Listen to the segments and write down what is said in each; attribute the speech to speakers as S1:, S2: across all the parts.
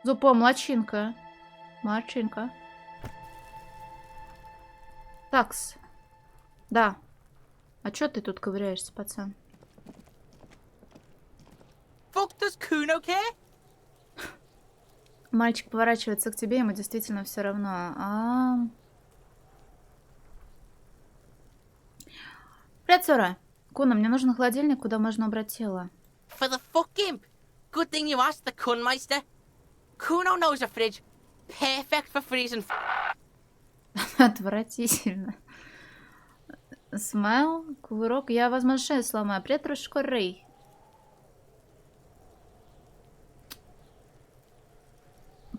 S1: Зупо, младшинка. Младшинка. Такс. Да. А чё ты тут ковыряешься, пацан?
S2: Fuck does Kuno care?
S1: Мальчик поворачивается к тебе, ему действительно все равно. Привет, Сора. Куна, мне нужен холодильник, куда можно убрать тело.
S2: For the fuck imp. Good thing you asked the Kunmeister. Kuno knows a fridge. Perfect for freezing.
S1: Отвратительно. Смайл, кувырок. Я, возможно, шею сломаю. Привет, Рэй.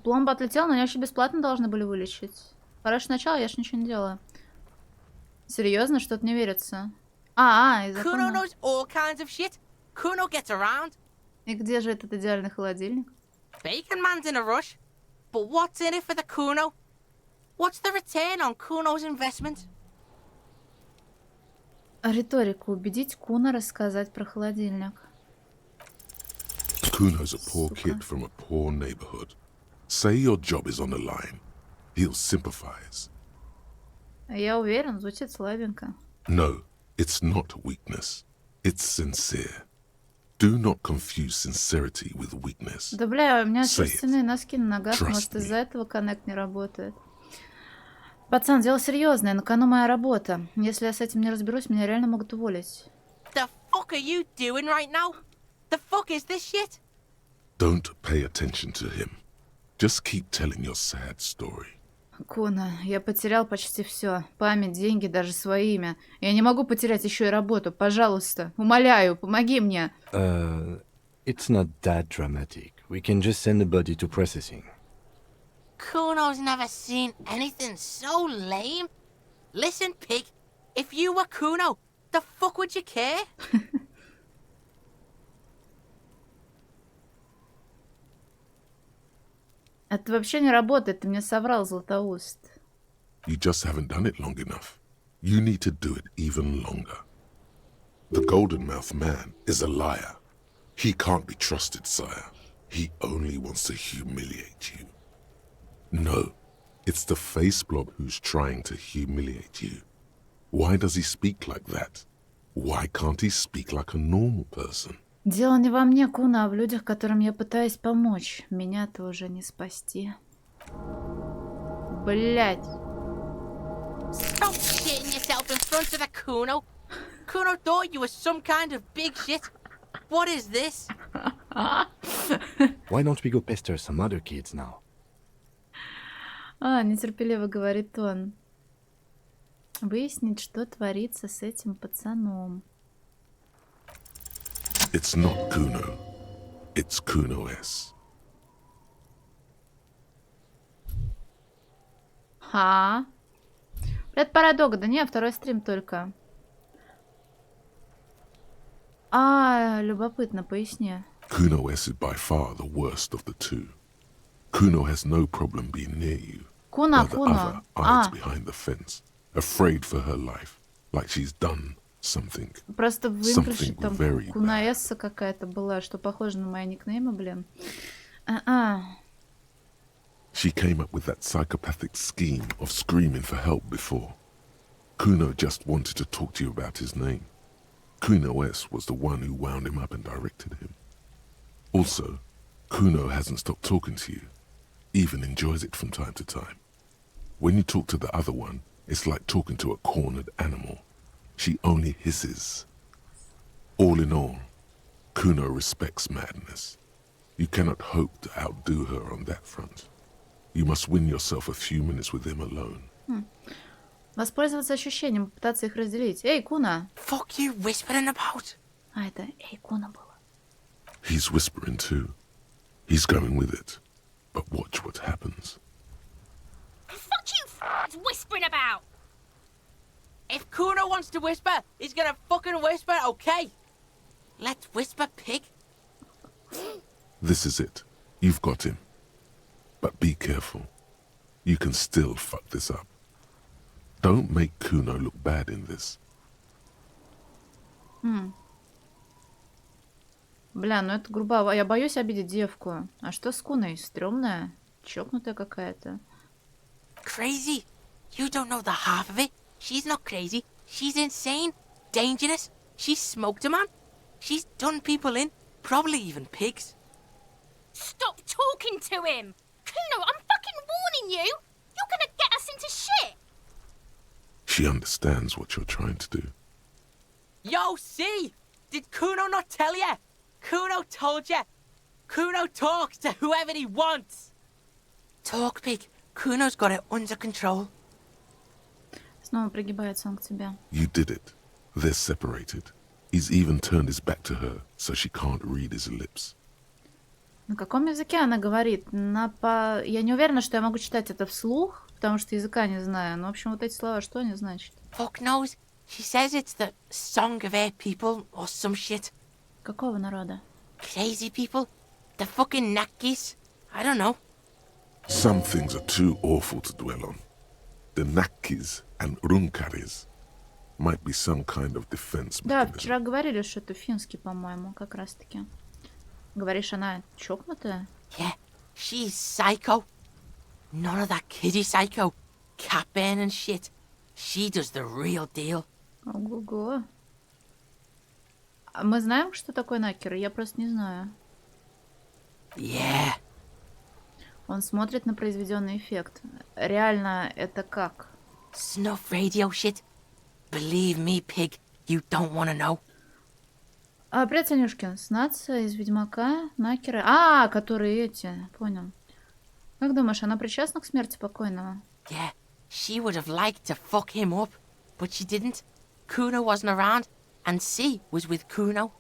S1: Пломба отлетела, но меня вообще бесплатно должны были вылечить. Хорошее начало, я ж ничего не делала. Серьезно, что-то не верится. Из-за
S2: Kuno
S1: Куна.
S2: knows all kinds of shit. Kuno gets around.
S1: И где же этот идеальный холодильник?
S2: Bacon Man's in a rush. But what's in it for the Kuno? What's the return on Kuno's investment?
S1: Риторика. Убедить Куна рассказать про холодильник.
S3: Kuno's a poor kid from a poor neighborhood. Say your job is on the line. He'll sympathize.
S1: Я уверен, звучит слабенько.
S3: No, it's not weakness. It's sincere. Do not confuse sincerity with weakness.
S1: Да бля, у меня
S3: Say
S1: шерстяные носки на ногах,
S3: Trust
S1: может
S3: me.
S1: из-за этого коннект не работает. Пацан, дело серьезное, на кону моя работа. Если я с этим не разберусь, меня реально могут уволить.
S2: The fuck are you doing right now? The fuck is this shit?
S3: Don't pay attention to him. Just keep telling your sad story.
S1: Куна, я потерял почти все. Память, деньги, даже свое имя. Я не могу потерять еще и работу. Пожалуйста, умоляю, помоги мне.
S4: It's not that dramatic. We can just send the body to processing.
S2: Kuno's never seen anything so lame. Listen, pig, if you were Kuno, the fuck would you care?
S1: Это вообще не работает, ты мне соврал, Златоуст.
S3: You just haven't done it long enough. You need to do it even longer. The golden-mouthed man is a liar. He can't be trusted, sire. He only wants to humiliate you. No, it's the face blob who's trying to humiliate you. Why does he speak like that? Why can't he speak like a normal person?
S1: Дело не во мне, Куна, а в людях, которым я пытаюсь помочь. Меня-то уже не спасти. Блять.
S2: Stop shitting yourself in front of the Kuno. Kuno thought you were some kind of big shit. What is this?
S4: Why don't we go pester some other kids now?
S1: Нетерпеливо говорит он. Выяснить, что творится с этим пацаном.
S3: It's not Kuno. It's Kuno S.
S1: Привет, Парадога. Да не, второй стрим только. Любопытно, поясни.
S3: Kuno S is by far the worst of the two. Kuno has no problem being near you.
S1: Куна,
S3: while the
S1: Куна.
S3: other hides behind the fence, afraid for her life, like she's done something.
S1: Просто в инглише там
S3: very
S1: Кунаэсса какая-то была, что похоже на мои никнеймы, блин.
S3: She came up with that psychopathic scheme of screaming for help before. Kuno just wanted to talk to you about his name. Kuno S was the one who wound him up and directed him. Also, Kuno hasn't stopped talking to you, even enjoys it from time to time. When you talk to the other one, it's like talking to a cornered animal. She only hisses. All in all, Kuno respects madness. You cannot hope to outdo her on that front. You must win yourself a few minutes with him alone.
S1: Воспользоваться ощущением, попытаться их разделить. Эй, Куна!
S2: Fuck you whispering about?
S1: Это эй, Куна было.
S3: He's whispering too. He's going with it. But watch what happens.
S5: Fuck you f***ing whispering about!
S2: If Kuno wants to whisper, he's gonna fucking whisper, okay? Let's whisper, pig.
S3: This is it. You've got him. But be careful. You can still fuck this up. Don't make Kuno look bad in this.
S1: Бля, ну это грубо. Я боюсь обидеть девку. А что с Куной? Стрёмная? Чокнутая какая-то?
S2: Crazy? You don't know the half of it. She's not crazy. She's insane. Dangerous. She's smoked a man. She's done people in. Probably even pigs.
S5: Stop talking to him! Kuno, I'm fucking warning you! You're gonna get us into shit!
S3: She understands what you're trying to do.
S2: Yo, see? Did Kuno not tell you? Kuno told you. Kuno talks to whoever he wants. Talk, pig. Kuno's got it under control.
S1: Снова пригибается он к тебе.
S3: You did it. They're separated. He's even turned his back to her, so she can't read his lips.
S1: На каком языке она говорит? Я не уверена, что я могу читать это вслух, потому что языка не знаю. Но, в общем, вот эти слова, что они значат?
S2: Fuck knows. She says it's the song of her people or some shit.
S1: Какого народа?
S2: Crazy people. The fucking Nakis. I don't know.
S3: Some things are too awful to dwell on. The Nakis and Runkaris might be some kind of defense
S1: Да,
S3: mechanism.
S1: вчера говорили, что это финский, по-моему, как раз-таки. Говоришь, она чокнутая?
S2: Yeah, she's psycho. None of that kiddie psycho. Cat burning shit. She does the real deal.
S1: Ого-го. А мы знаем, что такое накеры? Я просто не знаю.
S2: Yeah.
S1: Он смотрит на произведенный эффект. Реально, это как?
S2: Snuff radio shit. Believe me, pig, you don't want to know.
S1: Привет, Санюшкин. Снаться из Ведьмака, накеры. А, которые эти. Понял. Как думаешь, она причастна к смерти покойного?
S2: Yeah, she would have liked to fuck him up, but she didn't. Kuno wasn't around, and C was with Kuno.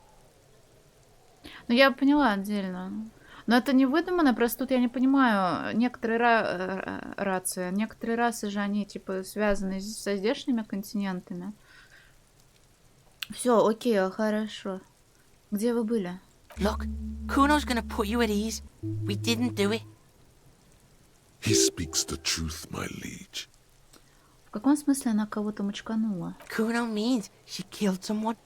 S1: Ну, я поняла отдельно. Но это не выдумано, просто тут я не понимаю. Некоторые рации, некоторые расы же, они, типа, связаны со здешними континентами. Все, окей, хорошо. Где вы были?
S2: Look, Kuno's gonna put you at ease. We didn't do it.
S3: He speaks the truth, my liege.
S1: В каком смысле она кого-то мочканула?
S2: Kuno means she killed someone.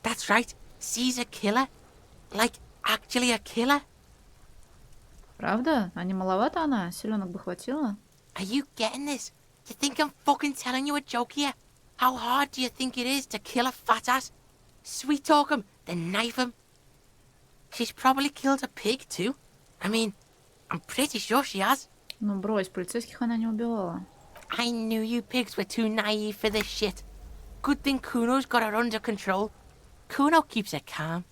S2: That's right, C's a killer. Like, actually a killer.
S1: Правда? А не маловато она? Селенок бы хватило?
S2: Are you getting this? You think I'm fucking telling you a joke here? How hard do you think it is to kill a fat ass? Sweet talk him, then knife him. She's probably killed a pig too. I mean, I'm pretty sure she has.
S1: Ну, брось, полицейских она не убивала.
S2: I knew you pigs were too naive for this shit. Good thing Kuno's got her under control. Kuno keeps her calm.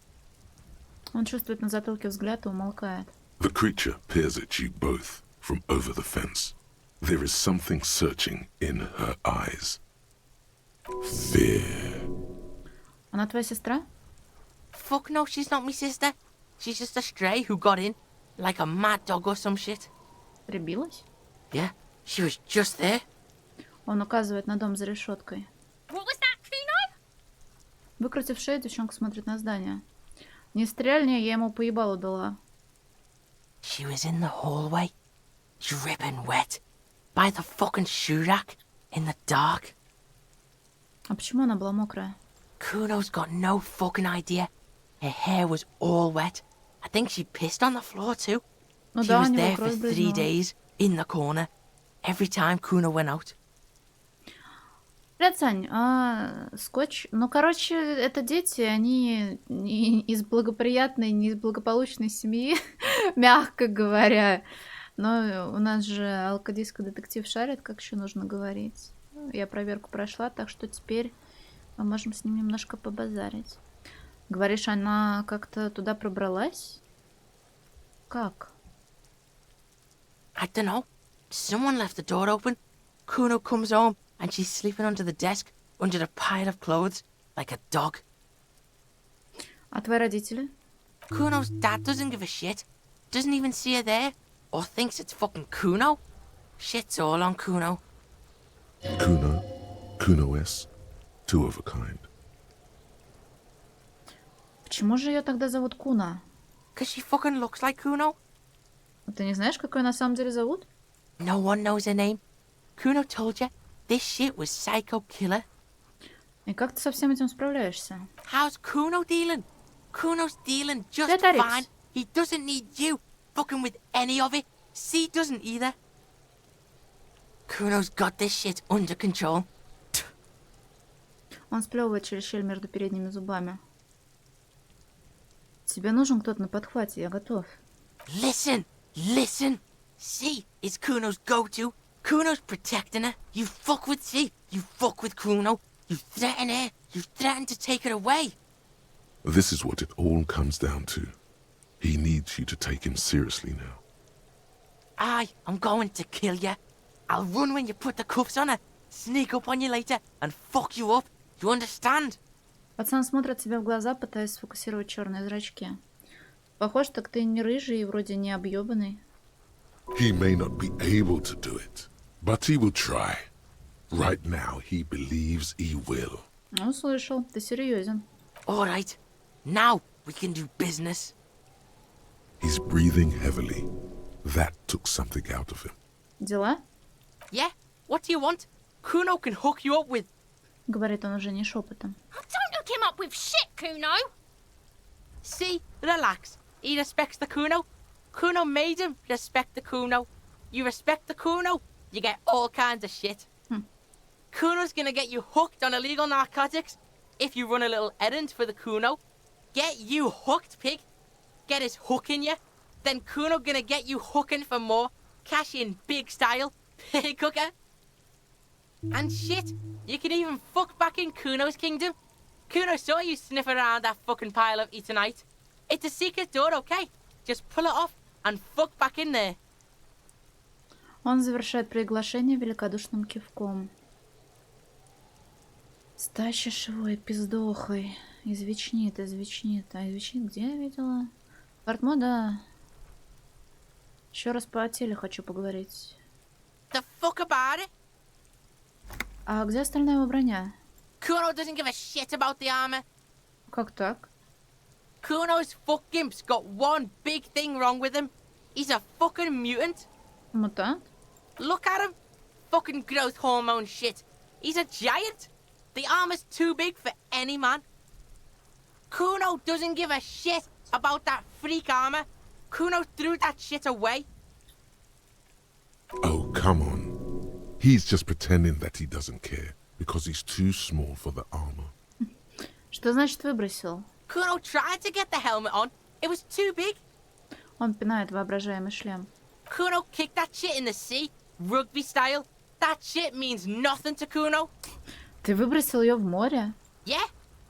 S1: Он чувствует на затылке взгляд и умолкает.
S3: The creature peers at you both from over the fence. There is something searching in her eyes. Fear.
S1: Она твоя сестра?
S2: Fuck no, she's not my sister. She's just a stray who got in. Like a mad dog or some shit.
S1: Прибилась?
S2: Yeah, she was just there.
S1: Он указывает на дом за решеткой.
S5: What was that, Kuno?
S1: Выкрутив шею, девчонка смотрит на здание. Не стрельни, я ему поебалу дала.
S2: She was in the hallway, dripping wet, by the fucking shoe rack, in the dark.
S1: А почему она была мокрая?
S2: Kuno's got no fucking idea. Her hair was all wet. I think she pissed on the floor too.
S1: Ну
S2: She
S1: да, у
S2: was
S1: него
S2: there for
S1: кровь
S2: 3
S1: брызнула.
S2: days, in the corner, every time Kuno went out.
S1: Привет, Сань. Скотч. Ну, короче, это дети, они не из благоприятной, не из благополучной семьи, мягко говоря. Но у нас же алкодиско-детектив шарит, как еще нужно говорить. Я проверку прошла, так что теперь мы можем с ним немножко побазарить. Говоришь, она как-то туда пробралась? Как?
S2: I don't know. Someone left the door open. Kuno comes home, and she's sleeping under the desk, under the pile of clothes, like a dog.
S1: А твои родители?
S2: Kuno's dad doesn't give a shit. Doesn't even see her there, or thinks it's fucking Kuno. Shit's all on Kuno.
S3: Kuno-esque, two of a kind.
S1: Почему же ее тогда зовут Куна?
S2: 'Cause she fucking looks like Kuno.
S1: Ты не знаешь, как ее на самом деле зовут?
S2: No one knows her name. Kuno told you this shit was psycho killer.
S1: И как ты со всем этим справляешься?
S2: How's Kuno dealing? Kuno's dealing just
S1: That Alex.
S2: fine. He doesn't need you fucking with any of it. C doesn't either. Kuno's got this shit under control.
S1: Он сплевывает через щель между передними зубами. Тебе нужен кто-то на подхвате, я готов.
S2: Listen, listen. C is Kuno's go-to. Kuno's protecting her. You fuck with C, you fuck with Kuno. You threaten her, you threaten to take her away.
S3: This is what it all comes down to. He needs you to take him seriously now.
S2: I'm going to kill you. I'll run when you put the cuffs on her, sneak up on you later, and fuck you up. You understand?
S1: Пацан смотрит тебе в глаза, пытаясь сфокусировать черные зрачки. Похож, так ты не рыжий и вроде не объебанный.
S3: He may not be able to do it, but he will try. Right now, he believes he will.
S1: Ну, слышал, ты серьезен.
S2: All right. Now we can do business.
S3: He's breathing heavily. That took something out of him.
S1: Дела?
S2: Yeah? What do you want? Kuno can hook you up with...
S1: Говорит он уже не шепотом.
S5: Oh, don't hook him up with shit, Kuno.
S2: See? Relax. He respects the Kuno. Kuno made him respect the Kuno. You respect the Kuno, you get all kinds of shit. Kuno's gonna get you hooked on illegal narcotics if you run a little errand for the Kuno. Get you hooked, pig. Get his hook in you. Then Kuno gonna get you hooking for more. Cash in big style. Pig hooker. And shit, you can even fuck back in Kuno's kingdom. Kuno saw you sniff around that fucking pile of Etonite. It's a secret door, okay? Just pull it off and fuck back in there.
S1: Он завершает приглашение великодушным кивком. Стащишь его и пиздохой. Извечнит. А извечнит где я видела? Портмо, да. Еще раз по теле хочу поговорить.
S2: The fuck about it?
S1: А где остальная его броня?
S2: Kuno doesn't give a shit about the armor.
S1: Как так?
S2: Kuno's fuck gimp's got one big thing wrong with him. He's a fucking mutant.
S1: Мутант?
S2: Look at him. Fucking growth hormone shit. He's a giant. The armor's too big for any man. Kuno doesn't give a shit about that freak armor. Kuno threw that shit away.
S3: Oh, come on. He's just pretending that he doesn't care because he's too small for the armor.
S1: Что значит выбросил?
S2: Kuno tried to get the helmet on. It was too big.
S1: Он пинает воображаемый шлем.
S2: Kuno kicked that shit in the sea, rugby style. That shit means nothing to Kuno.
S1: Ты выбросил ее в море?
S2: Yeah,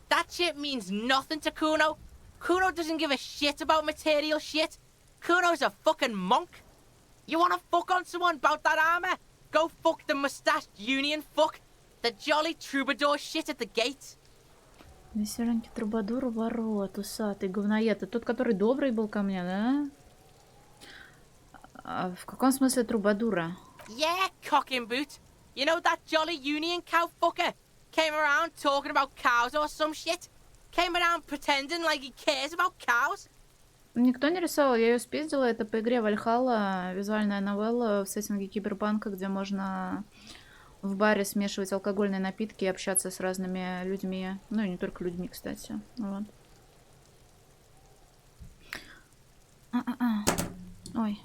S2: that shit means nothing to Kuno. Kuno doesn't give a shit about material shit. Kuno's a fucking monk. You wanna fuck on someone about that armor? Go fuck the mustached union fuck. The jolly troubadour shit at the gate.
S1: Веселенький трубадур у ворот, усатый говноед. Это тот, который добрый был ко мне, да? А в каком смысле трубадура?
S2: Yeah, cock in boot. You know that jolly union cow fucker? Came around talking about cows or some shit? Came around pretending like he cares about cows?
S1: Никто не рисовал, я ее спиздила. Это по игре Вальхалла, визуальная новелла в сеттинге киберпанка, где можно в баре смешивать алкогольные напитки и общаться с разными людьми. Ну и не только людьми, кстати. Вот. Ой.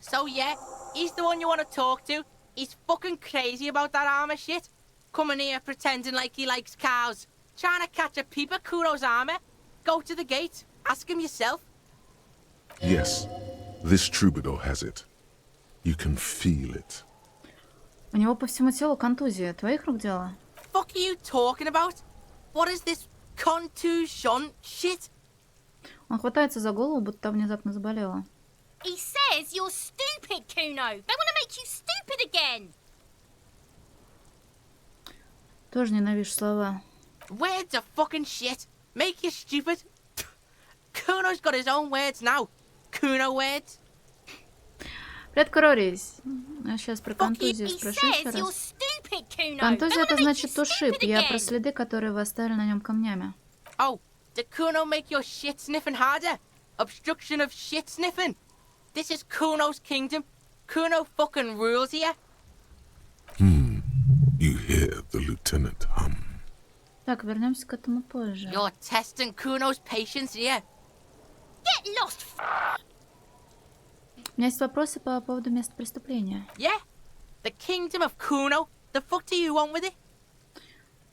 S2: So yeah, he's the one you want to talk to. He's fucking crazy about that armor shit. Coming here pretending like he likes cows. Trying to catch a peep at Kuro's armor. Go to the gate. Ask him yourself.
S3: Yes, this troubadour has it. You can feel it.
S1: У него по всему телу контузия. Твоих рук дело?
S2: Fuck are you talking about? What is this contusion shit?
S1: Он хватается за голову, будто та внезапно заболела.
S5: He says you're stupid, Kuno. They want to make you stupid again.
S1: Тоже ненавижу слова.
S2: Words are fucking shit. Make you stupid. Kuno's got his own words now. Kuno words.
S1: Привет, Крорис. А сейчас про
S5: He
S1: контузию спрошу еще
S5: says you're
S1: раз.
S5: stupid, Kuno. They
S1: Контузия —
S5: want
S1: это
S5: to make you
S1: значит ушиб.
S5: stupid
S1: Я про
S5: again.
S1: следы, которые вы оставили на нем камнями.
S2: Oh, did Kuno make your shit sniffing harder? Obstruction of shit sniffing. This is Kuno's kingdom. Kuno fucking rules here.
S3: You hear the lieutenant hum.
S1: Так, вернемся к этому позже.
S2: You're testing Kuno's patience here.
S5: Get lost,
S1: У меня есть вопросы по поводу места преступления.
S2: Yeah? The kingdom of Kuno? The fuck do you want with it?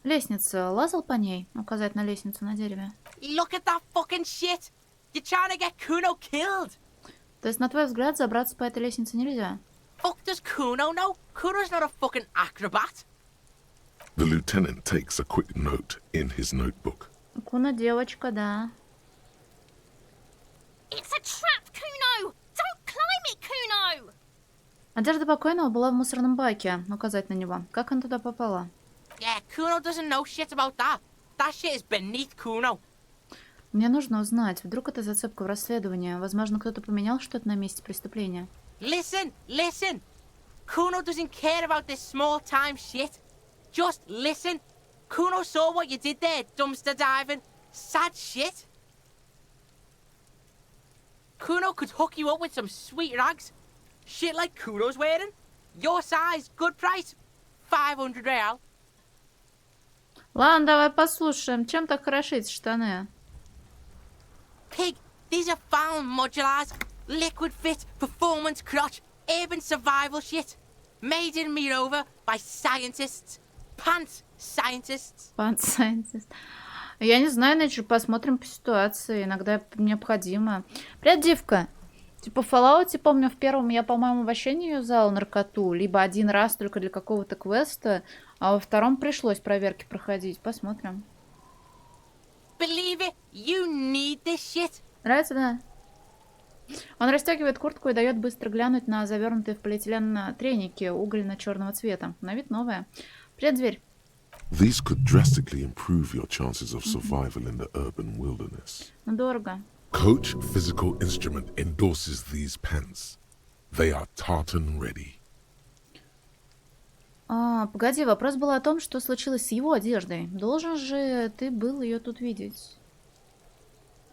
S1: Лестница. Лазал по ней? Указать на лестницу на дереве.
S2: Look at that fucking shit! You're trying to get Kuno killed!
S1: То есть, на твой взгляд, забраться по этой лестнице нельзя?
S2: Fuck does Kuno know? Kuno's not a fucking acrobat.
S3: The lieutenant takes a quick note in his notebook.
S1: Куна девочка, да.
S5: It's a trap, Kuno! Don't climb it, Kuno!
S1: Одежда покойного была в мусорном баке. Указать на него. Как она туда попала?
S2: Yeah, Kuno doesn't know shit about that. That shit is beneath Kuno.
S1: Мне нужно узнать. Вдруг это зацепка в расследовании. Возможно, кто-то поменял что-то на месте преступления.
S2: Listen, listen! Kuno doesn't care about this small-time shit. Just listen. Kuno saw what you did there, dumpster diving. Sad shit. Kuno could hook you up with some sweet rags. Shit like Kuno's wearing. Your size, good price. 500 real.
S1: Ладно, давай послушаем. Чем так хороши эти штаны?
S2: Pig, these are found modulars. Liquid fit, performance crotch, urban survival shit. Made in Mirova by scientists. Pants scientists.
S1: Пан Сайнтист. Я не знаю, Нэчер, посмотрим по ситуации. Иногда необходимо. Привет, девка. Типа в Fallout, помню, в первом я, по-моему, вообще не юзала наркоту. Либо один раз только для какого-то квеста, а во втором пришлось проверки проходить. Посмотрим.
S2: Believe it, you need this shit.
S1: Нравится, да? Он расстегивает куртку и дает быстро глянуть на завернутые в полиэтилен треники угольно-черного цвета. На вид новая. Привет, зверь.
S3: These could drastically improve your chances of survival in the urban wilderness.
S1: Ну, дорого.
S3: Coach Physical Instrument endorses these pants. They are tartan ready.
S1: Погоди, вопрос был о том, что случилось с его одеждой. Должен же ты был ее тут видеть.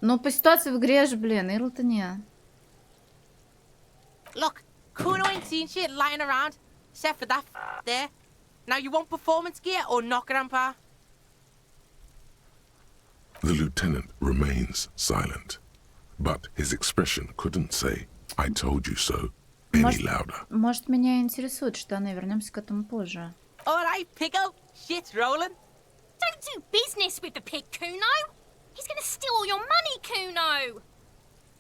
S1: Ну, по ситуации в игре же, блин, Ирл-то не.
S2: Look, Kuno ain't seen shit lying around, except for that there. Now you want performance gear or not, Grandpa?
S3: The lieutenant remains silent, but his expression couldn't say, I told you so, any louder.
S1: Может, меня интересуют штаны. Вернемся к этому позже.
S2: Alright, Pico, shit's rolling.
S5: Don't do business with the pig, Kuno! He's gonna steal all your money, Kuno!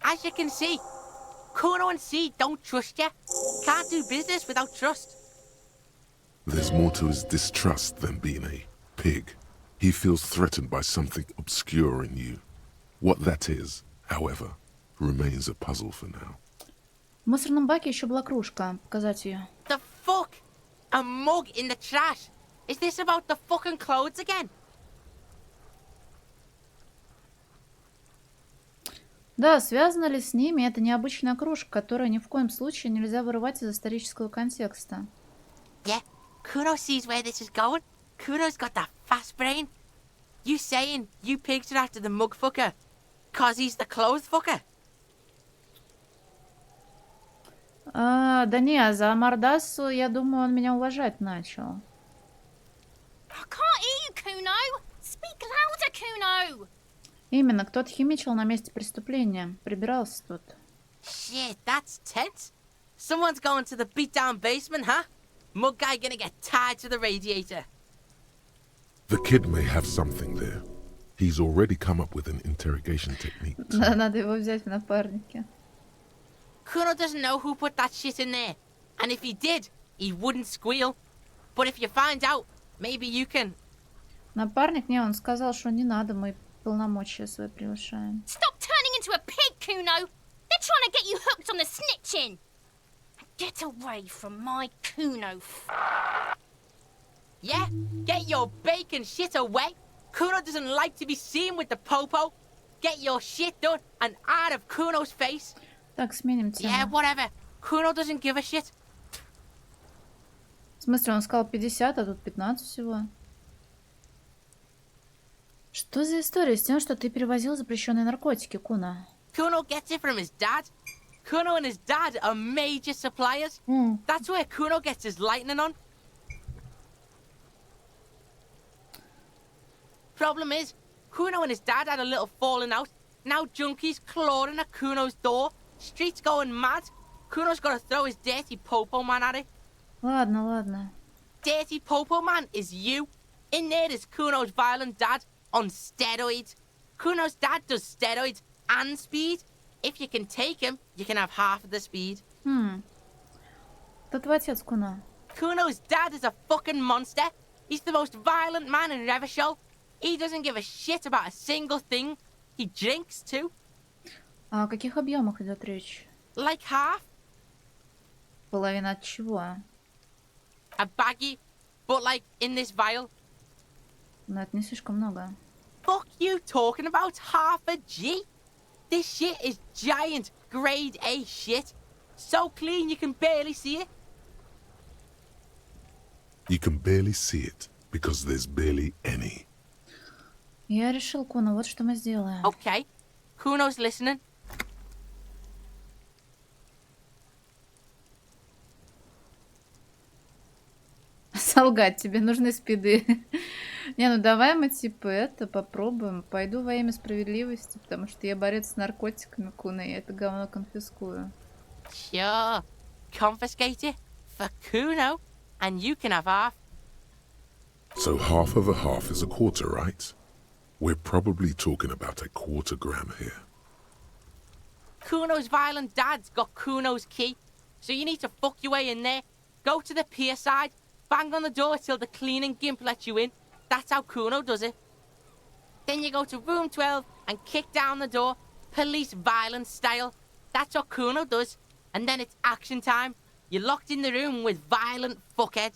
S2: As you can see, Kuno and C don't trust you. Can't do business without trust.
S3: There's more to his distrust than being a pig. He feels threatened by something obscure in you. What that is, however, remains a puzzle for now.
S1: В мусорном баке еще была кружка. Показать ее.
S2: The fuck? A mug in the trash? Is this about the fucking clothes again?
S1: Да, связано ли с ними эта необычная кружка, которую ни в коем случае нельзя вырывать из исторического контекста?
S2: Yeah, Kuno sees where this is going. Kuno's got that fast brain. You saying you pigs are after the mug fucker? Cause he's the clothes fucker?
S1: Да не, за Мордасу, я думаю, он меня уважать начал.
S5: I can't hear you, Kuno! Speak louder, Kuno!
S1: Именно, кто-то химичил на месте преступления. Прибирался тут.
S2: Shit, that's tense. Someone's going to the beat-down basement, huh? Mug guy gonna get tied to the radiator.
S3: The kid may have something there. He's already come up with an interrogation technique.
S1: Надо его взять в напарники.
S2: Kuno doesn't know who put that shit in there. And if he did, he wouldn't squeal. But if you find out, maybe you can...
S1: Напарник? Не, он сказал, что не надо, мы полномочия свои превышаем.
S5: Stop turning into a pig, Kuno! They're trying to get you hooked on the snitching! Get away from my Kuno.
S2: Yeah? Get your bacon shit away. Kuno doesn't like to be seen with the popo. Get your shit done and out of Kuno's face.
S1: Так, сменим тему.
S2: Yeah, whatever. Kuno doesn't give a shit.
S1: В смысле, он сказал 50, а тут 15 всего. Что за история с тем, что ты перевозил запрещенные наркотики, Куна?
S2: Kuno gets it from his dad. Kuno and his dad are major suppliers. That's where Kuno gets his lightning on. Problem is, Kuno and his dad had a little falling out. Now junkies clawing at Kuno's door. Streets going mad. Kuno's got to throw his dirty popo man at it.
S1: Ладно, ладно.
S2: Dirty popo man is you. In there is Kuno's violent dad on steroids. Kuno's dad does steroids and speed. If you can take him, you can have half of the speed.
S1: Кто твой отец, Куно?
S2: Kuno's dad is a fucking monster. He's the most violent man in Revachol. He doesn't give a shit about a single thing. He drinks too.
S1: А о каких объемах идет речь?
S2: Like half.
S1: Половина от чего?
S2: A baggie, but like in this vial.
S1: Но это не слишком много.
S2: Fuck you talking about half a G? This shit is giant, grade A shit. So clean you can barely see it.
S3: You can barely see it because there's barely any.
S1: Я решил, Куно, вот что мы сделаем.
S2: Okay, Kuno's listening.
S1: Солгать, тебе нужны спиды. Не, ну давай мы типа это попробуем. Пойду во имя справедливости, потому что я борец с наркотиками, Куно, и это говно конфискую.
S2: Sure. Confiscate it for Kuno, and you can have half.
S3: So half of a half is a quarter, right? We're probably talking about a quarter gram here.
S2: Kuno's violent dad's got Kuno's key, so you need to fuck your way in there. Go to the pier side, bang on the door till the cleaning gimp lets you in. That's how Kuno does it. Then you go to room 12 and kick down the door, police violence style. That's what Kuno does. And then it's action time. You're locked in the room with violent fuckhead.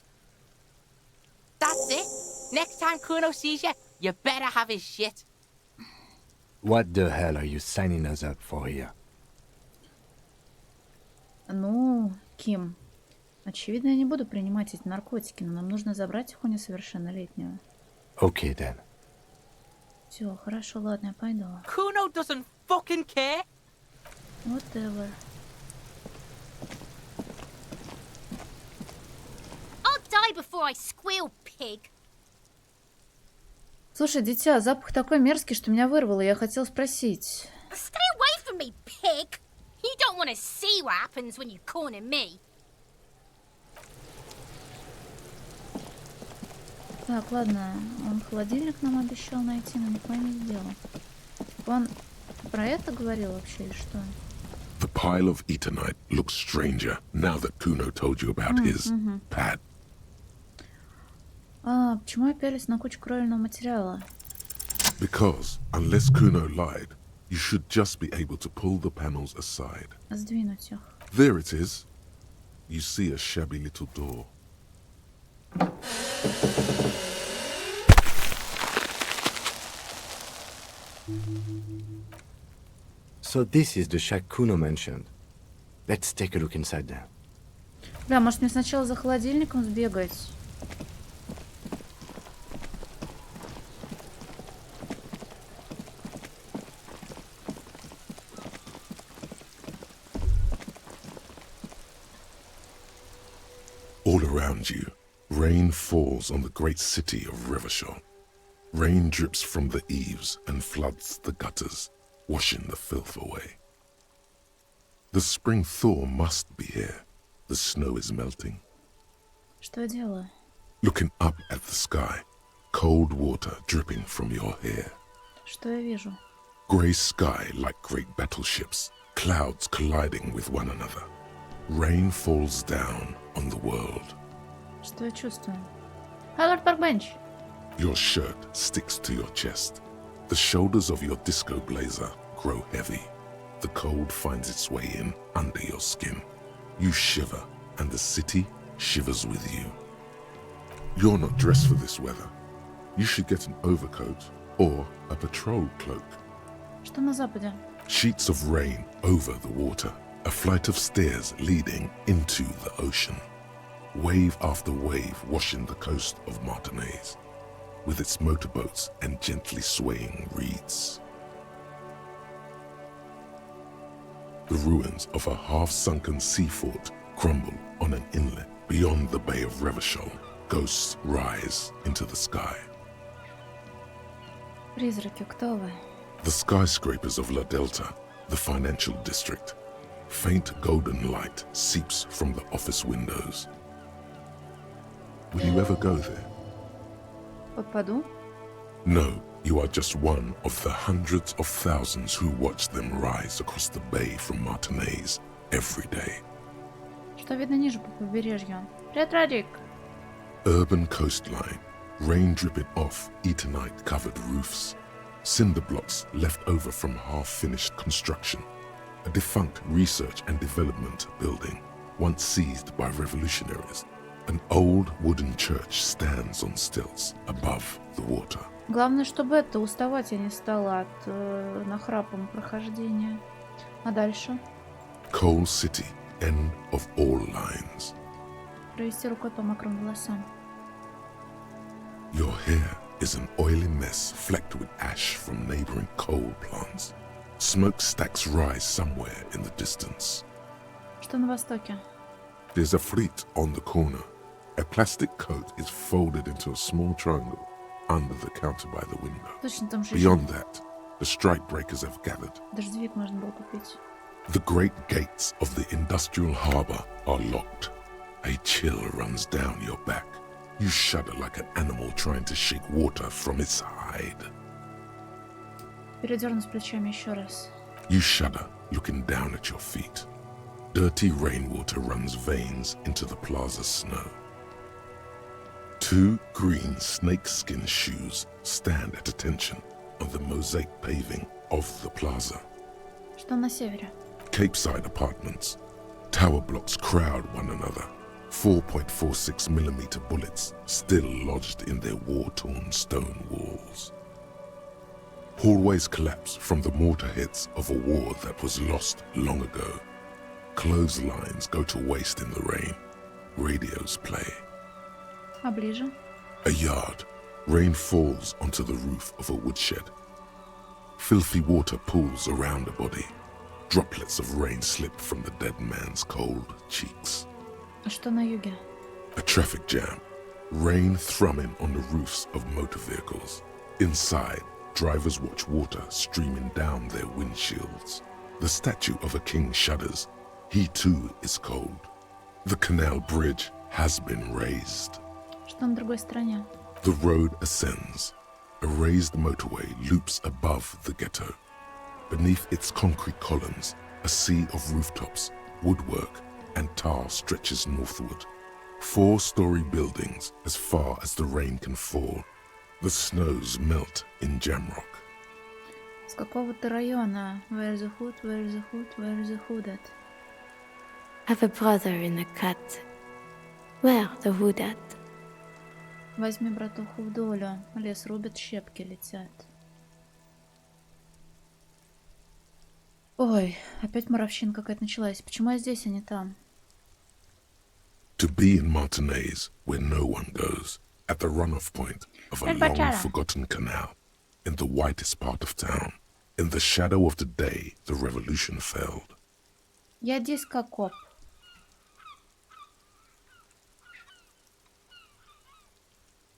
S2: That's it. Next time Kuno sees you, you better have his shit.
S4: What the hell are you signing us up for here?
S1: Ну, Ким, очевидно, я не буду принимать эти наркотики, но нам нужно забрать их у несовершеннолетнего.
S4: Okay then.
S1: Все, хорошо, ладно, я пойду.
S2: Kuno doesn't fucking care.
S1: Whatever.
S5: I'll die before I squeal, pig.
S1: Слушай, дитя, запах такой мерзкий, что меня вырвало. Я хотел спросить.
S5: Stay away from me, pig. You don't want to see what happens when you corner me.
S1: Так, ладно, он холодильник нам обещал найти, но не пойми дело. Он про это говорил вообще или что?
S3: The pile of Eternite looks stranger now that Kuno told you about his pad.
S1: А, почему я пялись на кучу кровельного материала?
S3: Because, unless Kuno lied, you should just be able to pull the panels aside.
S1: Сдвинуть их.
S3: There it is. You see a shabby little door.
S4: So this is the shack Kuno mentioned. Let's take a look inside there.
S1: Бля, может мне сначала за холодильником сбегать?
S3: All around you, rain falls on the great city of Revachol. Rain drips from the eaves and floods the gutters, washing the filth away. The spring thaw must be here. The snow is melting.
S1: Что я делаю?
S3: Looking up at the sky, cold water dripping from your hair.
S1: Что я вижу?
S3: Grey sky like great battleships, clouds colliding with one another. Rain falls down on the world.
S1: Что я чувствую? Hi, Lord Parkbench.
S3: Your shirt sticks to your chest. The shoulders of your disco blazer grow heavy. The cold finds its way in under your skin. You shiver, and the city shivers with you. You're not dressed for this weather. You should get an overcoat or a patrol cloak.
S1: Что на западе?
S3: Sheets of rain over the water. A flight of stairs leading into the ocean. Wave after wave washing the coast of Martinez, with its motorboats and gently swaying reeds. The ruins of a half-sunken sea fort crumble on an inlet beyond the Bay of Revachol. Ghosts rise into the sky.
S1: Призраки, кто вы?
S3: The skyscrapers of La Delta, the financial district. Faint golden light seeps from the office windows. Will you ever go there?
S1: Попаду?
S3: No, you are just one of the hundreds of thousands who watch them rise across the bay from Martinez every day.
S1: Что видно ниже по побережью? Привет, Радик!
S3: Urban coastline, rain dripping off Eternite-covered roofs, cinder blocks left over from half-finished construction, a defunct research and development building, once seized by revolutionaries. An old wooden church stands on stilts above the water.
S1: Главное, чтобы уставать я не стала от нахрапом прохождения. А дальше?
S3: Coal City, end of all lines.
S1: Провести рукой по мокрым волосам.
S3: Your hair is an oily mess flecked with ash from neighboring coal plants. Smokestacks rise somewhere in the distance.
S1: Что на востоке?
S3: There's a fleet on the corner. A plastic coat is folded into a small triangle under the counter by the window.
S1: Точно там же
S3: Beyond that, the strike breakers have gathered.
S1: дождевик можно было купить.
S3: The great gates of the industrial harbor are locked. A chill runs down your back. You shudder like an animal trying to shake water from its hide.
S1: Передерну с плечами еще раз.
S3: You shudder, looking down at your feet. Dirty rainwater runs veins into the plaza's snow. Two green snakeskin shoes stand at attention on the mosaic paving of the plaza.
S1: Что на севере?
S3: Capeside apartments. Tower blocks crowd one another. 4.46mm bullets still lodged in their war-torn stone walls. Hallways collapse from the mortar hits of a war that was lost long ago. Clotheslines go to waste in the rain. Radios play.
S1: А ближе?
S3: A yard. Rain falls onto the roof of a woodshed. Filthy water pools around a body. Droplets of rain slip from the dead man's cold cheeks.
S1: А что на юге?
S3: A traffic jam. Rain thrumming on the roofs of motor vehicles. Inside, drivers watch water streaming down their windshields. The statue of a king shudders. He too is cold. The canal bridge has been raised.
S1: Что на другой стороне?
S3: The road ascends. A raised motorway loops above the ghetto. Beneath its concrete columns, a sea of rooftops, woodwork, and tar stretches northward. 4-story buildings as far as the rain can fall. The snows melt in Jamrock.
S1: С какого ты района? Where's the hood, where's the hood, where's the hood at?
S6: Have a brother in the cut. Where the hood at?
S1: Возьми братуху в долю. Лес рубят, щепки летят. Ой, опять моровщина какая-то началась. Почему я здесь, а не там?
S3: To be in Martinez, where no one goes, at the runoff point of a long-forgotten canal, in the whitest part of town, in the shadow of the day the revolution failed.
S1: Я здесь как коп.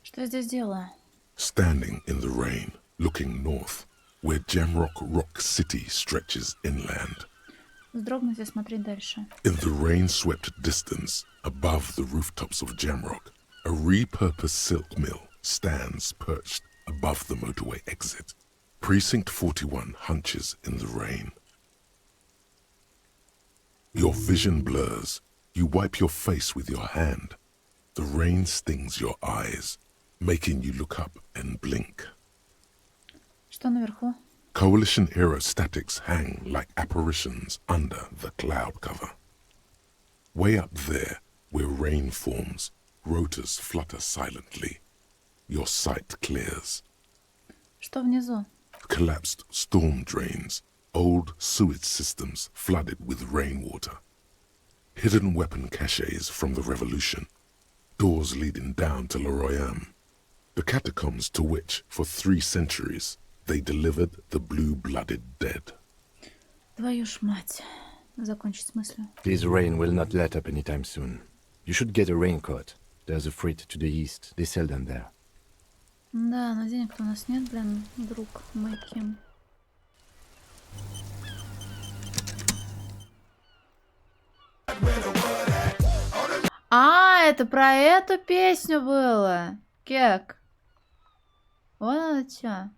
S1: Что я здесь делаю?
S3: Standing in the rain, looking north, where Jamrock Rock City stretches inland.
S1: Вздрогнуть и смотреть дальше.
S3: In the rain-swept distance, above the rooftops of Jamrock, a repurposed silk mill stands perched above the motorway exit. Precinct 41 hunches in the rain. Your vision blurs. You wipe your face with your hand. The rain stings your eyes, making you look up and blink.
S1: Что наверху?
S3: Coalition aerostatics hang like apparitions under the cloud cover. Way up there, where rain forms, rotors flutter silently. Your sight clears.
S1: Что внизу?
S3: Collapsed storm drains, old sewage systems flooded with rainwater. Hidden weapon caches from the revolution. Doors leading down to Le Royam. The catacombs to which, for 3 centuries, they delivered the blue-blooded dead.
S1: Твою ж мать. Закончить с мыслью.
S4: This rain will not let up anytime soon. You should get a raincoat. There's a freight to the east. They sell them there.
S1: Да, но денег-то у нас нет, блин, друг мой Ким. А, это про эту песню было. Кек. Вон оно чё.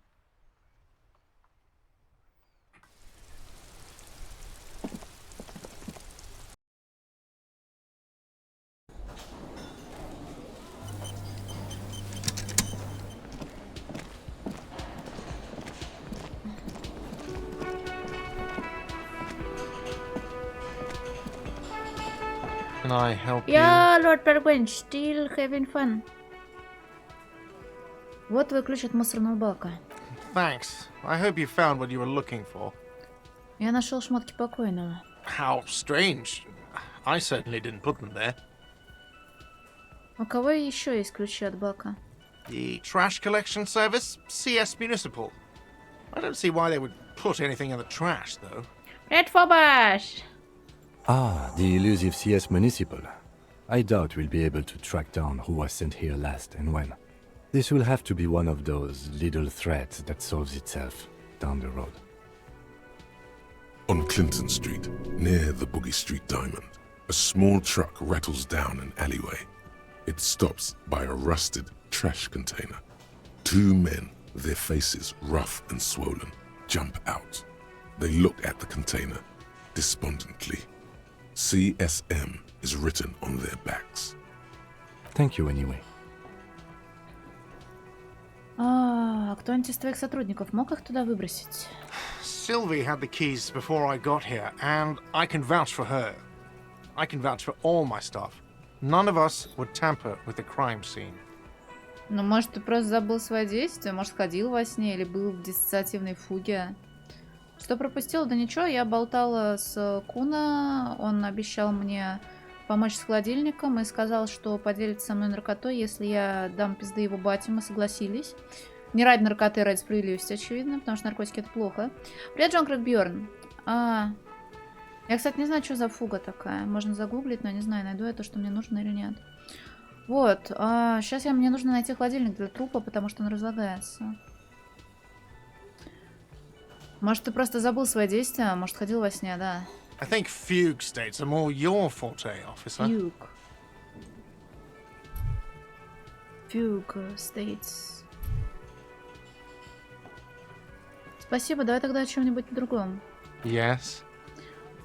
S7: Can I help you?
S1: Я, лорд Пергвин, still having fun. Вот твой ключ от мусорного бака.
S7: Thanks. I hope you found what you were looking for.
S1: Я нашел шмотки покойного.
S7: How strange. I certainly didn't put them there.
S1: У кого еще есть ключи от бака?
S7: The trash collection service? CS Municipal. I don't see why they would put anything in the trash, though.
S1: Red Фобаш!
S4: Ah, the elusive CS Municipal. I doubt we'll be able to track down who was sent here last and when. This will have to be one of those little threats that solves itself down the road.
S3: On Clinton Street, near the Boogie Street Diamond, a small truck rattles down an alleyway. It stops by a rusted trash container. Two men, their faces rough and swollen, jump out. They look at the container despondently. CSM is written on their backs.
S4: Thank you anyway.
S1: А, кто-нибудь из твоих сотрудников мог их туда выбросить?
S7: Sylvie had the keys before I got here, and I can vouch for her. I can vouch for all my staff. None of us would tamper with the crime scene.
S1: Ну, может, ты просто забыл свои действия, может, ходил во сне или был в диссоциативной фуге. Что пропустил? Да ничего, я болтала с Куна, он обещал мне помочь с холодильником и сказал, что поделится со мной наркотой, если я дам пизды его бате, мы согласились. Не ради наркоты, а ради справедливости, очевидно, потому что наркотики это плохо. Привет, Джон Крэкбьерн. Я, кстати, не знаю, что за фуга такая. Можно загуглить, но не знаю, найду я то, что мне нужно или нет. Вот, сейчас мне нужно найти холодильник для трупа, потому что он разлагается. Может, ты просто забыл свои действия, может, ходил во сне, да.
S7: I think fugue states are more your forte, officer.
S1: Fugue states. Спасибо, давай тогда о чем-нибудь другом.
S7: Yes.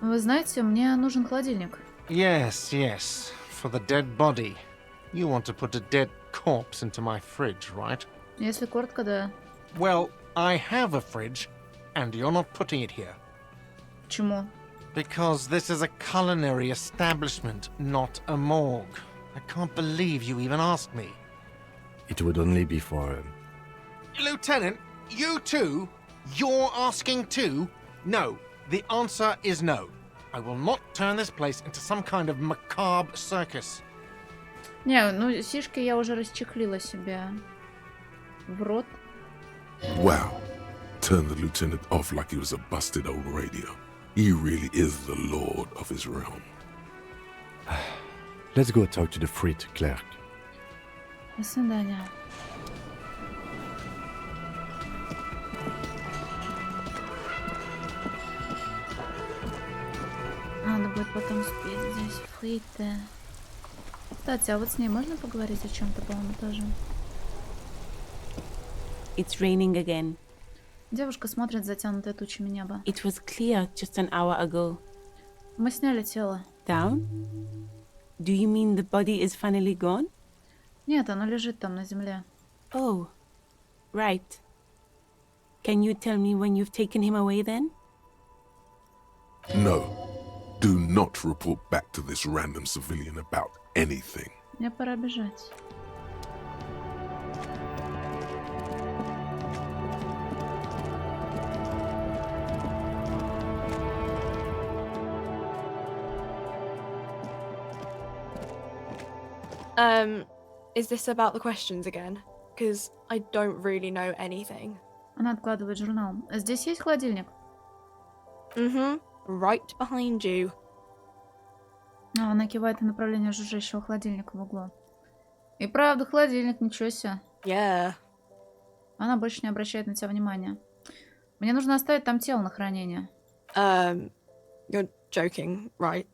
S1: Вы знаете, мне нужен холодильник.
S7: Yes, yes. For the dead body. You want to put a dead corpse into my fridge, right?
S1: Если коротко, да.
S7: Well, I have a fridge, and you're not putting it here.
S1: Почему?
S7: Because this is a culinary establishment, not a morgue. I can't believe you even asked me.
S4: It would only be for...
S7: Lieutenant, you too? You're asking too? No. The answer is no. I will not turn this place into some kind of macabre circus.
S1: Не, ну сишки я уже расчехлила себе в рот.
S3: Wow. Turned the lieutenant off like he was a busted old radio. He really is the lord of his realm.
S4: Let's go talk to the frit clerk.
S1: До свидания. Надо будет потом спеть здесь фриты. Кстати, а вот с ней можно поговорить о чем-то, по-моему, тоже?
S8: It's raining again.
S1: Девушка смотрит затянутое тучами небо.
S8: It was clear just an hour ago.
S1: Мы сняли тело.
S8: Down? Do you mean the body is finally gone?
S1: Нет, оно лежит там на земле.
S8: Oh, right. Can you tell me when you've taken him away then?
S3: No. Do not report back to this random civilian about anything.
S1: Мне пора бежать.
S9: Is this about the questions again? Because I don't really know anything.
S1: Она откладывает журнал. Здесь есть холодильник?
S9: Mm-hmm. Right behind you.
S1: Она кивает в направлении жужжащего холодильника в углу. И правда, холодильник, ничего себе.
S9: Yeah.
S1: Она больше не обращает на тебя внимания. Мне нужно оставить там тело на хранение.
S9: You're joking, right?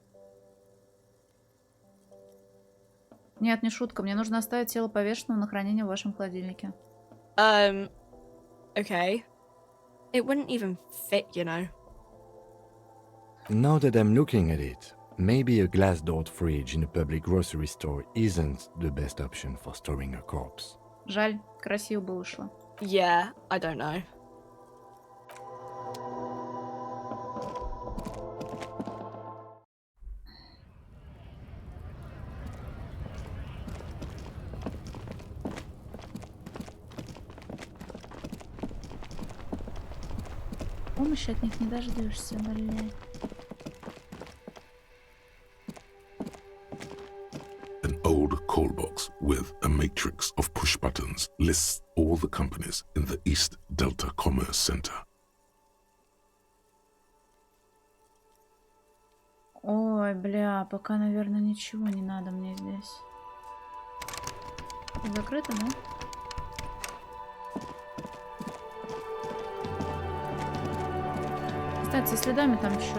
S1: Нет, не шутка. Мне нужно оставить тело повешенного на хранение в вашем холодильнике.
S9: Okay. It wouldn't even fit, you know.
S4: Now that I'm looking at it, maybe a glass-doored fridge in a public grocery store isn't the best option for storing a corpse.
S1: Жаль, красиво бы вышло.
S9: Yeah, I don't know.
S1: Помощи от них не дождешься, блядь.
S3: An old call box with a matrix of push buttons lists all the companies in the East Delta Commerce Center.
S1: Ой, бля, пока, наверное, ничего не надо мне здесь. Закрыто, да? Кстати, со следами там еще.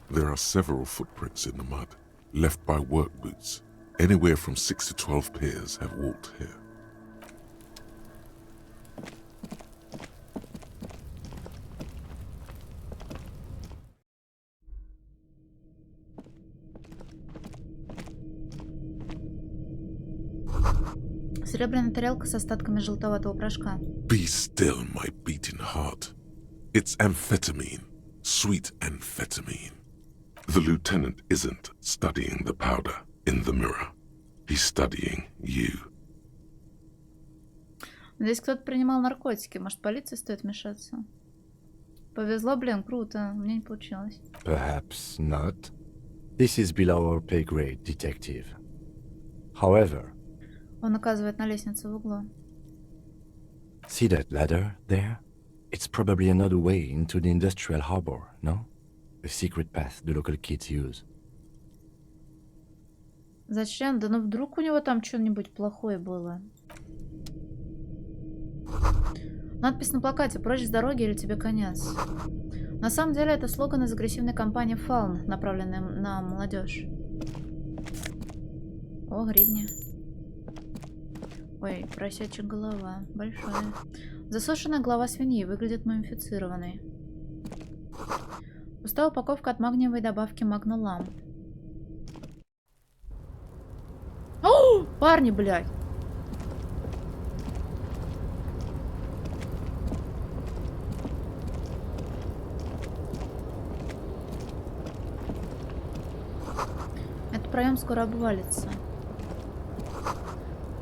S3: There are several footprints in the mud, left by work boots. Anywhere from 6 to 12 pairs have walked here.
S1: Серебряная тарелка с остатками желтоватого порошка.
S3: Be still, my beating heart. It's amphetamine. Sweet amphetamine. The lieutenant isn't studying the powder in the mirror. He's studying you.
S1: Здесь кто-то принимал наркотики. Может, полиции стоит вмешаться? Повезло, блин, круто. У меня не получилось.
S4: Perhaps not. This is below our pay grade, detective. However,
S1: Он указывает на лестницу в углу.
S4: see that ladder there? It's probably another way into the industrial harbor, no? A secret path the local kids use.
S1: Зачем? Да ну вдруг у него там что-нибудь плохое было. Надпись на плакате «Прочь с дороги или тебе конец». На самом деле это слоган из агрессивной кампании Фаун, направленной на молодежь. О, гривни. Ой, поросячья голова. Большая. Засушенная голова свиньи выглядит мумифицированной. Пустая упаковка от магниевой добавки Магнулам. О, парни, блядь! Этот проем скоро обвалится.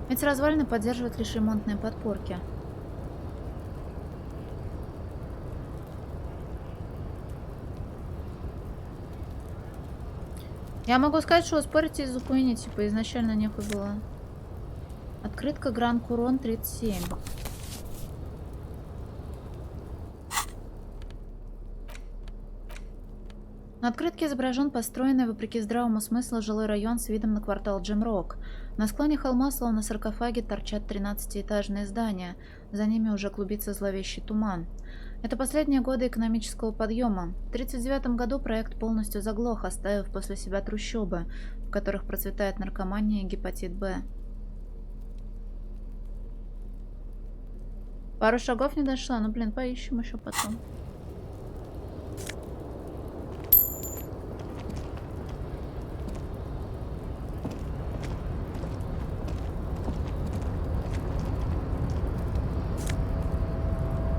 S1: Эти развалины поддерживают лишь ремонтные подпорки. Я могу сказать, что спорите из-за хуйни, типа изначально нехуй было. Открытка Гран Курон 37. На открытке изображен построенный, вопреки здравому смыслу, жилой район с видом на квартал Джим-Рок. На склоне холма, словно саркофаги, торчат 13-этажные здания. За ними уже клубится зловещий туман. Это последние годы экономического подъема. В 1939 году проект полностью заглох, оставив после себя трущобы, в которых процветает наркомания и гепатит Б. Пару шагов не дошла, но, блин, поищем еще потом.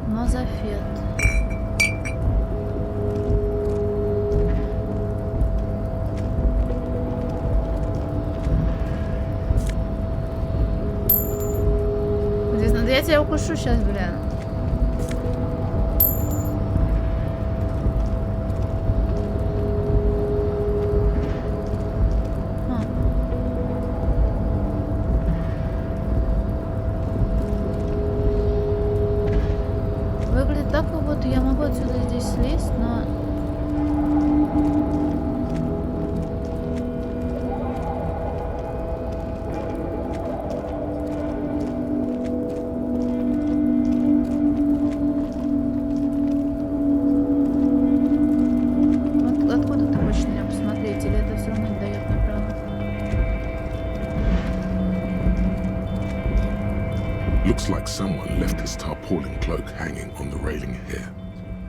S1: Мозафет. Здесь надо, я тебя укушу сейчас, блин. Выглядит так, как будто я могу отсюда здесь слезть, но...
S3: Looks like someone left his tarpaulin cloak hanging on the railing here.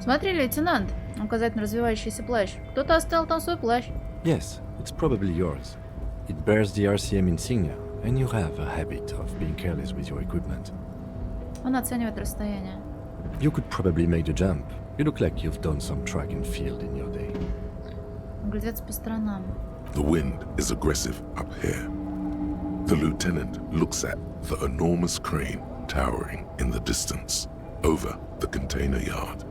S1: Смотри, лейтенант. Указать на развивающийся плащ. Кто-то оставил там свой плащ.
S4: Yes, it's probably yours. It bears the RCM insignia, and you have a habit of being careless with your equipment.
S1: Он оценивает расстояние.
S4: You could probably make the jump. You look like you've done some track and field in your day.
S1: Глядеться по сторонам.
S3: The wind is aggressive up here. The lieutenant looks at the enormous crane towering in the distance over the container yard.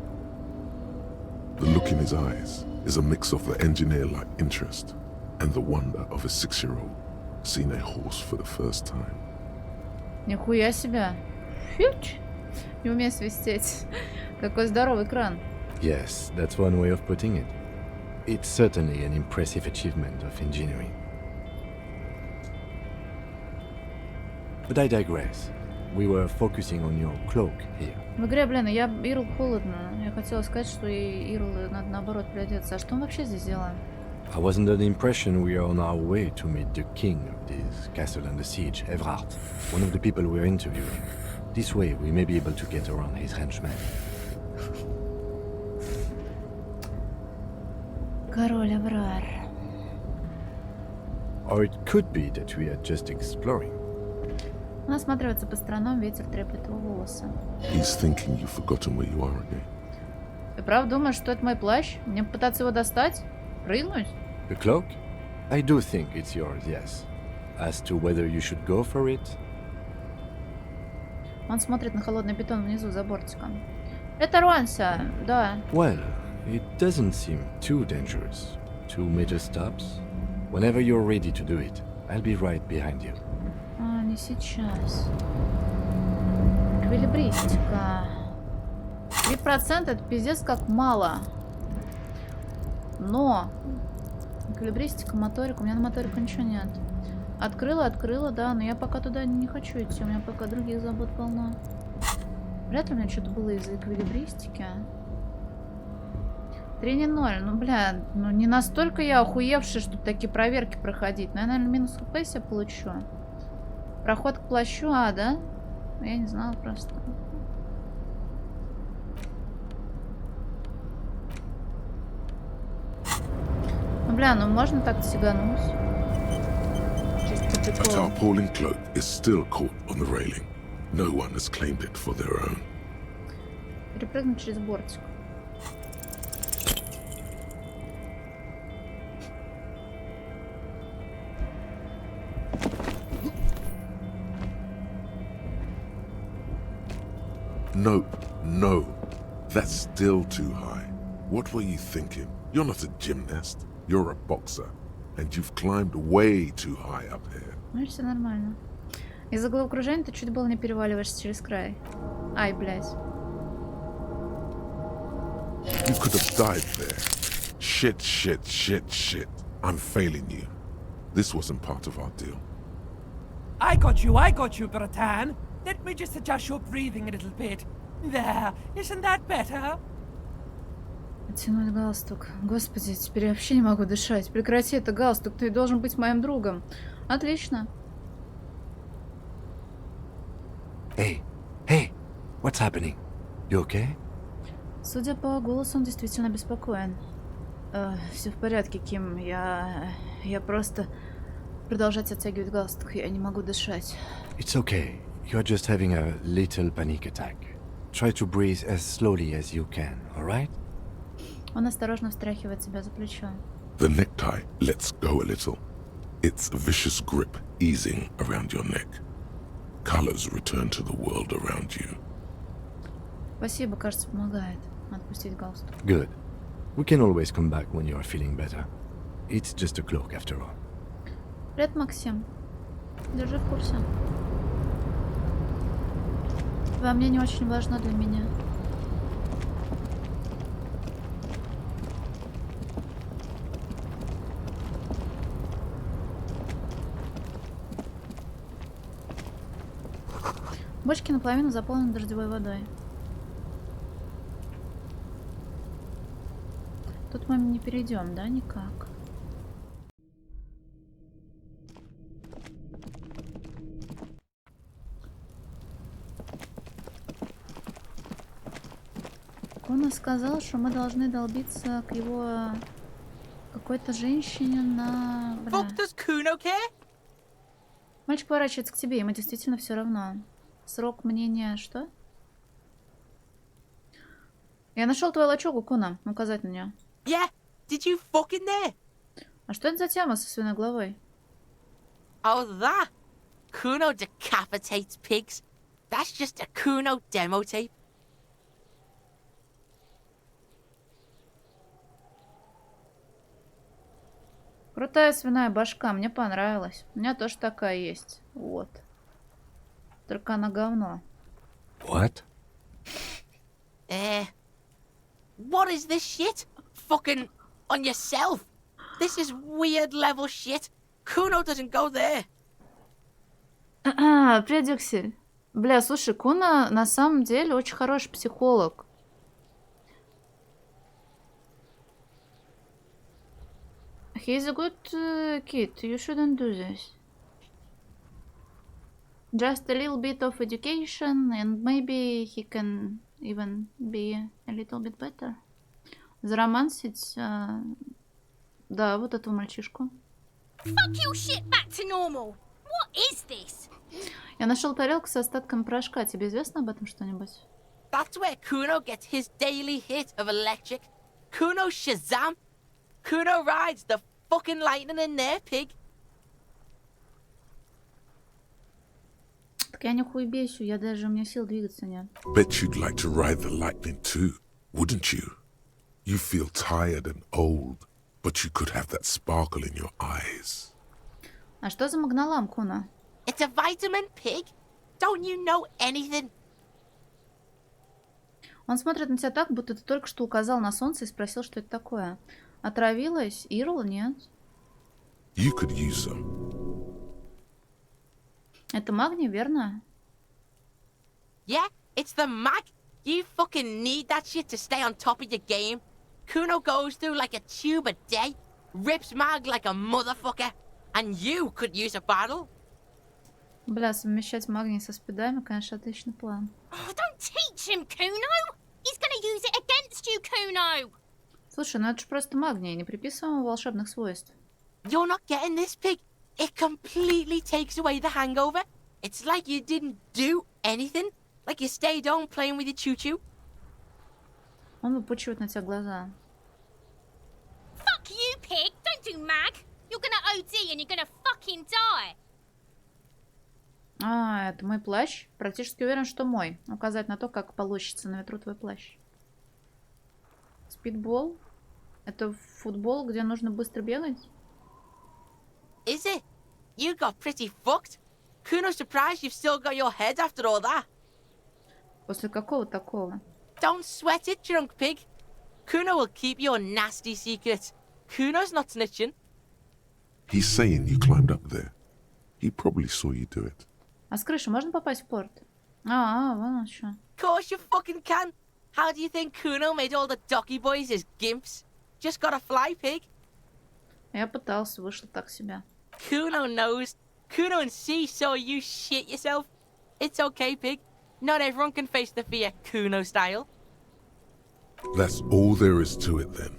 S3: The look in his eyes is a mix of the engineer-like interest and the wonder of a 6-year-old seeing a horse for the first time.
S1: Нихуя себе. Фьють. Не умею свистеть. Какой здоровый кран.
S4: Yes, that's one way of putting it. It's certainly an impressive achievement of engineering. But I digress. We were focusing on your cloak here.
S1: В игре, блин, Ирл холодно. Я хотела сказать, что и Ирлу надо наоборот приодеться. А что он вообще здесь делает?
S4: I was under the impression we are on our way to meet the king of this castle under siege, Evrard, one of the people we're interviewing. This way we may be able to get around his henchmen.
S1: Король Аврар.
S4: Or it could be that we are just exploring.
S1: Он осматривается по сторонам, ветер треплет его волосы.
S3: He's thinking you've forgotten where you are again.
S1: Ты правда думаешь, что это мой плащ? Мне пытаться его достать? Прыгнуть?
S4: The cloak? I do think it's yours, yes. As to whether you should go for it?
S1: Он смотрит на холодный бетон внизу за бортиком. Это Ронся, да.
S4: Well, it doesn't seem too dangerous. 2-meter stops. Whenever you're ready to do it, I'll be right behind you.
S1: А, не сейчас. Эквилибристика. 3% это пиздец как мало. Но эквилибристика, моторика. У меня на моторику ничего нет. Открыла, да, но я пока туда не хочу идти. У меня пока других забот полно. Вряд ли у меня что-то было из-за эквилибристики. 3 не 0. Ну, бля, ну не настолько я охуевший, чтобы такие проверки проходить. Но я, наверное, минус хп себе получу. Проход к плащу, да? Я не знала просто. Ну, бля, ну можно так сигануть. Чисто
S3: The
S1: прикол.
S3: tarpaulin cloak is still caught on the railing. No one has claimed it for their own.
S1: Перепрыгнуть через бортик.
S3: No, no. That's still too high. What were you thinking? You're not a gymnast. You're a boxer. And you've climbed way too high up here.
S1: Ну, все нормально. Из-за головокружения ты чуть было не переваливаешься через край. Ай, блядь.
S3: You could have died there. Shit, shit, shit, shit. I'm failing you. This wasn't part of our deal.
S10: I got you, Bratan. Let me just adjust your breathing a little bit. There, isn't that better?
S1: Оттянуть галстук. Господи, теперь я вообще не могу дышать. Прекрати это, галстук. Ты должен быть моим другом. Отлично.
S4: Hey, hey, what's happening? You okay?
S1: Судя по голосу, он действительно обеспокоен. Все в порядке, Ким. Я просто... Продолжать оттягивать галстук. Я не могу дышать.
S4: It's okay. You're just having a little panic attack. Try to breathe as slowly as you can, alright?
S1: Он осторожно встряхивает себя за плечо.
S3: The necktie lets go a little. Its vicious grip easing around your neck. Colors return to the world around you.
S1: Спасибо, кажется, помогает. Отпустить галстук.
S4: Good. We can always come back when you are feeling better. It's just a cloak after all.
S1: Привет, Максим. Держи в курсе. Твое мнение очень важно для меня. Бочки наполовину заполнены дождевой водой. Тут мы не перейдем, да, никак? Куна сказал, что мы должны долбиться к его какой-то женщине на... Бля.
S2: Fuck does Kuno care?
S1: Мальчик поворачивается к тебе, ему действительно все равно. Срок мнения что? Я нашел твою лачугу, Куна. Указать на нее.
S2: Yeah, did you fuck in there?
S1: А что это за тема со свиной головой?
S2: Oh, that? Kuno decapitates pigs. That's just a Kuno demo tape.
S1: Крутая свиная башка, мне понравилась. У меня тоже такая есть. Вот. Только она говно.
S4: What?
S2: What is this shit? Fucking on yourself. This is weird level shit. Kuno doesn't go there.
S1: Привет, Дюксель. Бля, слушай, Куна на самом деле очень хороший психолог. He's a good kid. You shouldn't do this. Just a little bit of education, and maybe he can even be a little bit better. Заромансить, да, вот этого мальчишку.
S5: Fuck your shit back to normal. What is this?
S1: Я нашел тарелку с остатками порошка. Тебе известно об этом что-нибудь?
S2: That's where Kuno gets his daily hit of electric. Kuno Shazam. Kuno rides the fucking lightning in there, pig.
S1: Так я не хуйбесю, у меня сил двигаться нет.
S3: Bet you'd like to ride the lightning too, wouldn't you? You feel tired and old, but you could have that sparkle in your eyes.
S1: А что за магнолам, Куна?
S2: It's a vitamin, pig. Don't you know anything?
S1: Он смотрит на тебя так, будто ты только что указал на солнце и спросил, что это такое. Отравилась? Ирл? Нет.
S3: You could use some.
S1: Это магний, верно?
S2: Yeah, it's the mag. You fucking need that shit to stay on top of your game. Kuno goes through like a tube a day, rips mag like a motherfucker, and you could use a bottle.
S1: Бля, совмещать магний со спидами, конечно, отличный план.
S5: Oh, don't teach him, Kuno. He's gonna use it against you, Kuno.
S1: Слушай, ну это же просто магний, не приписываем ему волшебных свойств.
S2: You're not getting this, pig. It completely takes away the hangover. It's like you didn't do anything. Like you stayed home playing with your choo-choo.
S1: Он выпучивает на тебя глаза.
S5: Fuck you, pig. Don't do mag. You're gonna OD and you're gonna fucking die.
S1: А, это мой плащ? Практически уверен, что мой. Указать на то, как получится на ветру твой плащ. Спидбол? Это футбол, где нужно быстро бегать?
S2: Is it? You got pretty fucked. Kuno's surprised you've still got your head after all that.
S1: После какого такого?
S2: Don't sweat it, drunk pig. Kuno will keep your nasty secrets. Kuno's not snitching.
S3: He's saying you climbed up there. He probably saw you do it.
S1: А с крыши можно попасть в порт? Вон он что.
S2: Of course you fucking can. How do you think Kuno made all the docky boys his gimps? Just gotta fly, pig.
S1: Я пытался, вышло так себя.
S2: Kuno knows. Kuno and C saw you shit yourself. It's okay, pig. Not everyone can face the fear Kuno style.
S3: That's all there is to it then.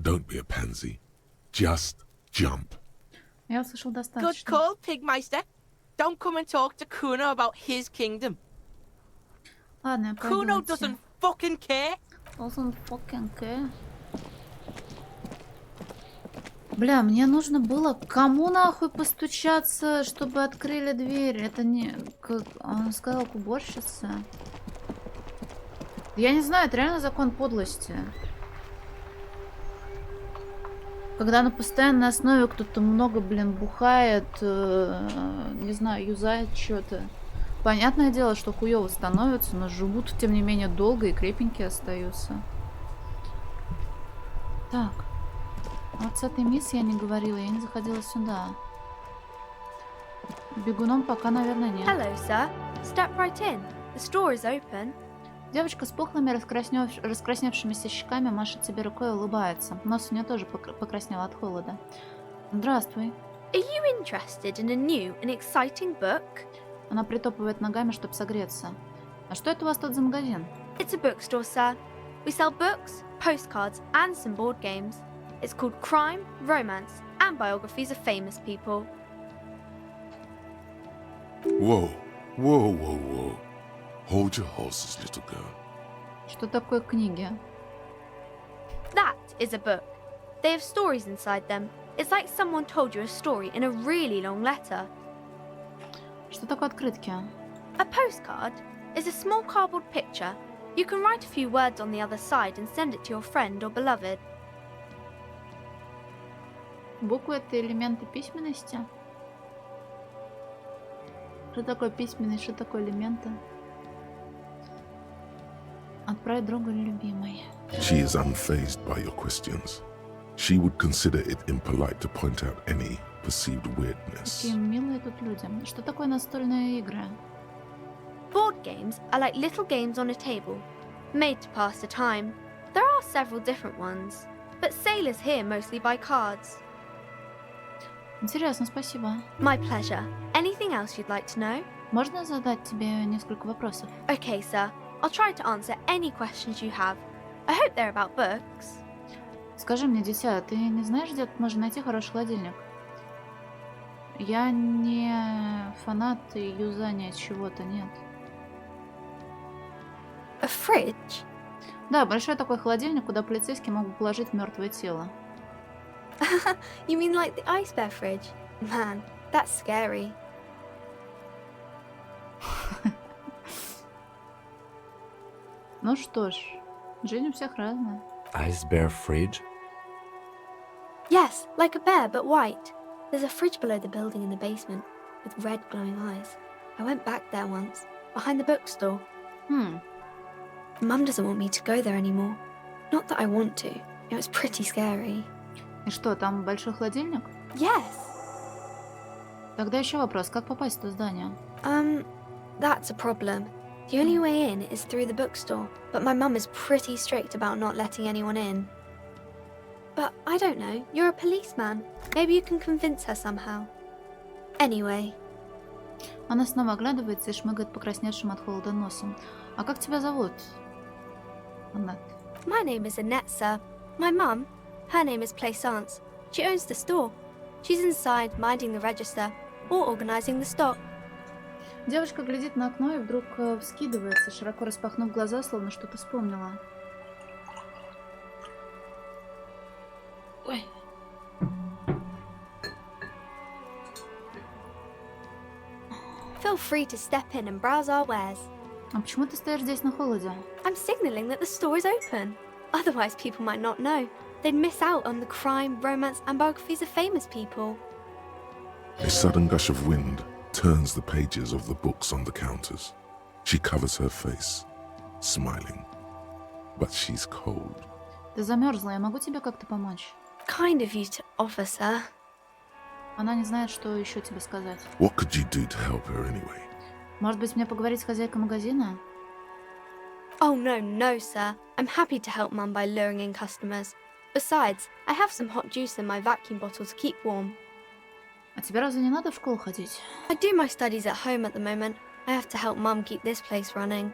S3: Don't be a pansy. Just jump.
S1: Я услышал
S2: Good
S1: достаточно.
S2: call, Pigmeister. Don't come and talk to Kuno about his kingdom.
S1: Ладно, я пойду.
S2: Kuno doesn't fucking care.
S1: Doesn't fucking care. Бля, мне нужно было кому нахуй постучаться, чтобы открыли дверь. Это не... Как он сказал, к уборщице. Я не знаю, это реально закон подлости. Когда на постоянной основе кто-то много, бухает, не знаю, юзает что-то. Понятное дело, что хуёво становятся, но живут, тем не менее, долго и крепенькие остаются. Так. Вот с этой мисс я не говорила, я не заходила сюда. Бегуном пока, наверное, нет.
S6: Hello, sir. Step right in. The store is open.
S1: Девочка с пухлыми, раскрасневшимися щеками машет себе рукой и улыбается. Нос у нее тоже покраснел от холода. Здравствуй.
S6: Are you interested in a new and exciting book?
S1: Она притопывает ногами, чтобы согреться. А что это у вас тут за магазин?
S6: It's a bookstore, sir.
S11: We sell books, postcards, and some board games. It's called Crime, Romance, and Biographies of Famous People.
S3: Whoa, whoa, whoa, whoa. Hold your horses, little girl.
S1: Что такое книги?
S11: That is a book. They have stories inside them. It's like someone told you a story in a really long letter.
S1: Что такое открытки?
S11: A postcard is a small cardboard picture. You can write a few words on the other side and send it to your friend or beloved.
S1: Буквы — это элементы письменности? Что такое письменность, что такое элементы? Отправить другу или любимой.
S3: She is unfazed by your questions. She would consider it impolite to point out any perceived weirdness.
S1: Какие милые тут люди. Что такое настольные игры?
S11: Board games are like little games on a table, made to pass the time. There are several different ones, but sailors here mostly buy cards.
S1: Интересно, спасибо.
S11: My pleasure. Anything else you'd like to know?
S1: Можно задать тебе несколько вопросов?
S11: Okay, sir. I'll try to answer any questions you have. I hope they're about books.
S1: Скажи мне, дитя, ты не знаешь, где тут можно найти хороший холодильник? Я не фанат юзания чего-то, нет.
S11: A fridge?
S1: Да, большой такой холодильник, куда полицейские могут положить мертвое тело.
S11: You mean like the ice bear fridge? Man, that's scary.
S1: Ну что ж, жизнь у всех разная.
S4: Ice bear fridge?
S11: Yes, like a bear, but white. There's a fridge below the building in the basement, with red glowing eyes. I went back there once, behind the bookstore. Mum doesn't want me to go there anymore. Not that I want to. It was pretty scary.
S1: И что, там большой холодильник?
S11: Yes.
S1: Тогда еще вопрос, как попасть в то здание?
S11: That's a problem. The only way in is through the bookstore, but my mum is pretty strict about not letting anyone in. But I don't know, you're a policeman. Maybe you can convince her somehow. Anyway.
S1: Она снова оглядывается и шмыгает покрасневшим от холода носом. А как тебя зовут? Аннет.
S11: My name is Annette, sir. My mum, her name is Plaisance. She owns the store. She's inside, minding the register, or organising the stock.
S1: Девушка глядит на окно и вдруг вскидывается, широко распахнув глаза, словно что-то вспомнила. Ой.
S11: Feel free to step in and browse our wares.
S1: А почему ты стоишь здесь на холоде?
S11: I'm signalling that the store is open. Otherwise, people might not know. They'd miss out on the crime, romance, and biographies of famous people.
S3: A sudden gush of wind turns the pages of the books on the counters. She covers her face, smiling. But she's cold.
S1: Ты замерзла, я могу тебе как-то помочь?
S11: Kind of you to offer, sir.
S1: Она не знает, что еще тебе сказать.
S3: What could you do to help her anyway?
S1: Может быть, мне поговорить с хозяйкой магазина?
S11: Oh, no, sir. I'm happy to help Mum by luring in customers. Besides, I have some hot juice in my vacuum bottle to keep warm.
S1: А тебе разве не надо в школу ходить?
S11: I do my studies at home at the moment. I have to help Mum keep this place running.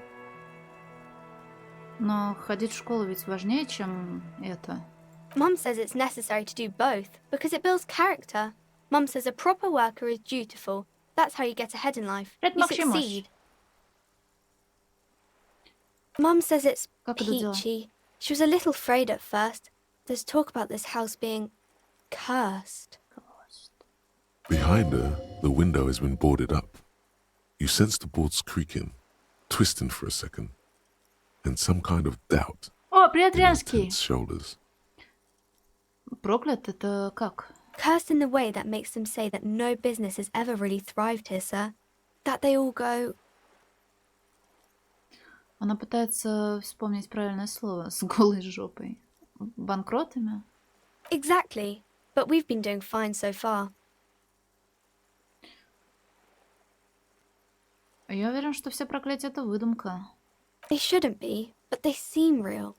S1: Но ходить в школу ведь важнее, чем это.
S11: Mum says it's necessary to do both because it builds character. Mum says a proper worker is dutiful. That's how you get ahead in life. You succeed. Mum says it's peachy. She was a little afraid at first. There's talk about this house being cursed.
S3: Behind her, the window has been boarded up. You sense the boards creaking, twisting for a second, and some kind of doubt
S1: О, привет,
S3: in her
S1: Рянский!
S3: tense shoulders.
S1: Проклят? Это как?
S11: Cursed in the way that makes them say that no business has ever really thrived here, sir. That they all go...
S1: Она пытается вспомнить правильное слово. С голой жопой. Банкротами?
S11: Exactly. But we've been doing fine so far.
S1: Я уверен, что все проклятия — это выдумка.
S11: They shouldn't be, but they seem real.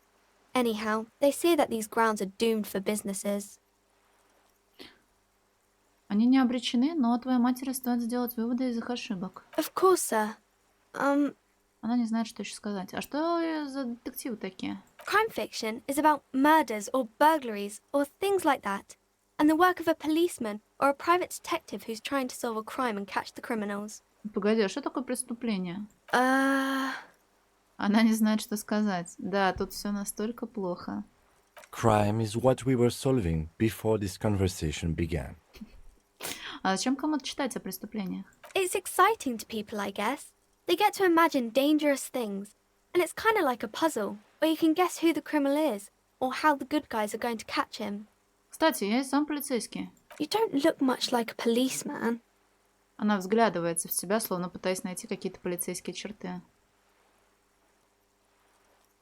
S11: Anyhow, they say that these grounds are doomed for businesses.
S1: Они не обречены, но твоей матери стоит сделать выводы из их ошибок.
S11: Of course, sir.
S1: Она не знает, что еще сказать. А что за детективы такие?
S11: Crime fiction is about murders or burglaries or things like that, and the work of a policeman or a private detective who's trying to solve a crime and catch the criminals.
S1: Погоди, а что такое преступление?
S11: Uh,
S1: Она не знает, что сказать. Да, тут все настолько плохо.
S4: Crime is what we were solving before this conversation began.
S1: А зачем кому-то читать о преступлениях?
S11: it's exciting to people, I guess. They get to imagine dangerous things, and it's kind of like a puzzle, where you can guess who the criminal is, or how the good guys are going to catch him.
S1: Кстати, я и сам полицейский.
S11: You don't look much like a policeman.
S1: Она взглядывается в себя, словно пытаясь найти какие-то полицейские черты.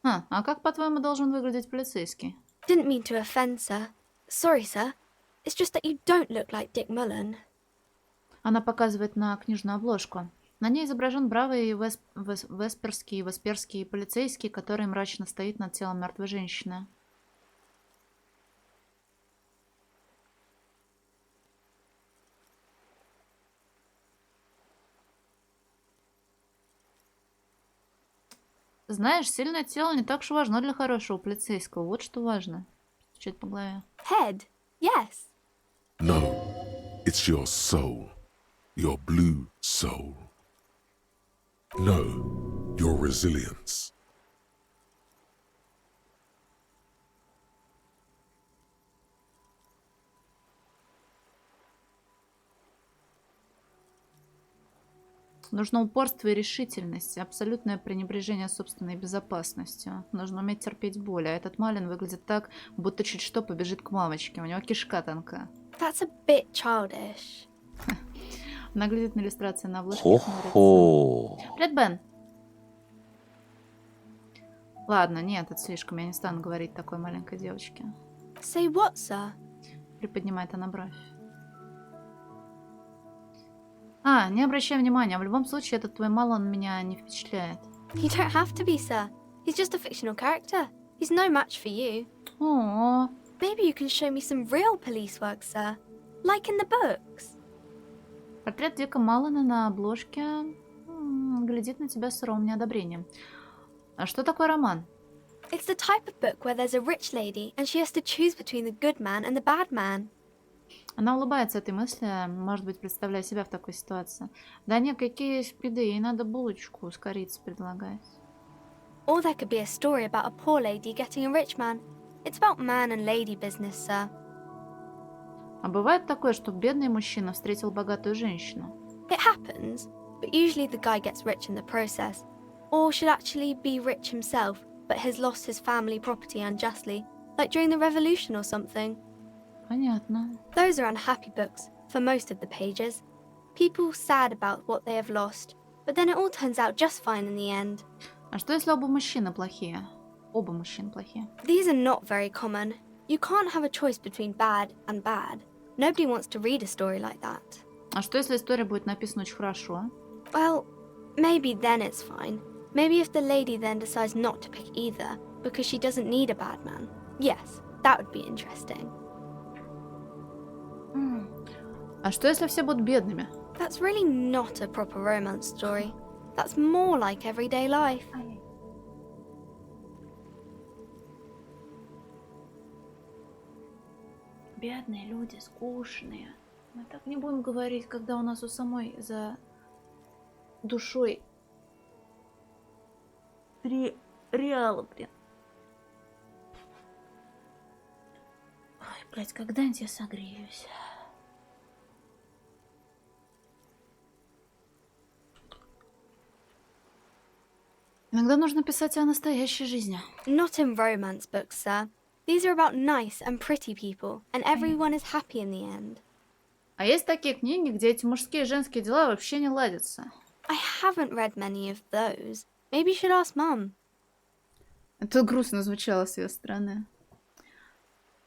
S1: А как, по-твоему, должен выглядеть полицейский?
S11: Didn't mean to offend, sir. Sorry, sir. It's just that you don't look like Dick Mullen.
S1: Она показывает на книжную обложку. На ней изображен бравый весперский полицейский, который мрачно стоит над телом мертвой женщины. Знаешь, сильное тело не так уж важно для хорошего полицейского. Вот что важно. Стучать по голове.
S11: Head? Yes.
S3: No, it's your soul. Your blue soul. No, your resilience.
S1: Нужно упорство и решительность, абсолютное пренебрежение собственной безопасностью. Нужно уметь терпеть боль, а этот Малин выглядит так, будто чуть что побежит к мамочке. У него кишка тонка.
S11: That's a bit childish.
S1: Она глядит на иллюстрации на обложке.
S12: Хо-хо.
S1: Привет, Бен. Ладно, нет, это слишком. Я не стану говорить такой маленькой девочке.
S11: Say what, sir?
S1: Приподнимает она бровь. Не обращай внимания. В любом случае, этот твой Малон меня не впечатляет.
S11: You don't have to be, sir. He's just a fictional character. He's no match for you.
S1: О,
S11: Maybe you can show me some real police work, sir. Like in the books.
S1: портрет Дика Малона на обложке глядит на тебя с суровым неодобрением. А что такое роман?
S11: It's the type of book where there's a rich lady and she has to choose between the good man and the bad man.
S1: Она улыбается этой мысли, может быть, представляя себя в такой ситуации. Да нет, какие есть беды, ей надо булочку с корицей предлагать.
S11: Or there could be a story about a poor lady getting a rich man. It's about man and lady business, sir.
S1: А бывает такое, что бедный мужчина встретил богатую женщину.
S11: It happens, but usually the guy gets rich in the process. Or should actually be rich himself, but has lost his family property unjustly, like during the revolution or something.
S1: Понятно.
S11: Those are unhappy books, for most of the pages. People sad about what they have lost, but then it all turns out just fine in the end.
S1: А что если оба мужчины плохие? Оба мужчины плохие.
S11: These are not very common. You can't have a choice between bad and bad. Nobody wants to read a story like that.
S1: А что если история будет написана очень хорошо?
S11: Well, maybe then it's fine. Maybe if the lady then decides not to pick either, because she doesn't need a bad man. Yes, that would be interesting.
S1: А что если все будут бедными?
S11: That's really not a proper romance story. That's more like everyday life.
S1: Бедные люди, скучные. Мы так не будем говорить, когда у нас у самой за душой 3 реала, блин. Ой, блядь, когда-нибудь я согреюсь. Иногда нужно писать о настоящей жизни.
S11: Not in romance books, sir. These are about nice and pretty people, and everyone is happy in the end.
S1: А есть такие книги, где эти мужские и женские дела вообще не ладятся.
S11: I haven't read many of those. Maybe you should ask Mum.
S1: Это грустно звучало с ее стороны.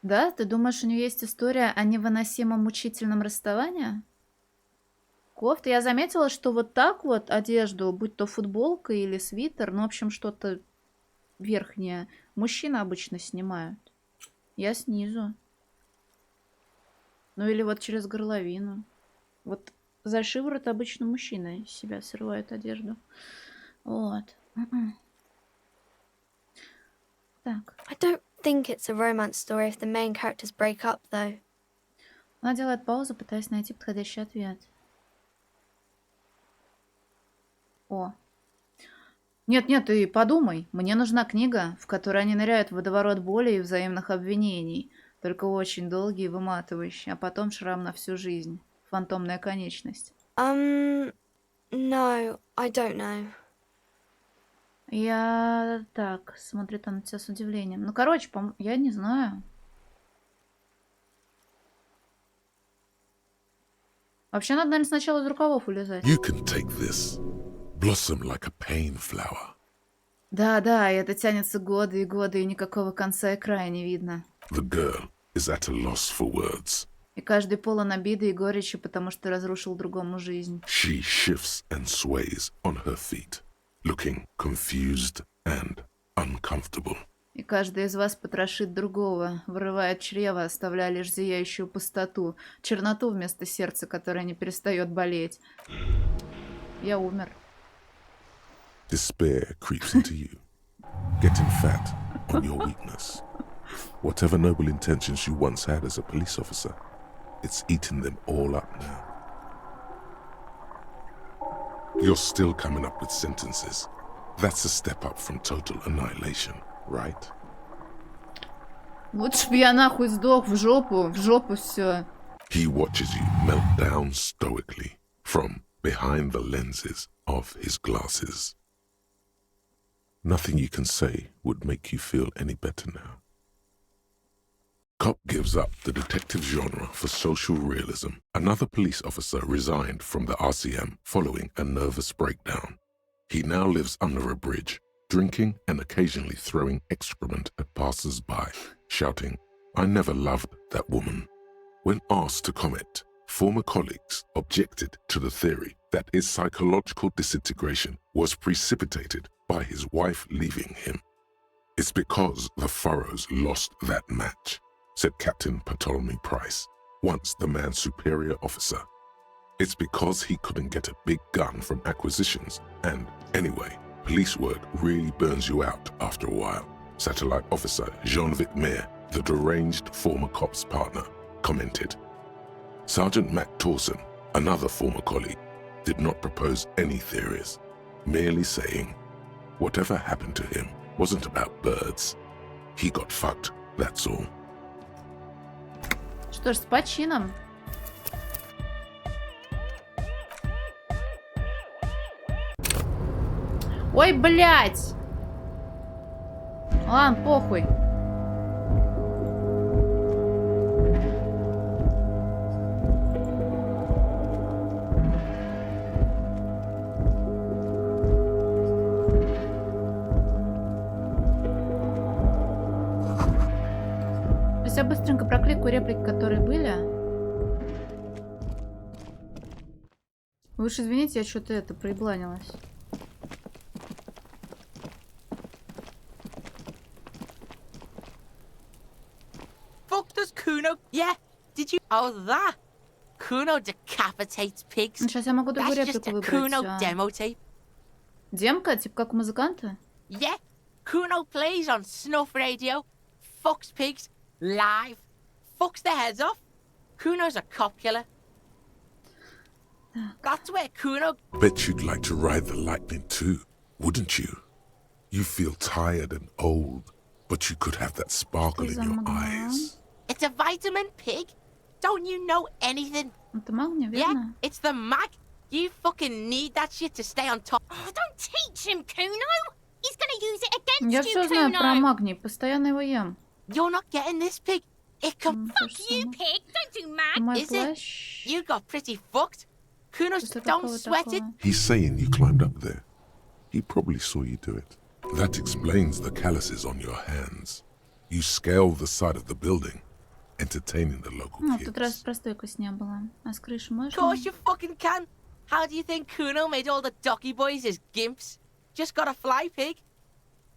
S1: Да, ты думаешь, у нее есть история о невыносимом мучительном расставании? Кофта, я заметила, что вот так вот одежду, будь то футболка или свитер, ну, в общем, что-то верхнее, мужчины обычно снимают. Я снизу. Ну, или вот через горловину. Вот за шиворот обычно мужчины из себя срывают одежду. Вот. Так.
S11: I don't think it's a romance story if the main characters break up, though.
S1: Она делает паузу, пытаясь найти подходящий ответ. О. Нет, ты подумай. Мне нужна книга, в которой они ныряют в водоворот боли и взаимных обвинений. Только очень долгий и выматывающий, а потом шрам на всю жизнь. Фантомная конечность.
S11: No, I don't know.
S1: Я... Так, смотрит он на тебя с удивлением. Ну, короче, я не знаю. Вообще, надо, наверное, сначала из рукавов улезать.
S3: You can take this. Blossom like a pain flower.
S1: Да, и это тянется годы и годы, и никакого конца и края не видно.
S3: The girl is at a loss for words.
S1: И каждый полон обиды и горечи, потому что разрушил другому жизнь.
S3: She shifts and sways on her feet, looking confused and uncomfortable.
S1: И каждый из вас потрошит другого, вырывает чрево, оставляя лишь зияющую пустоту, черноту вместо сердца, которое не перестает болеть. Я умер.
S3: Despair creeps into you, getting fat on your weakness. Whatever noble intentions you once had as a police officer, it's eaten them all up now. You're still coming up with sentences. That's a step up from total annihilation, right?
S1: Лучше бы я нахуй сдох в жопу все.
S3: He watches you melt down stoically from behind the lenses of his glasses. Nothing you can say would make you feel any better now. Cop gives up the detective genre for social realism. Another police officer resigned from the RCM following a nervous breakdown. He now lives under a bridge, drinking and occasionally throwing excrement at passers-by, shouting, "I never loved that woman." When asked to comment, former colleagues objected to the theory that his psychological disintegration was precipitated by his wife leaving him. "It's because the Furrows lost that match," said Captain Ptolemy Price, once the man's superior officer. "It's because he couldn't get a big gun from acquisitions, and anyway, police work really burns you out after a while," Satellite Officer Jean-Vic Mayer, the deranged former cop's partner, commented. Sergeant Matt Torson, another former colleague, did not propose any theories, merely saying, whatever happened to him wasn't about birds. He got fucked, that's all.
S1: Что ж, с почином. Ой, блядь! Ладно, похуй. Я быстренько прокликаю реплики, которые были. Вы уж извините, я что-то проебланилась.
S2: Fuck does Kuno? Yeah, did you? Oh, that. Kuno decapitates pigs.
S1: Сейчас я могу другую
S2: That's just
S1: реплику
S2: a Kuno
S1: выбрать.
S2: demo tape.
S1: Демка, типа как у музыканта?
S2: Yeah, Kuno plays on snuff radio, fucks pigs, live, fucks their heads off. Kuno's a cop killer. That's where Kuno...
S3: Bet you'd like to ride the lightning too, wouldn't you? You feel tired and old, but you could have that sparkle in your eyes.
S2: It's a vitamin pig. Don't you know anything?
S1: Это магний,
S2: Yeah,
S1: верно?
S2: it's the mag. You fucking need that shit to stay on top.
S5: Oh, don't teach him, Kuno! He's gonna use it against
S1: Я
S5: you,
S1: все знаю про
S5: Kuno!
S1: магний, постоянно его ем.
S2: You're not getting this pig. It can...
S5: Fuck you, pig! Don't do mag!
S1: Мой
S2: Is it?
S1: плащ.
S2: You got pretty fucked. Kunos,
S1: После
S2: don't
S1: такого
S2: sweat it.
S1: такого.
S3: He's saying you climbed up there. He probably saw you do it. That explains the calluses on your hands. You scaled the side of the building, entertaining the local
S1: Ну, в тот раз
S3: kids.
S1: простойкость не было. А с крыши
S2: Of
S1: можно?
S2: course you fucking can. How do you think Kuno made all the docky boys his gimps? Just got a fly pig.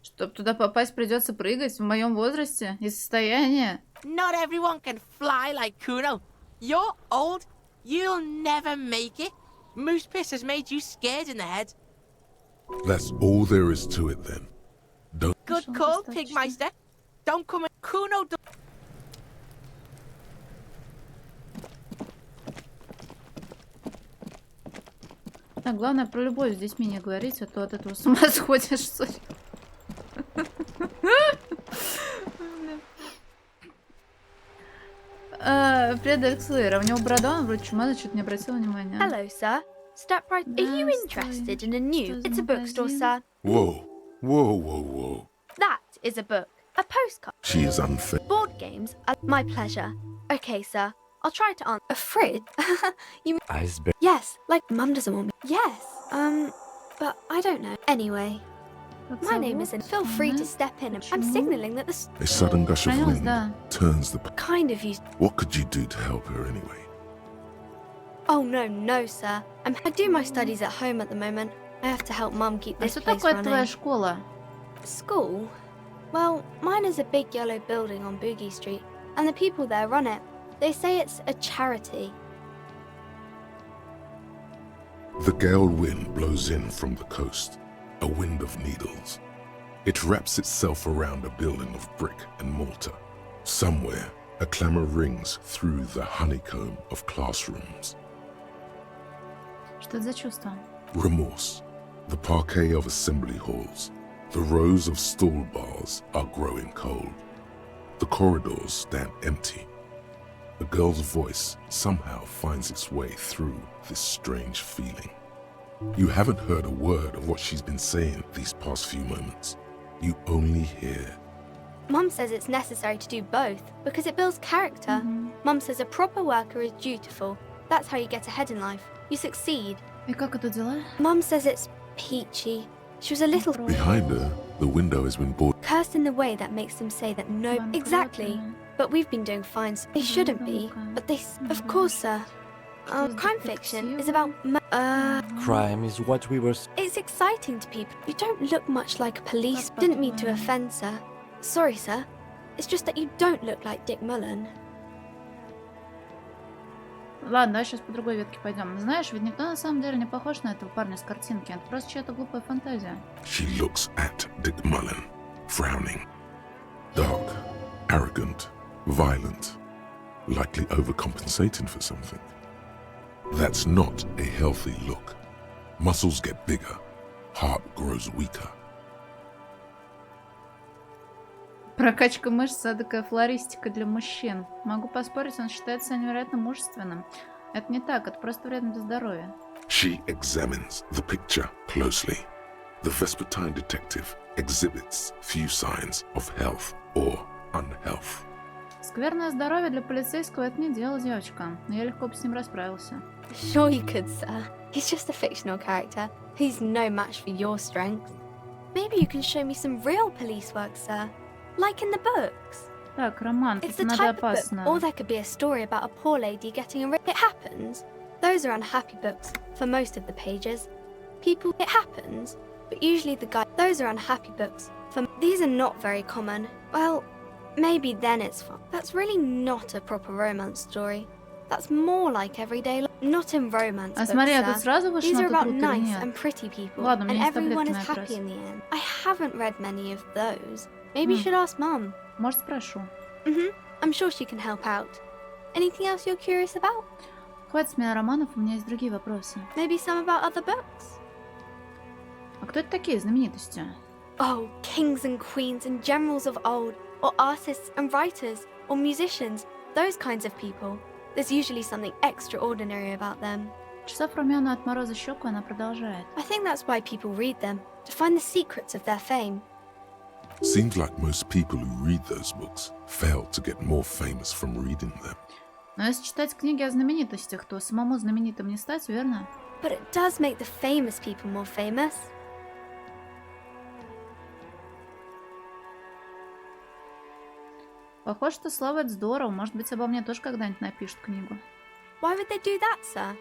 S1: Чтоб туда попасть, придется прыгать в моем возрасте и состоянии.
S2: Not everyone can fly like Kuno. You're old. You'll never make it. Moose piss has made you scared in the head.
S3: That's all there is to it then. Don't
S2: Good call, Pigmeister. Don't come in. Kuno.
S1: Так, главное про любовь с детьми не говорить, а то от этого с ума сходишь. Сори. Привет, Декслейр. У него борода, он вроде чумазый, что-то не обратил внимания.
S11: Hello, sir. Step right. Are you interested in a new? It's a bookstore, sir.
S3: Whoa, whoa, whoa, whoa.
S11: That is a book. A postcard.
S3: She is unfair.
S11: Board games are my pleasure. Okay, sir. I'll try to answer. A fridge? You
S4: Iceberg.
S11: Yes, like Mum doesn't want me. Yes. But I don't know. Anyway, my name isn't. Feel free to step in. I'm signaling that the
S3: A sudden gush of
S1: Понялось,
S3: wind
S1: да.
S3: turns the...
S11: kind of used.
S3: What could you do to help her anyway?
S11: Oh no, sir. I do my studies at home at the moment. I have to help Mum keep
S1: А
S11: this
S1: что
S11: place
S1: такое твоя
S11: running.
S1: школа?
S11: School? Well, mine is a big yellow building on Boogie Street, and the people there run it. They say it's a charity.
S3: The gale wind blows in from the coast, a wind of needles. It wraps itself around a building of brick and mortar. Somewhere, a clamor rings through the honeycomb of classrooms.
S1: Что это за чувство?
S3: Remorse, the parquet of assembly halls. The rows of stall bars are growing cold. The corridors stand empty. A girl's voice somehow finds its way through this strange feeling. You haven't heard a word of what she's been saying these past few moments. You only hear.
S11: Mum says it's necessary to do both because it builds character. Mum says a proper worker is dutiful. That's how you get ahead in life. You succeed.
S1: И как это дела?
S11: Mum says it's peachy. She was a little
S3: Behind her, the window has been boarded.
S11: cursed in the way that makes them say that no. Exactly. But we've been doing fine. They shouldn't be. But they. Of course, sir. Crime fiction is about.
S4: Crime is what we were.
S11: It's exciting to people. You don't look much like a police. Didn't mean to offend, sir. Sorry, sir. It's just that you don't look like Dick Mullen.
S1: Ладно, давай сейчас по другой ветке пойдем. Знаешь, ведь никто на самом деле не похож на этого парня с картинки. Это просто чья-то глупая фантазия.
S3: She looks at Dick Mullen, frowning. Dark, arrogant, violent, likely overcompensating for something. That's not a healthy look. Muscles get bigger, heart grows weaker.
S1: Прокачка мышц — такая флористика для мужчин. Могу поспорить, он считается невероятно мужественным. Это не так, это просто вредно для здоровья.
S3: She examines the picture closely. The Vespertine detective exhibits few signs of health or unhealth.
S1: Скверное здоровье для полицейского — это не дело, девочка. Но я легко бы с ним расправился.
S11: Sure you could, sir. He's just a fictional character. He's no match for your strength. Maybe you can show me some real police work, sir. Like in the books.
S1: Так, роман,
S11: It's
S1: тут
S11: the
S1: надо
S11: type of book.
S1: опасно.
S11: Or there could be a story about a poor lady getting a It happens. Those are unhappy books for most of the pages. People, it happens. But usually the guy, those are unhappy books. These are not very common. Well, maybe then it's fun. That's really not a proper romance story. That's more like everyday life. Not in romance
S1: А
S11: books,
S1: смотри, а
S11: sir.
S1: тут сразу вышло
S11: These
S1: на
S11: are
S1: тот
S11: about
S1: рук или
S11: nice
S1: нет?
S11: and pretty people.
S1: Ладно, у меня
S11: and
S1: есть
S11: everyone
S1: таблетки
S11: is
S1: на этот
S11: happy
S1: раз.
S11: in the end. I haven't read many of those. Maybe you should ask Mum.
S1: Может, спрошу.
S11: I'm sure she can help out. Anything else you're curious about?
S1: Хватит с меня романов, у меня есть другие вопросы.
S11: Maybe some about other books?
S1: А кто это такие знаменитости?
S11: Oh, kings and queens and generals of old, or artists and writers, or musicians, those kinds of people. There's usually something extraordinary about them.
S1: Чесав румяную от мороза щеку, она продолжает.
S11: I think that's why people read them, to find the secrets of their fame.
S3: Seems like most people who read those books fail to get more famous from reading them.
S1: Но если читать книги о знаменитостях, то самому знаменитым не стать, верно?
S11: But it does make the famous people more famous.
S1: Похоже, что слава — это здорово. Может быть, обо мне тоже когда-нибудь напишут книгу.
S11: Why would they do that, sir?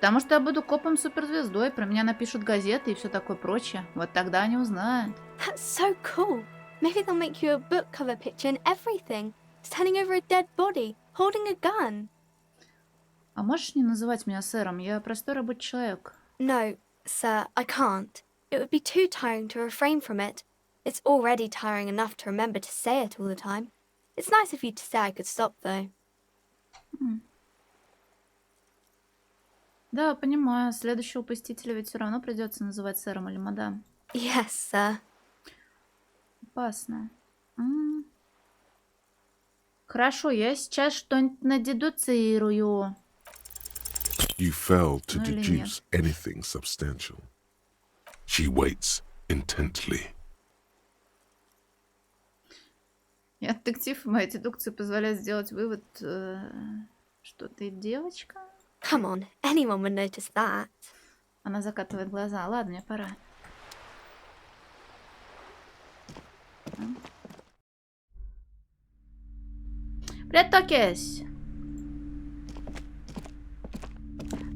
S1: Потому что я буду копом-суперзвездой, про меня напишут газеты и все такое прочее. Вот тогда они узнают.
S11: That's so cool. Maybe they'll make you a book cover picture and everything. Standing over a dead body, holding a gun.
S1: А можешь не называть меня сэром? Я простой рабочий человек.
S11: No, Sir, I can't. It would be too tiring to refrain from it. It's already tiring enough to remember to say it all the time. It's nice of you to say I could stop, though.
S1: Да, понимаю. Следующего посетителя ведь все равно придется называть сэром или мадам.
S11: Yes, sir.
S1: Опасно. Хорошо, я сейчас что-нибудь надедуцирую.
S3: You fail to
S1: Ну или
S3: deduce anything substantial. She waits intently.
S1: Я детектив, и моя дедукция позволяет сделать вывод, что ты девочка.
S11: Come on, anyone would notice that.
S1: Она закатывает глаза. Ладно, мне пора. Привет, Токис!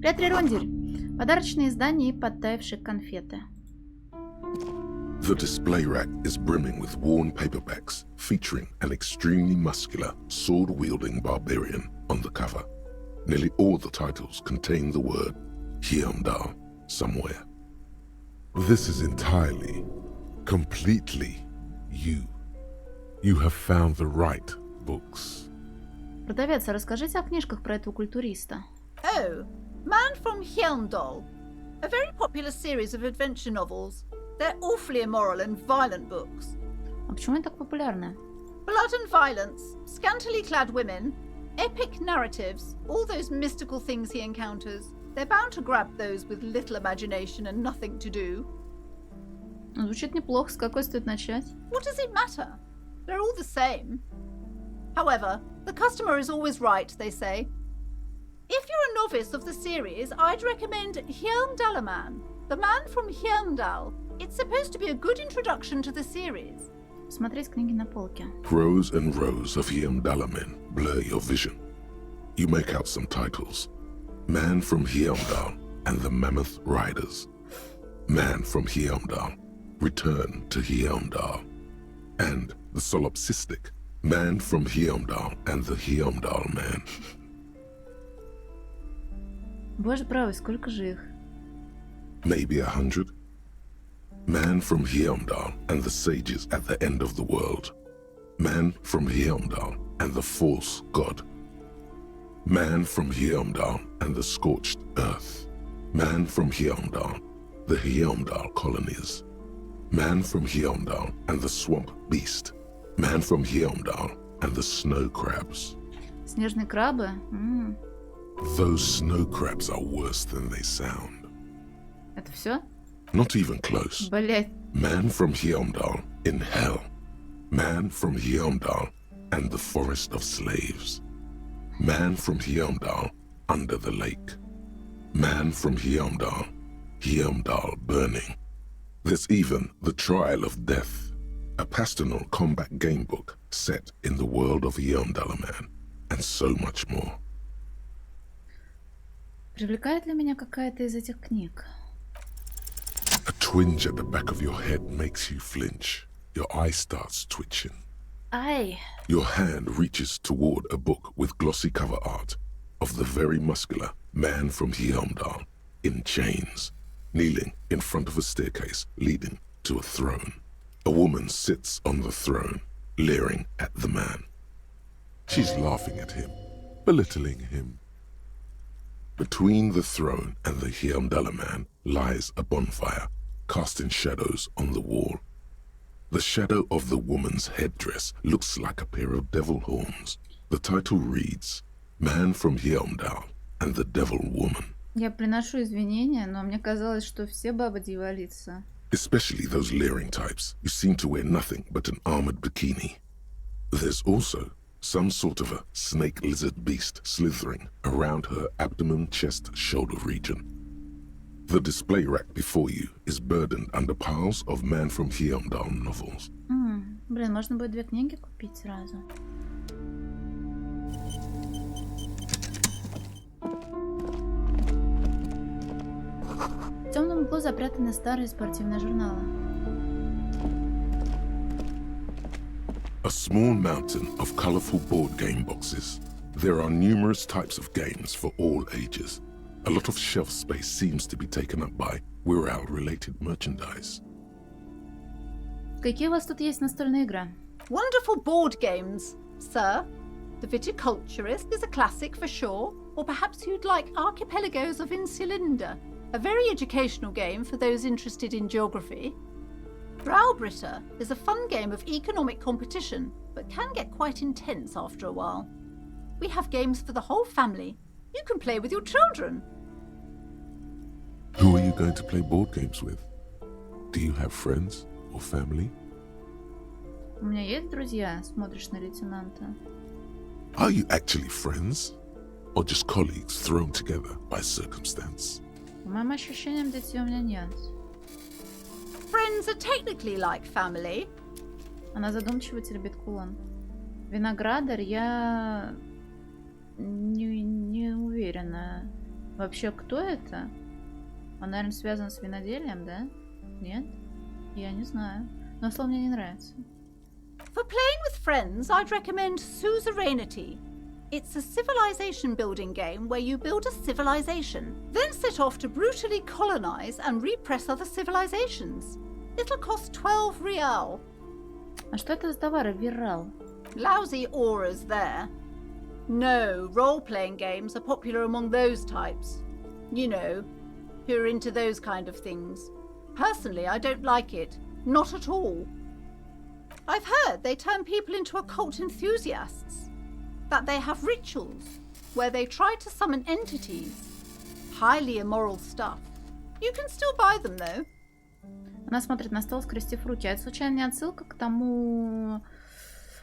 S1: Привет, Рерундель! Подарочные издания и подтаявшие конфеты.
S3: The display rack is brimming with worn paperbacks featuring an extremely muscular, sword-wielding barbarian on the cover. Nearly all the titles contain the word Hyundai somewhere. This is entirely, completely you. You have found the right books.
S1: Продавец, а расскажите о книжках про этого культуриста.
S12: Oh, Man from Hyundai. A very popular series of adventure novels. They're awfully immoral and violent books.
S1: А почему они так популярны?
S12: Blood and violence, scantily clad women, epic narratives, all those mystical things he encounters. They're bound to grab those with little imagination and nothing to do.
S1: Звучит неплохо. С какой стоит начать?
S12: What does it matter? They're all the same. However, the customer is always right, they say. If you're a novice of the series, I'd recommend Hyundalaman, the man from Hyundal. It's supposed to be a good introduction to the series.
S1: Смотреть книги на полке.
S3: Rows and rows of Hyundalamen blur your vision. You make out some titles. Man from Hyundal and the Mammoth Riders. Man from Hyundal, Return to Hyundal. And the solipsistic Man from Hyundal and the Hyundal Man.
S1: Боже правый, сколько же их?
S3: Maybe 100. Man from Hyundal and the sages at the end of the world. Man from Hyundal and the false god. Man from Hyundal and the scorched earth. Man from Hyundal, the Hyundal colonies. Man from Hyundal and the swamp beast. Man from Hyundal and the snow crabs.
S1: Снежные крабы?
S3: Those snow crabs are worse than they sound.
S1: Это все?
S3: Not even close.
S1: Блять.
S3: Man from Hyundal in hell. Man from Hyundal and the forest of slaves. Man from Hyundal under the lake. Man from Hyundal, Hyundal burning. There's even The Trial of Death, a pastoral combat game book set in the world of Hyundalaman, and so much more.
S1: Привлекает ли меня какая-то из этих книг?
S3: A twinge at the back of your head makes you flinch. Your eye starts twitching.
S1: Ай!
S3: Your hand reaches toward a book with glossy cover art of the very muscular man from Hyundal in chains, kneeling in front of a staircase leading to a throne. A woman sits on the throne, leering at the man. She's laughing at him, belittling him. Between the throne and the Hyundala man lies a bonfire, casting shadows on the wall. The shadow of the woman's headdress looks like a pair of devil horns. The title reads, Man from Hyundal and the Devil Woman.
S1: Я приношу извинения, но мне казалось, что все бабы дьяволицы.
S3: Especially those leering types who seem to wear nothing but an armored bikini. There's also some sort of a snake lizard beast slithering around her abdomen, chest, shoulder region. The display rack before you is burdened under piles of Man from Hyundal novels.
S1: Блин, можно будет 2 книги купить сразу. В темном углу запрятаны старые спортивные журналы.
S3: A small mountain of colorful board game boxes. There are numerous types of games for all ages. A lot of shelf space seems to be taken up by Wirral-related merchandise.
S1: Какие у вас тут есть настольные игры?
S12: Wonderful board games, sir. The Viticulturist is a classic for sure, or perhaps you'd like Archipelagos of Insulinda, a very educational game for those interested in geography. Graubritter is a fun game of economic competition, but can get quite intense after a while. We have games for the whole family. You can play with your children.
S3: Who are you going to play board games with? Do you have friends or family?
S1: У меня есть друзья, смотришь на лейтенанта.
S3: Are you actually friends? Or just colleagues thrown together by circumstance?
S1: По моим ощущениям, детей у меня нет.
S12: Friends are technically like family.
S1: Она задумчиво теребит кулон. Виноградарь, я не уверена. Вообще, кто это? Он, наверное, связан с виноделием, да? Нет? Я не знаю. Но слово мне не нравится.
S12: For playing with friends, I'd recommend Suzerainty. It's a civilization building game where you build a civilization, then set off to brutally colonize and repress other civilizations. It'll cost 12 real.
S1: А что это за товары, Вирал?
S12: Lousy auras there. No, role-playing games are popular among those types. You know, who are into those kind of things. Personally, I don't like it. Not at all. I've heard they turn people into occult enthusiasts. That they have rituals where they try to summon entities. Highly immoral stuff. You can still buy them, though.
S1: Она смотрит на стол, скрестив руки. А это случайно не отсылка к тому...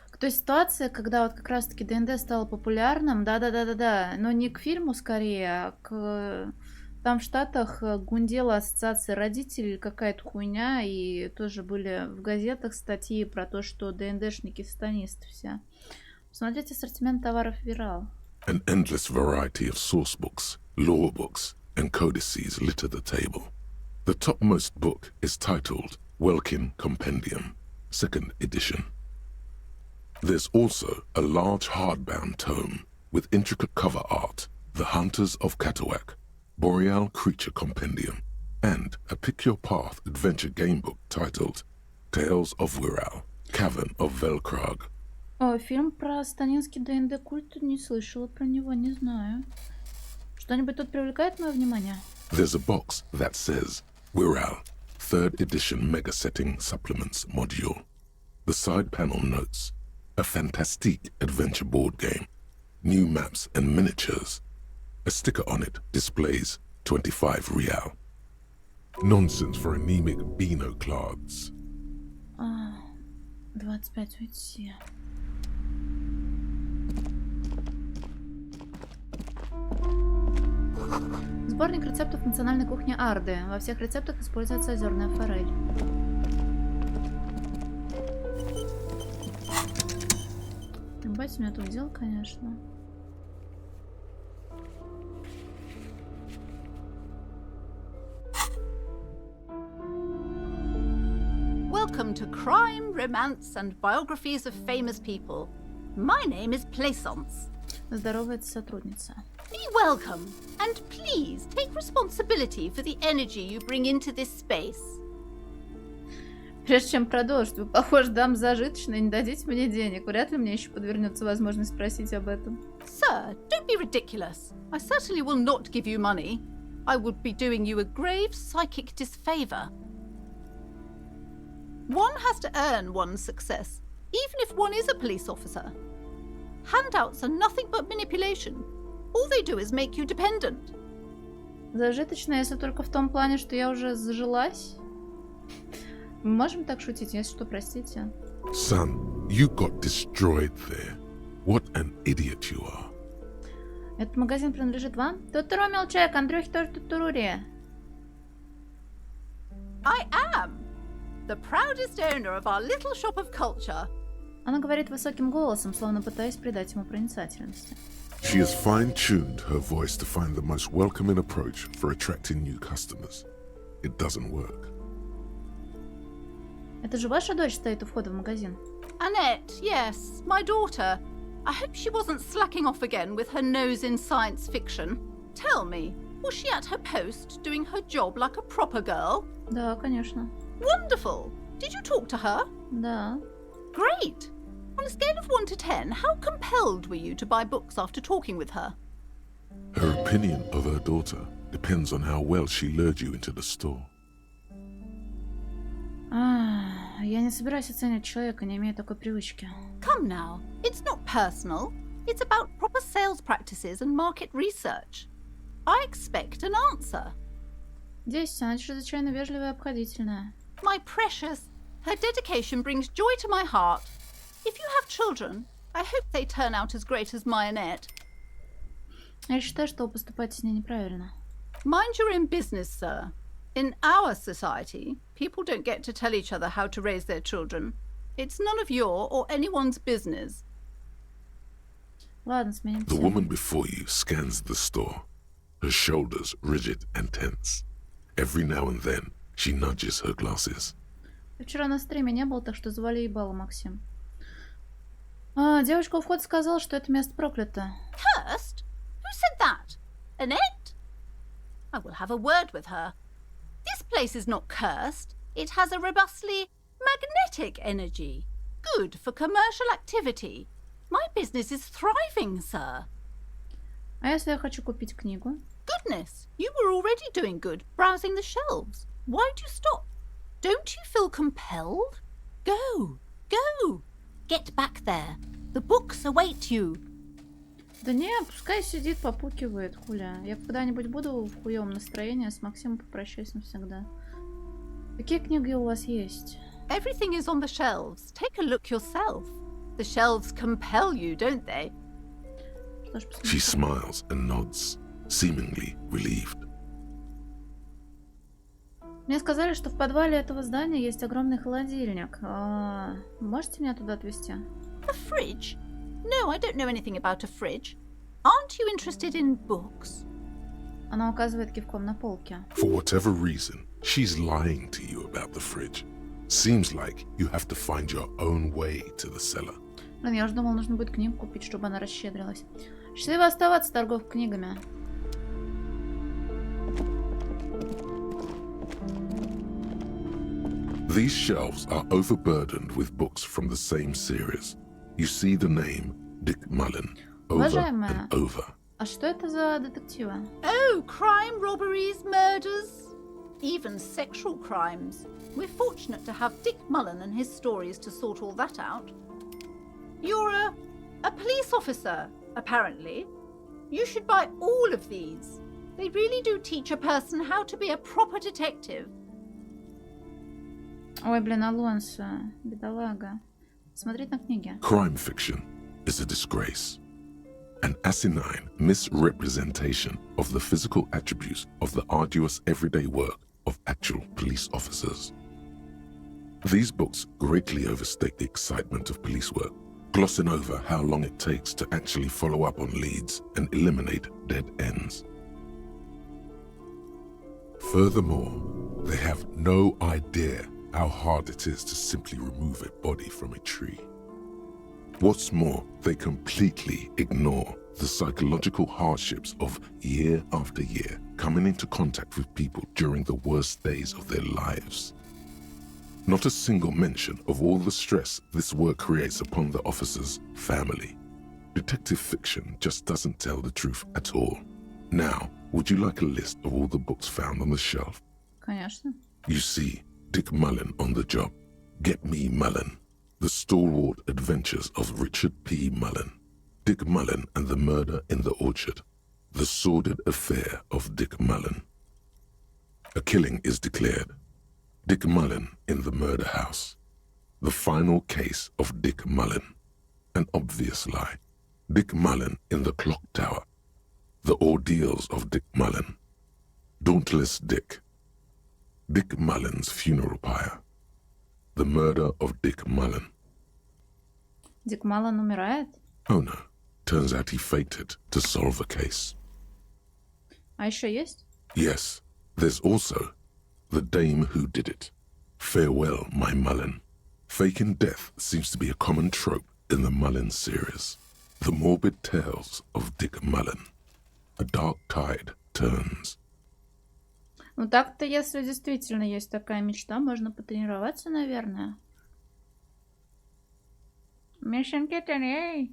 S1: К той ситуации, когда вот как раз-таки ДНД стало популярным? Да. Но не к фильму скорее, а к... Там в Штатах гундела ассоциация родителей или какая-то хуйня, и тоже были в газетах статьи про то, что ДНДшники сатанисты все. Посмотрите ассортимент товаров Вирал.
S3: An endless variety of source books, lore books, and codices litter the table. The topmost book is titled Welkin Compendium, 2nd edition. There's also a large hardbound tome with intricate cover art, The Hunters of Catawak, Boreal Creature Compendium, and a Pick Your Path adventure gamebook titled Tales of Wirral, Cavern of Velkrag.
S1: О, фильм про станинский ДНД культ не слышала про него, не знаю. Что-нибудь тут привлекает мое внимание?
S3: There's a box that says Wirral, 3rd edition mega setting supplements module. The side panel notes, a fantastique adventure board game, new maps and miniatures. A sticker on it displays 25 real. Nonsense for anemic Beano-clads.
S1: 25 уйти. Сборник рецептов национальной кухни Арды. Во всех рецептах используется озерная форель. Ебать, у меня тут дел, конечно.
S12: Welcome to Crime, Romance and Biographies of Famous People. My name is Plaisance.
S1: Здоровается сотрудница.
S12: Be welcome, and please take responsibility for the energy you bring into this space.
S1: Прежде чем продолжить, вы, похоже, дам зажиточно и не дадите мне денег. Вряд ли мне еще подвернется возможность спросить об этом.
S12: Sir, don't be ridiculous. I certainly will not give you money. I would be doing you a grave psychic disfavor. One has to earn one's success, even if one is a police officer. Handouts are nothing but manipulation. All they do is make you dependent.
S1: Зажиточно, если только в том плане, что я уже зажилась. Мы можем так шутить, если что, простите.
S3: Son, you got destroyed there. What an idiot you are.
S1: Этот магазин принадлежит вам? Тут-туру, мелчек, Андрюхи тоже тут-турури.
S12: I am the proudest owner of our little shop of culture.
S1: Она говорит высоким голосом, словно пытаясь придать ему проницательности.
S3: She has fine-tuned her voice to find the most welcoming approach for attracting new customers. It doesn't work.
S1: Это же ваша дочь стоит у входа в магазин?
S12: Annette, yes, my daughter. I hope she wasn't slacking off again with her nose in science fiction. Tell me, Was she at her post, doing her job like a proper girl?
S1: Да, конечно.
S12: Wonderful! Did you talk to her?
S1: Да.
S12: Great! On a scale of 1 to 10, how compelled were you to buy books after talking with her?
S3: Her opinion of her daughter depends on how well she lured you into the store.
S1: Я не собираюсь оценивать человека, не имея такой привычки.
S12: Come now, it's not personal. It's about proper sales practices and market research. I expect an answer.
S1: 10, она чрезвычайно вежливая и обходительная.
S12: My precious, her dedication brings joy to my heart. If you have children, I hope they turn out as great as my Annette.
S1: Я считаю, что вы поступаете с ней неправильно.
S12: Mind your own business, sir. In our society, people don't get to tell each other how to raise their children. It's none of your or anyone's business.
S1: Ладно, сменим
S3: The
S1: тему.
S3: woman before you scans the store, her shoulders rigid and tense. Every now and then, she nudges her glasses.
S1: Ты вчера на стриме не был, так что звали ебало, Максим. Девочка у входа сказала, что это место проклято.
S12: Cursed? Who said that? Annette? I will have a word with her. This place is not cursed. It has a robustly magnetic energy. Good for commercial activity. My business is thriving, sir.
S1: А если я хочу купить книгу?
S12: Goodness, you were already doing good, browsing the shelves. Why'd you stop? Don't you feel compelled? Go, go. Get back there. The books await you.
S1: Да не, пускай сидит, попукивает, хуля. Я когда-нибудь буду в хуевом настроении, с Максимом попрощаюсь навсегда. Какие книги у вас есть?
S12: Everything is on the shelves. Take a look yourself. The shelves compel you, don't they?
S1: Что ж,
S3: She
S1: посмотрим.
S3: smiles and nods, seemingly relieved.
S1: Мне сказали, что в подвале этого здания есть огромный холодильник. Можете меня туда отвезти?
S12: A fridge? No, I don't know anything about a fridge. Aren't you interested in books?
S1: Она указывает кивком на полке.
S3: For whatever reason, she's lying to you about the fridge. Seems like you have to find your own way to the cellar.
S1: Блин, я уже думал, нужно будет книгу купить, чтобы она расщедрилась. Счастливо оставаться, торговка книгами.
S3: These shelves are overburdened with books from the same series. You see the name Dick Mullen over
S1: Уважаемая,
S3: and over.
S1: а что это за детективы?
S12: Oh, crime, robberies, murders, even sexual crimes. We're fortunate to have Dick Mullen and his stories to sort all that out. You're a police officer, apparently. You should buy all of these. They really do teach a person how to be a proper detective.
S1: Ой, блин, Алонсо, бедолага. Смотреть на книги.
S3: Crime fiction is a disgrace. An asinine misrepresentation of the physical attributes of the arduous everyday work of actual police officers. These books greatly overstate the excitement of police work, glossing over how long it takes to actually follow up on leads and eliminate dead ends. Furthermore, they have no idea how hard it is to simply remove a body from a tree. What's more, they completely ignore the psychological hardships of year after year coming into contact with people during the worst days of their lives. Not a single mention of all the stress this work creates upon the officer's family. Detective fiction just doesn't tell the truth at all. Now, would you like a list of all the books found on the shelf?
S1: Конечно.
S3: You see Dick Mullen on the job. Get Me Mullen. The Stalwart Adventures of Richard P. Mullen. Dick Mullen and the Murder in the Orchard. The Sordid Affair of Dick Mullen. A killing is declared. Dick Mullen in the Murder House. The Final Case of Dick Mullen. An Obvious Lie. Dick Mullen in the Clock Tower. The Ordeals of Dick Mullen. Dauntless Dick. Dick Mullen's Funeral Pyre. The Murder of Dick Mullen.
S1: Дик Маллен умирает?
S3: Oh no, turns out he faked it to solve a case.
S1: А еще есть?
S3: Yes, there's also the dame who did it. Farewell, my Mullen. Faking death seems to be a common trope in the Mullen series. The morbid tales of Dick Mullen. A dark tide returns.
S1: Ну так-то, если действительно есть такая мечта, можно потренироваться, наверное. Mission kitten, эй!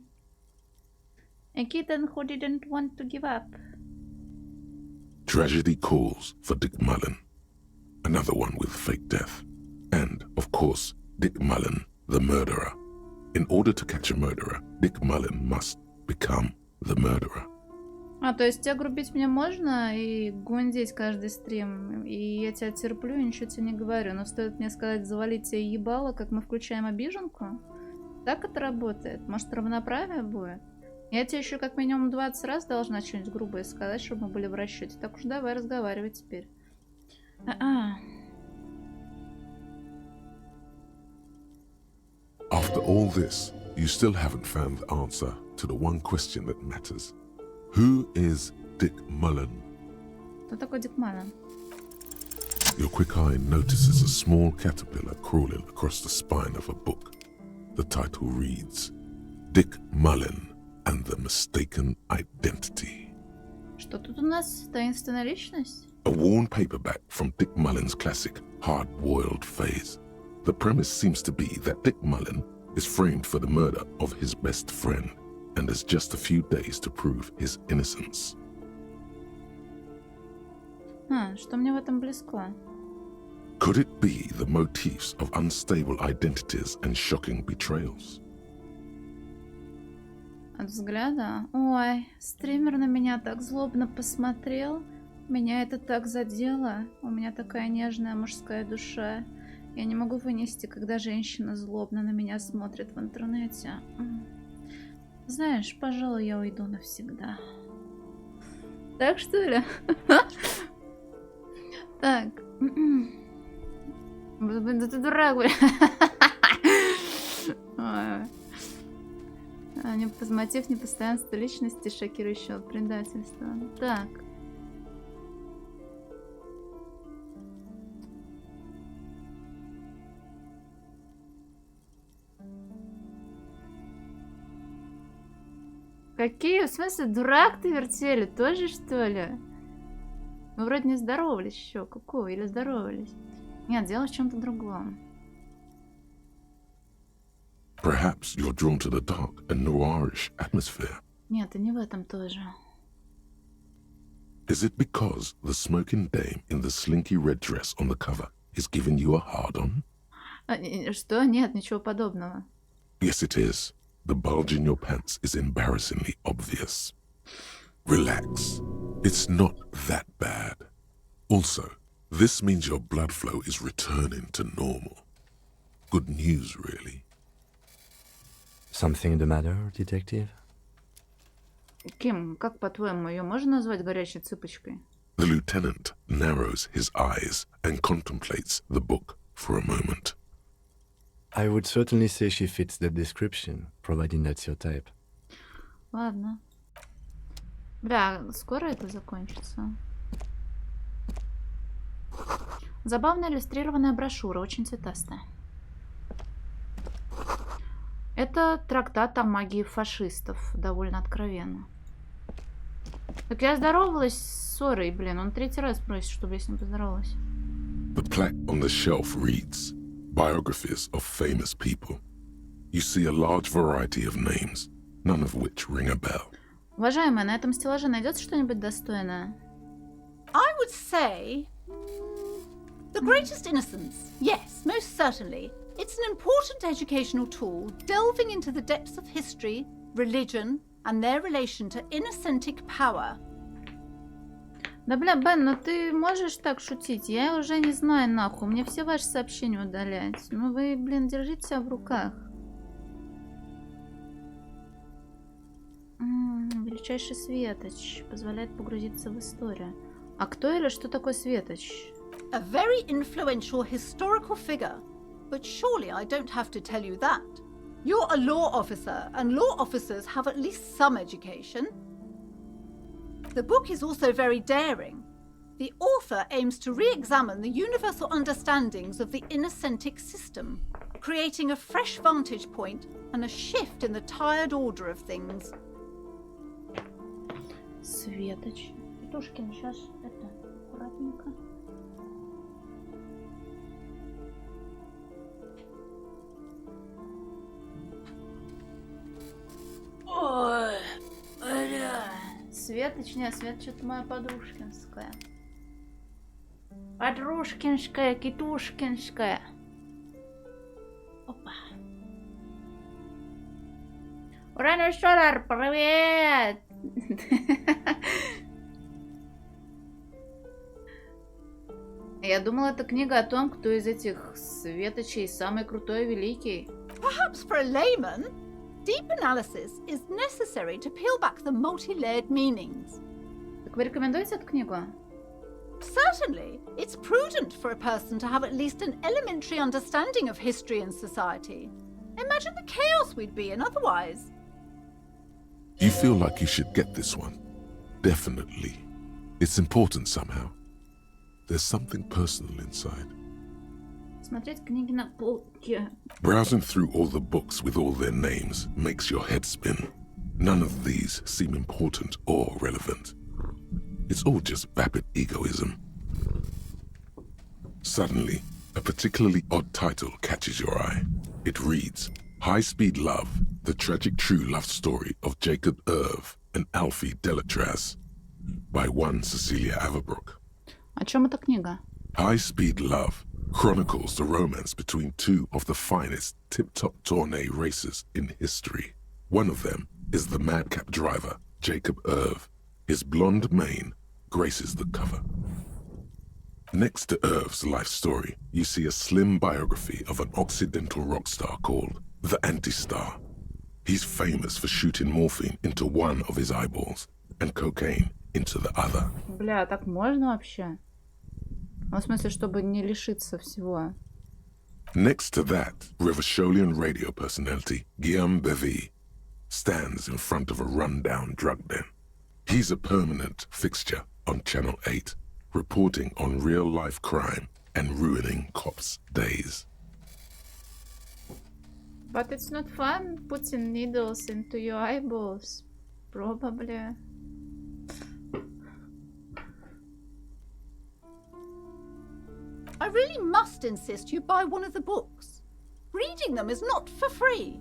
S1: A kitten who didn't want to give up.
S3: Tragedy calls for Dick Mullen, another one with fake death, and, of course, Dick Mullen, the murderer. In order to catch a murderer, Dick Mullen must become the murderer.
S1: А, то есть тебя грубить мне можно и гундеть каждый стрим, и я тебя терплю и ничего тебе не говорю, но стоит мне сказать завалить тебе ебало, как мы включаем обиженку? Так это работает? Может, равноправие будет? Я тебе еще как минимум 20 раз должна что-нибудь грубое сказать, чтобы мы были в расчете. Так уж давай разговаривать теперь.
S3: After all this, you still haven't found the answer to the one question that matters. Who is Dick Mullen?
S1: Кто такой Дик Маллен?
S3: Your quick eye notices a small caterpillar crawling across the spine of a book. The title reads, Dick Mullen and the Mistaken Identity.
S1: Что тут у нас? Таинственная личность?
S3: A worn paperback from Dick Mullen's classic hard-boiled phase. The premise seems to be that Dick Mullen is framed for the murder of his best friend and has just a few days to prove his innocence.
S1: Что мне в этом близко?
S3: Could it be the motifs of unstable identities and shocking betrayals?
S1: От взгляда? Ой, стример на меня так злобно посмотрел. Меня это так задело. У меня такая нежная мужская душа. Я не могу вынести, когда женщина злобно на меня смотрит в интернете. Знаешь, пожалуй, я уйду навсегда. Так что ли? Так. Да ты дурак, бля. Мотив непостоянства личности, шокирующего предательства. Так. Какие? В смысле, дурак ты, вертели? Тоже, что ли? Мы вроде не здоровались еще. Какого? Или здоровались? Нет, дело в чем-то другом.
S3: Perhaps you're drawn to the dark and noirish atmosphere.
S1: Нет, и не в этом тоже.
S3: Is it because the smoking dame in the slinky red dress on the cover is giving you a hard-on?
S1: Что? Нет, ничего подобного.
S3: Yes, it is. The bulge in your pants is embarrassingly obvious. Relax. It's not that bad. Also, this means your blood flow is returning to normal. Good news, really.
S4: Something the matter, detective?
S1: Ким, как по-твоему, ее можно назвать горячей цыпочкой?
S3: The lieutenant narrows his eyes and contemplates the book for a moment.
S4: I would certainly say she fits that description, providing that's your type.
S1: Ладно. Бля, скоро это закончится. Забавная иллюстрированная брошюра, очень цветастая. Это трактат о магии фашистов, довольно откровенно. Так я здоровалась с Сорой, блин, он третий раз просит, чтобы я с ним поздоровалась.
S3: The plaque on the shelf reads, Biographies of famous people. You see a large variety of names, none of which ring a bell.
S1: Уважаемая, на этом стеллаже найдется что-нибудь достойное?
S12: I would say The Greatest Innocence. Yes, most certainly. It's an important educational tool, delving into the depths of history, religion, and their relation to innocentic power.
S1: Да бля, Бен, ну ты можешь так шутить? Я уже не знаю нахуй, мне все ваши сообщения удалять. Ну вы, блин, держите себя в руках. Величайший светоч позволяет погрузиться в историю. А кто или что такое светоч?
S12: A very influential historical figure. But surely I don't have to tell you that. You're a law officer, and law officers have at least some education. The book is also very daring. The author aims to re-examine the universal understandings of the innocentic system, creating a fresh vantage point and a shift in the tired order of things.
S1: Светоч. Китушкин, сейчас это аккуратненько. Ой, бля. Свет, точнее, Свет что-то моя подружкинская. Подружкинская, китушкинская. Опа. Ура, ну что, Дар, привет! Я думала, это книга о том, кто из этих светочей самый крутой и великий.
S12: Perhaps for a layman, deep analysis is necessary to peel back the multi-layered meanings.
S1: Так вы рекомендуете эту книгу?
S12: Certainly, it's prudent for a person to have at least an elementary understanding of history and society. Imagine the chaos we'd be in otherwise.
S3: You feel like you should get this one? Definitely. It's important somehow. There's something personal inside.
S1: Смотреть книги на полке.
S3: Browsing through all the books with all their names makes your head spin. None of these seem important or relevant. It's all just vapid egoism. Suddenly, a particularly odd title catches your eye. It reads, High Speed Love, the tragic true love story of Jacob Irv and Alfie Delatraz, by one Cecilia Averbrook.
S1: О чем эта книга?
S3: High Speed Love chronicles the romance between two of the finest tip-top tourney racers in history. One of them is the madcap driver, Jacob Irv. His blonde mane graces the cover. Next to Irv's life story, you see a slim biography of an Occidental rock star called the Anti-Star. He's famous for shooting morphine into one of his eyeballs and cocaine into the other.
S1: Бля, так можно вообще? Ну, в смысле, чтобы не лишиться всего.
S3: Next to that, Revacholian radio personality Guillaume Bevy stands in front of a run-down drug den. He's a permanent fixture on Channel 8, reporting on real-life crime and ruining cops' days.
S1: But it's not fun putting needles into your eyeballs. Probably.
S12: I really must insist you buy one of the books. Reading them is not for free.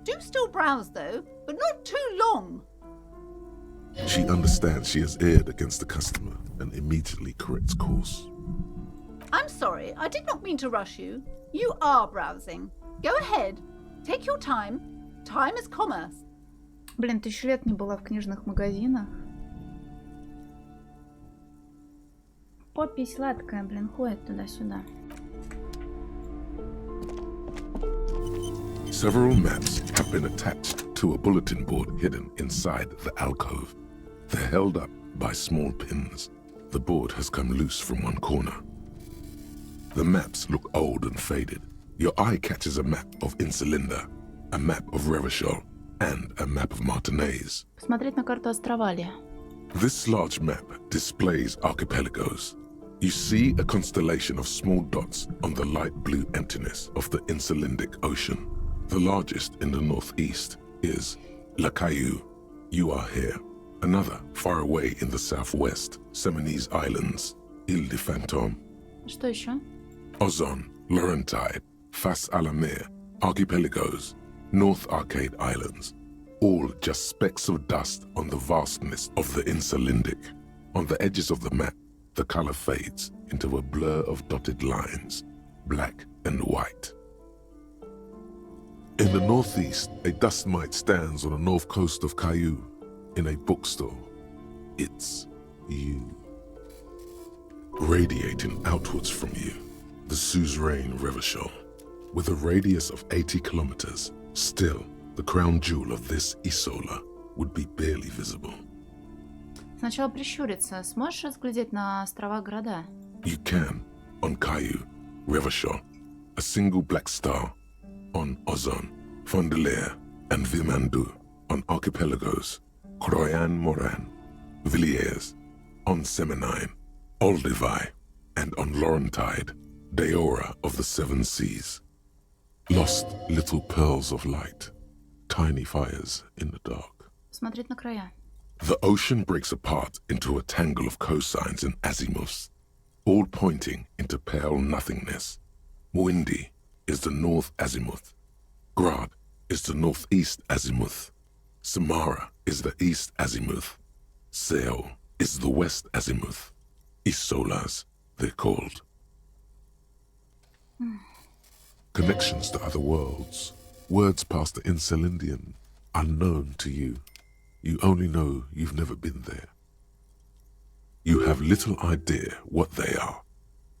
S12: Do still browse though, but not too long.
S3: She understands she has erred against the customer and immediately corrects course.
S12: I'm sorry, I did not mean to rush you. You are browsing. Go ahead. Take your time. Time is commerce.
S1: Блин, 1000 лет не была в книжных магазинах. Поппи сладкая, блин, ходит туда-сюда.
S3: Several maps have been attached to a bulletin board hidden inside the alcove. They're held up by small pins. The board has come loose from one corner. The maps look old and faded. Your eye catches a map of Insulinda, a map of Revachol, and a map of Martinez.
S1: Посмотреть на карту Островалия.
S3: This large map displays archipelagos. You see a constellation of small dots on the light blue emptiness of the Insulindic Ocean. The largest in the northeast is La Caillou. You are here. Another, far away in the southwest, Seminese Islands, Ile de Fantôme.
S1: Что еще?
S3: Ozon, Laurentide, Fas Alamir, Archipelagos, North Arcade Islands, all just specks of dust on the vastness of the Insulindic. On the edges of the map, the color fades into a blur of dotted lines, black and white. In the northeast, a dust mite stands on the north coast of Caillou in a bookstore. It's you. Radiating outwards from you, the suzerain Revachol. With a radius of 80 kilometers, still, the crown jewel of this Isola would be barely visible.
S1: Сначала прищуриться. Сможешь разглядеть на островах города?
S3: You can, on Caillou, Revachol, a single black star, on Ozon, Fondelier, and Vilmandu, on archipelagos, Croyan Moran, Villiers, on Seminine, Olduvai, and on Laurentide, Deora of the Seven Seas. Lost little pearls of light, tiny fires in the dark.
S1: Смотреть на края.
S3: The ocean breaks apart into a tangle of cosines and azimuths, all pointing into pale nothingness. Muindi is the north azimuth. Grad is the northeast azimuth. Samara is the east azimuth. Seol is the west azimuth. Isolas, they're called. Connections to other worlds. Words past the Insulindian, unknown to you. You only know you've never been there. You have little idea what they are.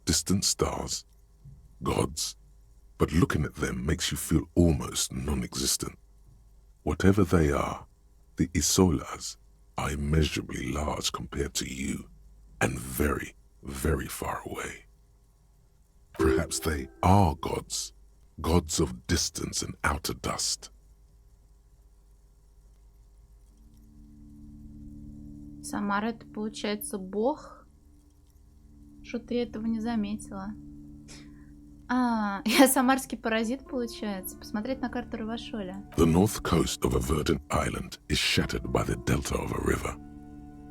S3: Distant stars, gods, but looking at them makes you feel almost non-existent. Whatever they are, the Isolas are immeasurably large compared to you, and very, very far away. Perhaps they are gods, gods of distance and outer dust.
S1: Самара, это получается бог? Что-то я этого не заметила. Я самарский паразит, получается. Посмотреть на карту Равашоля.
S3: The north coast of a verdant island is shattered by the delta of a river.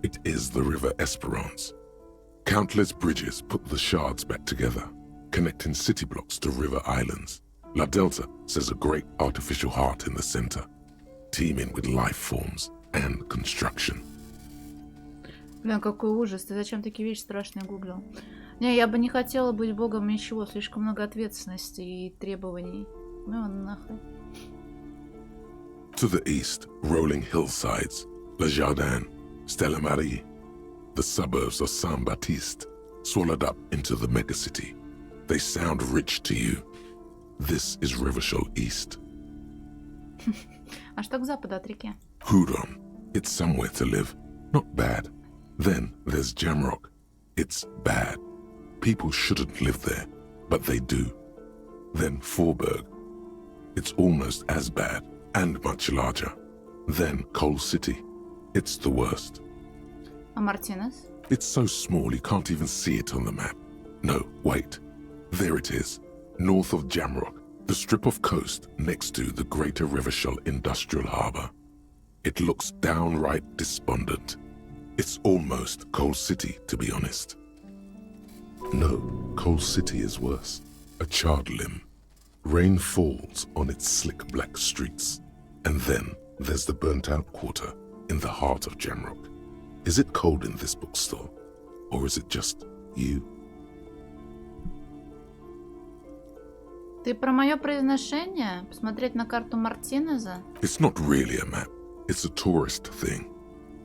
S3: It is the river Esperance. Countless bridges put the shards back together, connecting city blocks to river islands. La Delta says a great artificial heart in the center, teeming with life forms and construction.
S1: Блин, какой ужас. Ты зачем такие вещи страшные гуглил? Не, я бы не хотела быть богом ничего. Слишком много ответственности и требований. Ну, нахуй.
S3: To the east, rolling hillsides, Le Jardin, Stella Marie, the suburbs of Saint-Baptiste, swallowed up into the megacity. They sound rich to you. This is Revachol East.
S1: А что к западу от реки?
S3: Hudon, it's somewhere to live. Not bad. Then there's Jamrock. It's bad. People shouldn't live there, but they do. Then Forberg. It's almost as bad, and much larger. Then Coal City. It's the worst.
S1: А Мартинес?
S3: It's so small you can't even see it on the map. No, wait. There it is. North of Jamrock, the strip of coast next to the Greater Revachol Industrial Harbour. It looks downright despondent. It's almost Coal City, to be honest. No, Coal City is worse. A charred limb. Rain falls on its slick black streets. And then there's the burnt-out quarter in the heart of Jamrock. Is it cold in this bookstore? Or is it just you?
S1: Ты про мое произношение? Посмотреть на карту Мартинеза?
S3: It's not really a map. It's a tourist thing.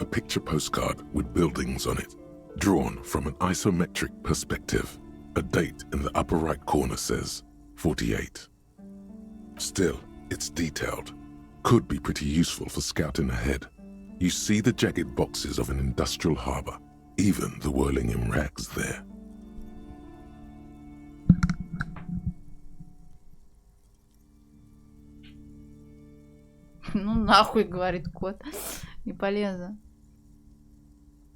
S3: A picture postcard with buildings on it, drawn from an isometric perspective. A date in the upper right corner says 48. Still, it's detailed. Could be pretty useful for scouting ahead. You see the jagged boxes of an industrial harbour, even the whirling in rags there.
S1: Ну нахуй, говорит кот. Не полезу.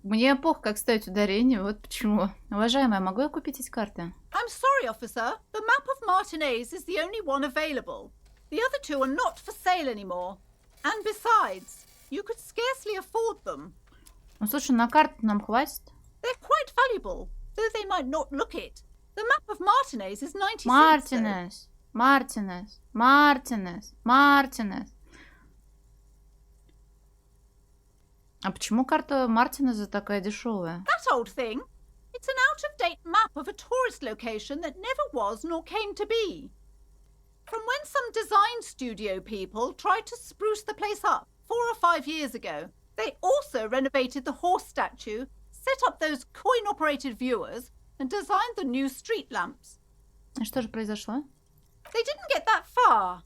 S1: Мне плохо, как ставить ударение, вот почему. Уважаемая, могу я купить эти карты?
S12: I'm sorry, officer. The map of Martinez is the only one available. The other two are not for sale anymore. And besides, you could scarcely afford them.
S1: Ну слушай, на карту нам хватит?
S12: They're quite valuable, though they might not look it. The map of Martinez is 90 cents.
S1: Мартинес, Мартинес, Мартинес, Мартинес. А почему карта Мартинеза такая дешевая?
S12: That old thing. It's an out-of-date map of a tourist location that never was nor came to be. From when some design studio people tried to spruce the place up 4 or 5 years ago. They also renovated the horse statue, set up those coin-operated viewers, and designed the new street lamps.
S1: А что же произошло?
S12: They didn't get that far,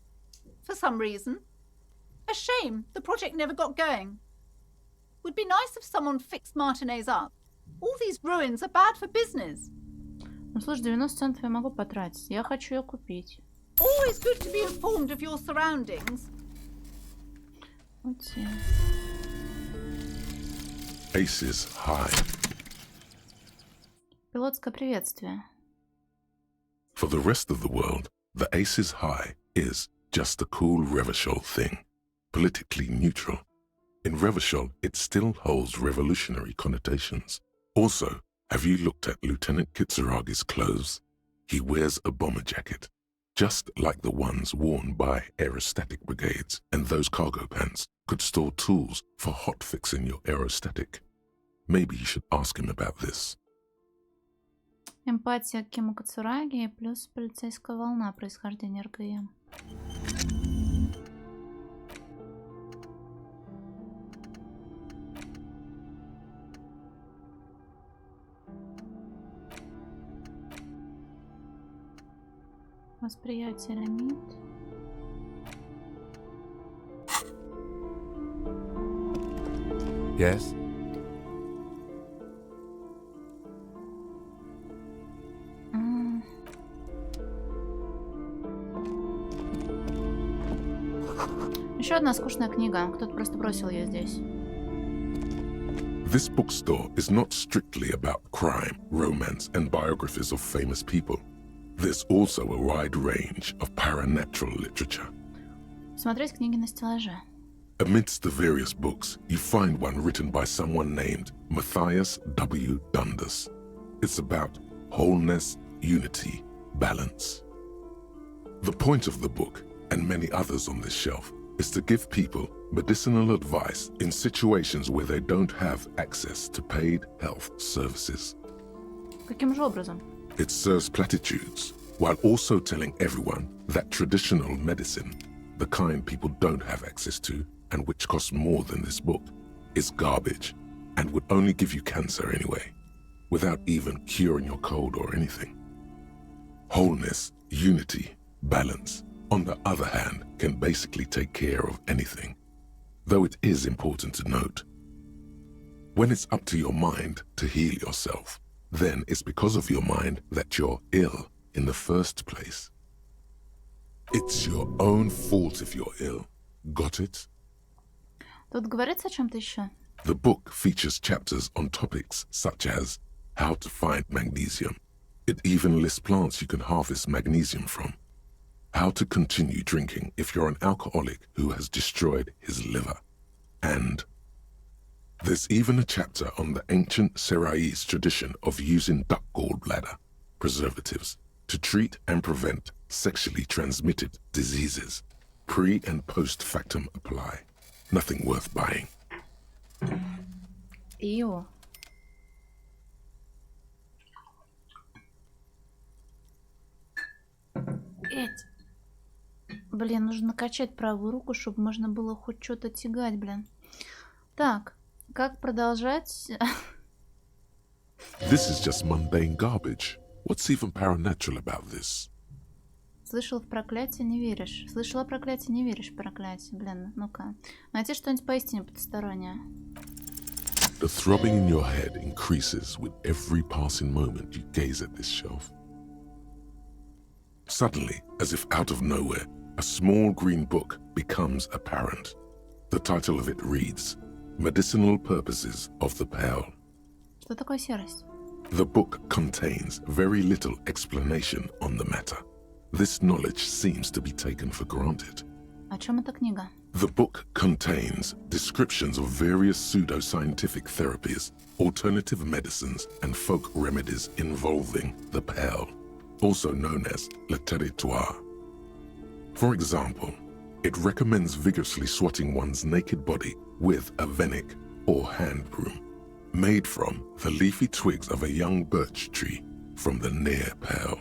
S12: for some reason. A shame the project never got going. Would be nice if someone fixed Martinez up. All these ruins are bad for business.
S1: Ну слушай, 90 центов я могу потратить. Я хочу ее купить.
S12: Always good to be informed of your surroundings.
S1: Окей.
S3: Aces high.
S1: Пилотское приветствие.
S3: For the rest of the world, the Aces High is just a cool Revachol thing, politically neutral. In Revachol, it still holds revolutionary connotations. Also, have you looked at Lieutenant Kitsuragi's clothes? He wears a bomber jacket, just like the ones worn by aerostatic brigades, and those cargo pants could store tools for hot-fixing your aerostatic. Maybe you should ask him about this.
S1: Эмпатия к Киму Кацураги плюс полицейская волна происхождения РГМ. Восприятие лимит.
S4: Yes?
S1: Еще одна скучная книга. Кто-то просто бросил ее здесь.
S3: This bookstore is not strictly about crime, romance, and biographies of famous people. There's also a wide range of paranatural literature.
S1: Смотреть книги на стеллаже.
S3: Amidst the various books, you find one written by someone named Matthias W. Dundas. It's about wholeness, unity, balance. The point of the book, and many others on this shelf, is to give people medicinal advice in situations where they don't have access to paid health services.
S1: Каким же образом?
S3: It serves platitudes, while also telling everyone that traditional medicine, the kind people don't have access to and which costs more than this book, is garbage and would only give you cancer anyway, without even curing your cold or anything. Wholeness, unity, balance, on the other hand, can basically take care of anything, though it is important to note. When it's up to your mind to heal yourself, then it's because of your mind that you're ill in the first place. It's your own fault if you're ill. Got it?
S1: Тут говорится о чем-то еще?
S3: The book features chapters on topics such as how to find magnesium. It even lists plants you can harvest magnesium from. How to continue drinking if you're an alcoholic who has destroyed his liver. And there's even a chapter on the ancient Seraise tradition of using duck gallbladder preservatives to treat and prevent sexually transmitted diseases. Pre and post factum apply. Nothing worth buying.
S1: Ew. Блин, нужно накачать правую руку, чтобы можно было хоть что-то тягать, блин. Так, как продолжать?
S3: This is just mundane garbage. What's even paranatural about this?
S1: Слышал в проклятие, не веришь. Слышала проклятие, не веришь в проклятие. Блин, ну-ка. Найти что-нибудь поистине потустороннее.
S3: The throbbing in your head increases with every passing moment you gaze at this shelf. Suddenly, as if out of nowhere, a small green book becomes apparent. The title of it reads, Medicinal Purposes of the Pearl.
S1: Что такое серость?
S3: The book contains very little explanation on the matter. This knowledge seems to be taken for granted.
S1: О чем эта книга?
S3: The book contains descriptions of various pseudoscientific therapies, alternative medicines, and folk remedies involving the pearl, also known as le territoire. For example, it recommends vigorously swatting one's naked body with a venik or hand broom, made from the leafy twigs of a young birch tree from the near pearl.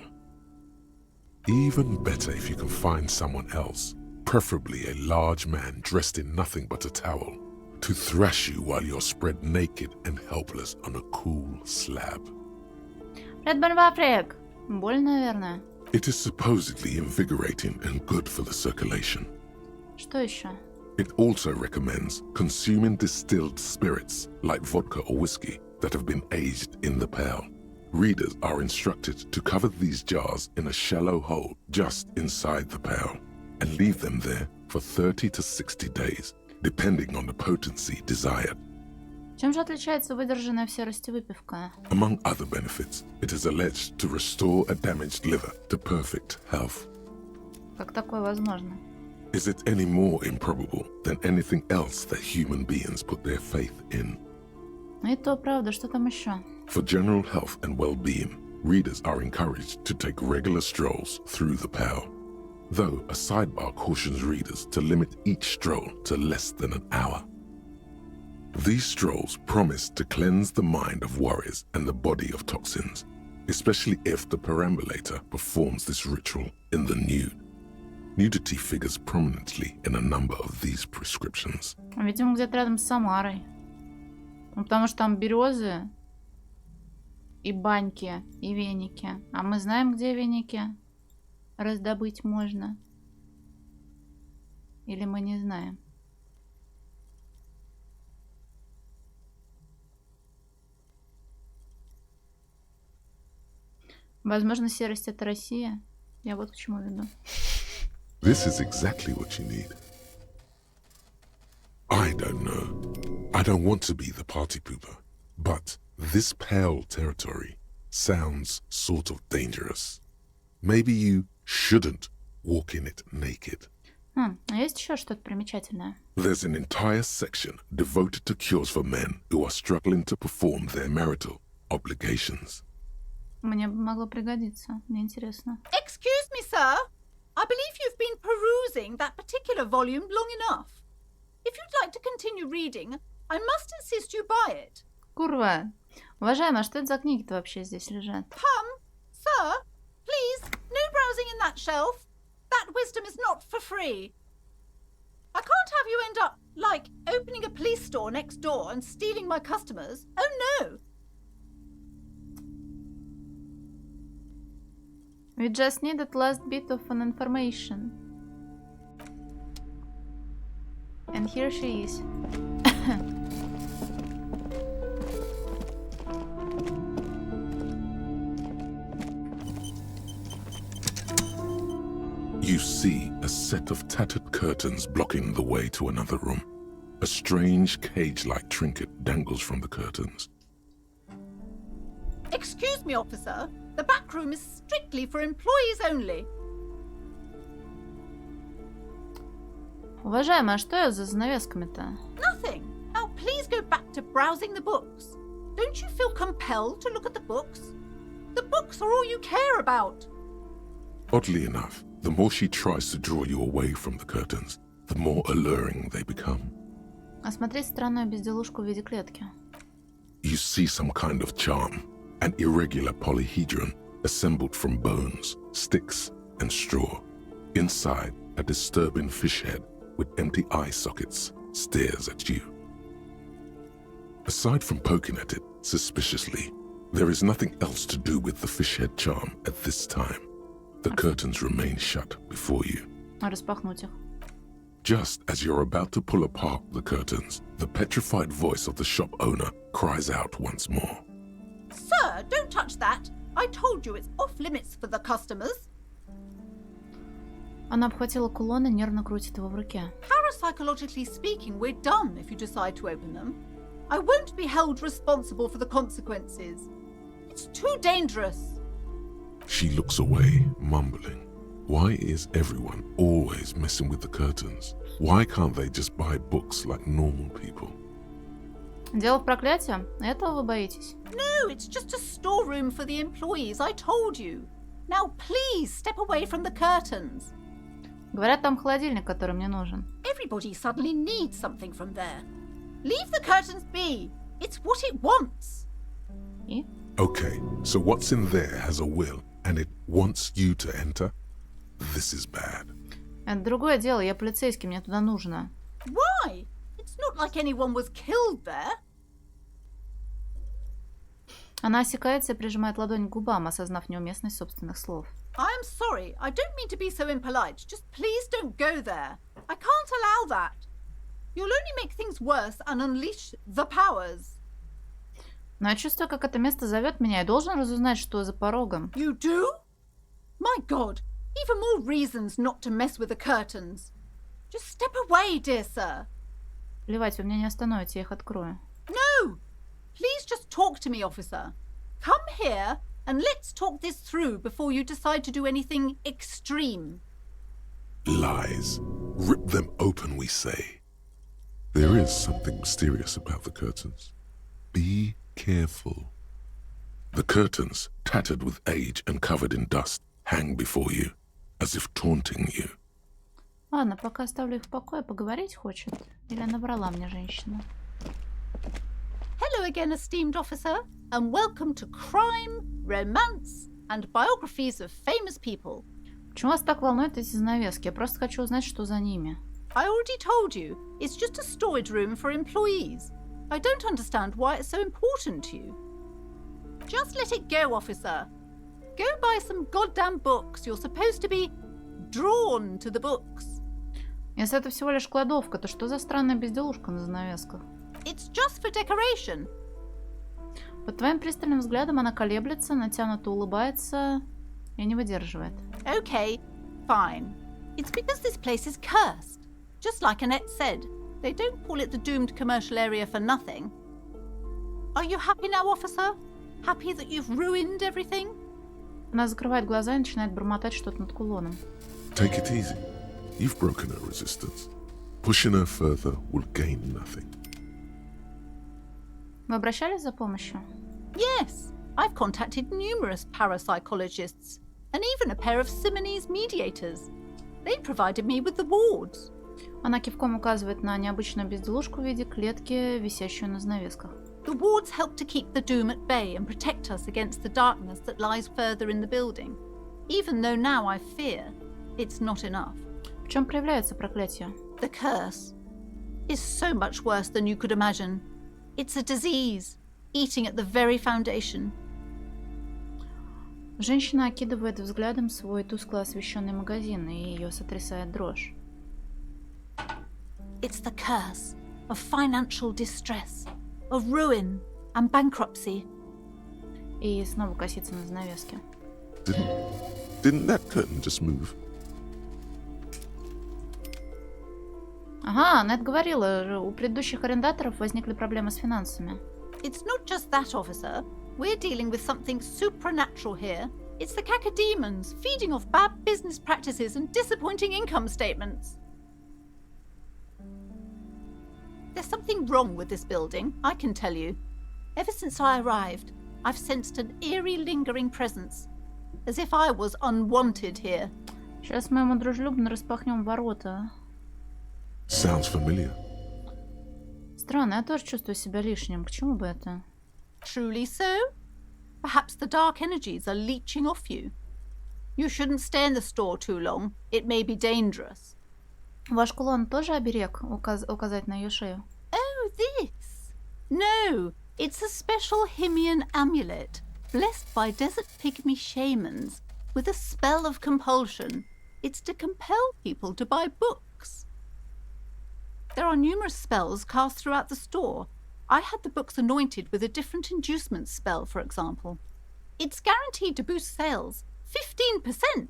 S3: Even better if you can find someone else, preferably a large man dressed in nothing but a towel, to thrash you while you're spread naked and helpless on a cool slab.
S1: Red Бульварфрик. Больно, наверное.
S3: It is supposedly invigorating and good for the circulation.
S1: Что еще?
S3: It also recommends consuming distilled spirits like vodka or whiskey that have been aged in the pearl. Readers are instructed to cover these jars in a shallow hole just inside the pearl and leave them there for 30 to 60 days, depending on the potency desired.
S1: Чем же отличается выдержанная в серости выпивка?
S3: Among other benefits, it is alleged to restore a damaged liver to perfect health.
S1: Как такое возможно?
S3: Is it any more improbable than anything else that human beings put their faith in?
S1: И то правда, что там еще?
S3: For general health and well-being, readers are encouraged to take regular strolls through the Pale, though a sidebar cautions readers to limit each stroll to less than an hour. These strolls promise to cleanse the mind of worries and the body of toxins, especially if the perambulator performs this ritual in the nude. Nudity figures prominently in a number of these prescriptions.
S1: Видимо, где-то рядом с Самарой. Ну, потому что там березы и баньки, и веники. А мы знаем, где веники раздобыть можно. Или мы не знаем? Возможно, серость — это Россия. Я вот к чему веду.
S3: This is exactly what you need. I don't know. I don't want to be the party pooper, but this Pale territory sounds sort of dangerous. Maybe you shouldn't walk in it naked.
S1: А есть еще что-то примечательное?
S3: There's an entire section devoted to cures for men who are struggling to perform their marital obligations.
S1: Мне бы могло пригодиться. Мне интересно.
S12: Excuse me, sir. I believe you've been perusing that particular volume long enough. If you'd like to continue reading, I must insist you buy it.
S1: Курва. Уважаемая, что это за книги-то вообще здесь лежат?
S12: Come, sir, please, no browsing in that shelf. That wisdom is not for free. I can't have you end up, like, opening a police store next door and stealing my customers. Oh, no.
S1: We just need that last bit of an information. And here she is.
S3: You see a set of tattered curtains blocking the way to another room. A strange cage-like trinket dangles from the curtains.
S12: Excuse me, officer. The back room is strictly for employees only.
S1: Уважаемая, а что за занавесками-то?
S12: Nothing. Now please go back to browsing the books. Don't you feel compelled to look at the books? The books are all you care about.
S3: Oddly enough, the more she tries to draw you away from the curtains, the more alluring they become.
S1: Осмотреть странную безделушку в виде клетки.
S3: You see some kind of charm, an irregular polyhedron assembled from bones, sticks, and straw. Inside, a disturbing fish head with empty eye sockets stares at you. Aside from poking at it suspiciously, there is nothing else to do with the fish head charm at this time. The curtains remain shut before you.
S1: Распахнуть их.
S3: Just as you're about to pull apart the curtains, the petrified voice of the shop owner cries out once more.
S12: Sir, don't touch that. I told you it's off limits for the customers.
S1: Она обхватила кулон и нервно крутит его в руке.
S12: Parapsychologically speaking, we're done if you decide to open them. I won't be held responsible for the consequences. It's too dangerous.
S3: She looks away, mumbling. Why is everyone always messing with the curtains? Why can't they just buy books like normal people?
S1: Дело в проклятии? Этого вы боитесь?
S12: No, it's just a storeroom for the employees, I told you. Now please step away from the curtains.
S1: Говорят, там холодильник, который мне нужен.
S12: Everybody suddenly needs something from there. Leave the curtains be. It's what it wants.
S1: И?
S3: Okay, so what's in there has a will, and it wants you to enter? This is bad.
S1: Это другое дело, я полицейский, мне туда нужно.
S12: Why? It's not like anyone was killed there.
S1: Она осекается и прижимает ладонь к губам, осознав неуместность собственных слов.
S12: I'm sorry. I don't mean to be so impolite. Just please don't go there. I can't allow that. You'll only make things worse and unleash the powers.
S1: Но я чувствую, как это место зовет меня, и должен разузнать, что за порогом.
S12: You do? My God. Even more reasons not to mess with the curtains. Just step away, dear sir.
S1: Плевать, вы меня не остановите, я их открою.
S12: No! Please just talk to me, officer. Come here and let's talk this through before you decide to do anything extreme.
S3: Lies. Rip them open, we say. There is something mysterious about the curtains. Be careful. The curtains, tattered with age and covered in dust, hang before you, as if taunting you.
S1: Ладно, пока оставлю их в покое, поговорить хочет. Или набрала мне женщина.
S12: Hello again, esteemed officer, and welcome to crime, romance, and biographies of famous people.
S1: Почему вас так волнуют эти занавески? Я просто хочу узнать, что за ними.
S12: I already told you, it's just a storage room for employees. I don't understand why it's so important to you. Just let it go, officer. Go buy some goddamn books. You're supposed to be drawn to the books.
S1: Если это всего лишь кладовка, то что за странная безделушка на занавесках?
S12: It's just for decoration.
S1: Под твоим пристальным взглядом она колеблется, натянуто улыбается и не выдерживает.
S12: Okay, fine. It's because this place is cursed. Just like Annette said, they don't call it the doomed commercial area for nothing. Are you happy now, officer? Happy that you've ruined everything?
S1: Она закрывает глаза и начинает бормотать что-то над кулоном.
S3: Take it easy. You've broken her resistance. Pushing her further will gain nothing.
S1: Вы обращались за помощью?
S12: Yes, I've contacted numerous parapsychologists and even a pair of Simonese mediators. They provided me with the wards.
S1: Она кивком указывает на необычную безделушку в виде клетки, висящую на занавесках.
S12: The wards help to keep the doom at bay and protect us against the darkness that lies further in the building. Even though now I fear, it's not enough.
S1: В чем проявляется проклятие?
S12: The curse is so much worse than you could imagine. It's a disease, eating at the very foundation.
S1: Женщина окидывает взглядом свой тускло освещенный магазин, и ее сотрясает дрожь.
S12: It's the curse of financial distress, of ruin and bankruptcy.
S1: И снова косится на занавеске.
S3: Didn't that curtain just move?
S1: Ага, Нет говорила, у предыдущих арендаторов возникли проблемы с финансами.
S12: It's not just that, officer. We're dealing with something supernatural here. It's the cacodemons feeding off bad business practices and disappointing income statements. There's something wrong with this building, I can tell you. Ever since I arrived, I've sensed an eerie lingering presence, as if I was unwanted here.
S1: Сейчас мы ему дружелюбно распахнем ворота.
S3: Sounds familiar.
S1: Странно, я тоже чувствую себя лишним. К чему бы это?
S12: Truly so? Perhaps the dark energies are leeching off you. You shouldn't stay in the store too long. It may be dangerous.
S1: Ваш кулон тоже оберег? Указать на ее шею.
S12: Oh, this? No, it's a special Himian amulet, blessed by desert pygmy shamans, with a spell of compulsion. It's to compel people to buy books. There are numerous spells cast throughout the store. I had the books anointed with a different inducement spell, for example. It's guaranteed to boost sales 15%.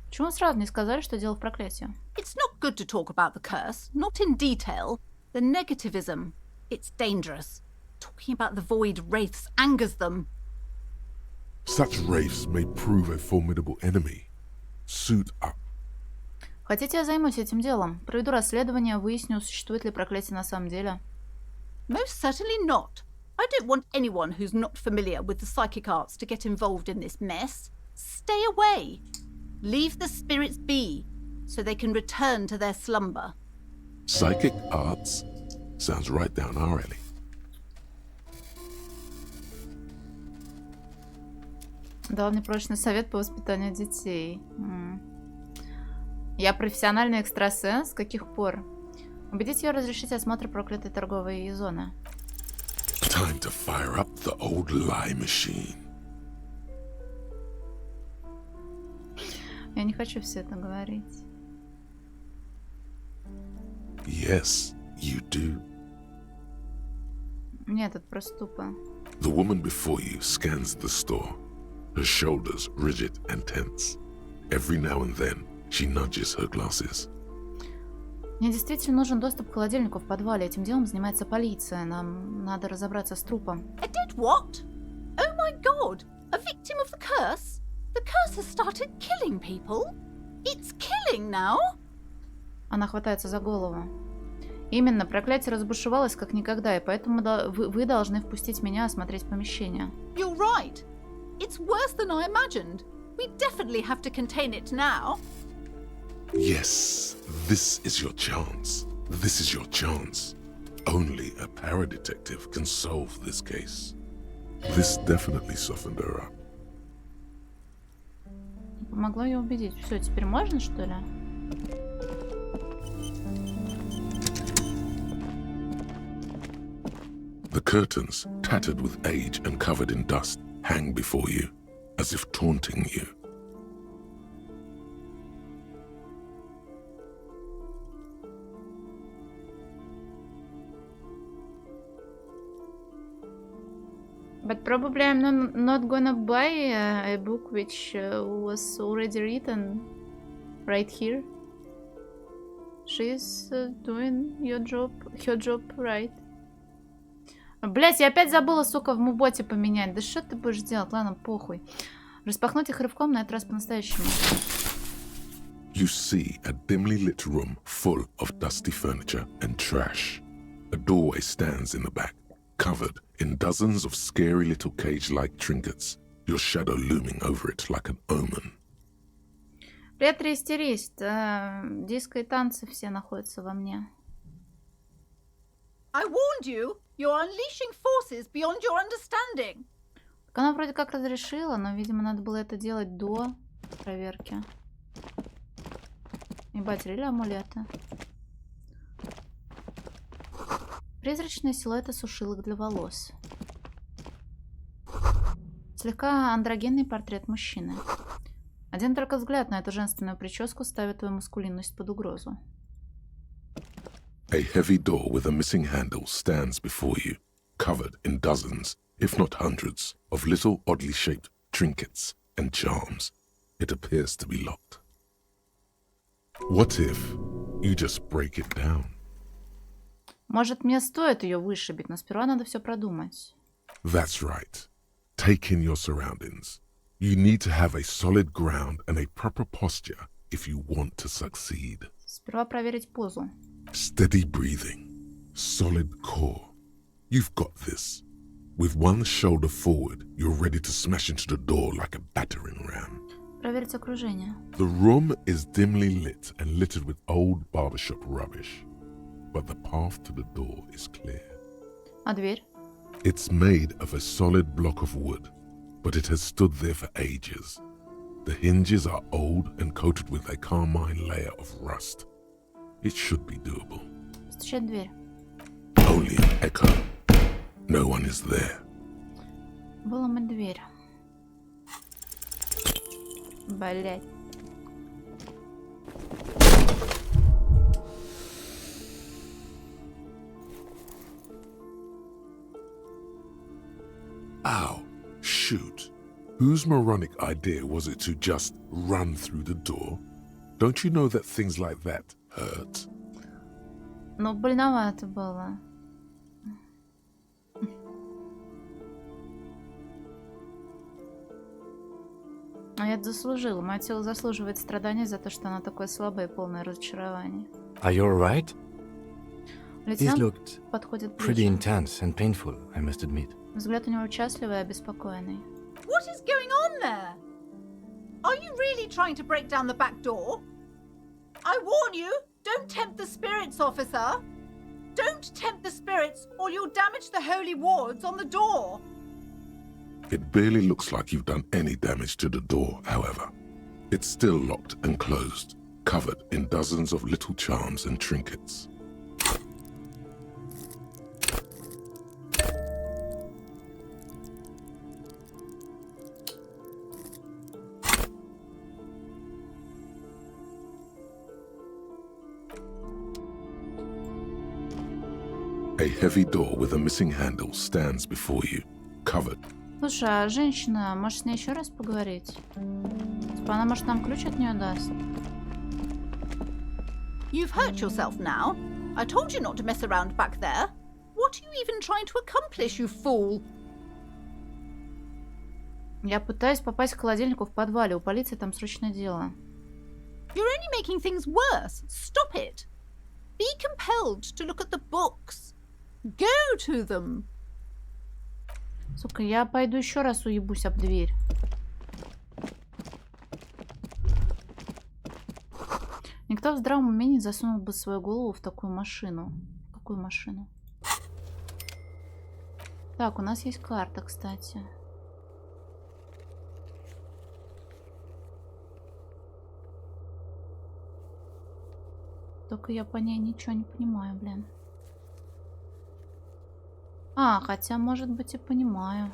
S1: Почему сразу не сказали, что дело в проклятии?
S12: It's not good to talk about the curse, not in detail. The negativism, it's dangerous. Talking about the void wraiths angers them.
S3: Such wraiths may prove a formidable enemy. Suit up.
S1: Хотите, я займусь этим делом? Проведу расследование, выясню, существует ли проклятие на самом деле.
S12: Most certainly not. I don't want anyone who's not familiar with the psychic arts to get involved in this mess. Stay away. Leave the spirits be, so they can return to their slumber.
S3: Psychic arts? Sounds right down our alley.
S1: Дал мне прочный совет по воспитанию детей. Я профессиональный экстрасенс? С каких пор? Убедите ее разрешить осмотр проклятой торговой зоны.
S3: Time to fire up the old lie machine.
S1: Я не хочу все это говорить.
S3: Yes, you do.
S1: Нет, это просто тупо.
S3: The woman before you scans the store, her shoulders rigid and tense. Every now and then, she nudges her glasses.
S1: Мне действительно нужен доступ к холодильнику в подвале. Этим делом занимается полиция. Нам надо разобраться с трупом.
S12: A dead what? Oh my god! A victim of the curse? The curse has started killing people? It's killing now?
S1: Она хватается за голову. Именно, проклятие разбушевалось как никогда, и поэтому вы должны впустить меня осмотреть помещение.
S12: You're right. It's worse than I imagined. We definitely have to contain it now.
S3: Yes, this is your chance. This is your chance. Only a paradetective can solve this case. This definitely softened her up.
S1: Помогло ее убедить. Все, теперь можно, что ли?
S3: The curtains, tattered with age and covered in dust, hang before you, as if taunting you.
S1: But probably I'm not gonna buy a book which was already written right here. She's doing her job right. Блять, я опять забыла, сука, в муботе поменять. Да что ты будешь делать? Ладно, похуй. Распахнуть их рывком, на этот раз по-настоящему.
S3: You see a dimly lit room full of dusty furniture and trash. A doorway stands in the back, covered in dozens of scary little cage-like trinkets, your shadow looming over it like an omen.
S1: Привет, истерист. Диско и танцы все находятся во мне.
S12: I warned you. You're unleashing forces beyond your understanding.
S1: Так она вроде как разрешила, но, видимо, надо было это делать до проверки. Ебать, рели амулеты. Призрачные силуэты сушилок для волос. Слегка андрогенный портрет мужчины. Один только взгляд на эту женственную прическу ставит твою маскулинность под угрозу.
S3: A heavy door with a missing handle stands before you, covered in dozens, if not hundreds, of little oddly shaped trinkets and charms. It appears to be locked. What if you just break it down?
S1: Может, мне стоит ее вышибить, но сперва надо все продумать.
S3: That's right. Take in your surroundings. You need to have a solid ground and a proper posture if you want to succeed.
S1: Сперва проверить позу.
S3: Steady breathing. Solid core. You've got this. With one shoulder forward, you're ready to smash into the door like a battering ram.
S1: Проверить окружение.
S3: The room is dimly lit and littered with old barbershop rubbish. But the path to the door is clear.
S1: А дверь?
S3: It's made of a solid block of wood, but it has stood there for ages. The hinges are old and coated with a carmine layer of rust. It should be doable.
S1: Стучать в дверь.
S3: Only an echo. No one is there.
S1: Выломать дверь. Блять.
S3: Ow. Shoot. Whose moronic idea was it to just run through the door? Don't you know that things like that hurt?
S1: Ну, больновато было. А я это заслужила. Мое тело заслуживает страдания за то, что оно такое слабое и полное разочарование.
S4: Are you alright? This
S1: Лейтенант
S4: looked
S1: подходит
S4: pretty
S1: ближе.
S4: intense and painful, I must admit.
S1: Взгляд у него участливый и обеспокоенный.
S12: What is going on there? Are you really trying to break down the back door? I warn you, don't tempt the spirits, officer. Don't tempt the spirits or you'll damage the holy wards on the door.
S3: It barely looks like you've done any damage to the door, however. It's still locked and closed, covered in dozens of little charms and trinkets. A heavy door with a missing handle stands before you, covered.
S1: Слушай, а женщина, может с ней еще раз поговорить? Типа она, может, нам ключ от нее даст?
S12: You've hurt yourself now. I told you not to mess around back there. What are you even trying to accomplish, you fool?
S1: Я пытаюсь попасть к холодильнику в подвале. У полиции там срочное дело.
S12: You're only making things worse. Stop it. Be compelled to look at the books. Go to them.
S1: Сука, я пойду еще раз уебусь об дверь. Никто в здравом уме не засунул бы свою голову в такую машину. Какую машину? Так, у нас есть карта, кстати. Только я по ней ничего не понимаю, блин. А, хотя, может быть, и понимаю.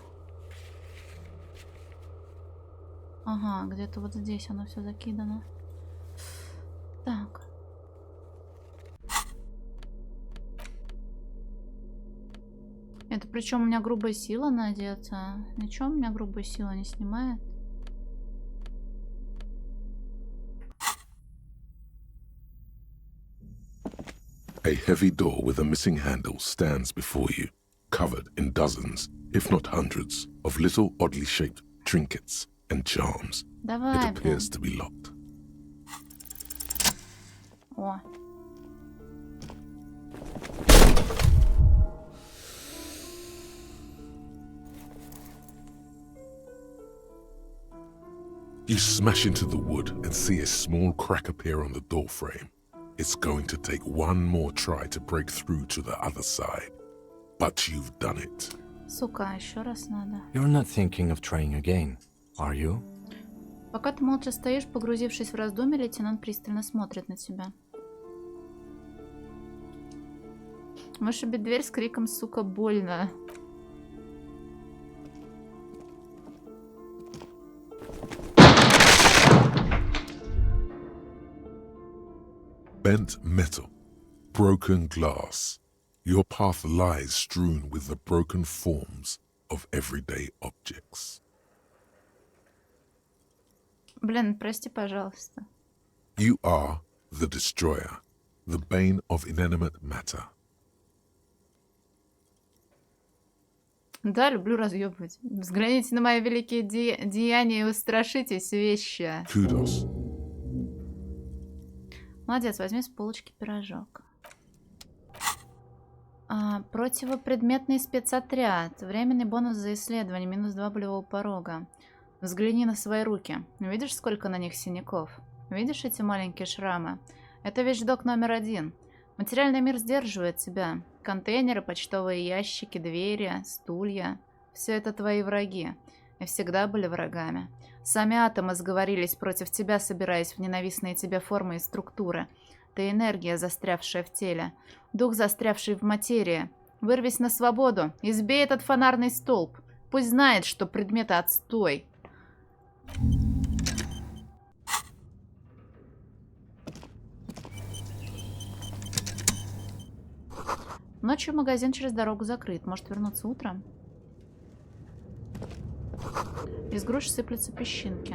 S1: Ага, где-то вот здесь оно все закидано. Так. Это причем у меня грубая сила надета. Ничего, у меня грубая сила не снимает.
S3: A heavy door with a missing handle stands before you, covered in dozens, if not hundreds, of little oddly shaped trinkets and charms.
S1: Давай,
S3: It appears to be locked.
S1: О.
S3: You smash into the wood and see a small crack appear on the door frame. It's going to take one more try to break through to the other side. But you've done it.
S1: Сука, еще раз надо.
S4: You're not thinking of trying again, are you?
S1: Пока ты молча стоишь, погрузившись в раздумье, лейтенант пристально смотрит на тебя. Вышибить дверь с криком «Сука, больно!»
S3: Bent metal, broken glass. Your path lies strewn with the broken forms of everyday objects.
S1: Блин, прости, пожалуйста.
S3: You are the destroyer, the bane of inanimate matter.
S1: Да, люблю разъебывать. Взгляните на мои великие деяния и устрашитесь, вещи.
S3: Kudos.
S1: Молодец, возьми с полочки пирожок. Противопредметный спецотряд. Временный бонус за исследование. -2 болевого порога. Взгляни на свои руки. Видишь, сколько на них синяков? Видишь эти маленькие шрамы? Это вещдок номер 1. Материальный мир сдерживает тебя. Контейнеры, почтовые ящики, двери, стулья. Все это твои враги. И всегда были врагами. Сами атомы сговорились против тебя, собираясь в ненавистные тебе формы и структуры. Ты энергия, застрявшая в теле. Дух, застрявший в материи. Вырвись на свободу. Избей этот фонарный столб. Пусть знает, что предметы отстой. Ночью магазин через дорогу закрыт. Может вернуться утром? Из груш сыплются песчинки.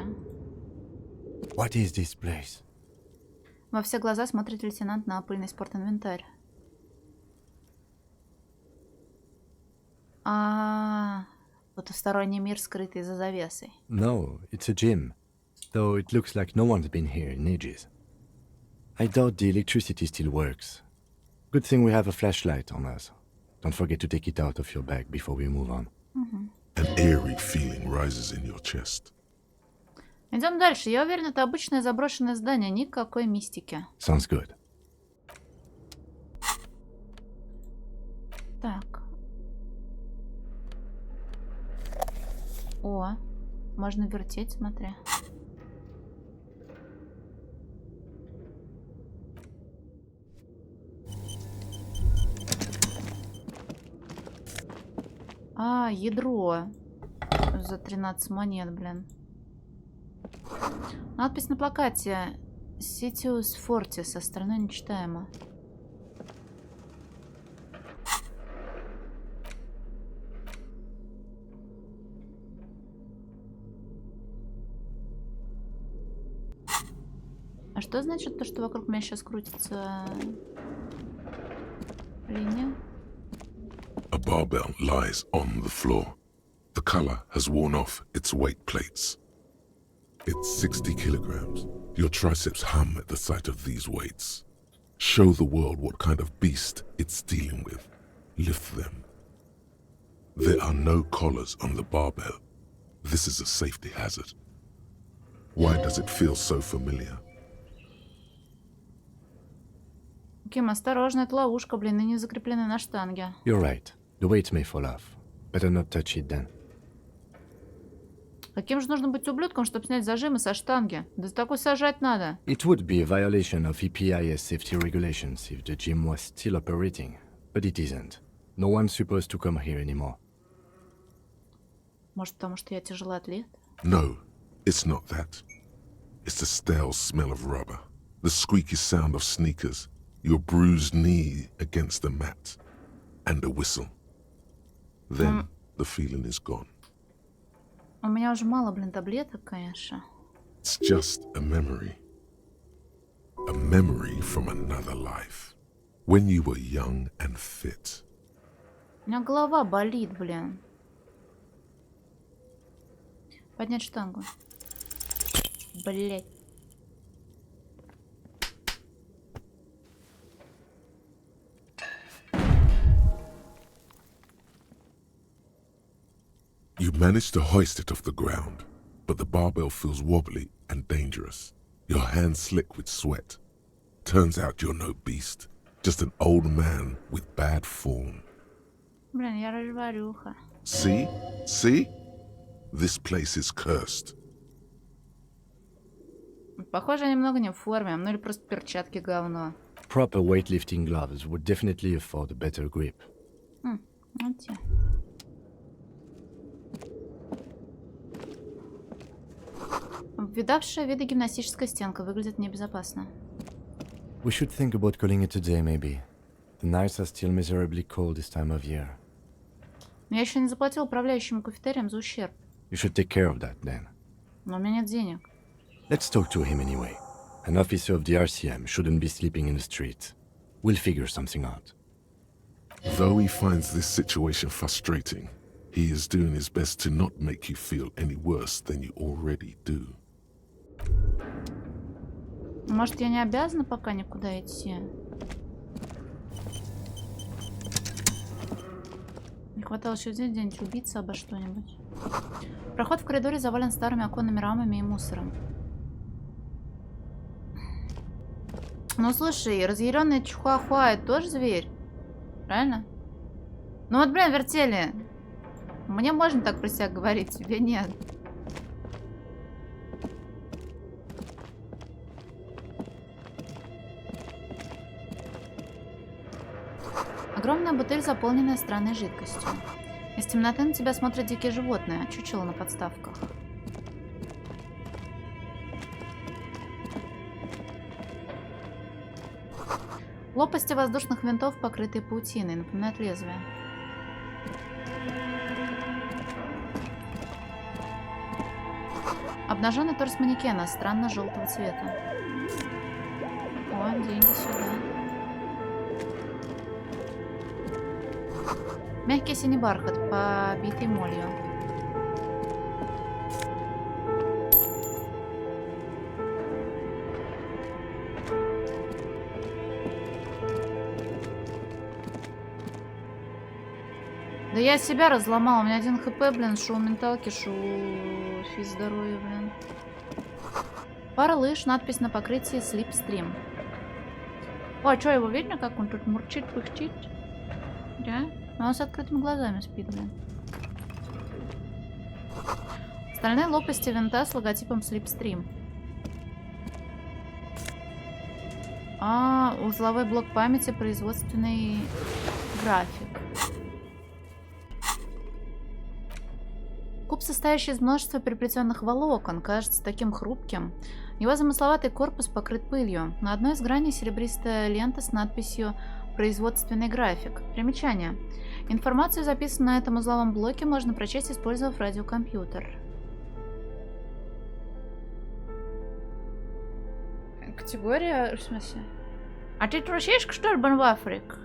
S4: What is this place?
S1: Во все глаза смотрит лейтенант на пыльный спортинвентарь. Потусторонний мир, скрытый за завесой.
S4: No, it's a gym. Though it looks like no one's been here in ages. I doubt the electricity still works. Good thing we have a flashlight on us. Don't forget to take it out of your bag before we move on.
S3: An eerie feeling rises in your chest.
S1: Идем дальше. Я уверен, это обычное заброшенное здание. Никакой мистики.
S4: Sounds good.
S1: Так. О, можно вертеть, смотри. Ядро. За 13 монет, блин. Надпись на плакате. Ситиус Фортис. Остальное нечитаемо. А что значит то, что вокруг меня сейчас крутится линия?
S3: A barbell lies on the floor. The color has worn off its weight plates. It's 60 kilograms. Your triceps hum at the sight of these weights. Show the world what kind of beast it's dealing with. Lift them. There are no collars on the barbell. This is a safety hazard. Why does it feel so familiar?
S1: Ким, осторожно, это ловушка, блин, и не закреплены на штанге.
S4: You're right. The weight may fall off. Better not touch it then.
S1: Каким же нужно быть ублюдком, чтобы снять зажимы со штанги? Да за такой сажать надо.
S4: It would be a violation of EPIS safety regulations if the gym was still operating, but it isn't. No one's supposed to come here anymore.
S1: Может, потому что я тяжелоатлет?
S3: No, it's not that. It's the stale smell of rubber, the squeaky sound of sneakers, your bruised knee against the mat, and a whistle. Then the feeling is gone.
S1: У меня уже мало, блин, таблеток, конечно.
S3: It's just a memory. A memory from another life. When you were young and fit.
S1: У меня голова болит, блин. Поднять штангу. Блять.
S3: You manage to hoist it off the ground, but the barbell feels wobbly and dangerous. Your hands slick with sweat. Turns out you're no beast, just an old man with bad form.
S1: Блин, я рыжварюха.
S3: See? See? This place is cursed.
S1: Похоже, я немного не в форме, ну или просто перчатки говно.
S4: Proper weightlifting gloves would definitely afford a better grip.
S1: Вот те. Видавшая виды гимнастическая стенка выглядит небезопасно.
S4: We should think about calling it a day, maybe. The nights are still miserably cold this time of year.
S1: Но я еще не заплатил управляющему кафетерием за ущерб.
S4: You should take care of that, then.
S1: Но у меня нет денег.
S4: Let's talk to him anyway. An officer of the RCM shouldn't be sleeping in the street. We'll figure something out.
S3: Though he finds this situation frustrating, he is doing his best to not make you feel any worse than you already do.
S1: Может, я не обязана пока никуда идти? Не хватало еще здесь где-нибудь убиться обо что-нибудь. Проход в коридоре завален старыми оконными рамами и мусором. Ну слушай, разъяренный чихуахуа — это тоже зверь? Правильно? Ну вот, блин, вертели. Мне можно так про себя говорить, тебе нет. Огромная бутыль, заполненная странной жидкостью. Из темноты на тебя смотрят дикие животные, чучело на подставках. Лопасти воздушных винтов, покрытые паутиной, напоминают лезвие. Обнаженный торс манекена странно-желтого цвета. О, деньги сюда. Мягкий синий бархат, побитый молью. Да я себя разломал. У меня 1 хп, блин, шоу менталки, шоу физ здоровья, блин. Пара лыж, надпись на покрытии Slipstream. О, а что, его видно, как он тут мурчит, пыхтит? Да? Он с открытыми глазами спит, блин. Стальные лопасти винта с логотипом Slipstream. А, узловой блок памяти, производственный график. Куб, состоящий из множества переплетенных волокон, кажется таким хрупким. Его замысловатый корпус покрыт пылью. На одной из граней серебристая лента с надписью «Производственный график». Примечание. Информацию, записанную на этом узловом блоке, можно прочесть, использовав радиокомпьютер. Категория... В смысле? А ты трусишка, что ли, Бонвафрик?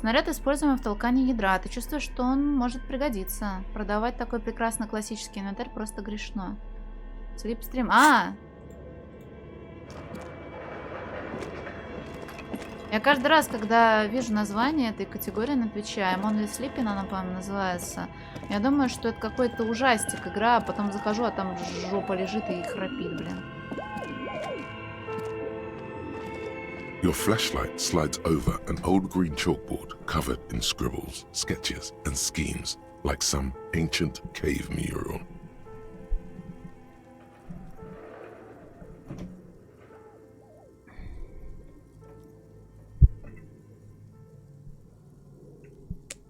S1: Снаряд, используемый в толкании ядра. Ты чувствуешь, что он может пригодиться. Продавать такой прекрасно классический инвентарь просто грешно. Слипстрим. Я каждый раз, когда вижу название этой категории на Твиче, I'm Only Sleeping, она, по-моему, называется, я думаю, что это какой-то ужастик игра, а потом захожу, а там жопа лежит и храпит, блин.
S3: Your flashlight slides over an old green chalkboard covered in scribbles, sketches, and schemes, like some ancient cave mural.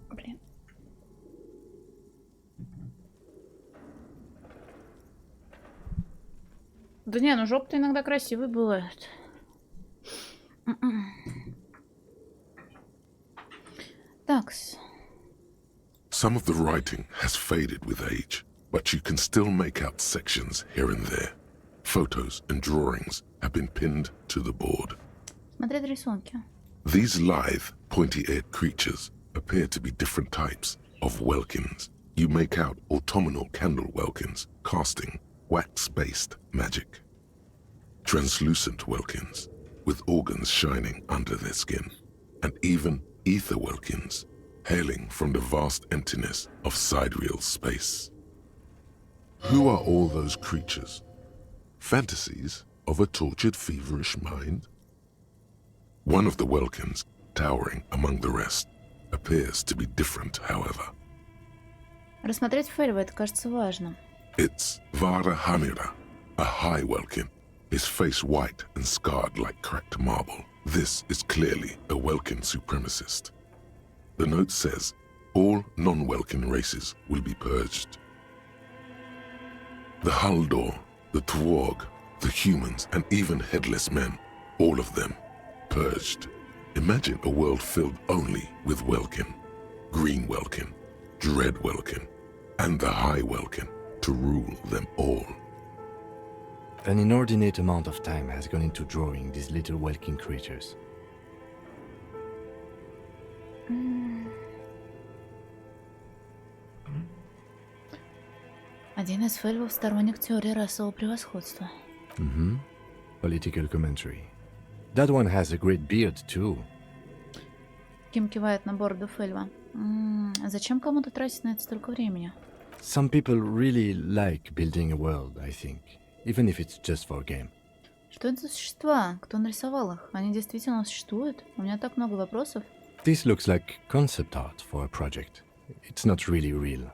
S1: Блин. Да не, ну жопы-то иногда красивые бывают. Такс.
S3: Some of the writing has faded with age, but you can still make out sections here and there. Photos and drawings have been pinned to the board.
S1: Смотреть рисунки.
S3: These lithe, pointy-eared creatures appear to be different types of welkins. You make out autumnal candle welkins casting wax-based magic. Translucent welkins with organs shining under their skin, and even ether welkins hailing from the vast emptiness of sidereal space. Who are all those creatures? Fantasies of a tortured, feverish mind? One of the welkins, towering among the rest, appears to be different, however.
S1: Рассмотреть фэльвы, это кажется важно.
S3: It's Vara Hamira, a high welkin, his face white and scarred like cracked marble. This is clearly a Welkin supremacist. The note says, all non-Welkin races will be purged. The Haldor, the Twarg, the humans, and even headless men, all of them, purged. Imagine a world filled only with Welkin, Green Welkin, Dread Welkin, and the High Welkin to rule them all.
S4: An inordinate amount of time has gone into drawing these little Welkin creatures.
S1: Один из фэльвов сторонник теории расового превосходства.
S4: Political commentary. That one has a great beard too.
S1: Ким кивает на бороду фэльва. Зачем кому-то тратить на это столько времени?
S4: Some people really like building a world, I think. Even if it's just for a game.
S1: Что это за существа? Кто нарисовал их? Они действительно существуют? У меня так много вопросов.
S4: This looks like concept art for a project. It's not really real.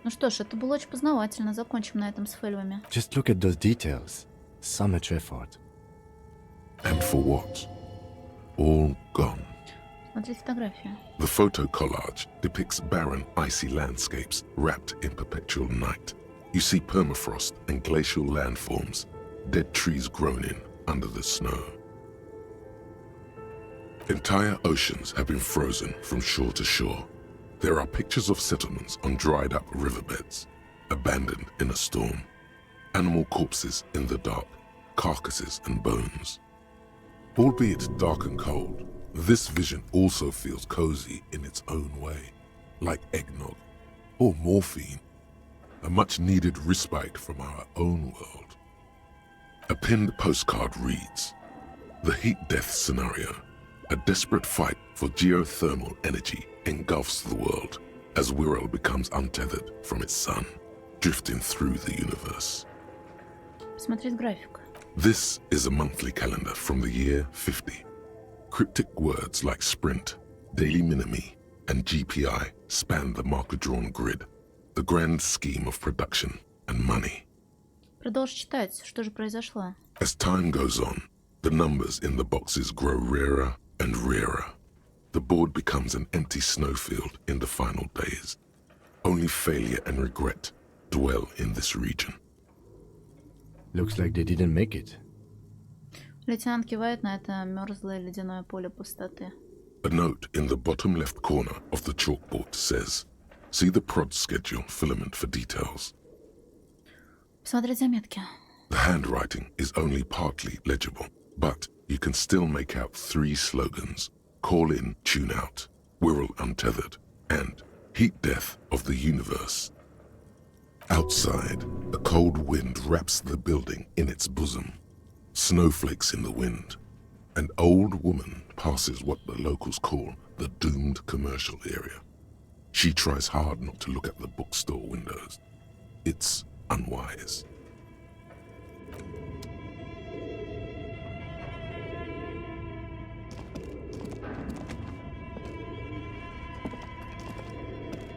S1: Ну что ж, это было очень познавательно. Закончим на этом с фэльвами.
S4: Just look at those details. So much effort.
S3: And for what? All gone.
S1: Смотрите фотографию.
S3: The photo collage depicts barren, icy landscapes wrapped in perpetual night. You see permafrost and glacial landforms, dead trees grown in under the snow. Entire oceans have been frozen from shore to shore. There are pictures of settlements on dried up riverbeds, abandoned in a storm. Animal corpses in the dark, carcasses and bones. Albeit dark and cold, this vision also feels cozy in its own way, like eggnog or morphine, a much-needed respite from our own world. A pinned postcard reads, "The heat death scenario, a desperate fight for geothermal energy engulfs the world as Wirral becomes untethered from its sun, drifting through the universe."
S1: Посмотреть график.
S3: This is a monthly calendar from the year 50. Cryptic words like sprint, daily minimi, and GPI span the marker-drawn grid, the grand scheme of production and money.
S1: Продолжи читать. Что же произошло?
S3: As time goes on, the numbers in the boxes grow rarer and rarer. The board becomes an empty snowfield in the final days. Only failure and regret dwell in this region.
S4: Looks like they didn't make it.
S1: Лейтенант кивает на это мерзлое ледяное поле пустоты.
S3: A note in the bottom left corner of the chalkboard says, "See the prod schedule filament for details."
S1: Посмотреть заметки.
S3: The handwriting is only partly legible, but you can still make out 3 slogans, call in, tune out, Wirral untethered, and heat death of the universe. Outside, a cold wind wraps the building in its bosom. Snowflakes in the wind. An old woman passes what the locals call the doomed commercial area. She tries hard not to look at the bookstore windows. It's unwise.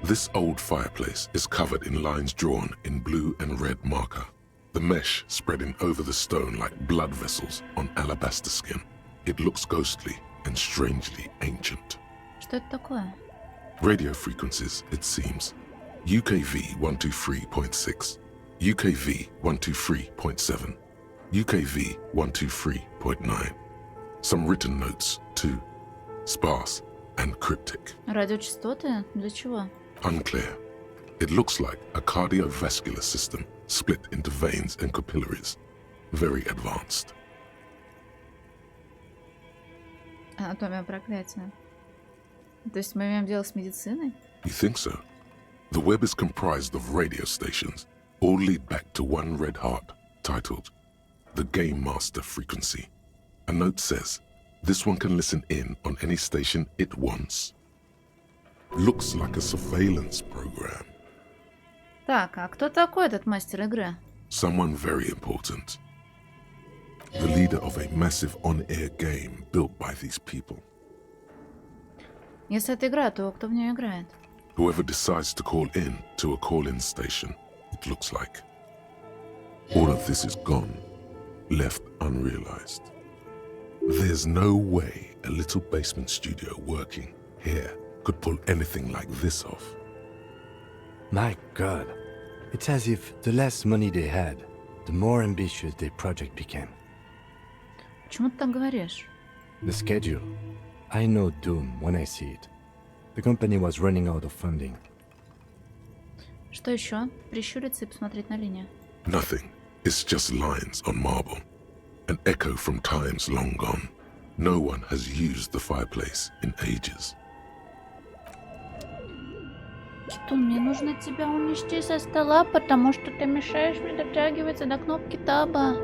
S3: This old fireplace is covered in lines drawn in blue and red marker, the mesh spreading over the stone like blood vessels on alabaster skin. It looks ghostly and strangely ancient.
S1: Что это такое?
S3: Radio frequencies, it seems. UKV 123.6, UKV 123.7, UKV 123.9. Some written notes, too. Sparse and cryptic.
S1: Радиочастоты? Для чего?
S3: Unclear. It looks like a cardiovascular system split into veins and capillaries. Very advanced.
S1: Анатомия проклятия. То есть мы имеем дело с медициной?
S3: You think so? The web is comprised of radio stations, all lead back to one red heart, titled The Game Master Frequency. A note says, this one can listen in on any station it wants. Looks like a surveillance program.
S1: Так, а кто такой этот мастер игры?
S3: Someone very important. The leader of a massive on-air game built by these people.
S1: Если это игра, то кто в нее играет?
S3: Whoever decides to call in to a call-in station, it looks like. All of this is gone, left unrealized. There's no way a little basement studio working here could pull anything like this off.
S4: My God. It's as if the less money they had, the more ambitious their project became.
S1: Почему ты так говоришь?
S4: The schedule. I know doom when I see it. The company was running out of funding.
S1: Что еще? Прищуриться и посмотреть на линию.
S3: Nothing. It's just lines on marble. An echo from times long gone. No one has used the fireplace in ages.
S1: Китун, мне нужно тебя унести со стола, потому что ты мешаешь мне дотягиваться до кнопки таба.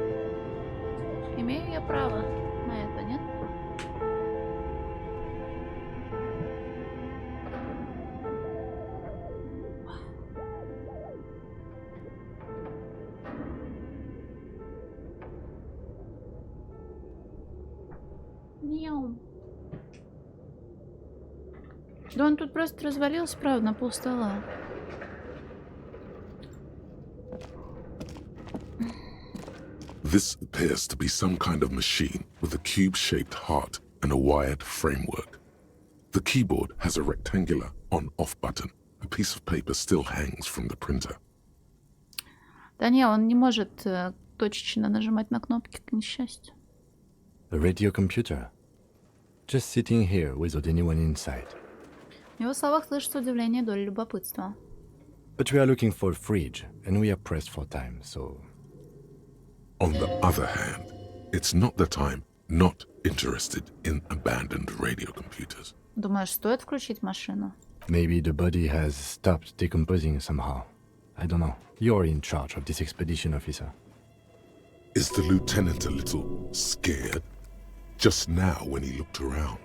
S1: Имею я право на это, нет? Мяу. Да он тут просто развалился, правда, на пол стола.
S3: This appears to be some kind of machine with a cube-shaped heart and a wired framework. The keyboard has a rectangular on-off button. A piece of paper still hangs from the printer.
S1: Да не, он не может точечно нажимать на кнопки, к несчастью.
S4: A radio computer. Just sitting here without anyone inside.
S1: В его словах слышится удивление и доля любопытства.
S4: But we are looking for a fridge, and we are pressed for time, so...
S3: On the other hand, it's not that I'm not interested in abandoned radio computers.
S1: Думаешь, стоит включить машину?
S4: Maybe the body has stopped decomposing somehow. I don't know. You're in charge of this expedition, officer.
S3: Is the lieutenant a little scared? Just now when he looked around.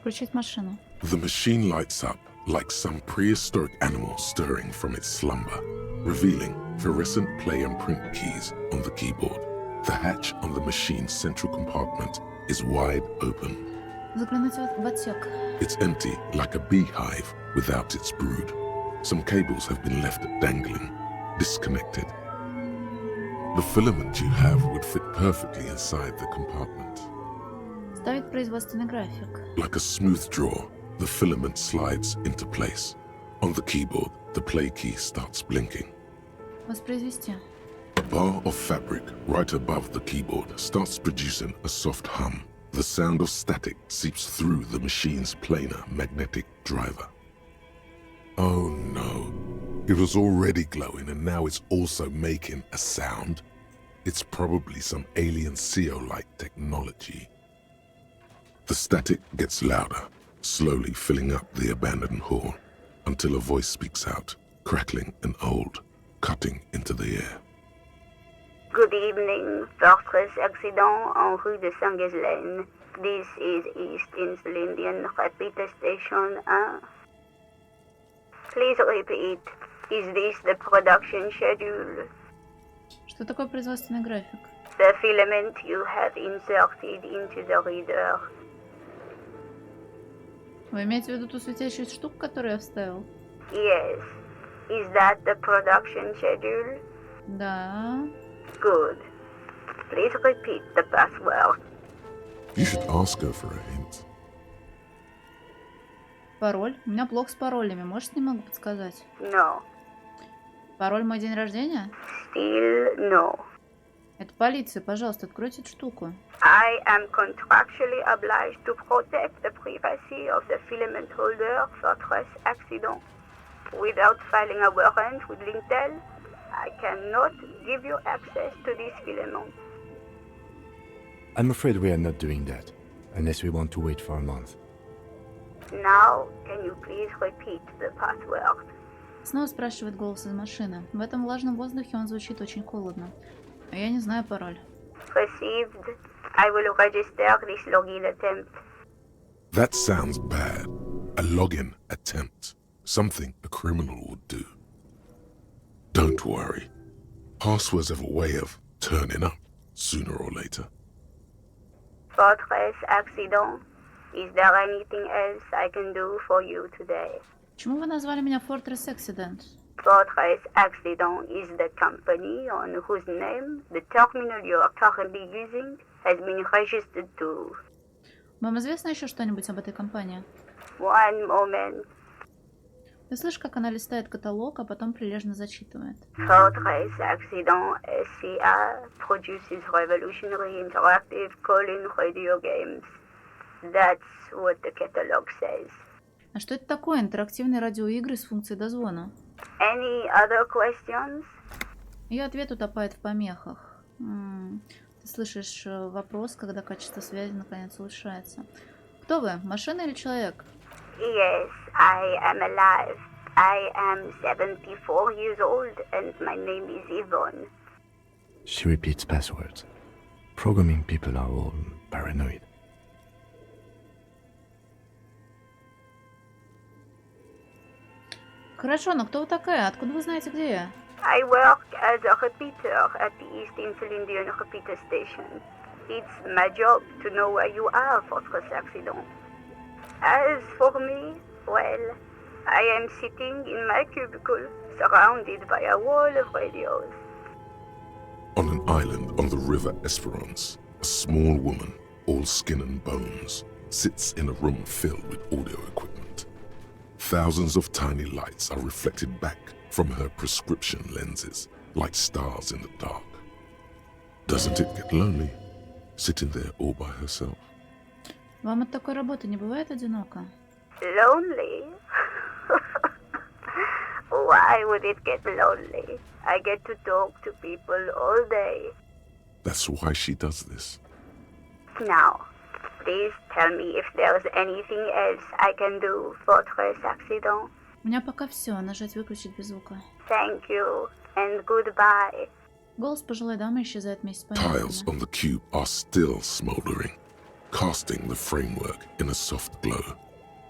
S1: Включить машину.
S3: The machine lights up like some prehistoric animal stirring from its slumber, revealing fluorescent play and print keys on the keyboard. The hatch on the machine's central compartment is wide open.
S1: Заглянуть в отсек.
S3: It's empty like a beehive without its brood. Some cables have been left dangling, disconnected. The filament you have would fit perfectly inside the compartment.
S1: Ставить производственный график.
S3: Like a smooth draw, the filament slides into place. On the keyboard, the play key starts blinking.
S1: Воспроизвести.
S3: A bar of fabric right above the keyboard starts producing a soft hum. The sound of static seeps through the machine's planar magnetic driver. Oh no. It was already glowing and now it's also making a sound. It's probably some alien CO-like technology. The static gets louder, slowly filling up the abandoned hall, until a voice speaks out, crackling and old, cutting into the air.
S13: Good evening, Fortress Accident en rue de Saint-Ghislaine. This is East Insulindian Repeater Station 1. Please repeat. Is this the production schedule?
S1: Что такое производственный график?
S13: The filament you have inserted into the reader.
S1: Вы имеете в виду ту светящуюся штуку, которую я вставил?
S13: Yes. Is that the production schedule?
S1: Да.
S13: Good. Please repeat the password.
S3: You should ask her for a hint.
S1: Пароль? У меня плохо с паролями. Можете немного подсказать?
S13: No.
S1: Пароль мой день рождения?
S13: Still no.
S1: Это полиция. Пожалуйста, откройте эту штуку.
S13: I am contractually obliged to protect the privacy of the filament holder for Fortress Accident. Without filing a warrant with Lintel, I cannot give you access to this filament.
S4: I'm afraid we are not doing that, unless we want to wait for a month.
S13: Now, can you please repeat the password?
S1: Снова спрашивает голос из машины. В этом влажном воздухе он звучит очень холодно. А я не знаю пароль.
S13: Received. I will register this login attempt.
S3: That sounds bad. A login attempt. Something a criminal would do. Don't worry. Passwords have a way of turning up sooner or later.
S13: Fortress Accident. Is there anything else I can do for you today?
S1: Почему вы назвали меня Fortress Accident?
S13: Fortress Accident is the company on whose name the terminal you are currently using has been registered to.
S1: Вам известно еще что-нибудь об этой компании?
S13: One moment.
S1: Ты слышишь, как она листает каталог, а потом прилежно зачитывает.
S13: Fortress Accident SCA produces revolutionary interactive call-in radio games. That's what the catalog says.
S1: А что это такое? Интерактивные радиоигры с функцией дозвона?
S13: Any other questions?
S1: Ее ответ утопает в помехах. Ты слышишь вопрос, когда качество связи наконец улучшается. Кто вы? Машина или человек?
S13: Yes, I am alive. I am 74 years old and my name is Yvonne.
S4: She repeats passwords. Programming people are all paranoid.
S1: Хорошо, но кто вы такая? Откуда вы знаете, где я?
S13: I work as a repeater at the East Insulindian Repeater Station. It's my job to know where you are, Fortress Accident. As for me, well, I am sitting in my cubicle, surrounded by a wall of radios.
S3: On an island on the river Esperance, a small woman, all skin and bones, sits in a room filled with audio equipment. Thousands of tiny lights are reflected back from her prescription lenses, like stars in the dark. Doesn't it get lonely, sitting there all by herself?
S1: Вам от такой работы не бывает одиноко?
S13: Lonely? Why would it get lonely? I get to talk to people all day.
S3: That's why she does this.
S13: Now, please tell me if there's anything else I can do, Fortress Accident.
S1: У меня пока все. Нажать выключить без звука.
S13: Thank you, and goodbye.
S1: Голос пожилой дамы исчезает вместе с
S3: Tiles
S1: помехами.
S3: on the cube are still smoldering, casting the framework in a soft glow.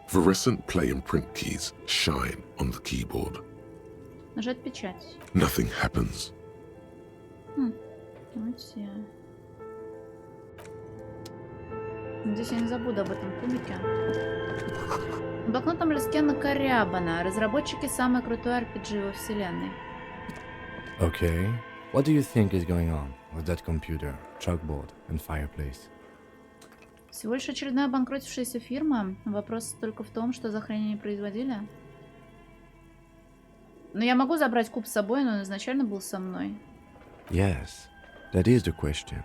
S3: Fluorescent play and print keys shine on the keyboard.
S1: Нажать печать.
S3: Nothing happens.
S1: Вот все. Надеюсь, я не забуду об этом кубике. В блокнотном листке накорябано. Разработчики самой крутой RPG во вселенной.
S4: Okay. What do you think is going on with that computer, chalkboard and fireplace?
S1: Всего лишь очередная обанкротившаяся фирма. Вопрос только в том, что за хрень они производили. Но я могу забрать куб с собой, но он изначально был со мной.
S4: Yes, that is the question.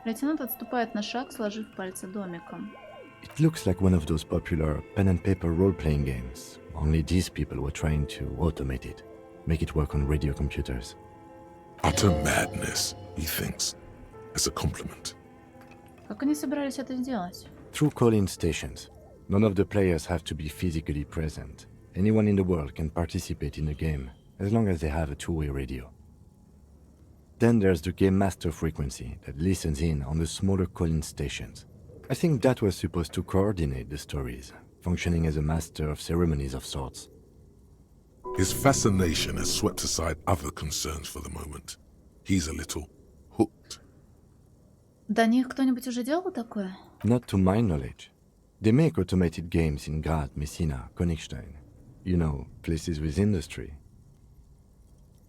S1: Лейтенант отступает на шаг, сложив пальцы домиком.
S4: It looks like one of those popular pen and paper role-playing games. Only these people were trying to automate it, make it work on radio computers.
S3: Utter madness, he thinks, as a compliment.
S1: Как они собирались это сделать?
S4: Through call-in stations. None of the players have to be physically present. Anyone in the world can participate in the game, as long as they have a two-way radio. Then there's the Game Master frequency that listens in on the smaller call-in stations. I think that was supposed to coordinate the stories, functioning as a master of ceremonies of sorts.
S3: His fascination has swept aside other concerns for the moment. He's a little hooked.
S1: До них кто-нибудь уже делал такое?
S4: Not to my knowledge. They make automated games in Grad, Messina, Königstein. You know, places with industry.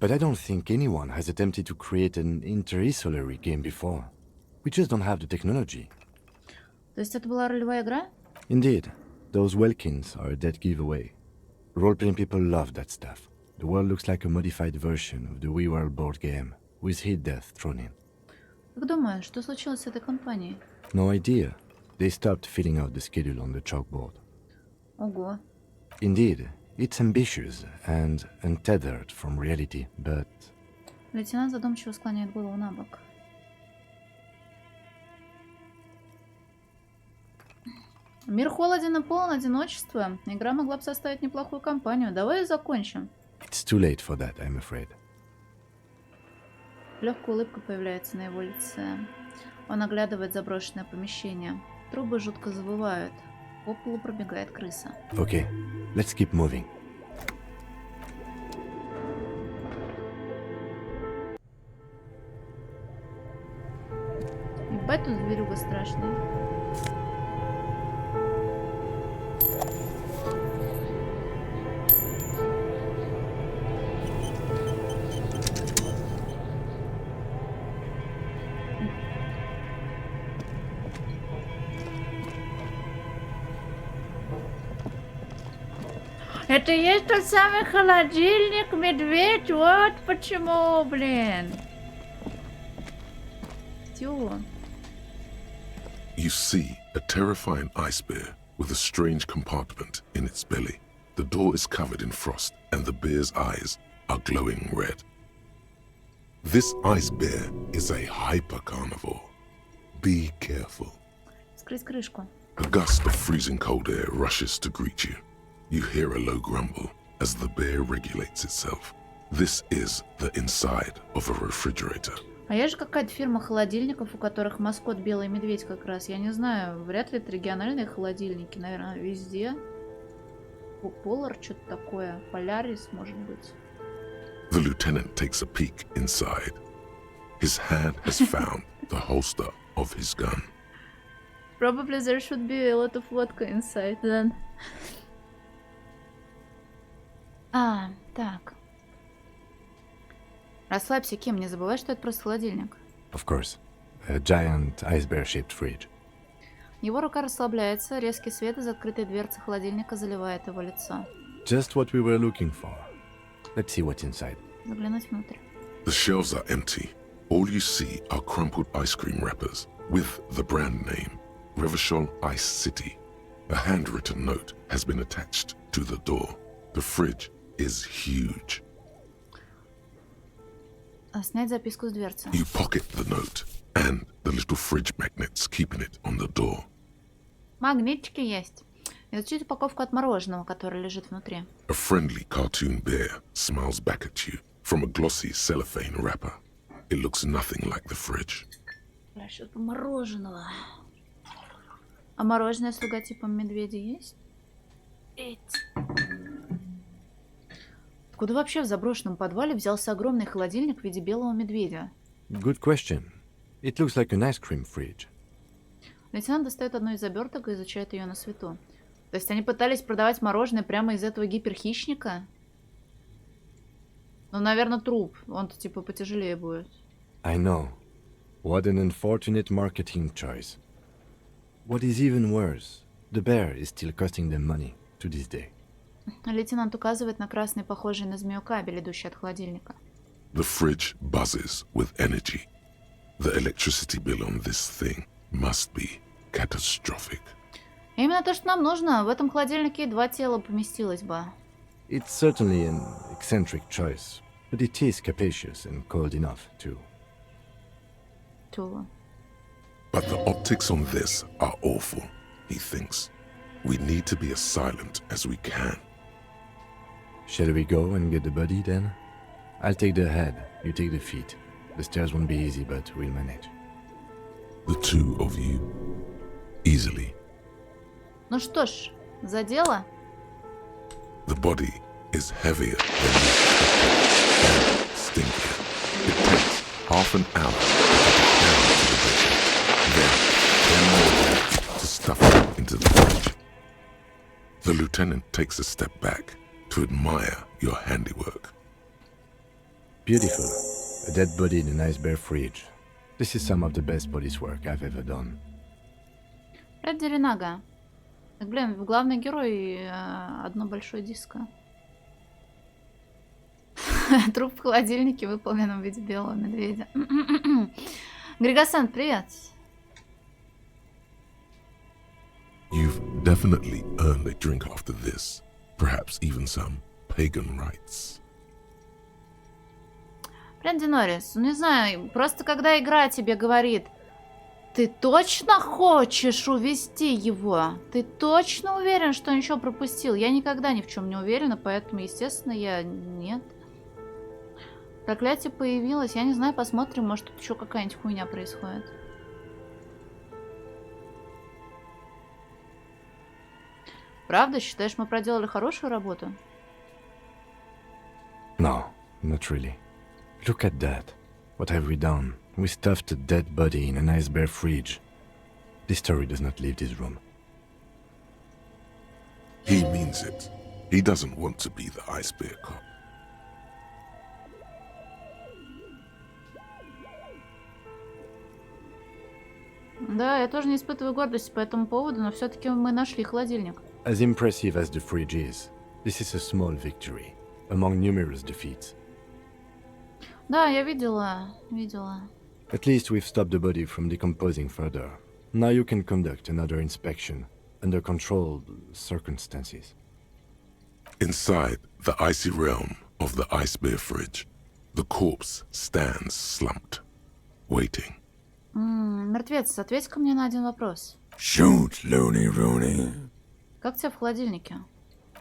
S4: But I don't think anyone has attempted to create an interisolary game before. We just don't have the technology.
S1: То есть это была ролевая игра?
S4: Indeed. Those Welkins are a dead giveaway. Role-playing people love that stuff. The world looks like a modified version of the WeWorld board game, with hit death thrown in.
S1: Как думаешь, что случилось с этой компанией?
S4: No idea. They stopped filling out the schedule on the chalkboard.
S1: Ого.
S4: Indeed, it's ambitious and untethered from reality, but...
S1: Лейтенант задумчиво склоняет голову на бок. Мир холоден и полон одиночества. Игра могла бы составить неплохую компанию. Давай ее закончим.
S4: It's too late for that, I'm afraid.
S1: Легкая улыбка появляется на его лице. Он оглядывает заброшенное помещение. Трубы жутко завывают. По полу пробегает крыса.
S4: Okay, let's keep moving.
S1: Ебать, тут зверюга страшная. Это и есть тот самый холодильник, медведь, вот почему, блин. Тю.
S3: You see a terrifying ice bear with a strange compartment in its belly. The door is covered in frost and the bear's eyes are glowing red. This ice bear is a hyper carnivore. Be careful.
S1: Скрыть крышку.
S3: A gust of freezing cold air rushes to greet you. You hear a low grumble as the bear regulates itself. This is the inside of a refrigerator.
S1: А есть же какая-то фирма холодильников, у которых маскот белый медведь как раз. Я не знаю, вряд ли это региональные холодильники, наверное, везде. Polar, что-то такое. Polaris, может быть.
S3: The lieutenant takes a peek inside. His hand has found the holster of his gun.
S1: Probably there should be a lot of vodka inside then. А, так. Расслабься, Ким, не забывай, что это просто холодильник.
S4: Of course. A giant ice bear-shaped fridge.
S1: Его рука расслабляется, резкий свет из открытой дверцы холодильника заливает его лицо.
S4: Just what we were looking for. Let's see what's inside.
S1: Заглянуть внутрь.
S3: The shelves are empty. All you see are crumpled ice cream wrappers with the brand name, Revachol Ice City. A handwritten note has been attached to the door. The fridge is huge.
S1: Снять записку с дверцы.
S3: You pocket the note and the little fridge magnets keeping it on the door.
S1: Магнитики есть. Изучить упаковку от мороженого, которое лежит внутри.
S3: A friendly cartoon bear smiles back at you from a glossy cellophane wrapper. It looks nothing like the fridge.
S1: Бля, что-то мороженого. А мороженое с логотипом медведя есть? Откуда вообще в заброшенном подвале взялся огромный холодильник в виде белого медведя?
S4: Good question. It looks like an ice cream fridge.
S1: Лейтенант достает одну из оберток и изучает ее на свету. То есть они пытались продавать мороженое прямо из этого гиперхищника? Ну, наверное, труп. Он-то типа потяжелее будет.
S4: I know. What an unfortunate marketing choice. What is even worse, the bear is still costing them money to this day.
S1: Лейтенант указывает на красный, похожий на змею кабель, идущий от холодильника.
S3: The fridge buzzes with energy. The electricity bill on this thing must be catastrophic.
S1: Именно то, что нам нужно. В этом холодильнике и 2 тела поместилось бы.
S4: It's certainly an eccentric choice, but it is capacious and cold enough, too.
S1: Ту.
S3: But the optics on this are awful. he thinks. We need to be as silent as we can.
S4: Shall we go and get the body then? I'll take the head, you take the feet. The stairs won't be easy, but we'll manage.
S3: The two of you. Easily.
S1: Ну что ж, за дело.
S3: The body is heavier than you expected and stinkier. It takes half an hour to get down to the basement. Then more work to stuff it into the fridge. The lieutenant takes a step back to admire your handiwork.
S4: Beautiful. A dead body in a nice bare fridge. This is some of the best police work I've ever done.
S1: Фредди Ренага. Так, блин, главный герой одно большое диско. Труп в холодильнике, выполненном в виде белого медведя. Григасан, привет.
S3: You've definitely earned a drink after this. Perhaps even some pagan rites.
S1: Фредди Норрис, ну не знаю, просто когда игра тебе говорит, ты точно хочешь увести его? Ты точно уверен, что ничего пропустил? Я никогда ни в чем не уверена, поэтому, естественно, я нет. Проклятие появилось, я не знаю, посмотрим, может тут еще какая-нибудь хуйня происходит. Правда? Считаешь, мы проделали хорошую работу?
S4: No, not really. Look at that. What have we done? We stuffed a dead body in a nice bare fridge. This story does not leave this room.
S3: He means it. He doesn't want to be the ice bear cop.
S1: Да, я тоже не испытываю гордости по этому поводу, но все-таки мы нашли холодильник.
S4: As impressive as the fridge is, this is a small victory among numerous defeats.
S1: Да, я видела.
S4: At least we've stopped the body from decomposing further. Now you can conduct another inspection under controlled circumstances.
S3: Inside the icy realm of the ice bear fridge, the corpse stands slumped, waiting.
S1: Мертвец, ответь-ка мне на один вопрос.
S14: Shoot, Looney Rooney.
S1: Как тебе в холодильнике?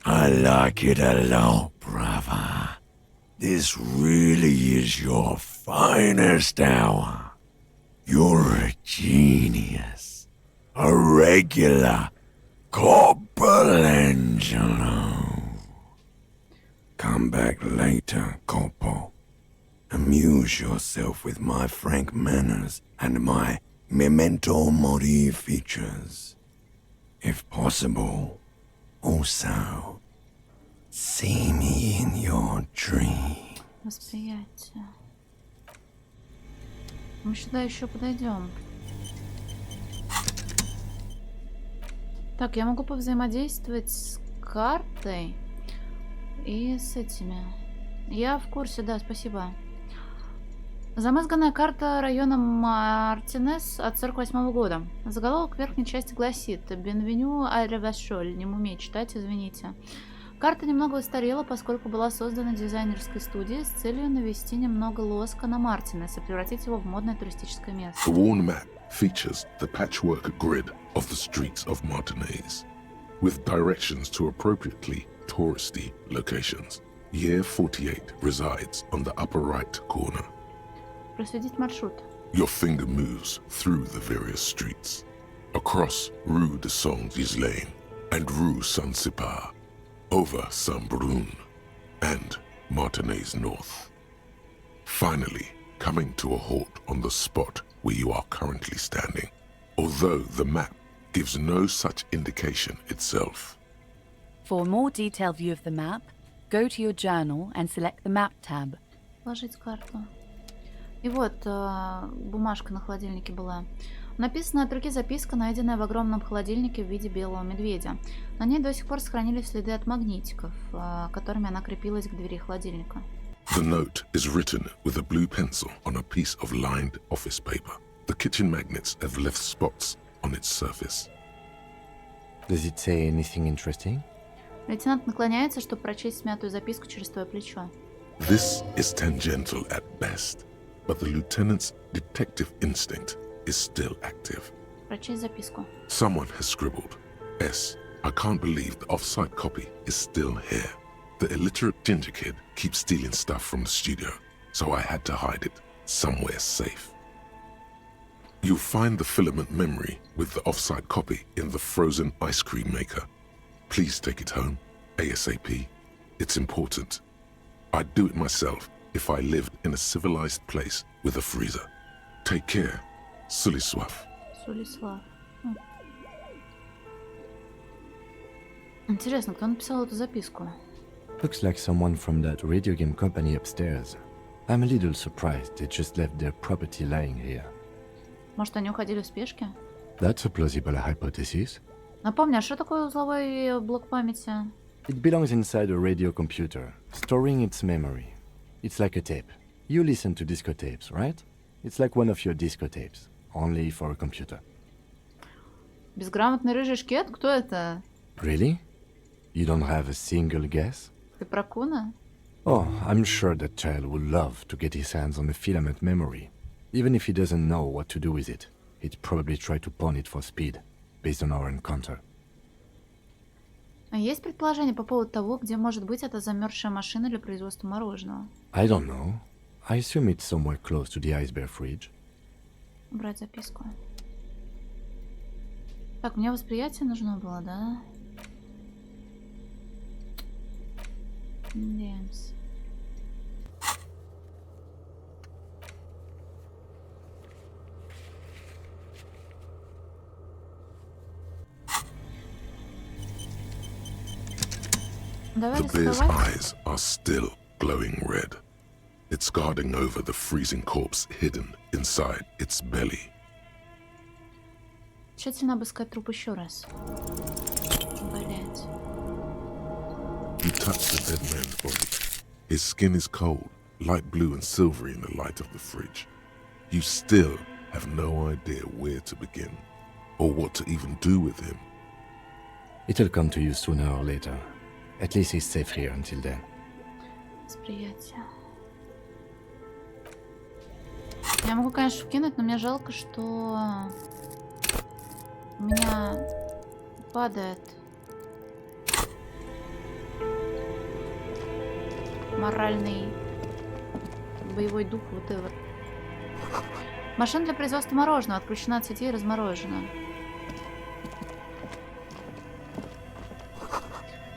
S14: I like it a lot, brother. This really is your finest hour. You're a genius. A regular Coppelangelo. Come back later, Coppo. Amuse yourself with my frank manners and my memento mori features. If possible, also, see me in your dream.
S1: Восприятие. Мы сюда еще подойдем. Так, я могу повзаимодействовать с картой и с этими. Я в курсе, да, спасибо. Замызганная карта района Мартинес от 48 года. Заголовок верхней части гласит «Бенвеню Аревашоль». Не умею читать, извините. Карта немного устарела, поскольку была создана дизайнерской студией с целью навести немного лоска на Мартинес и превратить его в модное туристическое место.
S3: The worn map features the patchwork grid of the streets of Martinez, with directions to appropriately touristy locations. Year 48 resides on the upper right corner.
S1: Проследить маршрут.
S3: Your finger moves through the various streets, across Rue de Saint-Ghislain and Rue Saint-Sipar, over Saint-Brun and Martinez North. Finally, coming to a halt on the spot where you are currently standing, although the map gives no such indication itself.
S15: For a more detailed view of the map, go to your journal and select the Map tab.
S1: Положить карту. И вот, бумажка на холодильнике была. Написана от руки записка, найденная в огромном холодильнике в виде белого медведя. На ней до сих пор сохранились следы от магнитиков, которыми она крепилась к двери холодильника.
S3: The note is written with a blue pencil on a piece of lined office paper. The kitchen magnets have left spots on its surface.
S4: Does it say anything interesting?
S1: Лейтенант наклоняется, чтобы прочесть смятую записку через твое плечо.
S3: This is tangential at best, but the lieutenant's detective instinct is still active.
S1: Прочесть записку.
S3: Someone has scribbled, S. I can't believe the off-site copy is still here. The illiterate ginger kid keeps stealing stuff from the studio, so I had to hide it somewhere safe. You'll find the filament memory with the off-site copy in the frozen ice cream maker. Please take it home, ASAP. It's important. I'd do it myself if I lived in a civilized place with a freezer. Take care. Suliswaf.
S1: Сулислав. Интересно, кто написал эту записку?
S4: Looks like someone from that radio game company upstairs. I'm a little surprised they just left their property lying here.
S1: Может, они уходили в спешке?
S4: That's a plausible hypothesis.
S1: Напомни, а что такое узловой блок памяти?
S4: It belongs inside a radio computer, storing its memory. It's like a tape. You listen to disco tapes, right? It's like one of your disco tapes, only for a computer.
S1: Безграмотный рыжий шкет? Кто это?
S4: Really? You don't have a single guess?
S1: Ты про Куна?
S4: Oh, I'm sure that child would love to get his hands on a filament memory. Even if he doesn't know what to do with it, he'd probably try to pawn it for speed, based on our encounter.
S1: А есть предположение по поводу того, где может быть эта замерзшая машина для производства мороженого?
S4: I don't know. I assume it's somewhere close to the ice bear fridge.
S1: Брать записку. Так, мне восприятие нужно было, да? Надеемся.
S3: The bear's eyes are still glowing red. It's guarding over the freezing corpse hidden inside its belly.
S1: Тщательно обыскать труп еще раз. Блять.
S3: You touch the dead man's body. His skin is cold, light blue and silvery in the light of the fridge. You still have no idea where to begin, or what to even do with him.
S4: It'll come to you sooner or later. At least he's safe here until then.
S1: Восприятие. Я могу, конечно, вкинуть, но мне жалко, что у меня падает моральный боевой дух, whatever. Машина для производства мороженого отключена от сети и разморожена.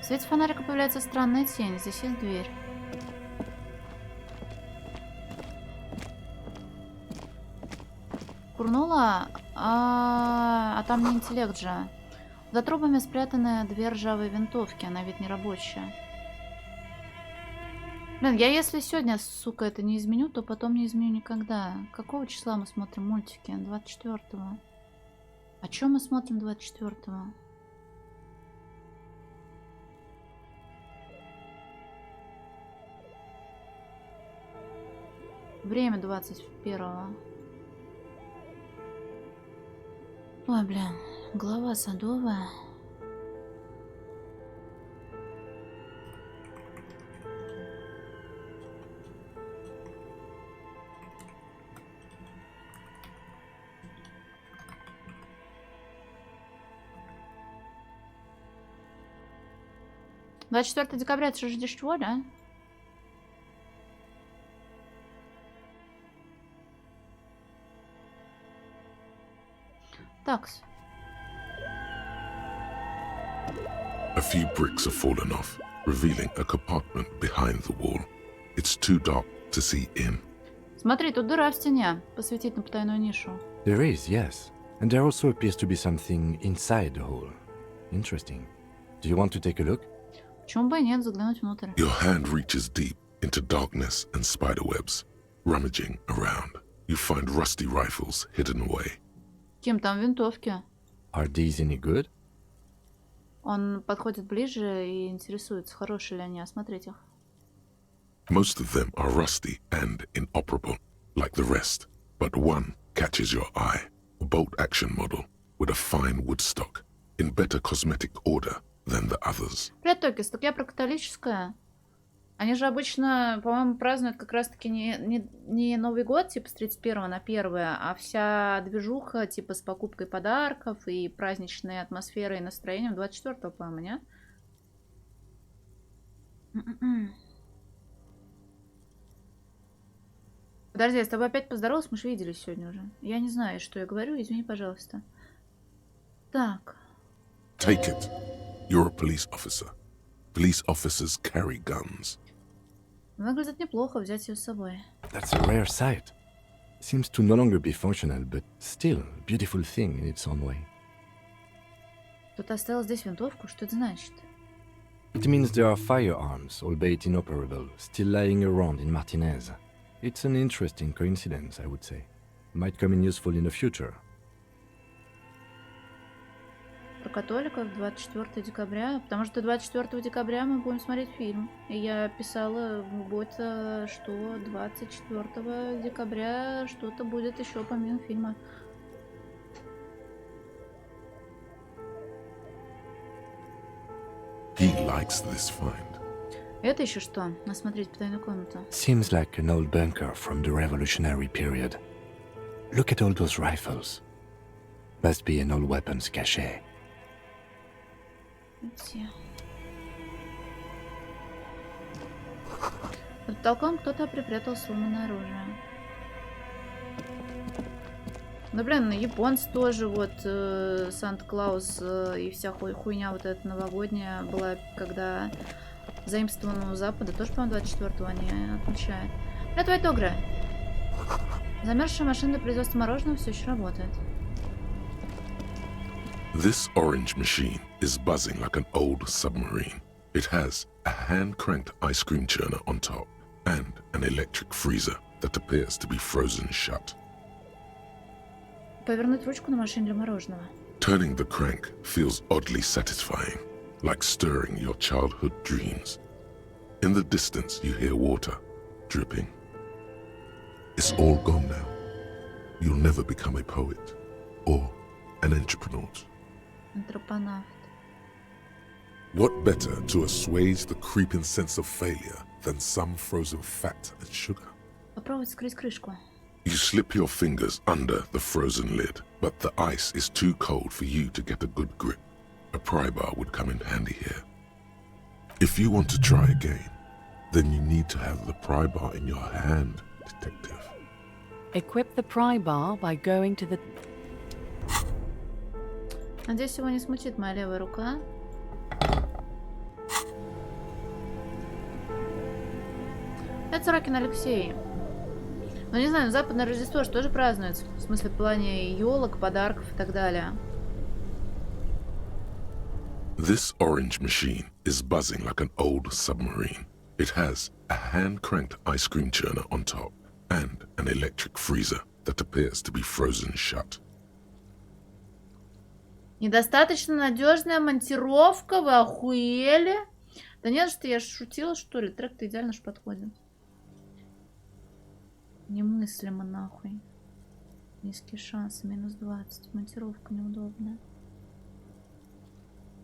S1: В свете фонарика появляется странная тень. Здесь есть дверь. Курнула, а там не интеллект же. За трубами спрятаны две ржавые винтовки, она ведь не рабочая. Блин, я если сегодня, сука, это не изменю, то потом не изменю никогда. Какого числа мы смотрим мультики? 24-го. А чё мы смотрим 24-го? Время 21-го. Ой, блин, голова садовая. — 24 декабря, это же Рождество, да? Такс.
S3: A few bricks have fallen off, revealing a compartment behind the wall. It's too dark to see in.
S1: Смотри, тут дыра в стене. Посветить на потайную нишу.
S4: There is, yes. And there also appears to be something inside the hole. Interesting. Do you want to take a look?
S1: Почему бы и нет, заглянуть внутрь?
S3: Your hand reaches deep into darkness and spiderwebs. Rummaging around, you find rusty rifles hidden away.
S1: Ким, там винтовки.
S4: Are these any good?
S1: Он подходит ближе и интересуется, хорошие ли они, осмотреть их.
S3: Most of them are rusty and inoperable, like the rest, but one catches your eye. A bolt-action model with a fine wood stock, in better cosmetic order than the others.
S1: Привет, Токис, так я про католическое. Они же обычно, по-моему, празднуют как раз-таки не Новый год, типа, с 31 на 1, а вся движуха, типа, с покупкой подарков и праздничной атмосферой и настроением 24-го, по-моему, нет? Подожди, я с тобой опять поздоровалась? Мы же виделись сегодня уже. Я не знаю, что я говорю, извини, пожалуйста. Так.
S3: Take it. You're a police officer. Police officers carry guns.
S1: Выглядит неплохо, взять ее с собой.
S4: That's a rare sight. Seems to no longer be functional, but still a beautiful thing in its own way.
S1: Кто-то оставил здесь винтовку? Что это значит?
S4: It means there are firearms, albeit inoperable, still lying around in Martinez. It's an interesting coincidence, I would say. Might come in useful in the future.
S1: Про католиков 24 декабря, потому что 24 декабря мы будем смотреть фильм. И я писала в боте, что 24 декабря что-то будет еще помимо фильма.
S3: He likes this find.
S1: Это еще что? Осмотреть потайную комнату.
S4: Seems like an old bunker from the revolutionary period. Look at all those rifles. Must be an old weapons cache.
S1: Под потолком кто-то припрятал сломанное оружие. Ну блин, японцы тоже, вот Санта-Клаус и вся хуйня вот эта новогодняя была, когда заимствована у Запада, тоже, по-моему, 24-го они отмечают. Это Вайтогра. Замерзшая машина для производства мороженого все еще работает.
S3: This orange machine is buzzing like an old submarine. It has a hand-cranked ice cream churner on top and an electric freezer that appears to be frozen shut.
S1: Повернуть ручку на машине для мороженого.
S3: Turning the crank feels oddly satisfying, like stirring your childhood dreams. In the distance, you hear water dripping. It's all gone now. You'll never become a poet or an entrepreneur.
S1: Антропонавт.
S3: What better to assuage the creeping sense of failure than some frozen fat and sugar?
S1: Попробовать скрыть крышку.
S3: You slip your fingers under the frozen lid, but the ice is too cold for you to get a good grip. A pry bar would come in handy here. If you want to try again, then you need to have the pry bar in your hand, detective.
S15: Equip the pry bar by going to the...
S1: Надеюсь, его не смутит моя левая рука. Это Сорокин Алексей. Ну, не знаю, западное Рождество же тоже празднуется. В смысле, в плане елок, подарков и так далее.
S3: This orange machine is buzzing like an old submarine. It has a hand-cranked ice cream churner on top and an electric freezer that appears to be frozen shut.
S1: Недостаточно надежная монтировка, вы охуели? Да нет, что я шутила, что ли? Трек-то идеально ж подходит. Немыслимо нахуй. Низкие шансы, минус 20. Монтировка неудобная.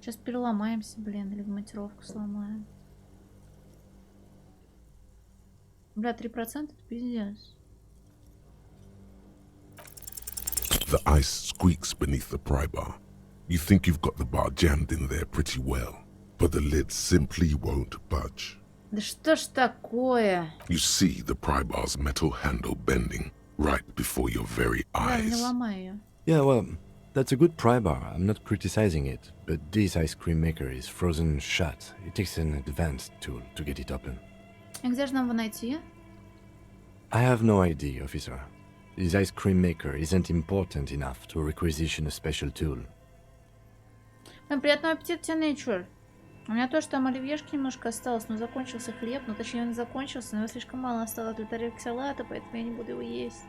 S1: Сейчас переломаемся, блин, или монтировку сломаем. Бля, 3% это пиздец.
S3: The ice squeaks beneath the pry bar. You think you've got the bar jammed in there pretty well, but the lid simply won't budge.
S1: Да что ж такое?
S3: You see the pry bar's metal handle bending right before your very
S1: Да, не
S3: eyes.
S1: ломай ее.
S4: Yeah, well, that's a good pry bar. I'm not criticizing it, but this ice cream maker is frozen shut. It takes an advanced tool to get it open.
S1: И где же нам его найти?
S4: I have no idea, officer. This ice cream maker isn't important enough to requisition a special tool.
S1: Приятного аппетита тебе, Nature. У меня тоже там оливьешки немножко осталось, но закончился хлеб. Ну, точнее, он не закончился, но его слишком мало осталось для тарелки салата, поэтому я не буду его есть.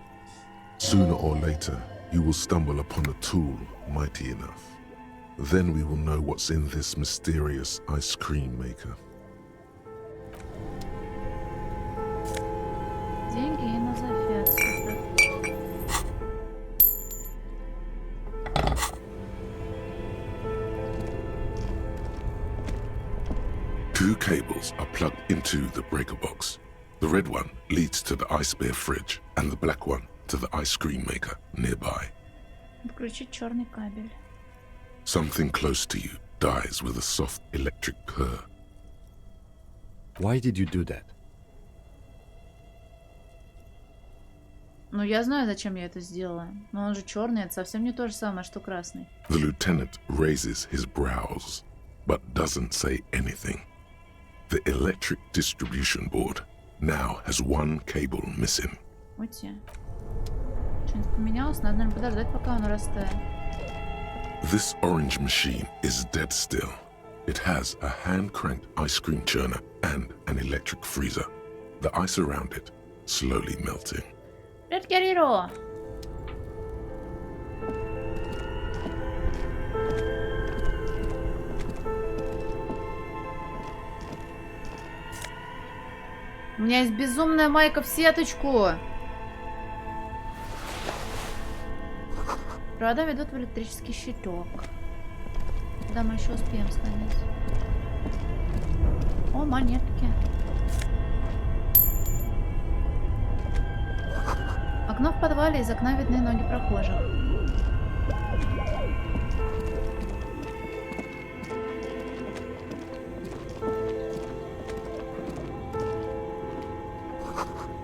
S3: Sooner or later, you will stumble upon a tool mighty enough. Then we will know what's in this mysterious ice cream maker.
S1: Деньги и на зафет.
S3: To 2 cables are plugged into the breaker box. The red one leads to the ice bear fridge, and the black one to the ice cream maker nearby.
S1: Включить черный кабель.
S3: Something close to you dies with a soft electric purr.
S4: Why did you do that?
S1: Ну, я знаю, зачем я это сделала. Но он же черный, это совсем не то же самое, что красный.
S3: The lieutenant raises his brows, but doesn't say anything. The electric distribution board now has 1 cable missing.
S1: Уйти. Что-нибудь поменялось? Надо, наверное, подождать, пока оно растает.
S3: This orange machine is dead still. It has a hand-cranked ice cream churner and an electric freezer. The ice around it slowly melting.
S1: Привет, Гериро! У меня есть безумная майка в сеточку! Провода ведут в электрический щиток. Куда мы еще успеем сходить? О, монетки. Окно в подвале, из окна видны ноги прохожих.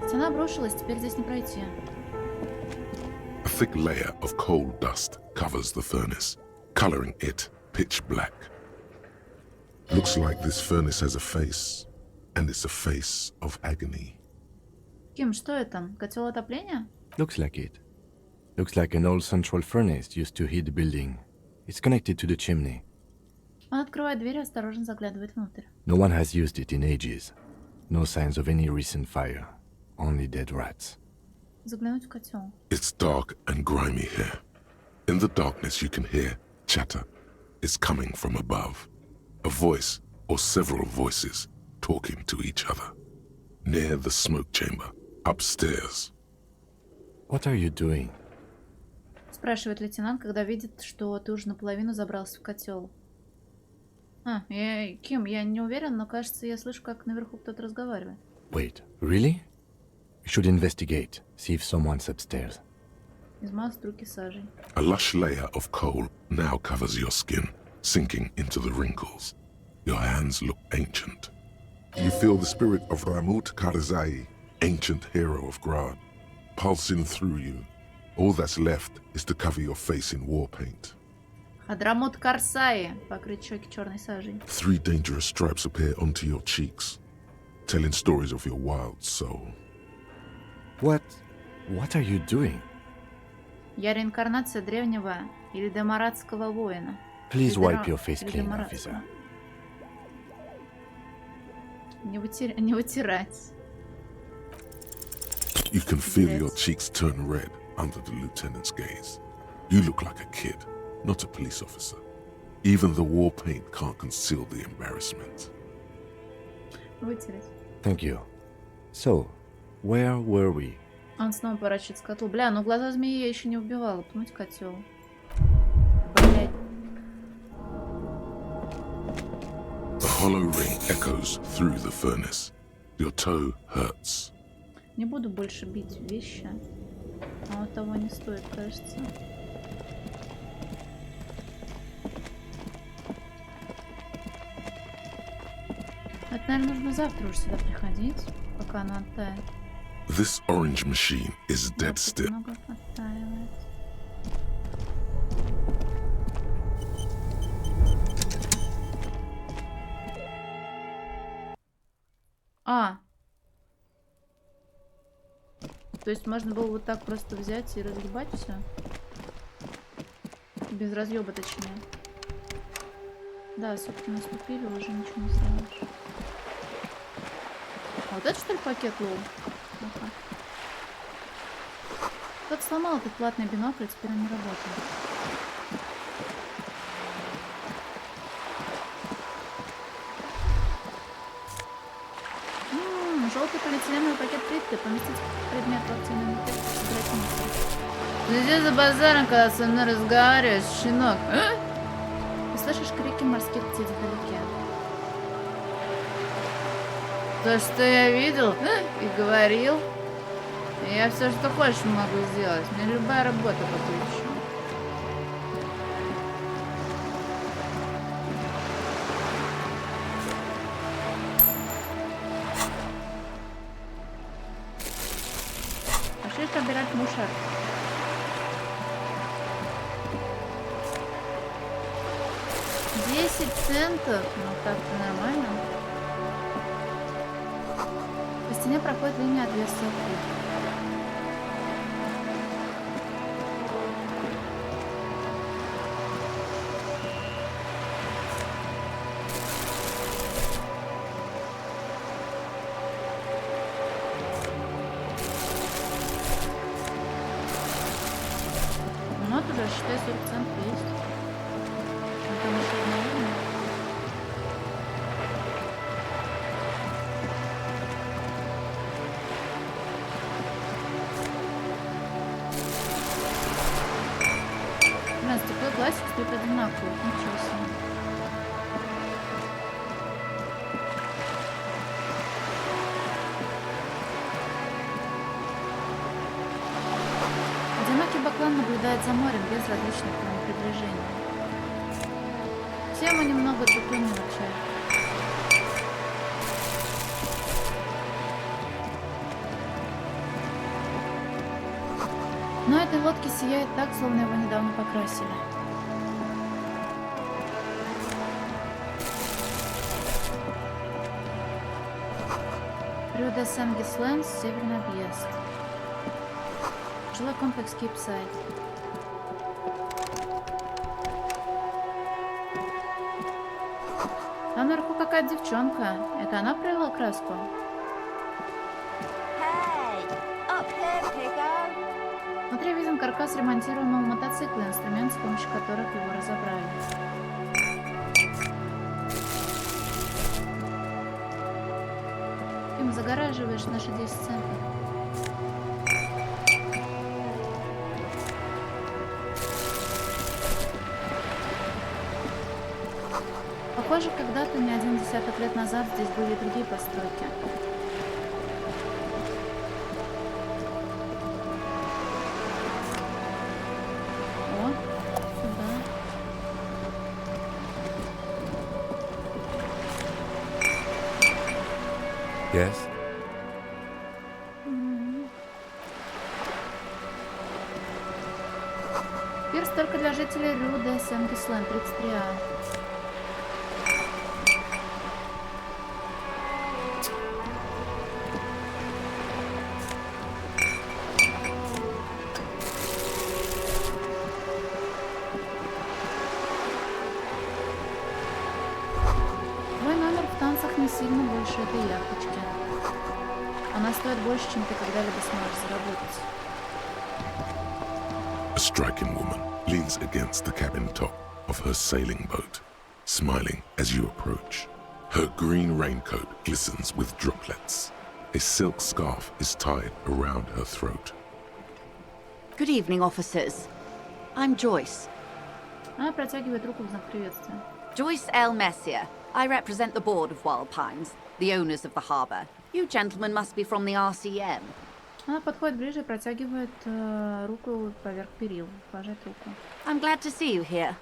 S1: Стена обрушилась, теперь здесь не пройти.
S3: A thick layer of coal dust covers the furnace, coloring it pitch black. Looks like this furnace has a face, and it's a face of agony.
S1: Ким, что это? Котел отопления?
S4: Looks like it. Looks like an old central furnace used to heat the building. It's connected to the chimney.
S1: Он открывает дверь и осторожно заглядывает внутрь.
S4: No one has used it in ages. No signs of any recent fire. Only dead rats.
S1: Заглянуть в котел.
S3: It's dark and grimy here. In the darkness you can hear chatter. It's coming from above. A voice or several voices talking to each other. Near the smoke chamber, upstairs.
S4: What are you doing?
S1: Спрашивает лейтенант, когда видит, что ты уже наполовину забрался в котел. Ким, я не уверен, но кажется, я слышу, как наверху кто-то разговаривает.
S4: Wait, really? We should investigate, see if someone's upstairs.
S1: Измазать руки сажей.
S3: A lush layer of coal now covers your skin, sinking into the wrinkles. Your hands look ancient. You feel the spirit of Ramut Karzai, ancient hero of Grad, pulsing through you. All that's left is to cover your face in war paint.
S1: Хадрамут Карсаи, покрыть щеки черной сажей.
S3: 3 dangerous stripes appear onto your cheeks, telling stories of your wild soul.
S4: What are you doing?
S1: Я реинкарнация древнего или демаратского воина.
S4: Please wipe your face clean, officer.
S1: Не вытирать.
S3: You can feel your cheeks turn red under the lieutenant's gaze. You look like a kid, not a police officer. Even the war paint can't conceal the embarrassment.
S1: Вытереть.
S4: Thank you. So, where were we?
S1: Он снова поворачивается к котлу. Бля, ну глаза змеи я еще не убивала. Пнуть котел. Блять.
S3: The hollow ring echoes through the furnace. Your toe hurts.
S1: Не буду больше бить вещи. А вот того не стоит, кажется. Это, наверное, нужно завтра уже сюда приходить, пока она оттает.
S3: This orange machine is dead still.
S1: Много оттаивает. То есть можно было вот так просто взять и разъебать все? Без разъеба, точнее. Да, сутки наступили, уже ничего не сделаешь. А вот это что ли пакет лол? Кто-то сломал этот платный бинокль, теперь он не работает. Желтый полиэтиленовый пакет плитки. Поместить предмет в активный мутер. Собрать мусор. Следи за базаром, когда со мной разговариваешь, щенок. Ты слышишь крики морских птиц вдалеке. То, что я видел и говорил, я все, что хочешь, могу сделать. Мне любая работа по плечу. Пошли собирать мусор. $10. Ну так-то нормально. По стене проходит линия отверстия. Ну вот уже, считай, 40 центов есть. Там еще одна линия. Блин, стекло и пластик стоят одинаково. Ничего себе. Одинокий баклан наблюдает за морем без различных к нему приближений. Все мы немного тупыми в отчаянии. Но этой лодке сияет так, словно его недавно покрасили. Рю де Сен-Гислен, северный объезд. Жилой комплекс Кейпсайд. Там наверху какая-то девчонка. Это она пролила краску? Внутри виден каркас ремонтируемого мотоцикла и инструмент, с помощью которых его разобрали. Ты загораживаешь наши 10 центов. Похоже, когда-то не один десяток лет назад здесь были другие постройки. О, сюда.
S4: Yes?
S1: Пирс только для жителей Рю де Сен-Гислен, 33А. Твой номер в танцах не сильно больше этой яхточки. Она стоит больше, чем ты когда-либо сможешь заработать.
S3: A striking woman leans against the cabin top of her sailing boat, smiling as you approach. Her green raincoat glistens with droplets. A silk scarf is tied around her throat.
S16: Good evening, officers. I'm Joyce.
S1: Она протягивает руку в знак приветствия.
S16: Joyce L. Messier. I represent the board of Wild Pines, the owners of the harbour. You gentlemen must be from the RCM.
S1: Она подходит ближе и протягивает руку поверх перил. Пожать руку.
S16: I'm glad to see you here.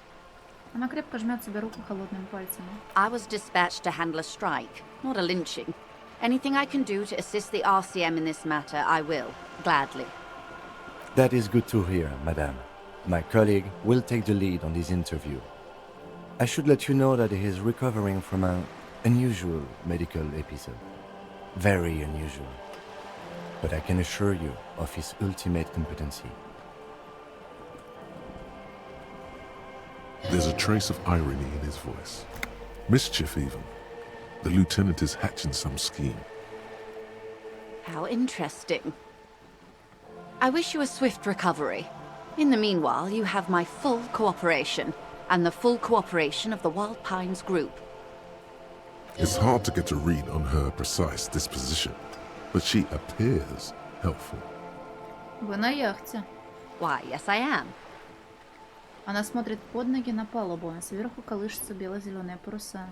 S1: Она крепко жмет себе руку холодными пальцами.
S16: I was dispatched to handle a strike, not a lynching. Anything I can do to assist the RCM in this matter, I will, gladly.
S4: That is good to hear, madame. My colleague will take the lead on this interview. I should let you know that he is recovering from an unusual medical episode. Very unusual. But I can assure you of his ultimate competency.
S3: There's a trace of irony in his voice. Mischief, even. The lieutenant is hatching some scheme.
S16: How interesting. I wish you a swift recovery. In the meanwhile, you have my full cooperation, and the full cooperation of the Wild Pines group.
S3: It's hard to get a read on her precise disposition, but she appears helpful.
S1: Вы на яхте.
S16: Why, yes I am.
S1: Она смотрит под ноги на палубу, а сверху колышутся бело-зеленые паруса.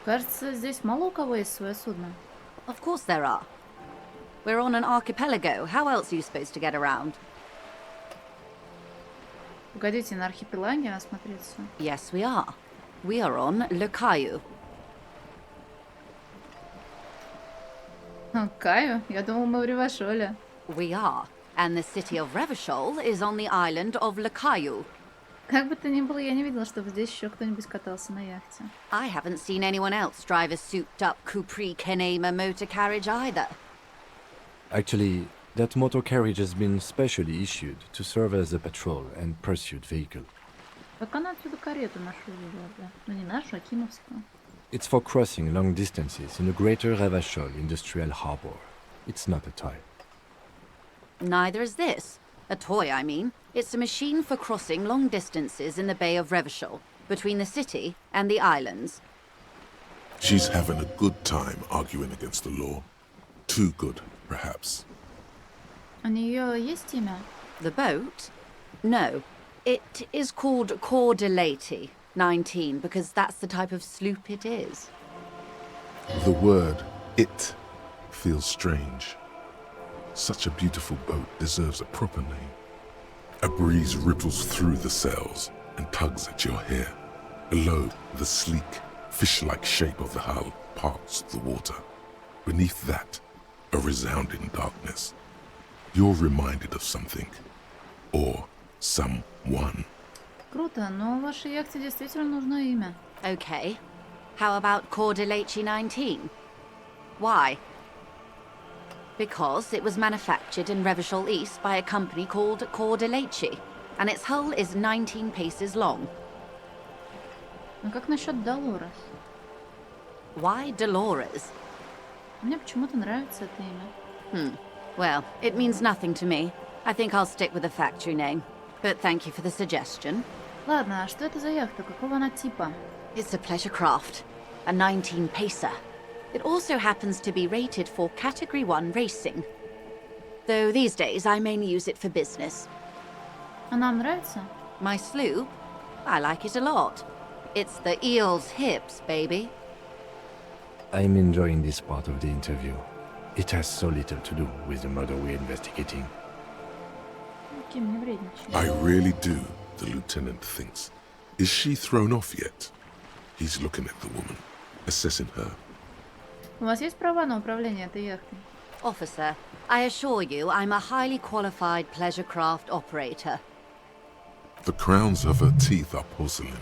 S1: Кажется, здесь мало у кого есть свое судно.
S16: Of course there are. We're on an archipelago. How else are you supposed to get around?
S1: Погодите, на архипелаге осмотреться.
S16: Yes, we are. We are on Le Caillou.
S1: Каю? Я думал, мы в Ревашоле.
S16: We are. And the city of Revachol is on the island of Le Caillou.
S1: Как бы то ни было, я не видела, чтобы здесь еще кто-нибудь катался на яхте.
S16: I haven't seen anyone else drive a souped-up Capri Kenema motor carriage either.
S4: Actually, that motor carriage has been specially issued to serve as a patrol and pursuit vehicle.
S1: Как она отсюда карету нашу видела, да? Ну не нашу, а Кимовскую.
S4: It's for crossing long distances in the greater Revachol industrial harbor. It's not a toy.
S16: Neither is this. A toy, I mean. It's a machine for crossing long distances in the Bay of Revachol, between the city and the islands.
S3: She's having a good time arguing against the law. Too good, perhaps.
S1: У нее есть имя?
S16: The boat? No. It is called Cor de Leyte 19 because that's the type of sloop it is.
S3: The word "it" feels strange. Such a beautiful boat deserves a proper name. A breeze ripples through the sails and tugs at your hair. Below, the sleek, fish-like shape of the hull parts the water. Beneath that, a resounding darkness. You're reminded of something. Or someone.
S1: Круто, но вашей яхте действительно нужно имя.
S16: Okay. How about Cor de Leyte 19? Why? Because it was manufactured in Revachol East by a company called Cor de Leyte, and its hull is 19 paces long.
S1: А как насчет Долорес?
S16: Why Dolores?
S1: Мне почему-то нравится это имя.
S16: Well, it means nothing to me. I think I'll stick with the factory name. But thank you for the suggestion.
S1: Ладно, а что это за яхта? Какого она типа?
S16: It's a pleasure craft, a 19-pacer. It also happens to be rated for Category 1 racing. Though these days I mainly use it for business.
S1: А нам нравится?
S16: My sloop? I like it a lot. It's the eel's hips, baby.
S4: I'm enjoying this part of the interview. It has so little to do with the murder we're investigating.
S1: Ким, не вредничай.
S3: I really do, the lieutenant thinks. Is she thrown off yet? He's looking at the woman, assessing her.
S1: У вас есть права на управление этой яхтой?
S16: Officer, I assure you I'm a highly qualified pleasure craft operator.
S3: The crowns of her teeth are porcelain,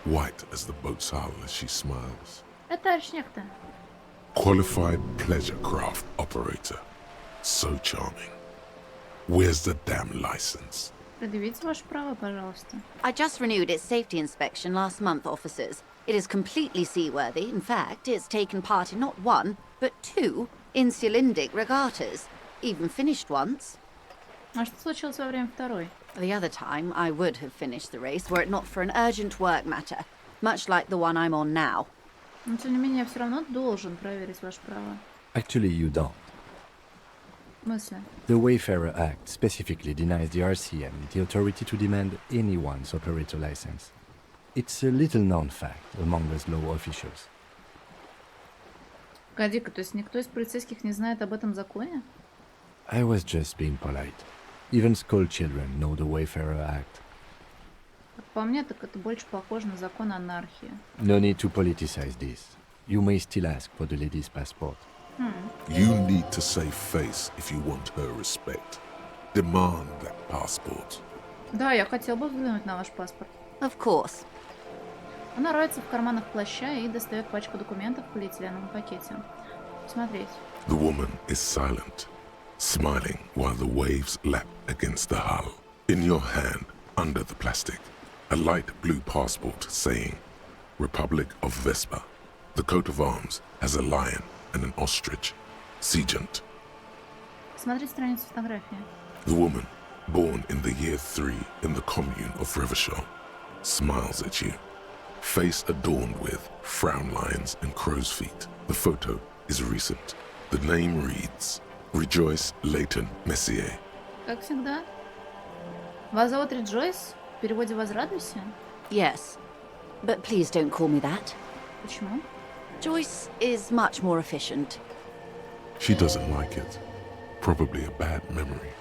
S3: white as the boat's hull as she smiles.
S1: Это Аршнехта.
S3: Qualified pleasure craft operator. So charming. Where's the damn license?
S1: Предъявите ваши права, пожалуйста.
S16: I just renewed its safety inspection last month, officers. It is completely seaworthy. In fact, it's taken part in not one, but two insulindic regattas. Even finished once.
S1: А что случилось во время второй?
S16: The other time, I would have finished the race were it not for an urgent work matter, much like the one I'm on now.
S1: Но тем не менее, я все равно должен проверить ваши права.
S4: Actually, you don't.
S1: В смысле?
S4: The Wayfarer Act specifically denies the RCM the authority to demand anyone's operator license. It's a little-known fact among us law officials.
S1: Погоди-ка, то есть никто из полицейских не знает об этом законе?
S4: I was just being polite. Even school children know the Wayfarer Act.
S1: Как по мне, так это больше похоже на закон анархии.
S4: No need to politicize this. You may still ask for the lady's passport.
S3: You need to save face if you want her respect. Demand that passport.
S1: Да, я хотел бы взглянуть на ваш паспорт.
S16: Of course.
S1: Она роется в карманах плаща и достает пачку документов в полиэтиленовом пакете. Посмотреть.
S3: The woman is silent, smiling while the waves lap against the hull. In your hand, under the plastic, a light blue passport saying, Republic of Vespa. The coat of arms has a lion and an ostrich. Seagent.
S1: Смотреть страницу фотографии.
S3: The woman, born in the year 3 in the commune of Revachol, smiles at you. Face adorned with frown lines and crow's feet. The photo is recent. The name reads, Rejoice Leighton Messier.
S1: Как всегда. Вас зовут Реджойс? В переводе «Возрадуйся»?
S16: Yes. But please don't call me that.
S1: Почему?
S16: Joyce is much more efficient.
S3: She doesn't like it. Probably a bad memory.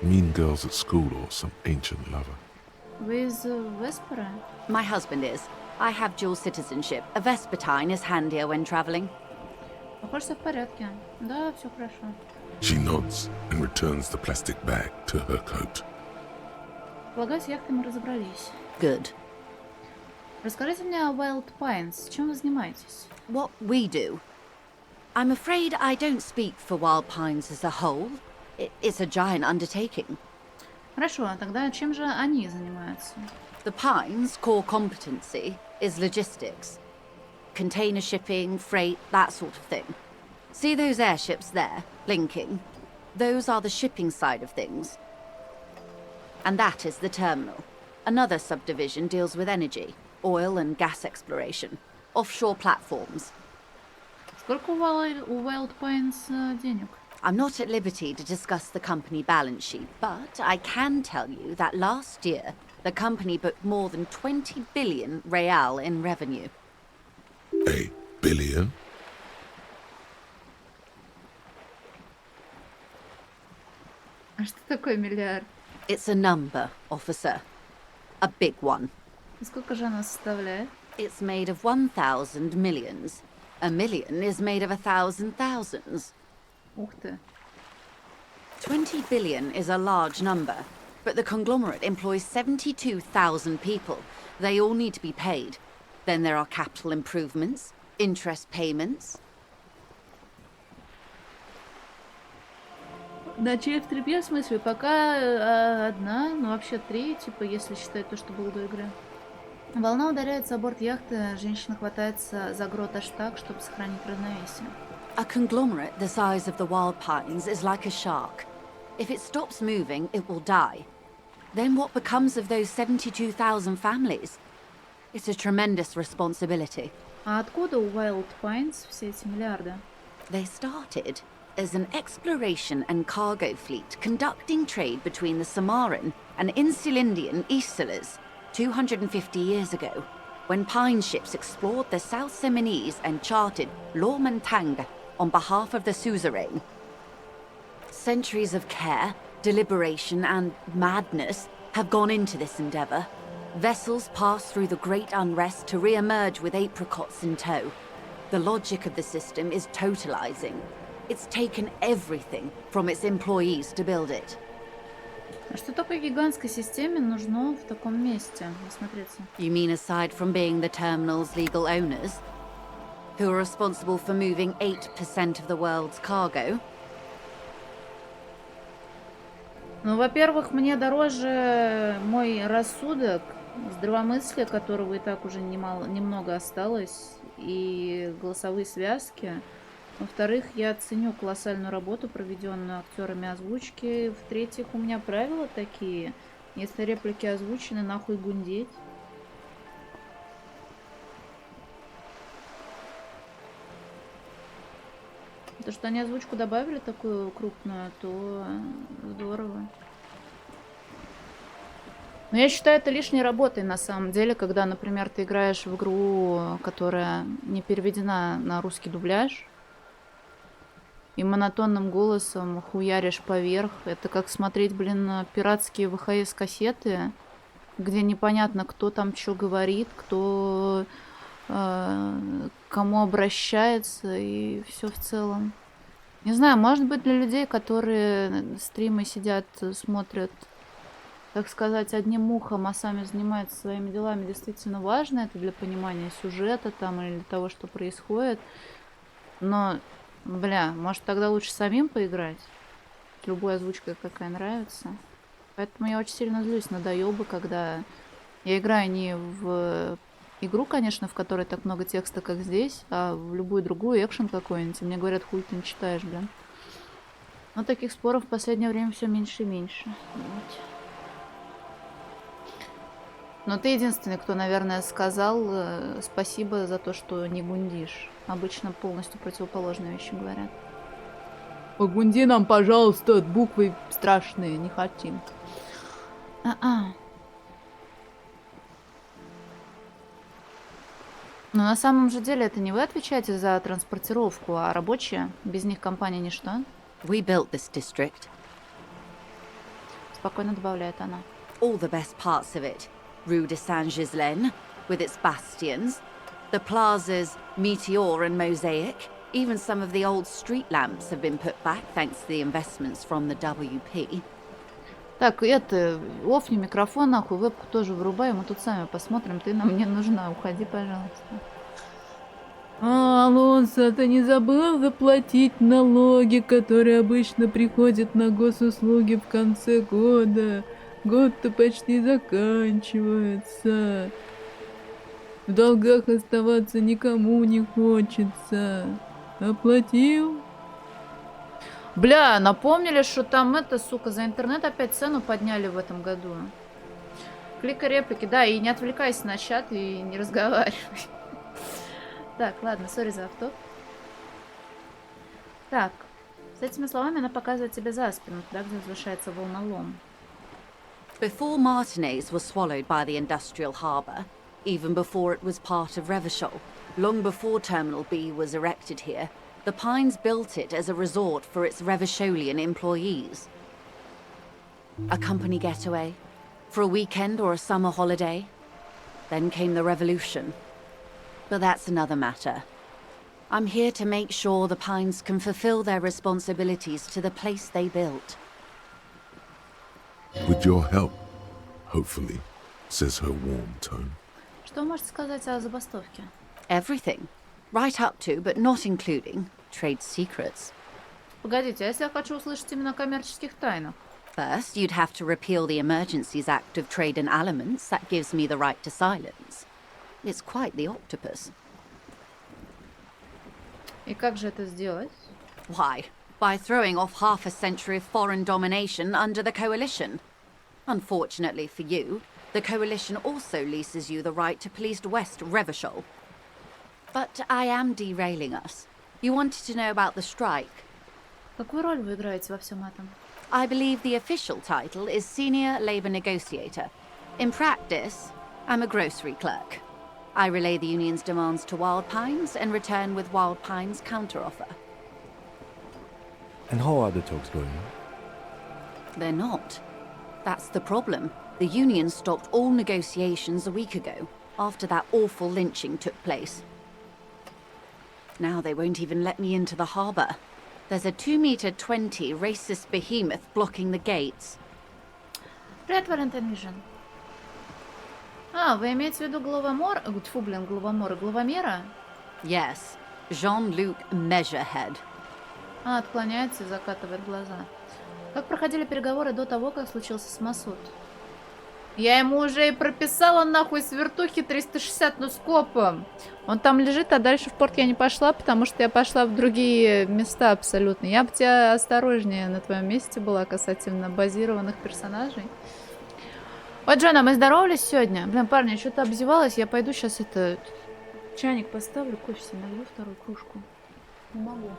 S3: Mean girls at school or some ancient lover.
S1: Вы из Веспера?
S16: My husband is. I have dual citizenship. A Vespertine is handier when traveling.
S1: Похоже, все в порядке. Да, все хорошо.
S3: She nods and returns the plastic bag to her coat.
S1: Полагаю, с яхтой мы разобрались.
S16: Good.
S1: Расскажите мне о Wild Pines. Чем вы занимаетесь?
S16: What we do. I'm afraid I don't speak for Wild Pines as a whole. It's a giant undertaking.
S1: Хорошо, а тогда чем же они занимаются?
S16: The Pines' core competency is logistics. Container shipping, freight, that sort of thing. See those airships there, blinking? Those are the shipping side of things. And that is the terminal. Another subdivision deals with energy, oil and gas exploration, offshore platforms.
S1: Сколько у Wild Pines денег?
S16: I'm not at liberty to discuss the company balance sheet, but I can tell you that last year, the company booked more than 20 billion real in revenue.
S3: A billion?
S1: А что такое миллиард?
S16: It's a number, officer. A big one.
S1: И сколько же она составляет?
S16: It's made of 1,000 millions. A million is made of 1,000 thousands.
S1: Ух ты.
S16: 20 billion is a large number, but the conglomerate employs 72,000 people. They all need to be paid. Then there are capital improvements, interest payments.
S1: Начали в трепе, в смысле, пока одна, ну вообще три, типа, если считать то, что было до игры. Волна ударяется о борт яхты, женщина хватается за грот аж так, чтобы сохранить равновесие.
S16: A conglomerate the size of the Wild Pines is like a shark. If it stops moving, it will die. Then what becomes of those 72,000 families? It's a tremendous responsibility.
S1: А откуда у Wild Pines все эти миллиарды?
S16: They started as an exploration and cargo fleet conducting trade between the Samaran and Insulindian Isolas 250 years ago, when pine ships explored the South Seminese and charted Lormantang on behalf of the suzerain. Centuries of care, deliberation, and madness have gone into this endeavour. Vessels pass through the great unrest to re-emerge with apricots in tow. The logic of the system is totalizing. It's taken everything from its employees to build it.
S1: А что такой гигантской системе нужно в таком месте? Смотрите.
S16: You mean aside from being the terminal's legal owners, who are responsible for moving 8% of the world's cargo?
S1: Ну, во-первых, мне дороже мой рассудок, здравомыслие, которого и так уже немного осталось, и голосовые связки. Во-вторых, я ценю колоссальную работу, проведенную актерами озвучки. В-третьих, у меня правила такие. Если реплики озвучены, нахуй гундеть. То, что они озвучку добавили такую крупную, то здорово. Но я считаю это лишней работой на самом деле, когда, например, ты играешь в игру, которая не переведена на русский дубляж, и монотонным голосом хуяришь поверх. Это как смотреть, блин, пиратские ВХС-кассеты, где непонятно, кто там что говорит, кто кому обращается, и все в целом. Не знаю, может быть, для людей, которые стримы сидят, смотрят, так сказать, одним ухом, а сами занимаются своими делами, действительно важно это для понимания сюжета там или для того, что происходит. Но, бля, может тогда лучше самим поиграть? Любой озвучкой, какая нравится. Поэтому я очень сильно злюсь на доёбы, когда я играю не в игру, конечно, в которой так много текста, как здесь, а в любую другую экшен какой-нибудь. И мне говорят, хуй ты не читаешь, блин. Но таких споров в последнее время все меньше и меньше. Вот. Но ты единственный, кто, наверное, сказал спасибо за то, что не гундишь. Обычно полностью противоположные вещи говорят. Погунди нам, пожалуйста, буквы страшные, не хотим. Но на самом же деле это не вы отвечаете за транспортировку, а рабочие. Без них компания ничто.
S16: We built this district.
S1: Спокойно добавляет она.
S16: All the best parts of it. Rue de Saint-Ghislain, with its bastions. The plazas Meteor and Mosaic. Even some of the old street lamps have been put back thanks to the investments from the WP.
S1: Так, это, офни микрофон, нахуй, вебку тоже вырубай, мы тут сами посмотрим, ты нам не нужна, уходи, пожалуйста. Алонсо, ты не забыл заплатить налоги, которые обычно приходят на госуслуги в конце года? Год-то почти заканчивается. В долгах оставаться никому не хочется. Оплатил? Бля, напомнили, что там это, сука, за интернет опять цену подняли в этом году. Кликай реплики, да, и не отвлекайся на чат и не разговаривай. Так, ладно, сори за автоп. Так, с этими словами она показывает тебе за спину, туда, где возвышается волнолом.
S16: Before Martinez was swallowed by the industrial harbour, even before it was part of Revachol, long before Terminal B was erected here, the Pines built it as a resort for its Revacholian employees. A company getaway, for a weekend or a summer holiday. Then came the revolution. But that's another matter. I'm here to make sure the Pines can fulfill their responsibilities to the place they built.
S3: With your help, hopefully, says her warm tone.
S1: Что вы можете сказать о забастовке?
S16: Everything. Right up to, but not including, trade secrets.
S1: Погодите, а если я хочу услышать именно о коммерческих тайнах?
S16: First, you'd have to repeal the Emergencies Act of Trade in Elements. That gives me the right to silence. It's quite the octopus.
S1: И как же это сделать?
S16: Why? By throwing off half a century of foreign domination under the Coalition. Unfortunately for you, the Coalition also leases you the right to police West Revachol. But I am derailing us. You wanted to know about the strike.
S1: Какую роль вы играете во всем этом?
S16: I believe the official title is Senior Labour Negotiator. In practice, I'm a grocery clerk. I relay the union's demands to Wild Pines and return with Wild Pines' counteroffer.
S4: And how are the talks going?
S16: They're not. That's the problem. The union stopped all negotiations a week ago, after that awful lynching took place. Now they won't even let me into the harbour. There's a 2-meter-20 racist behemoth blocking the gates.
S1: Привет, Валентин Вижен. А, вы имеете в виду главомор... Тьфу, блин, главомера?
S16: Yes, Jean-Luc Measurehead.
S1: А, отклоняется и закатывает глаза. Как проходили переговоры до того, как случился самосуд? Я ему уже и прописала нахуй с вертухи 360 скопом. Он там лежит, а дальше в порт я не пошла, потому что я пошла в другие места абсолютно. Я бы тебя осторожнее на твоем месте была касательно базированных персонажей. Вот, Джона, мы здоровались сегодня? Блин, парни, я что-то обзевалась. Я пойду сейчас чайник поставлю, кофе себе налью, вторую кружку. Не могу.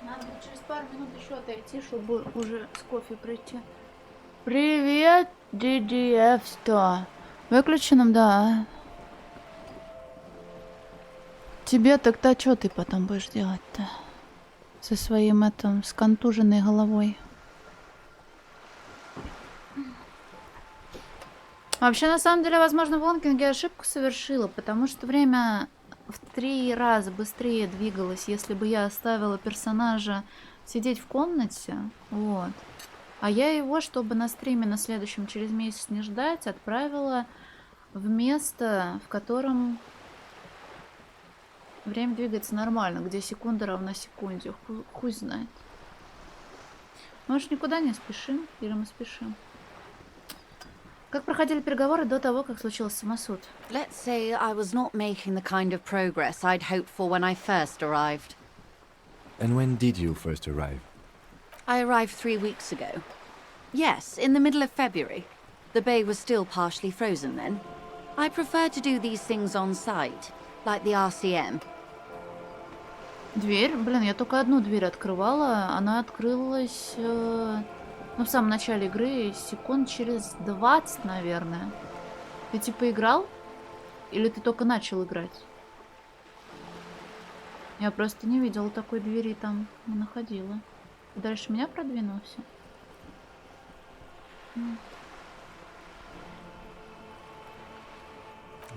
S1: Надо будет через пару минут еще отойти, чтобы уже с кофе прийти. Привет, DDF-100. Выключенным, да. Тебе тогда что ты потом будешь делать-то? Со своим с контуженной головой. Вообще, на самом деле, возможно, в Вонкинге ошибку совершила, потому что время в 3 раза быстрее двигалось, если бы я оставила персонажа сидеть в комнате, вот. А я его, чтобы на стриме на следующем через месяц не ждать, отправила в место, в котором время двигается нормально, где секунда равна секунде. Хуй знает. Может, никуда не спешим? Или мы спешим? Как проходили переговоры до того, как случился самосуд?
S16: Let's say I was not making the kind of progress I'd hoped for when I first arrived.
S4: And when did you first arrive?
S16: I arrived 3 weeks ago. Yes, in the middle of February. The bay was still partially frozen then. I prefer to do these things on site, like the RCM.
S1: Дверь? Блин, я только одну дверь открывала. Она открылась, в самом начале игры, секунд через 20, наверное. Ты типа играл? Или ты только начал играть? Я просто не видела такой двери там, не находила. Дальше меня продвинулся.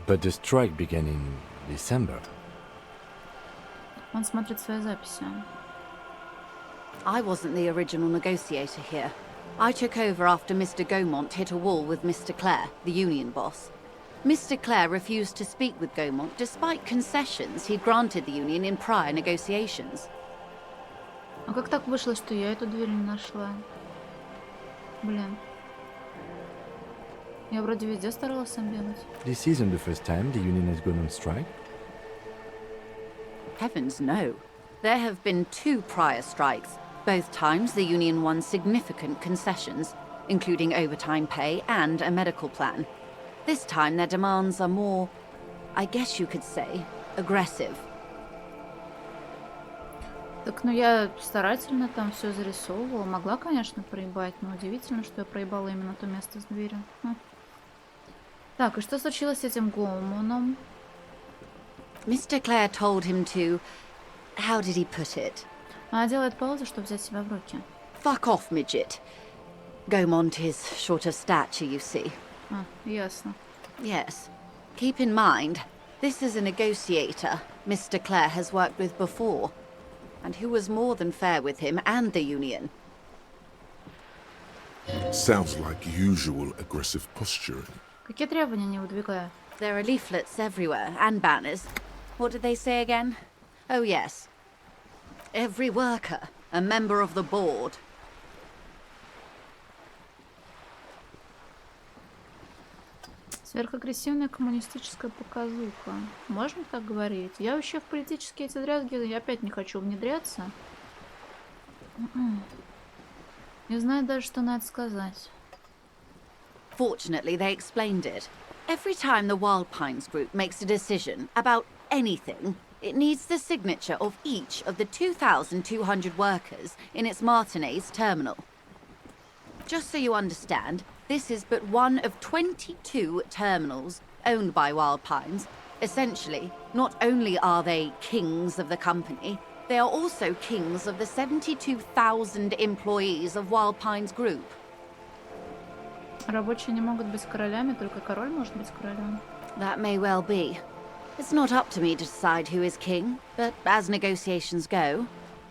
S4: But the strike began in December.
S1: Он смотрит свои записи.
S16: I wasn't the original negotiator here. I took over after Mr. Gaumont hit a wall with Mr. Clare, the union boss. Mr. Clare refused to speak with Gaumont despite concessions he'd granted the union in prior negotiations.
S1: А как так вышло, что я эту дверь не нашла? Блин. Я вроде везде старалась сам бегать.
S4: This isn't the first time the union has gone on strike.
S16: Heavens no. There have been 2 prior strikes. Both times the union won significant concessions, including overtime pay and a medical plan. This time their demands are more, I guess you could say, aggressive.
S1: Так, я старательно там все зарисовывала. Могла, конечно, проебать, но удивительно, что я проебала именно то место с дверью. Так, и что случилось с этим Гоумоном?
S16: Mr. Clare told him to... How did he put it?
S1: Она делает паузу, чтобы взять себя в руки.
S16: Fuck off, midget. Gaumont is short of stature, you see.
S1: Ясно.
S16: Yes. Keep in mind, this is a negotiator Mr. Clare has worked with before, and who was more than fair with him and the union.
S3: Sounds like usual aggressive posturing.
S1: Какие требования они выдвигают?
S16: There are leaflets everywhere, and banners. What did they say again? Oh, yes. Every worker, a member of the board.
S1: Сверхагрессивная коммунистическая показуха. Можно так говорить? Я вообще в политические эти дрязги опять не хочу внедряться. Не знаю даже, что надо сказать.
S16: Fortunately, they explained it. Every time the Wild Pines group makes a decision about anything, it needs the signature of each of the 2,200 workers in its Martinez terminal. Just so you understand, this is but one of 22 terminals owned by Wild Pines. Essentially, not only are they kings of the company, they are also kings of the 72,000 employees of Wild Pines Group.
S1: Рабочие не могут быть королями, только король может быть королем.
S16: That may well be. It's not up to me to decide who is king, but as negotiations go,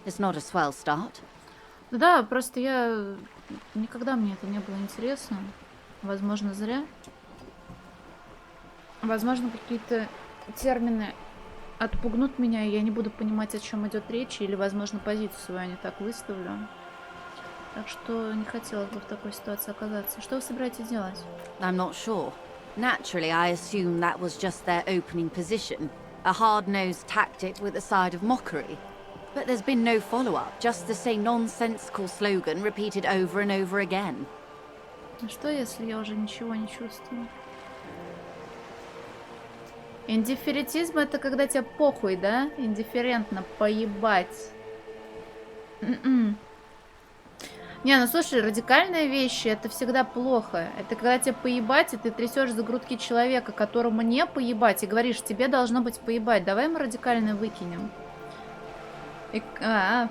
S16: it's not a swell start.
S1: Да, просто никогда мне это не было интересно. Возможно, зря. Возможно, какие-то термины отпугнут меня, и я не буду понимать, о чем идет речь, или, возможно, позицию свою не так выставлю. Так что не хотелось бы в такой ситуации оказаться. Что вы собираетесь делать?
S16: I'm not sure. Naturally, I assume that was just their opening position, a hard-nosed tactic with a side of mockery. But there's been no follow-up, just the same nonsensical slogan repeated over and over again.
S1: А что, если я уже ничего не чувствую? Индифферентизм — это когда тебе похуй, да? Индифферентно, поебать. Не, ну слушай, радикальные вещи — это всегда плохо. Это когда тебе поебать, и ты трясешь за грудки человека, которому не поебать, и говоришь, тебе должно быть поебать. Давай мы радикально выкинем.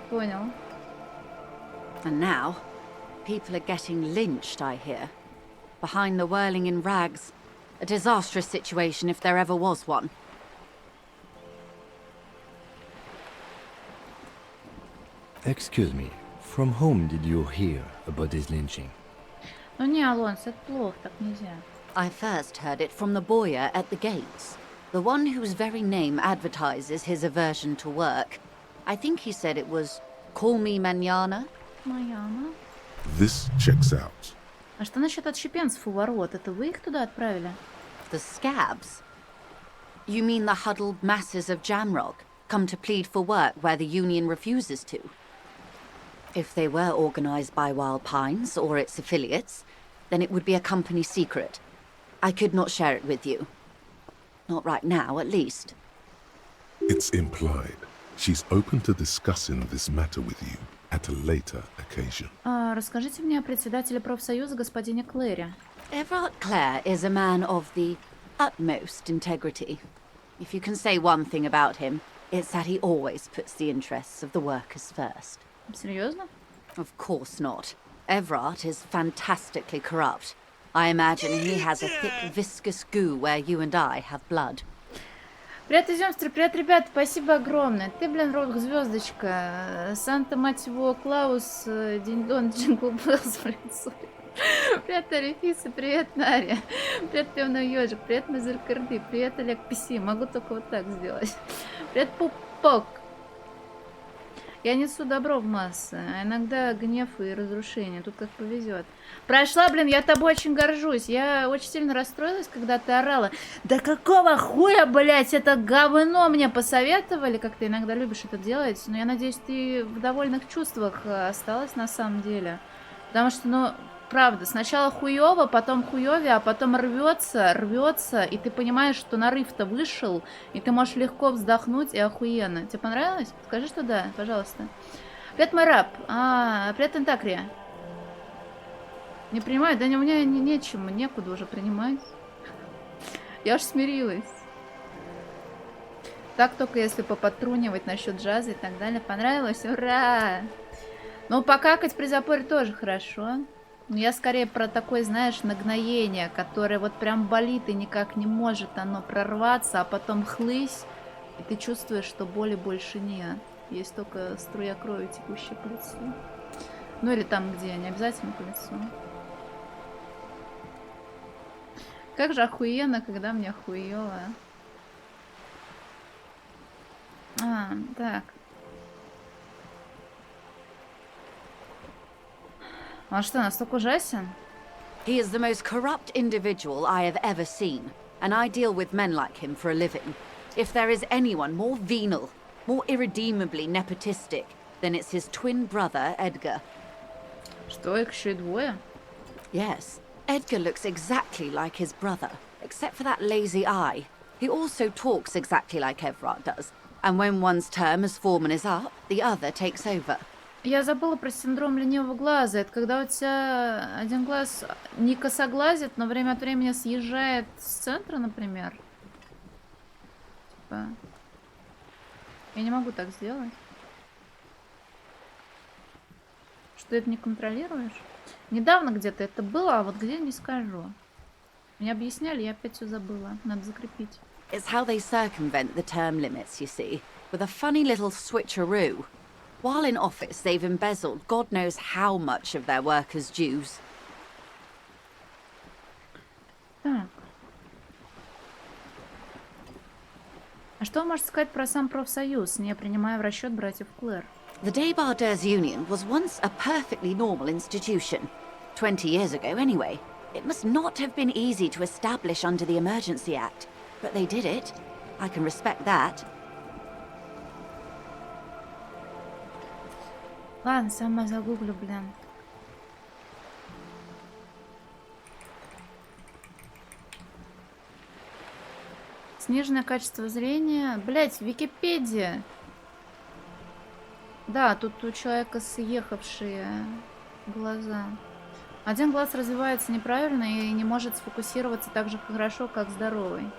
S1: Понял.
S16: And now, people are getting lynched, I hear. Behind the whirling in rags. A disastrous situation if there ever was one.
S4: Excuse me, from whom did you hear about this lynching?
S1: Ну не, Алонс, это плохо, так нельзя.
S16: I first heard it from the boyer at the gates. The one whose very name advertises his aversion to work. I think he said it was, "Call me mañana."
S1: Mañana?
S3: This checks out.
S1: А что насчет отщепенцев у ворот? Это вы их туда отправили?
S16: The scabs? You mean the huddled masses of Jamrog, come to plead for work where the Union refuses to? If they were organized by Wild Pines or its affiliates, then it would be a company secret. I could not share it with you. Not right now, at least.
S3: It's implied. She's open to discussing this matter with you at a later occasion.
S1: Расскажите мне о председателе профсоюза господине Клэре.
S16: Everard Clare is a man of the utmost integrity. If you can say one thing about him, it's that he always puts the interests of the workers first.
S1: Серьезно?
S16: Of course not. Everard is fantastically corrupt. I imagine he has a thick, viscous goo where you and I have blood.
S1: Привет, Изюмстер, привет, ребят, спасибо огромное. Ты, блин, рок-звездочка. Санта, мать его, Клаус, Динь-Дон, Джингл Беллс, блин, сори. Привет, Арифиса, привет, Наря. Привет, Певный Ёжик, привет, Мазеркарды, привет, Олег Писи. Могу только вот так сделать. Привет, Пупок. Я несу добро в массы, а иногда гнев и разрушение. Тут как повезет. Прошла, блин, я тобой очень горжусь. Я очень сильно расстроилась, когда ты орала. Да какого хуя, блядь, это говно мне посоветовали, как ты иногда любишь это делать. Но я надеюсь, ты в довольных чувствах осталась на самом деле. Потому что, ну, правда, сначала хуёво, потом хуёвее, а потом рвется, и ты понимаешь, что нарыв-то вышел, и ты можешь легко вздохнуть и охуенно. Тебе понравилось? Скажи, что да, пожалуйста. Привет, мой раб. Привет, Интакрия. Не принимаю? Да не, у меня нечем, некуда уже принимать. Я уж смирилась. Так только если поподтрунивать насчет джаза и так далее. Понравилось? Ура! Ну, покакать при запоре тоже хорошо. Но я скорее про такое, знаешь, нагноение, которое вот прям болит и никак не может оно прорваться, а потом хлысь, и ты чувствуешь, что боли больше нет. Есть только струя крови, текущая по лицу. Ну или там, где, не обязательно по лицу. Как же охуенно, когда мне хуёво. Так. Он что, настолько ужасен?
S16: He is the most corrupt individual I have ever seen, and I deal with men like him for a living. If there is anyone more venal, more irredeemably nepotistic, then it's his twin brother, Edgar.
S1: Что, их еще и двое?
S16: Yes, Edgar looks exactly like his brother, except for that lazy eye. He also talks exactly like Everard does, and when one's term as foreman is up, the other takes over.
S1: Я забыла про синдром ленивого глаза. Это когда у тебя один глаз не косоглазит, но время от времени съезжает с центра, например. Типа... Я не могу так сделать. Что ты это не контролируешь? Недавно где-то это было, а вот где не скажу. Мне объясняли, я опять все забыла. Надо закрепить.
S16: It's how they circumvent the term limits, you see, with a funny little switcheroo. While in office, they've embezzled God knows how much of their workers' dues.
S1: Так. А что вы можете сказать про сам профсоюз, не принимая в расчет братьев Клэр?
S16: The Debarders Union was once a perfectly normal institution. 20 years ago, anyway. It must not have been easy to establish under the Emergency Act, but they did it. I can respect that.
S1: Ладно, сама загуглю, блин. Сниженное качество зрения. Блять, Википедия. Да, тут у человека съехавшие глаза. Один глаз развивается неправильно и не может сфокусироваться так же хорошо, как здоровый.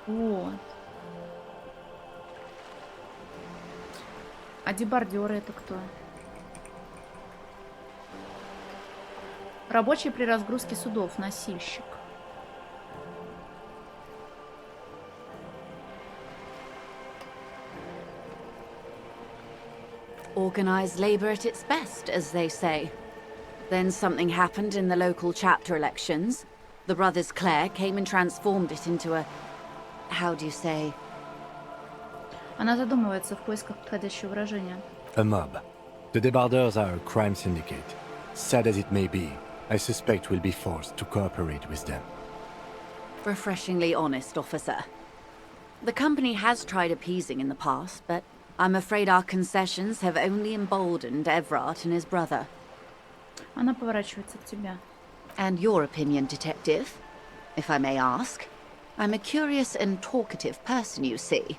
S1: Вот. А дебардеры это кто? Рабочий при разгрузке судов, носильщик.
S16: Organized labor at its best, as they say. Then something happened in the local chapter elections. The brothers Clare came and transformed it into a... how do you say?
S1: Она задумывается в поисках подходящего выражения.
S4: A mob. The Debarders are a crime syndicate. Sad as it may be, I suspect we'll be forced to cooperate with them.
S16: Refreshingly honest, officer. The company has tried appeasing in the past, but I'm afraid our concessions have only emboldened Everard and his brother.
S1: Она поворачивается к тебе.
S16: And your opinion, detective, if I may ask? I'm a curious and talkative person, you see.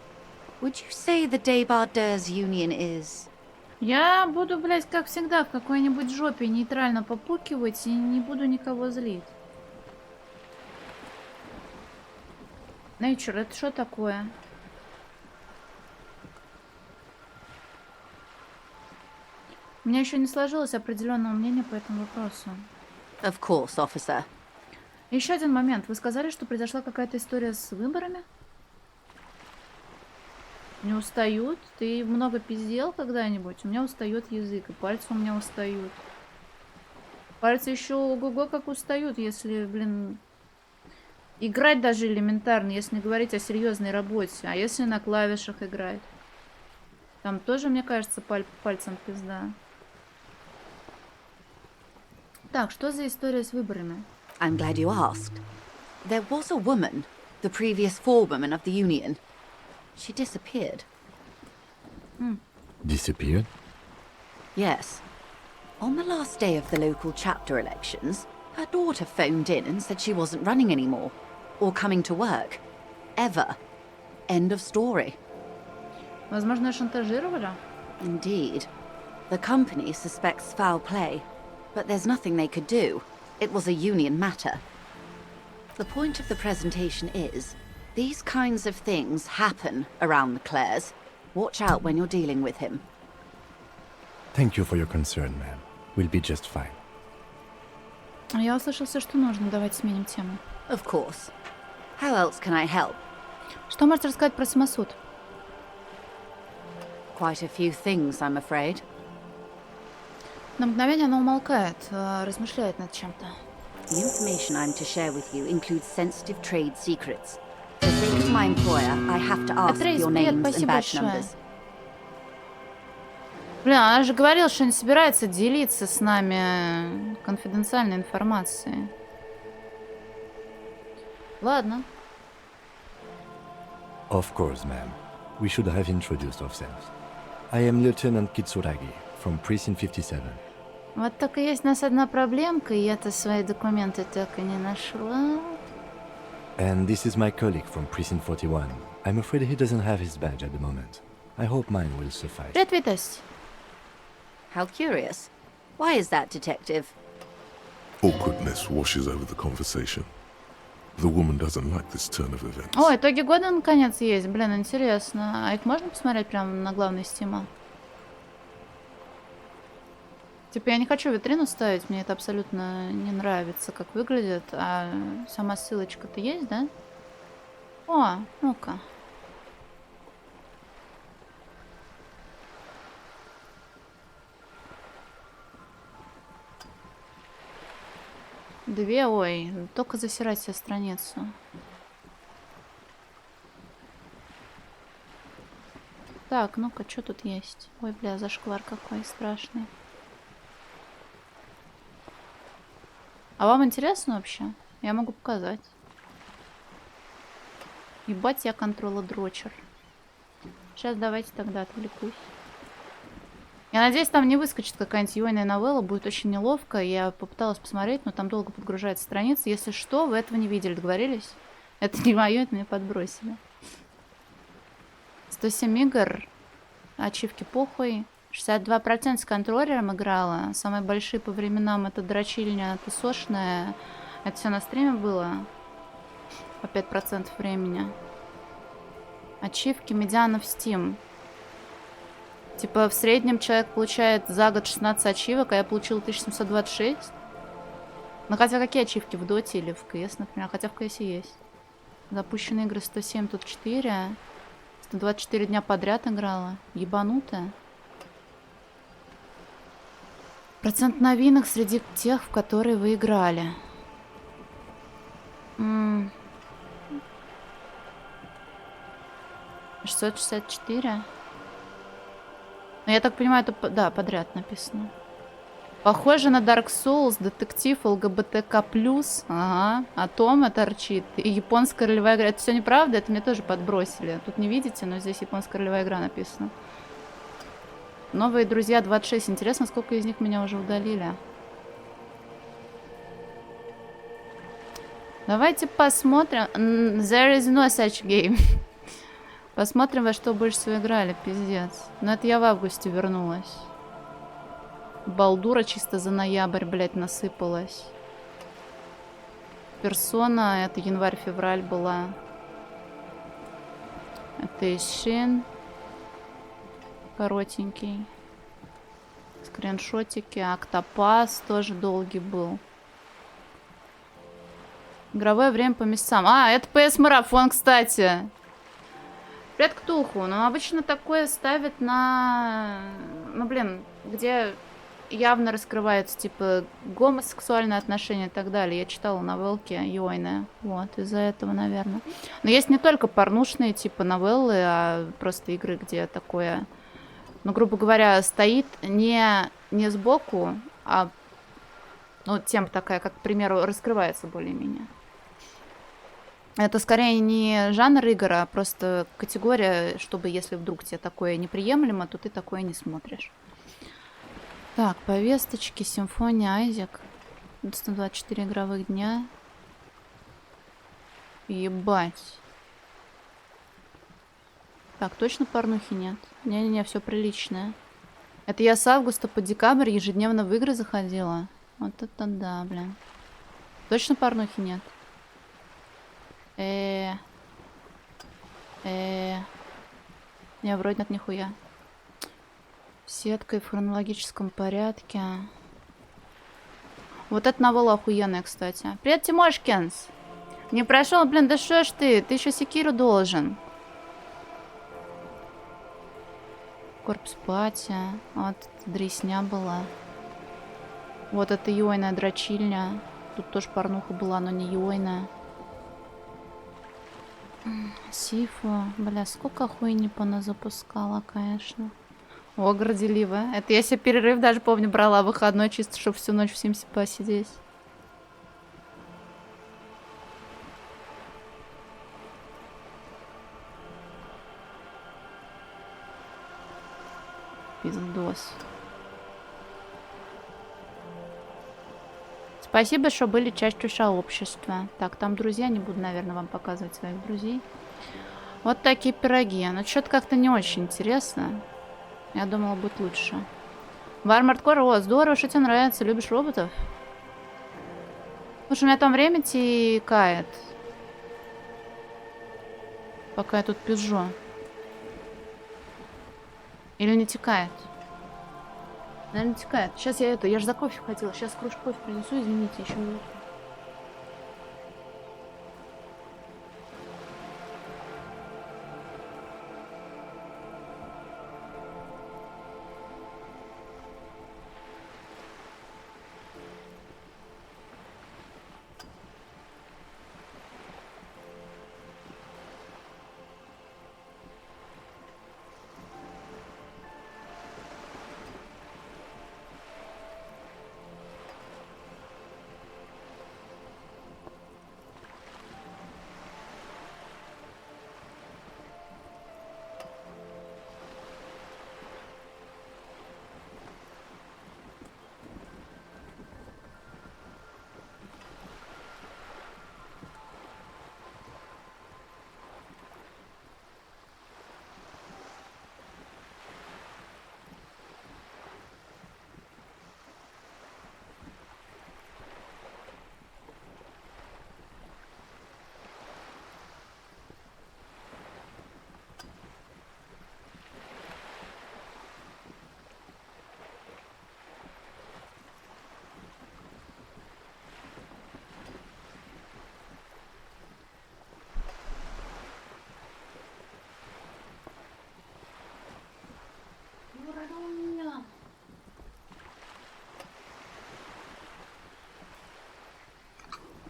S16: Would you say the Debardeurs Union is...
S1: Я буду, блядь, как всегда, в какой-нибудь жопе нейтрально попукивать и не буду никого злить. Nature, это что такое? У меня еще не сложилось определенного мнения по этому вопросу.
S16: Of course, officer.
S1: Еще один момент. Вы сказали, что произошла какая-то история с выборами? Не устают? Ты много пиздел когда-нибудь? У меня устает язык, и пальцы у меня устают. Пальцы еще ого-го как устают, если, блин, играть даже элементарно, если не говорить о серьезной работе. А если на клавишах играть? Там тоже, мне кажется, пальцем пизда. Так, что за история с выборами?
S16: I'm glad you asked. There was a woman, the previous forewoman of the union. She disappeared.
S4: Disappeared?
S16: Yes. On the last day of the local chapter elections, her daughter phoned in and said she wasn't running anymore, or coming to work. Ever. End of story.
S1: Возможно, шантажировали?
S16: Indeed. The company suspects foul play, but there's nothing they could do. It was a union matter. The point of the presentation is, these kinds of things happen around the Clares. Watch out when you're dealing with him.
S4: Thank you for your concern, ma'am. We'll be just fine.
S1: Я услышал все, что нужно. Давайте сменим тему.
S16: Of course. How else can I help?
S1: Что можете рассказать про самосуд?
S16: Quite a few things, I'm afraid.
S1: На мгновение она умолкает, размышляет над чем-то.
S16: The information I'm to share with you includes sensitive trade secrets. For the sake of my employer, I have to ask your names and badge numbers.
S1: Блин, она же говорила, что не собирается делиться с нами конфиденциальной информацией. Ладно.
S4: Of course, ma'am. We should have introduced ourselves. I am Lieutenant Kitsuragi from Precinct 57.
S1: Вот только есть у нас одна проблемка, и я-то свои документы так и не нашла.
S4: And this is my colleague from Precinct 41. I'm afraid he doesn't have his badge at the moment. I hope mine will suffice.
S1: Привет, Витас.
S16: How curious. Why is that, detective?
S3: Awkwardness washes over the conversation. The woman doesn't like this turn of events.
S1: О, итоги года наконец есть. Блин, интересно. А их можно посмотреть прямо на главной стиме? Типа, я не хочу витрину ставить, мне это абсолютно не нравится, как выглядит. А сама ссылочка-то есть, да? О, ну-ка. Две, ой, только засирать себе страницу. Так, ну-ка, что тут есть? Ой, бля, зашквар какой страшный. А вам интересно вообще? Я могу показать. Ебать, я контрола-дрочер. Сейчас давайте тогда отвлекусь. Я надеюсь, там не выскочит какая-нибудь юйная новелла, будет очень неловко. Я попыталась посмотреть, но там долго подгружается страница. Если что, вы этого не видели, договорились? Это не мое, это мне подбросили. 107 игр. Ачивки похуй. 62% с контроллером играла. Самые большие по временам это дрочильня, тусошная. Это все на стриме было. По 5% времени. Ачивки медиана в Steam. Типа в среднем человек получает за год 16 ачивок, а я получила 1726. Ну хотя какие ачивки в доте или в КС, например? Хотя в КС есть. Запущенные игры 107, тут 4. 124 дня подряд играла. Ебанутая. Процент новинок среди тех, в которые вы играли. 664. Ну, я так понимаю, это да, подряд написано. Похоже на Dark Souls, детектив, ЛГБТК+. Ага, Атома торчит. И японская ролевая игра. Это все неправда? Это мне тоже подбросили. Тут не видите, но здесь японская ролевая игра написана. Новые друзья 26. Интересно, сколько из них меня уже удалили. Давайте посмотрим. There is no such game. Посмотрим, во что больше всего играли. Пиздец. Но это я в августе вернулась. Балдура чисто за ноябрь, блядь, насыпалась. Персона, это январь-февраль была. Это Ишин. Коротенький. Скриншотики. Октопас тоже долгий был. Игровое время по месяцам. А, это PS-марафон, кстати. Привет, Ктулху. Ну, обычно такое ставят на... Ну, блин, где явно раскрываются, типа, гомосексуальные отношения и так далее. Я читала новелки Йойны. Вот, из-за этого, наверное. Но есть не только порнушные, типа, новеллы, а просто игры, где такое... Ну, грубо говоря, стоит не сбоку, а... Ну, тема такая, как, к примеру, раскрывается более-менее. Это скорее не жанр игр, а просто категория, чтобы если вдруг тебе такое неприемлемо, то ты такое не смотришь. Так, повесточки, симфония, Айзек. 124 игровых дня. Ебать. Так, точно порнухи нет? Не-не-не, все приличное. Это я с августа по декабрь ежедневно в игры заходила. Вот это да, блин. Точно порнухи нет? Не, вроде нет нихуя. Сеткой в хронологическом порядке. Вот эта новелла охуенная, кстати. Привет, Тимошкинс! Не прошел, блин, да что ж ты? Ты еще секиру должен. Корпус пати. Вот дресня была. Вот это Йойная дрочильня. Тут тоже порнуха была, но не Йойная. Сифу. Бля, сколько хуйни поназапускала, конечно. О, горделивая. Это я себе перерыв даже, помню, брала выходной, чисто, чтобы всю ночь в Симсе посидеть. Пиздос. Спасибо, что были частью сообщества. Так, там друзья. Не буду, наверное, вам показывать своих друзей. Вот такие пироги. Но что-то как-то не очень интересно. Я думала, будет лучше. Вармардкор, о, здорово, что тебе нравится. Любишь роботов? Слушай, у меня там время текает. Пока я тут пизжу. Или не текает? Наверное, текает. Сейчас я же за кофе хотела. Сейчас кружку кофе принесу, извините, еще минуту.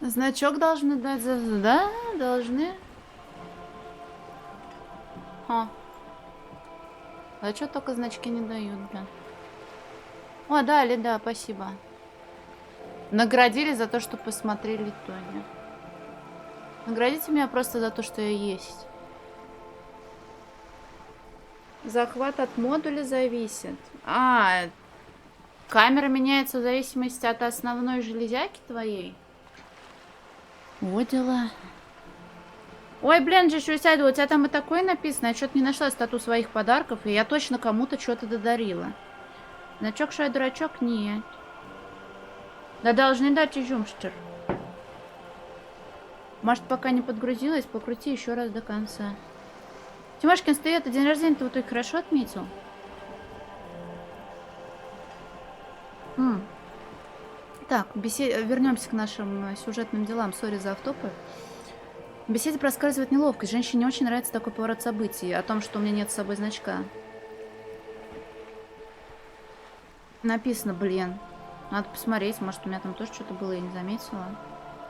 S1: Значок должны дать за... Да, должны. А что только значки не дают, блин? О, дали, да, спасибо. Наградили за то, что посмотрели Тони. Наградите меня просто за то, что я есть. Захват от модуля зависит. А, камера меняется в зависимости от основной железяки твоей. Вот дела. Ой, блин, G60, у тебя там и такое написано. Я что-то не нашла стату своих подарков, и я точно кому-то что-то додарила. Значок, что я дурачок? Нет. Да должны дать и жумштер. Может, пока не подгрузилась, покрути еще раз до конца. Тимошкин, стоит, день рождения ты вот так хорошо отметил? Так, вернемся к нашим сюжетным делам. Сори за автопы. В беседе проскальзывает неловкость. Женщине не очень нравится такой поворот событий. О том, что у меня нет с собой значка. Написано, блин. Надо посмотреть. Может, у меня там тоже что-то было, я не заметила.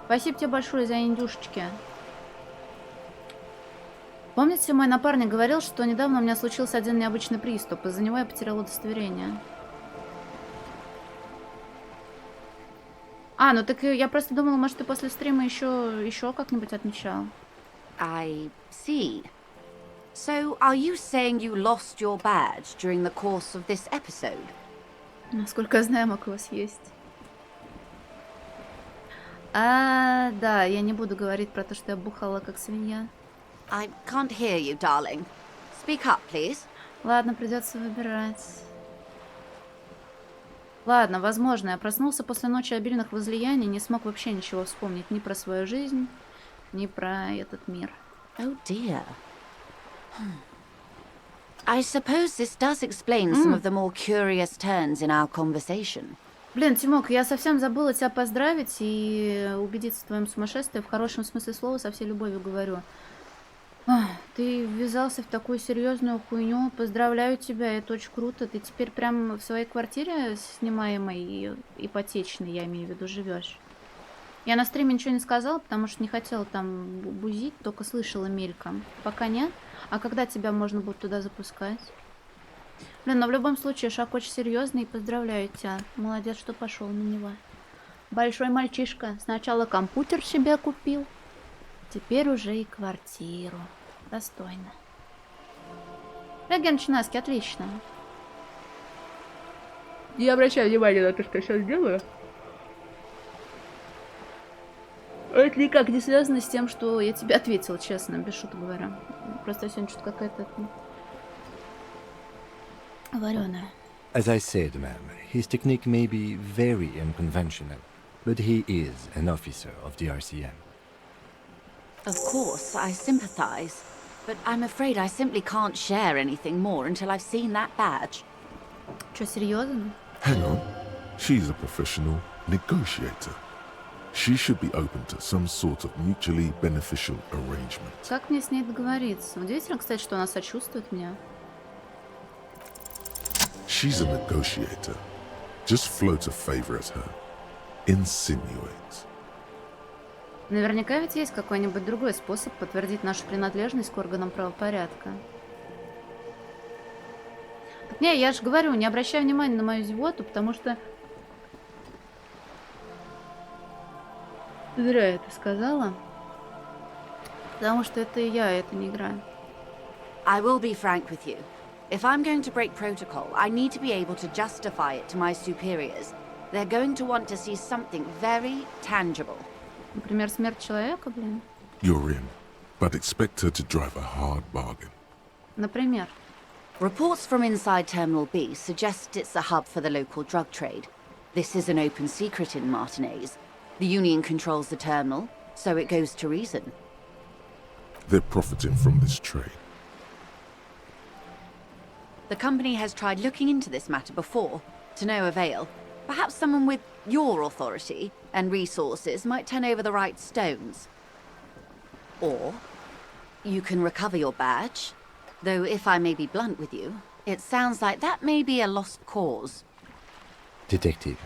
S1: Спасибо тебе большое за индюшечки. Помните, мой напарник говорил, что недавно у меня случился один необычный приступ. Из-за него я потеряла удостоверение. А, ну так я просто думала, может, ты после стрима еще как-нибудь отмечал.
S16: I see. So, are you saying you lost your badge during the course of this episode?
S1: Насколько я знаю, мог его съесть. Да, я не буду говорить про то, что я бухала как свинья.
S16: I can't hear you, darling. Speak up, please.
S1: Ладно, придется выбирать. Ладно, возможно, я проснулся после ночи обильных возлияний, не смог вообще ничего вспомнить ни про свою жизнь, ни про этот мир.
S16: Oh dear. I suppose this does explain some of the more curious turns in our conversation.
S1: Блин, Тимок, я совсем забыла тебя поздравить и убедиться в твоем сумасшествии. В хорошем смысле слова, со всей любовью говорю. Ты ввязался в такую серьезную хуйню. Поздравляю тебя, это очень круто. Ты теперь прям в своей квартире снимаемой и ипотечной, я имею в виду, живешь. Я на стриме ничего не сказала, потому что не хотела там бузить, только слышала мельком. Пока нет. А когда тебя можно будет туда запускать? Блин, но в любом случае шаг очень серьезный, и поздравляю тебя. Молодец, что пошел на него. Большой мальчишка. Сначала компьютер себе купил, теперь уже и квартиру. Достойно. Реген Чинаски, отлично. Я обращаю внимание на то, что я сейчас делаю. Это никак не связано с тем, что я тебе ответила, честно, без шуток говоря. Просто сегодня что-то какая-то вареная.
S4: As I said, ma'am, his technique may be very unconventional, but he is an officer of the RCM.
S16: Of course, I sympathize, but I'm afraid I simply can't share anything more until I've seen that badge.
S1: Что, серьезно?
S3: Hang on. She's a professional negotiator. She should be open to some sort of mutually beneficial arrangement.
S1: Как мне с ней договориться? Удивительно, кстати, что она сочувствует мне.
S3: She's a negotiator. Just float a favor at her. Insinuates.
S1: Наверняка ведь есть какой-нибудь другой способ подтвердить нашу принадлежность к органам правопорядка. Так не, я же говорю, не обращай внимания на мою зевоту, потому что... Зря я это сказала. Потому что это я, это не игра.
S16: I will be frank with you. If I'm going to break protocol, I need to be able to justify it to my superiors. They're going to want to see something very tangible.
S1: Например, смерть человека, блин.
S3: You're in, but expect her to drive a hard bargain.
S1: Например.
S16: Reports from inside Terminal B suggest it's a hub for the local drug trade. This is an open secret in Martinez. The Union controls the terminal, so it goes to reason.
S3: They're profiting from this trade.
S16: The company has tried looking into this matter before, to no avail. Perhaps someone with your authority and resources might turn over the right stones. Or you can recover your badge, though if I may be blunt with you, it sounds like that may be a lost cause.
S4: Detective,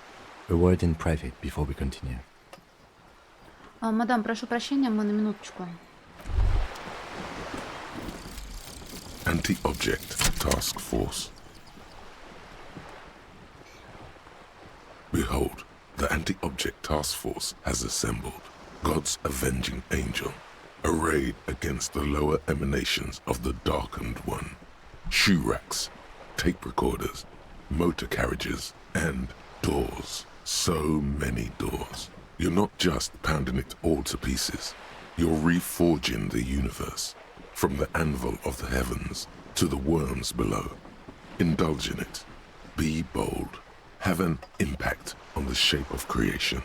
S4: a word in private before we continue.
S1: Мадам, прошу прощения, мы на минуточку.
S3: Anti-object task force. Behold, the Anti-Object Task Force has assembled, God's avenging angel, arrayed against the lower emanations of the Darkened One. Shoe racks, tape recorders, motor carriages, and doors. So many doors. You're not just pounding it all to pieces. You're reforging the universe, from the anvil of the heavens to the worms below. Indulge in it. Be bold. Have an impact on the shape of creation.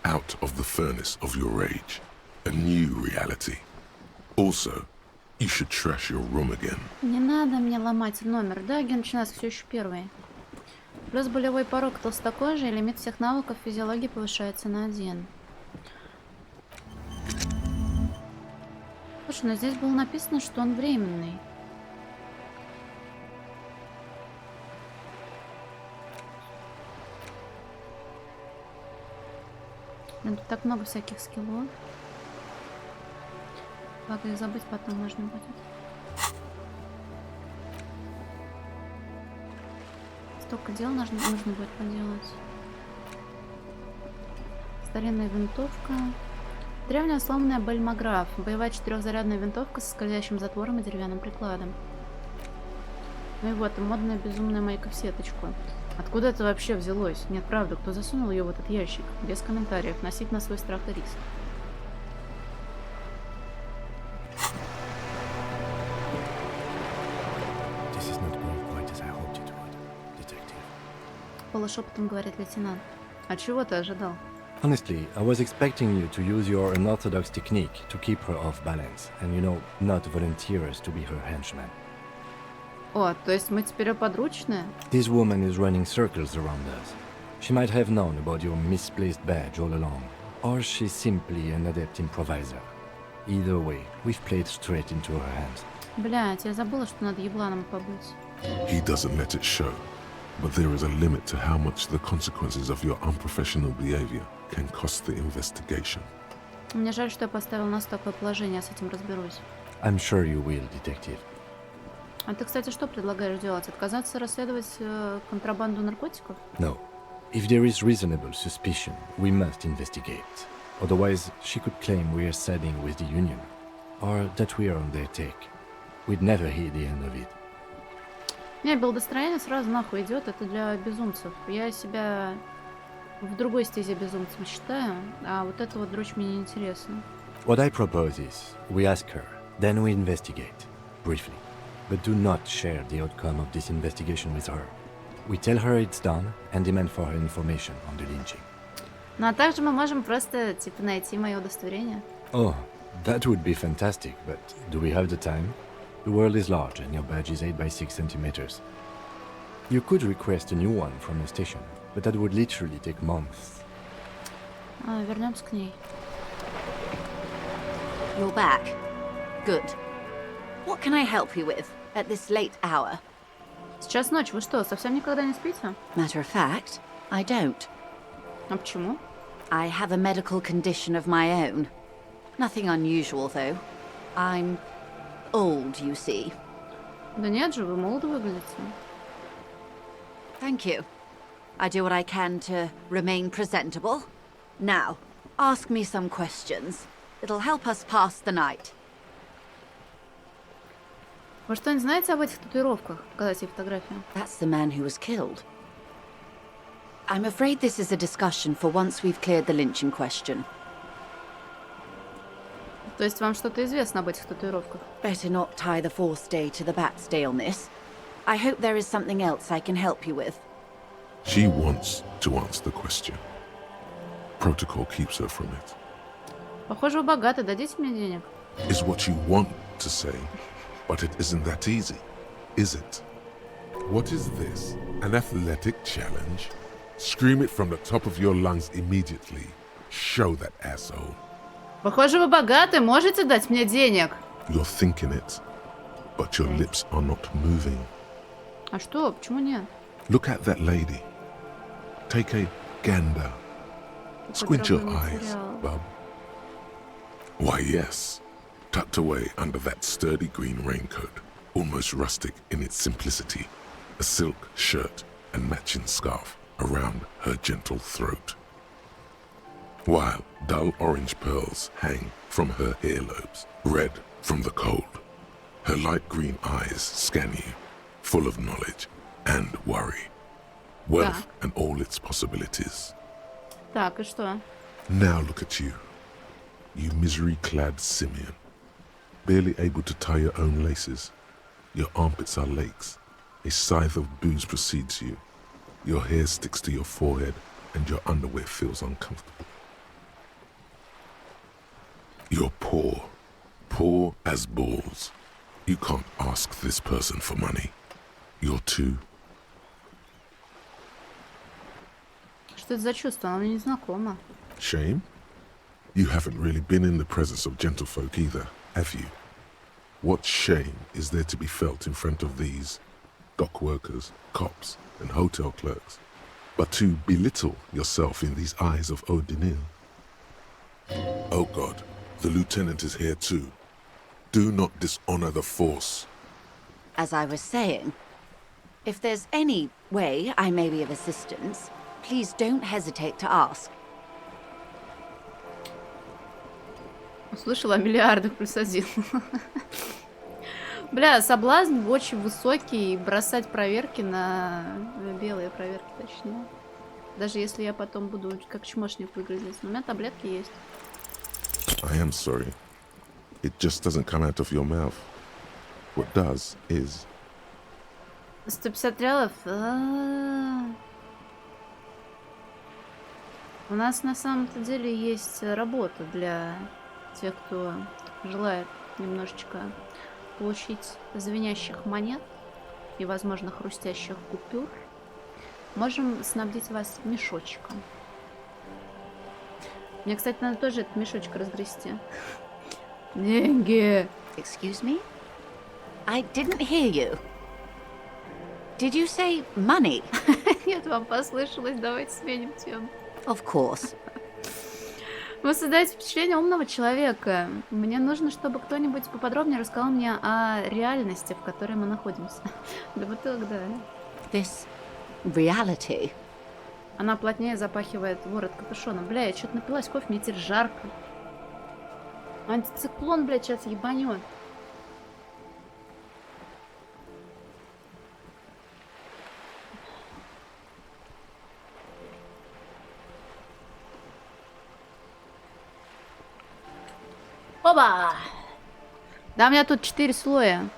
S3: Out of the furnace of your rage. A new reality. Also, you should trash your room again.
S1: Не надо мне ломать номер. Да, ген начинается все еще первый. Плюс болевой порог толстокожий, лимит всех навыков физиологии повышается на 1. Слушай, но здесь было написано, что он временный. Блин, тут так много всяких скиллов. Благо их забыть потом можно будет. Столько дел нужно будет поделать. Старинная винтовка. Древняя сломанная бальмограф. Боевая 4-зарядная винтовка со скользящим затвором и деревянным прикладом. Ну и вот, модная безумная майка в сеточку. Откуда это вообще взялось? Нет, правда, кто засунул ее в этот ящик? Без комментариев. Носить на свой страх и риск. Полушепотом говорит лейтенант. А чего ты ожидал?
S4: Honestly, I was expecting you to use your unorthodox technique to keep her off balance, and not volunteer us to be her henchman.
S1: О, то есть мы теперь подручные?
S4: This woman is running circles around us. She might have known about your misplaced badge all along, or she's simply an adept improviser. Either way, we've played straight into her hands.
S1: Блядь, я забыла, что надо ебланом побыть.
S3: He doesn't let it show. But there is a limit to how much the consequences of your unprofessional behavior can cost the investigation.
S1: Мне жаль, что я поставил нас в такое положение, я с этим разберусь.
S4: I'm sure you will, detective.
S1: А ты, кстати, что предлагаешь делать? Отказаться расследовать контрабанду наркотиков?
S4: No. If there is reasonable suspicion, we must investigate. Otherwise, she could claim we are siding with the Union, or that we are on their take. We'd never hear the end of it.
S1: Не, билдостроение сразу нахуй идет, это для безумцев. Я себя в другой стезе безумцем считаю, а вот эта вот дрочь мне не интересна.
S4: What I propose is, we ask her, then we investigate, briefly. But do not share the outcome of this investigation with her. We tell her it's done and demand for her information on the lynching.
S1: Ну а также мы можем просто, типа, найти мое удостоверение.
S4: Oh, that would be fantastic, but do we have the time? The world is large and your badge is 8 by 6 centimeters. You could request a new one from the station, but that would literally take months.
S1: Вернемся к ней.
S16: You're back. Good. What can I help you with at this late hour?
S1: Сейчас ночь, вы что, совсем никогда не спите?
S16: Matter of fact, I don't.
S1: А почему?
S16: I have a medical condition of my own. Nothing unusual, though. I'm old, you see.
S1: Да нет же, вы молодо выглядите.
S16: Thank you. I do what I can to remain presentable. Now, ask me some questions. It'll help us pass the night.
S1: Вы что-нибудь знаете об этих татуировках? Показать фотографию.
S16: That's the man who was killed. I'm afraid this is a discussion for once we've cleared the lynching question.
S1: То есть вам что-то известно об этих татуировках?
S16: Better not tie the fourth day to the bat's day on this. I hope there is something else I can help you with.
S3: She wants to answer the question. Protocol keeps her from it.
S1: Похоже, вы богаты, дадите мне денег?
S3: Is what you want to say, but it isn't that easy, is it? What is this? An athletic challenge? Scream it from the top of your lungs immediately. Show that asshole.
S1: Похоже, вы богаты, можете дать мне денег?
S3: You're thinking it, but your lips are not moving.
S1: А что? Почему нет?
S3: Look at that lady. Take a gander. Squint your eyes, bub. Why, yes. Tucked away under that sturdy green raincoat, almost rustic in its simplicity, a silk shirt and matching scarf, around her gentle throat, while dull orange pearls hang from her earlobes, red from the cold. Her light green eyes scan you, full of knowledge and worry. Wealth and all its possibilities.
S1: Так, и что?
S3: Now look at you, you misery-clad simian, barely able to tie your own laces. Your armpits are lakes. A scythe of booze precedes you. Your hair sticks to your forehead, and your underwear feels uncomfortable. You're poor, poor as balls. You can't ask this person for money. You're too...
S1: Что это за чувство? Оно мне не знакомо.
S3: Shame? You haven't really been in the presence of gentlefolk either, have you? What shame is there to be felt in front of these dock workers, cops, and hotel clerks, but to belittle yourself in these eyes of Odinil? Oh God, the lieutenant is here too. Do not dishonor the force.
S16: As I was saying, if there's any way I may be of assistance, please don't hesitate to ask.
S1: Услышала о миллиардах плюс один. Бля, соблазн очень высокий бросать проверки на... белые проверки, точнее. Даже если я потом буду как чмошник выглядеть. Но у меня таблетки есть.
S3: I am sorry. It just doesn't come out of your mouth. What does is...
S1: 150 реалов? У нас на самом-то деле есть работа для тех, кто желает немножечко получить звенящих монет и, возможно, хрустящих купюр. Можем снабдить вас мешочком. Мне, кстати, надо тоже этот мешочек разгрести. Деньги!
S16: Excuse me? I didn't hear you. Did you say money?
S1: Нет, вам послышалось. Давайте сменим тему.
S16: Of course.
S1: Вы создаете впечатление умного человека. Мне нужно, чтобы кто-нибудь поподробнее рассказал мне о реальности, в которой мы находимся. Для бутылок, да.
S16: This reality.
S1: Она плотнее запахивает ворот капюшона. Бля, я что-то напилась кофе, мне теперь жарко. Антициклон, блядь, сейчас ебанет. Оба! Да, у меня тут 4 слоя.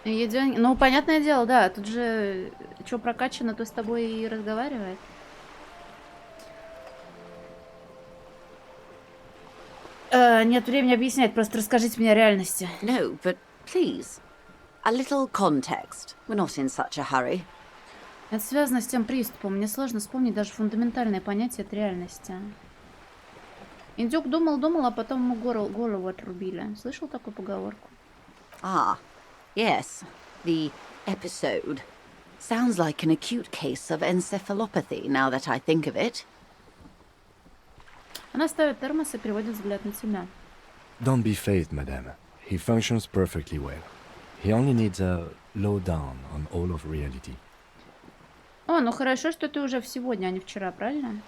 S1: Ну, понятное дело, да. Тут же, что прокачано, то с тобой и разговаривает. Нет времени объяснять, просто расскажите мне о реальности.
S16: No, but please. A little context. We're not in such a hurry.
S1: Это связано с тем приступом. Мне сложно вспомнить даже фундаментальное понятие от реальности. Индюк думал, а потом ему голову отрубили. Слышал такую поговорку?
S16: Ah, yes. The episode. Sounds like an acute case of encephalopathy, now that I think of it.
S1: Она ставит термос и переводит взгляд на тебя.
S4: Don't be phased, madame. He functions perfectly well. He only needs a lowdown on all of reality.
S1: О, ну хорошо, что ты уже в сегодня, а не вчера, правильно?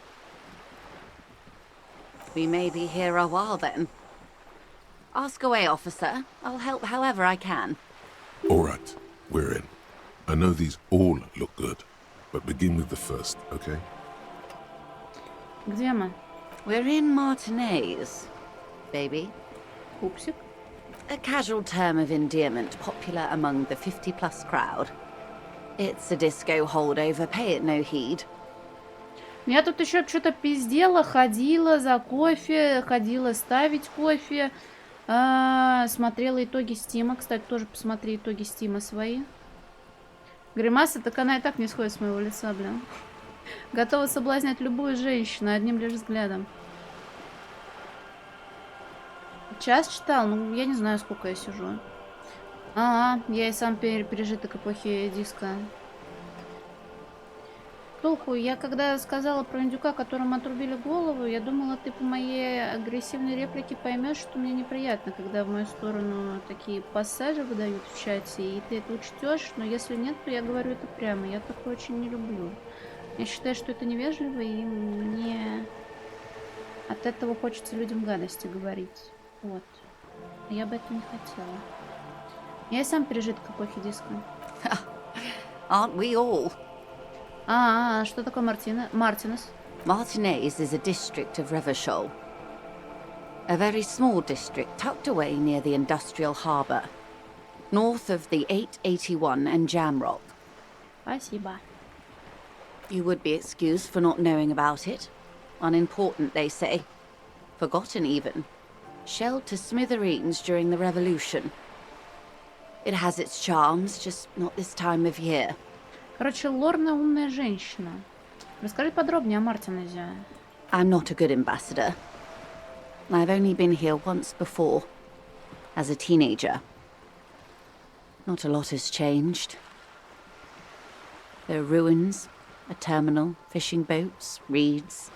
S16: We may be here a while then. Ask away, officer. I'll help however I can.
S3: All right, we're in. I know these all look good, but begin with the first, okay?
S1: Где мы?
S16: We're in Martinez, baby.
S1: Пупсик?
S16: A casual term of endearment popular among the 50-plus crowd. It's a disco holdover, pay it no heed.
S1: Я тут еще что-то пиздела, ходила за кофе, ходила ставить кофе, смотрела итоги стима. Кстати, тоже посмотри итоги стима свои. Гримаса, так она и так не сходит с моего лица, блин. Готова соблазнять любую женщину одним лишь взглядом. Час читал? Ну, я не знаю, сколько я сижу. Ага, я и сам пережиток эпохи диска. Толку, я когда сказала про индюка, которому отрубили голову, я думала, ты по моей агрессивной реплике поймешь, что мне неприятно, когда в мою сторону такие пассажи выдают в чате, и ты это учтешь, но если нет, то я говорю это прямо. Я такое очень не люблю. Я считаю, что это невежливо, и мне от этого хочется людям гадости говорить. Вот. А я бы это не хотела. Я и сам пережиток эпохи диска.
S16: Aren't we all?
S1: Что такое Мартинес?
S16: Martinez is a district of Revachol. A very small district tucked away near the industrial harbour, north of the 881 and Jamrock.
S1: Спасибо.
S16: You would be excused for not knowing about it. Unimportant, they say. Forgotten, even. Shelled to smithereens during the Revolution. It has its charms, just not this time of year.
S1: Короче, лорная умная женщина. Расскажи подробнее о Мартинезе.
S16: I'm not a good ambassador. I've only been here once before, as a teenager. Not a lot has changed. There are ruins, a terminal, fishing boats, reeds,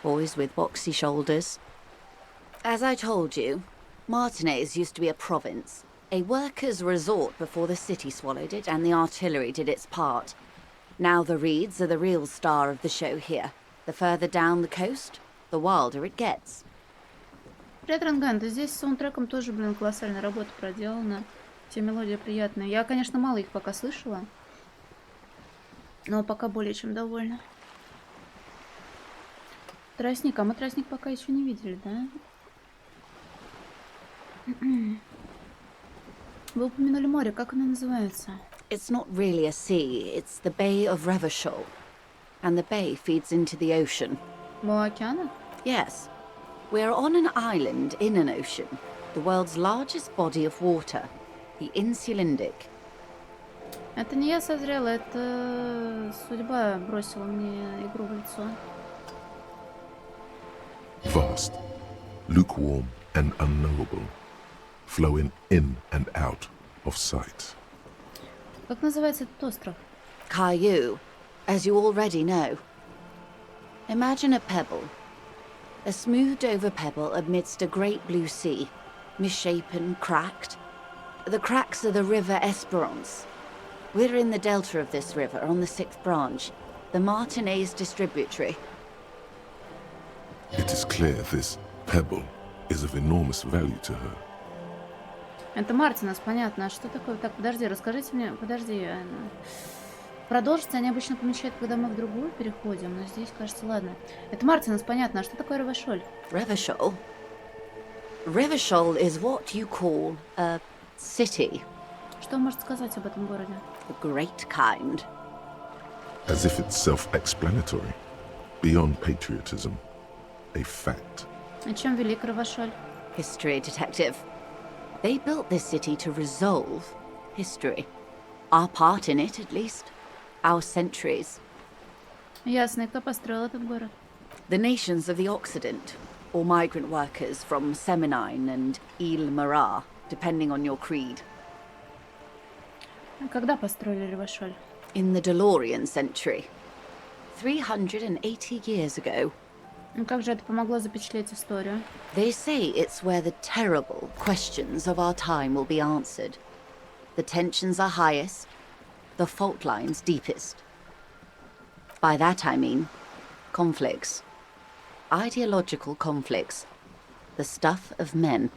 S16: boys with boxy shoulders. As I told you, Martinez used to be a province, a workers' resort before the city swallowed it and the artillery did its part. Now the reeds are the real star of the show here. The further down the coast, the wilder it gets.
S1: Привет, Ранган, ты здесь с саундтреком тоже, блин, колоссальная работа проделана. Все мелодии приятные. Я, конечно, мало их пока слышала, но пока более чем довольна. Тростник, а мы тростник пока еще не видели, да? Вы упомянули море, как оно называется?
S16: It's not really a sea, it's the Bay of Revachol. And the bay feeds into the ocean.
S1: Во океана?
S16: Yes. We're on an island in an ocean, the world's largest body of water, the Insulindic.
S1: Это не я созрела, это судьба бросила мне игру в лицо.
S3: Vast, lukewarm and unknowable, flowing in and out of sight.
S1: Как называется этот остров?
S16: Caillou, as you already know. Imagine a pebble. A smoothed-over pebble amidst a great blue sea, misshapen, cracked. The cracks are the River Esperance. We're in the delta of this river, on the 6th branch, the Martinez distributary.
S3: It is clear this pebble is of enormous value to her.
S1: Это Мартинес, понятно. А что такое? Так, подожди, расскажите мне. Подожди. Продолжится, они обычно помечают, когда мы в другую переходим, но здесь, кажется, ладно. Это Мартинес, понятно. А что такое Ревашоль?
S16: Revachol? Revachol is what you call a city.
S1: Что вы можете сказать об этом городе?
S16: The great kind.
S3: As if it's self-explanatory, beyond patriotism, a fact.
S1: О чем велик Ревашоль?
S16: History detective. They built this city to resolve history. Our part in it, at least. Our centuries.
S1: Ясно. И кто построил этот город?
S16: The nations of the Occident, or migrant workers from Seminine and Ile-Marat, depending on your creed.
S1: Когда построили Ревашоль?
S16: In the DeLorean century. 380 years ago.
S1: Как же это помогло запечатлеть историю?
S16: They say it's where the terrible questions of our time will be answered. The tensions are highest, the fault lines deepest. By that I mean conflicts. Ideological conflicts. The stuff of men.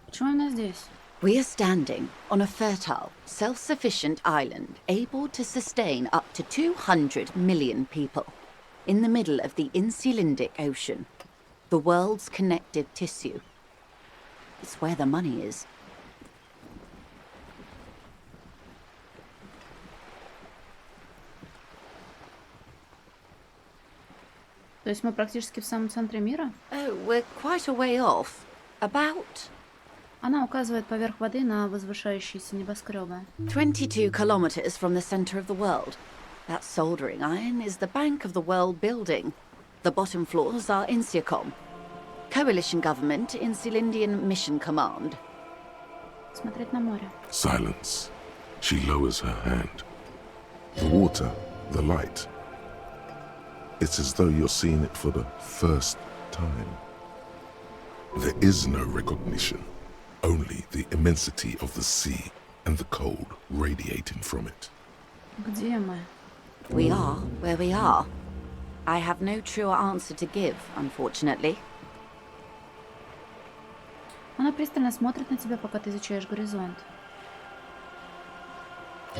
S1: Почему она здесь?
S16: We are standing on a fertile, self-sufficient island able to sustain up to 200 million people. In the middle of the Insulindic Ocean, the world's connective tissue. It's where the money is.
S1: То есть мы практически в самом центре мира?
S16: Oh, we're quite a way off. About...
S1: Она указывает поверх воды на возвышающиеся небоскребы.
S16: 22 kilometers from the center of the world. That soldering iron is the bank of the world building. The bottom floors are Insiacom. Coalition government, Insulindian Mission Command.
S1: Смотреть на море.
S3: Silence. She lowers her hand. The water The light. It's as though you're seeing it for the first time. There is no recognition, only the immensity of the sea and the cold radiating from it.
S1: Где мы?
S16: We are where we are. I have no truer answer to give, unfortunately.
S1: Она пристально смотрит на тебя, пока ты изучаешь горизонт.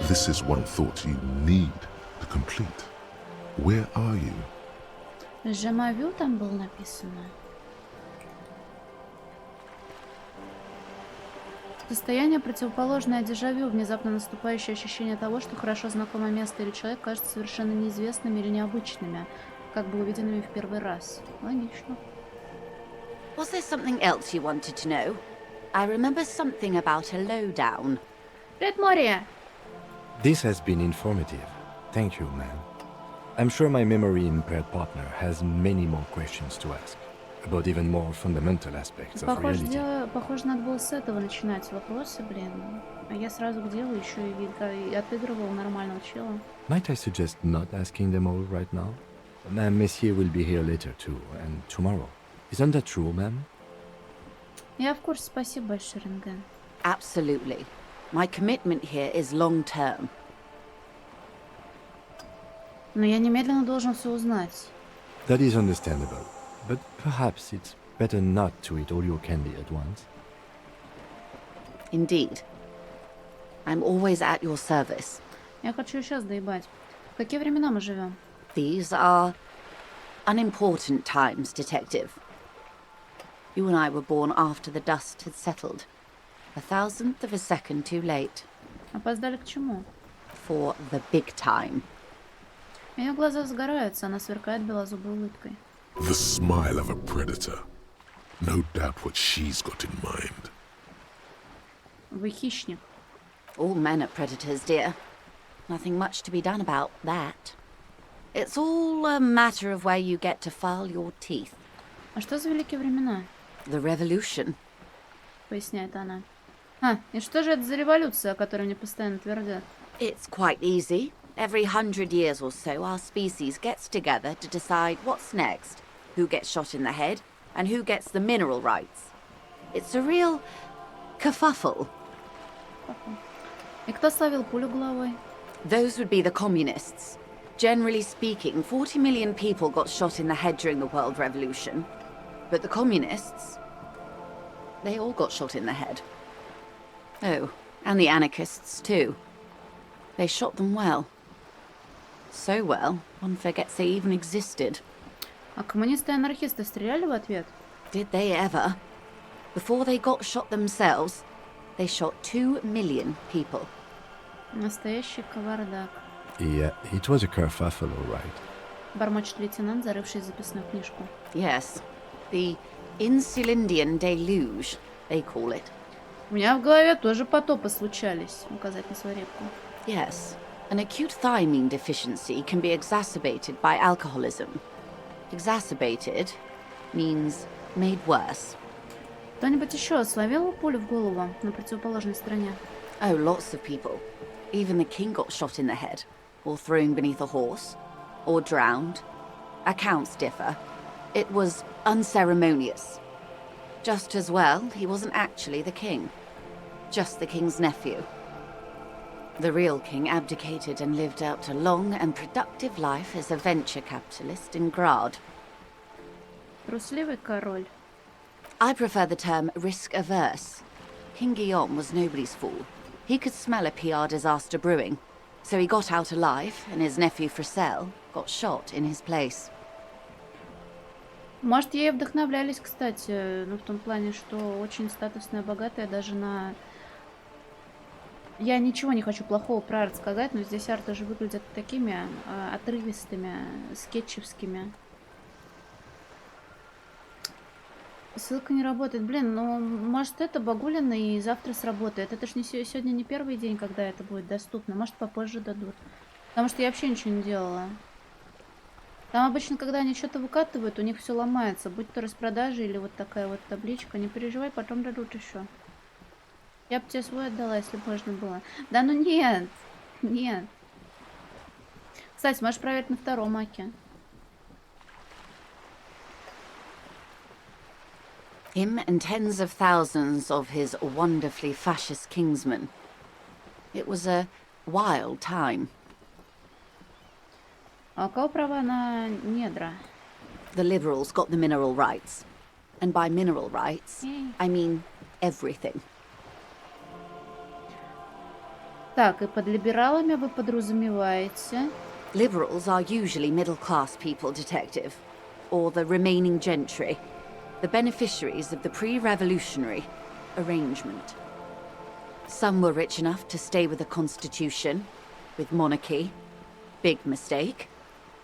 S3: This is one thought you need to complete. Where are you?
S1: Жемавю там было написано. Состояние, противоположное дежавю, внезапно наступающее ощущение того, что хорошо знакомое место или человек кажется совершенно неизвестными или необычными, как бы увиденными в первый раз. Логично.
S16: Was there something else you wanted to know? I remember something about a lowdown.
S1: Привет, Мори!
S4: This has been informative. Thank you, ma'am. I'm sure my memory-impaired partner has many more questions to ask, about even more fundamental aspects of reality.
S1: Похоже, надо было с этого начинать вопросы, блин. А я сразу к делу еще и отыгрывал нормального чела.
S4: Might I suggest not asking them all right now? Messier will be here later too, and tomorrow. Isn't that true, ma'am?
S1: Я в курсе, спасибо большое, Рентген.
S16: Absolutely. My commitment here is long-term.
S1: Но я немедленно должен все узнать.
S4: That is understandable, but perhaps it's better not to eat all your candy at once.
S16: Indeed. I'm always at your service.
S1: Я хочу сейчас доебать. В какие времена мы живем?
S16: These are unimportant times, Detective. You and I were born after the dust had settled. 1,000th of a second too late.
S1: Опоздали к чему?
S16: For the big time.
S1: Ее глаза загораются, она сверкает белозубой улыбкой.
S3: The smile of a predator. No doubt what she's got in mind.
S1: Вы хищник.
S16: All men are predators, dear. Nothing much to be done about that. It's all a matter of where you get to file your teeth.
S1: А что за великие времена?
S16: The revolution.
S1: Поясняет она. И что же это за революция, о которой мне постоянно твердят?
S16: It's quite easy. Every 100 years or so, our species gets together to decide what's next, who gets shot in the head, and who gets the mineral rights. It's a real kerfuffle.
S1: И кто словил пулю головой?
S16: Those would be the communists. Generally speaking, 40 million people got shot in the head during the World Revolution. But the communists, they all got shot in the head. Oh, and the anarchists too. They shot them well. So well, one forgets they even existed.
S1: А коммунисты и анархисты стреляли в ответ?
S16: Did they ever? Before they got shot themselves, they shot 2 million people.
S1: Настоящий кавардак.
S4: Yeah, it was a kerfuffle, all right.
S1: Бормочет лейтенант, зарывшись в записную книжку.
S16: Yes, the Insulindian deluge, they call it.
S1: У меня в голове тоже потопы случались, указать на свою репку.
S16: Yes, an acute thiamine deficiency can be exacerbated by alcoholism. Exacerbated means made worse.
S1: Кто-нибудь еще словил пулю в голову на противоположной стороне?
S16: Oh, lots of people. Even the king got shot in the head, or thrown beneath a horse, or drowned. Accounts differ. It was unceremonious. Just as well, he wasn't actually the king. Just the king's nephew. The real king abdicated and lived out a long and productive life as a venture capitalist in Grad.
S1: Трусливый король.
S16: I prefer the term risk-averse. King Guillaume was nobody's fool. He could smell a PR disaster brewing, so he got out alive, and his nephew Frissel got shot in his place.
S1: Может, ей вдохновлялись, кстати, в том плане, что очень статусная, богатая, даже на... Я ничего не хочу плохого про арт сказать, но здесь арты же выглядят такими отрывистыми, скетчевскими. Ссылка не работает. Блин, ну, может, это Багулина и завтра сработает. Это ж сегодня не первый день, когда это будет доступно. Может, попозже дадут. Потому что я вообще ничего не делала. Там обычно, когда они что-то выкатывают, у них все ломается. Будь то распродажа или вот такая вот табличка. Не переживай, потом дадут еще. Я бы тебе свой отдала, если бы можно было. Да ну нет. Нет. Кстати, можешь проверить на втором маке.
S16: Him and tens of thousands of his wonderfully fascist kingsmen. It was a wild time.
S1: А у кого права на недра?
S16: The liberals got the mineral rights. And by mineral rights, I mean everything.
S1: Так, и под либералами вы подразумеваете...
S16: Liberals are usually middle-class people, Detective. Or the remaining gentry. The beneficiaries of the pre-revolutionary arrangement. Some were rich enough to stay with the Constitution, with monarchy. Big mistake.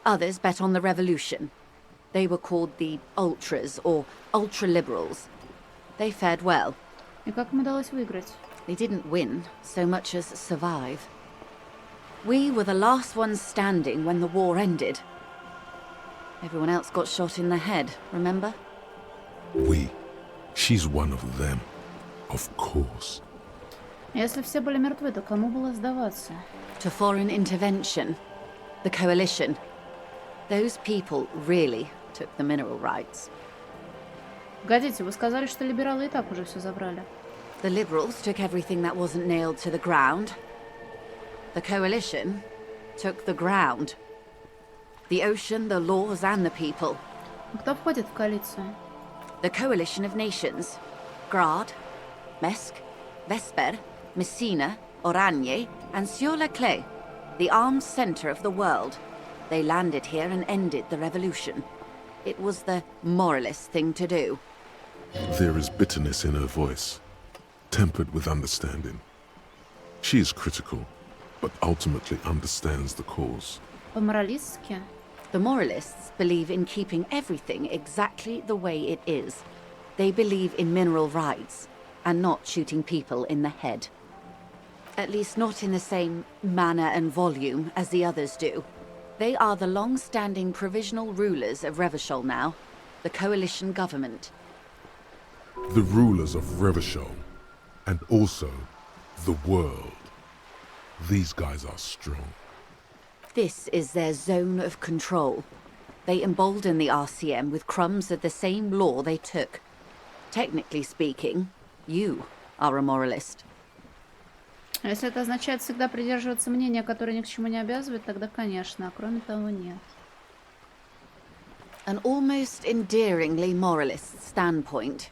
S16: Others bet on the revolution. They were called the ultras, or ultra-liberals. They fared well.
S1: И как им удалось выиграть?
S16: They didn't win so much as survive. We were the last ones standing when the war ended. Everyone else got shot in the head, remember?
S3: We. She's one of them. Of course.
S1: Если все были мертвы, то кому было сдаваться?
S16: To foreign intervention. The coalition. Those people really took the mineral rights.
S1: Погодите, вы сказали, что либералы и так уже все забрали.
S16: The liberals took everything that wasn't nailed to the ground. The coalition took the ground. The ocean, the laws, and the people.
S1: Кто входит в коалицию?
S16: The coalition of nations. Grad, Mesk, Vesper, Messina, Oranje, and Sur-la-Clay. The armed center of the world. They landed here and ended the revolution. It was the moralist thing to do.
S3: There is bitterness in her voice, tempered with understanding. She is critical, but ultimately understands the cause.
S1: По-моралистски?
S16: The moralists believe in keeping everything exactly the way it is. They believe in mineral rights, and not shooting people in the head. At least not in the same manner and volume as the others do. They are the long-standing provisional rulers of Revachol now, the coalition government.
S3: The rulers of Revachol, and also the world. These guys are strong.
S16: This is their zone of control. They embolden the RCM with crumbs of the same law they took. Technically speaking, you are a moralist.
S1: Если это означает всегда придерживаться мнения, которое ни к чему не обязывает, тогда, конечно, а кроме того, нет.
S16: An almost endearingly moralist standpoint.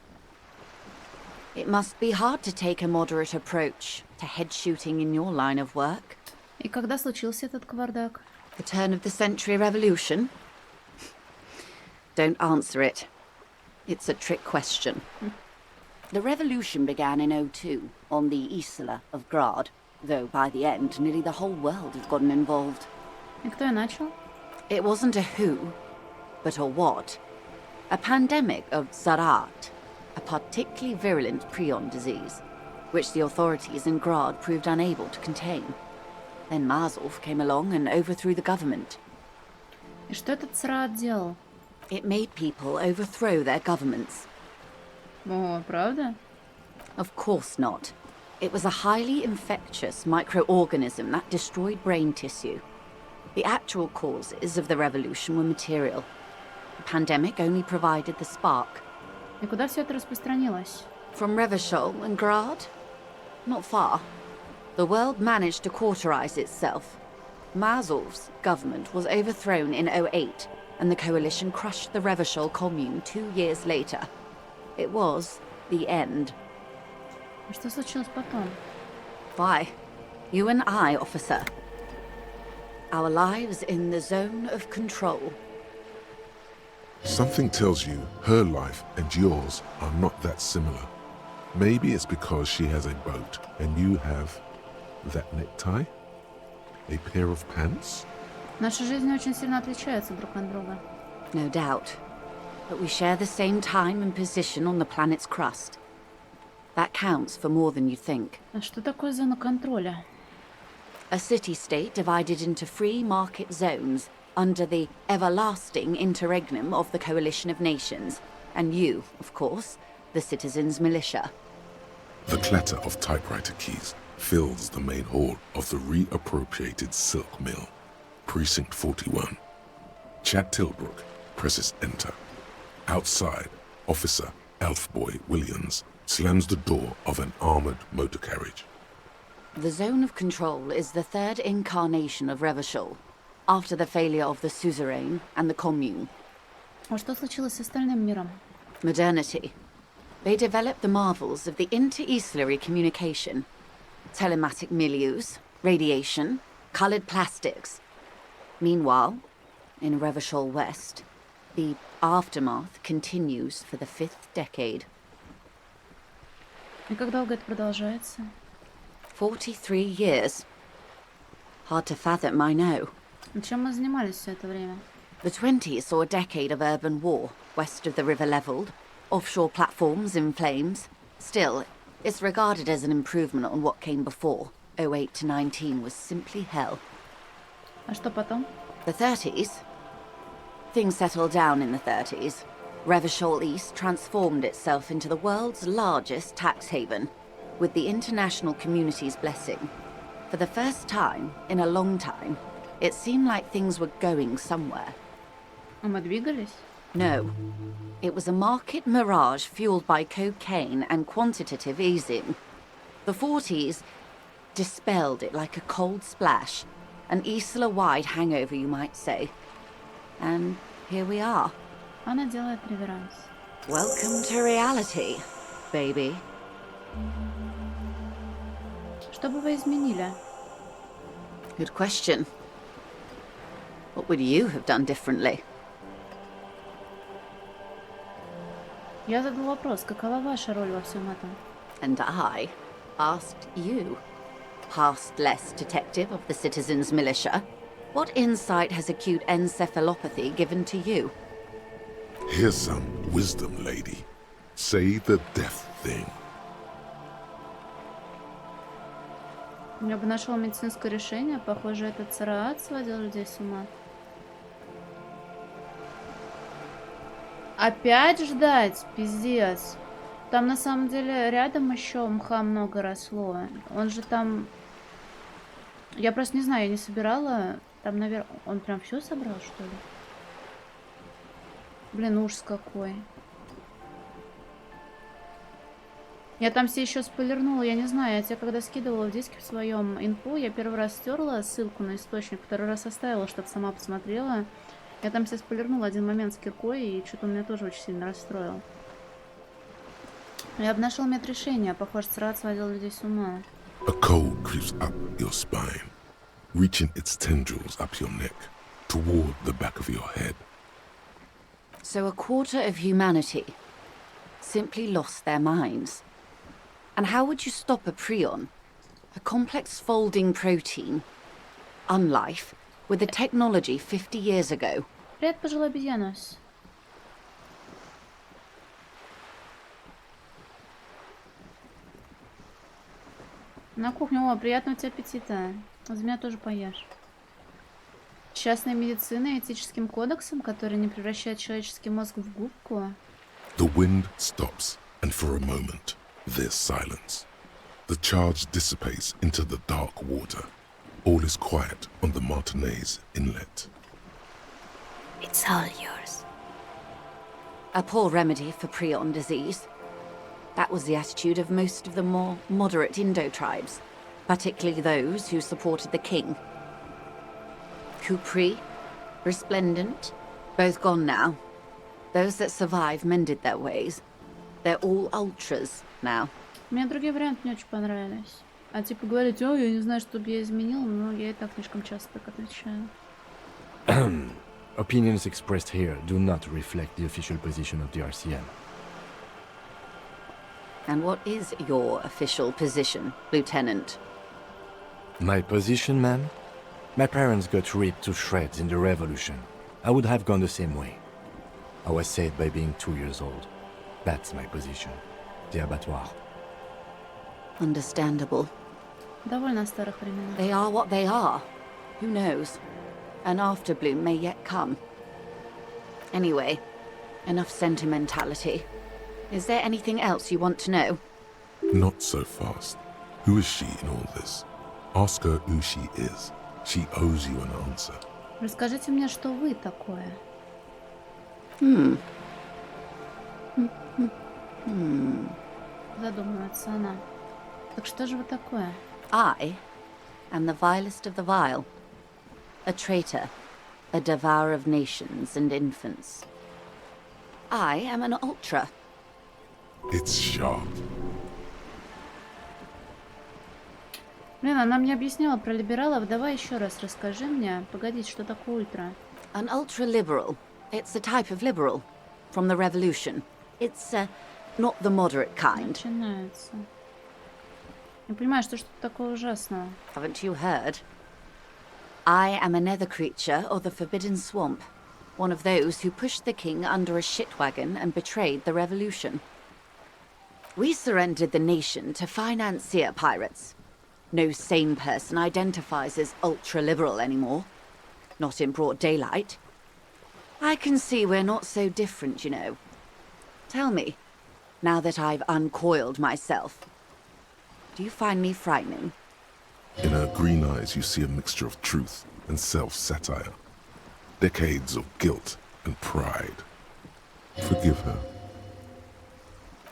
S16: It must be hard to take a moderate approach to head shooting in your line of work.
S1: И когда случился этот кавардак?
S16: The turn of the century revolution? Don't answer it. It's a trick question. The revolution began in 02 on the Isla of Grad, though by the end nearly the whole world had gotten involved.
S1: И кто и начал?
S16: It wasn't a who, but a what. A pandemic of Zarat, a particularly virulent prion disease, which the authorities in Grad proved unable to contain. Then Mazov came along and overthrew the government.
S1: И что этот Цраат делал?
S16: It made people overthrow their governments.
S1: О, правда?
S16: Of course not. It was a highly infectious microorganism that destroyed brain tissue. The actual causes of the revolution were material. The pandemic only provided the spark.
S1: И куда все это распространилось?
S16: From Revachol and Grad? Not far. The world managed to cauterize itself. Mazov's government was overthrown in 08, and the coalition crushed the Revachol commune 2 years later. It was the end.
S1: Что случилось потом?
S16: Why? You and I, officer. Our lives in the zone of control.
S3: Something tells you her life and yours are not that similar. Maybe it's because she has a boat and you have that necktie? A pair of pants?
S1: Наши жизни очень сильно отличаются друг от друга.
S16: No doubt. But we share the same time and position on the planet's crust. That counts for more than you think.
S1: А что такое зона контроля?
S16: A city-state divided into free market zones under the everlasting interregnum of the coalition of nations. And you, of course, the citizens' militia.
S3: The clatter of typewriter keys fills the main hall of the reappropriated silk mill. Precinct 41. Chad Tilbrook presses enter. Outside, Officer Elfboy Williams slams the door of an armored motor carriage.
S16: The Zone of Control is the third incarnation of Revachol, after the failure of the Suzerain and the Commune.
S1: А что случилось с остальным миром?
S16: Modernity. They developed the marvels of the inter-eastlery communication. Telematic milieus, radiation, coloured plastics. Meanwhile, in Revachol West, the aftermath continues for the 5th decade.
S1: И как долго это продолжается?
S16: 43 years. Hard to fathom, I know.
S1: И чем мы занимались все это время?
S16: The 20s saw a decade of urban war, west of the river levelled, offshore platforms in flames. Still, it's regarded as an improvement on what came before. 08 to 19 was simply hell.
S1: А что потом?
S16: The 30s? Things settled down in the 30s. Revachol East transformed itself into the world's largest tax haven, with the international community's blessing. For the first time in a long time, it seemed like things were going somewhere.
S1: А мы двигались?
S16: No. It was a market mirage fueled by cocaine and quantitative easing. The 40s dispelled it like a cold splash, an Isla-wide hangover, you might say. And here we are.
S1: Она делает реверанс.
S16: Welcome to reality, baby.
S1: Что бы вы изменили?
S16: Good question. What would you have done differently?
S1: Я задал вопрос, какова ваша роль во всем этом?
S16: And I asked you, past-less detective of the Citizens Militia, what insight has acute encephalopathy given to you?
S3: Here's some wisdom, lady. Say the death thing.
S1: Я бы нашел медицинское решение. Похоже, этот цараат сводил людей с ума. Опять ждать? Пиздец. Там на самом деле рядом еще мха много росло. Он же там... Я просто не знаю, я не собирала. Там, наверное... Он прям все собрал, что ли? Блин, ужас какой. Я там все еще спойлернула, я не знаю, я тебе когда скидывала в диске в своем инфу, я первый раз стерла ссылку на источник, второй раз оставила, чтобы сама посмотрела. Я там все спойлернула один момент с киркой, и что-то он меня тоже очень сильно расстроил. Я бы нашел медрешение, похоже, царат сводил людей с ума.
S3: A cold creeps up your spine, reaching its tendrils up your neck, toward the back of your head.
S16: So a quarter of humanity simply lost their minds. And how would you stop a prion, a complex folding protein, unlife, with a technology 50 years ago?
S1: Привет, пожилой обезьянус. На кухню. О, приятного тебе аппетита. За меня тоже поешь. Частной медициной, этическим кодексом, который не превращает человеческий мозг в губку.
S3: The wind stops, and for a moment, there's silence. The charge dissipates into the dark water. All is quiet on the Martinez Inlet.
S6: It's all yours.
S16: A poor remedy for prion disease. That was the attitude of most of the more moderate Indo tribes, particularly those who supported the king. Kupri, Resplendent, both gone now. Those that survived mended their ways. They're all ultras now.
S1: Мне другие варианты не очень понравились. А типа говорить, о, я не знаю, что бы я изменил, но я и так слишком часто так отвечаю.
S4: Opinions expressed here do not reflect the official position of the RCM.
S16: And what is your official position, Lieutenant?
S4: My position, ma'am? My parents got ripped to shreds in the revolution. I would have gone the same way. I was saved by being 2 years old. That's my position. The abattoir.
S16: Understandable.
S1: Довольно старых времен.
S16: They are what they are. Who knows? An afterbloom may yet come. Anyway, enough sentimentality. Is there anything else you want to know?
S3: Not so fast. Who is she in all this? Ask her who she is. She owes you an answer.
S1: Расскажите мне, что вы такое. Задумывается она. Так что же вы такое?
S16: I am the vilest of the vile. A traitor, a devourer of nations and infants. I am an ultra.
S3: It's sharp.
S1: Блин, она мне объясняла про либералов. Давай еще раз расскажи мне. Погодите, что такое ультра?
S16: An ultra-liberal. It's a type of liberal. From the revolution. It's not the moderate kind.
S1: Начинается. Я понимаю, что что-то такое ужасное.
S16: Haven't you heard? I am a nether creature of the Forbidden Swamp. One of those who pushed the king under a shit wagon and betrayed the revolution. We surrendered the nation to financier pirates. No sane person identifies as ultra-liberal anymore. Not in broad daylight. I can see we're not so different, you know. Tell me, now that I've uncoiled myself, do you find me frightening?
S3: In her green eyes, you see a mixture of truth and self-satire. Decades of guilt and pride. Forgive her.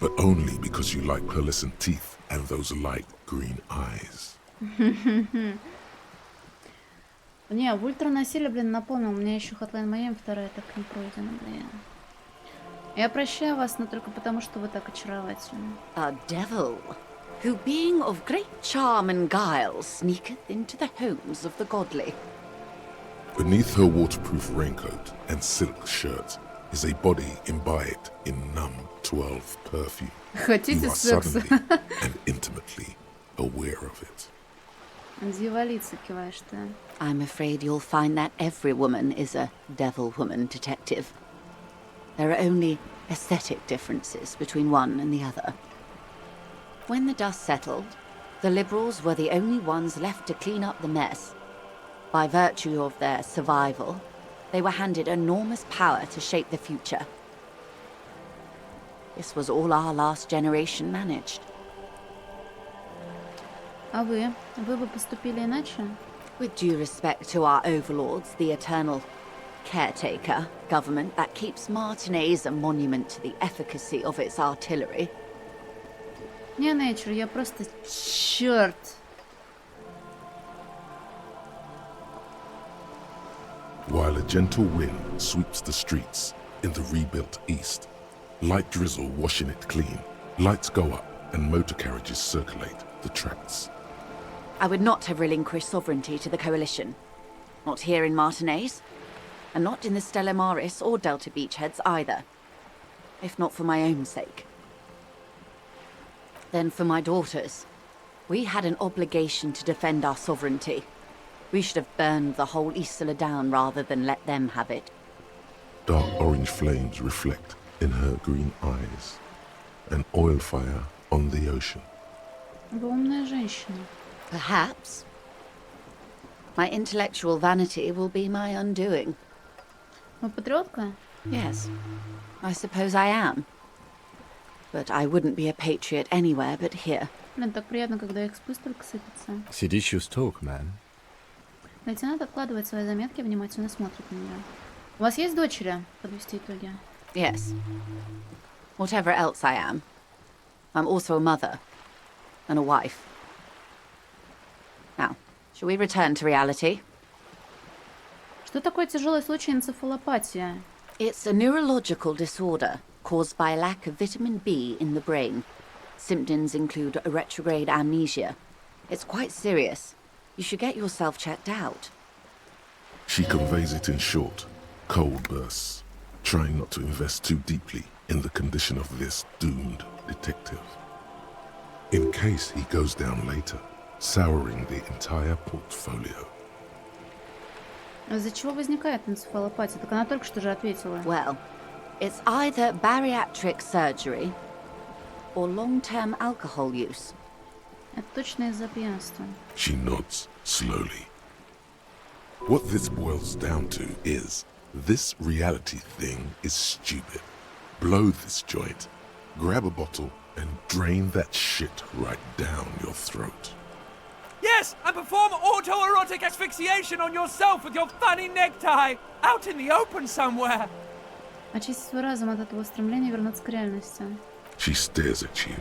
S3: But only because you like pearlescent teeth and those light green eyes.
S1: Не, в ультранасилие, блин, напомнил. У меня еще Hotline Miami вторая так не пройдена, блин. Я прощаю вас, но только потому, что вы так очаровательны.
S16: A devil, who being of great charm and guile, sneaketh into the homes of the godly.
S3: Beneath her waterproof raincoat and silk shirt is a body imbibed in numb 12 perfume.
S1: Хотите
S3: You are
S1: секса?
S3: suddenly and intimately aware of it.
S1: Дьяволица киваешь ты.
S16: I'm afraid you'll find that every woman is a devil woman detective. There are only aesthetic differences between one and the other. When the dust settled, the liberals were the only ones left to clean up the mess. By virtue of their survival, they were handed enormous power to shape the future. This was all our last generation managed.
S1: А вы? Вы бы поступили иначе?
S16: With due respect to our overlords, the eternal caretaker government that keeps Martinez a monument to the efficacy of its artillery.
S1: Не, Nature, я просто... Черт!
S3: While a gentle wind sweeps the streets in the rebuilt east, light drizzle washing it clean, lights go up and motor carriages circulate the tracks.
S16: I would not have relinquished sovereignty to the Coalition. Not here in Martinez, and not in the Stella Maris or Delta Beachheads either. If not for my own sake. Then for my daughters. We had an obligation to defend our sovereignty. We should have burned the whole Isla down rather than let them have it.
S3: Dark orange flames reflect in her green eyes. An oil fire on the ocean.
S1: Вы умная женщина.
S16: Perhaps. My intellectual vanity will be my undoing.
S1: Вы патриотка?
S16: Yes, I suppose I am. But I wouldn't be a patriot anywhere but here.
S1: Блин, так приятно, когда экспы столько сыпется.
S4: Seditious talk, man.
S1: Лейтенант откладывает свои заметки и внимательно смотрит на нее. У вас есть дочери? Подвести итоги.
S16: Yes. Whatever else I am, I'm also a mother and a wife. Now, shall we return to reality?
S1: Что такое тяжелый случай энцефалопатия?
S16: It's a neurological disorder caused by a lack of vitamin B in the brain. Symptoms include a retrograde amnesia. It's quite serious. You should get yourself checked out.
S3: She conveys it in short, cold bursts, trying not to invest too deeply in the condition of this doomed detective. In case he goes down later, souring the entire portfolio.
S1: Из-за чего возникает энцефалопатия? Так она только что же ответила.
S16: Well, it's either bariatric surgery or long-term alcohol use.
S1: Это точно из-за пьянства.
S3: She nods slowly. What this boils down to is, this reality thing is stupid. Blow this joint, grab a bottle, and drain that shit right down your throat.
S10: Yes, and perform autoerotic asphyxiation on yourself with your funny necktie, out in the open somewhere.
S1: Очисти свой разум от этого стремления вернуться к реальности.
S3: She stares at you,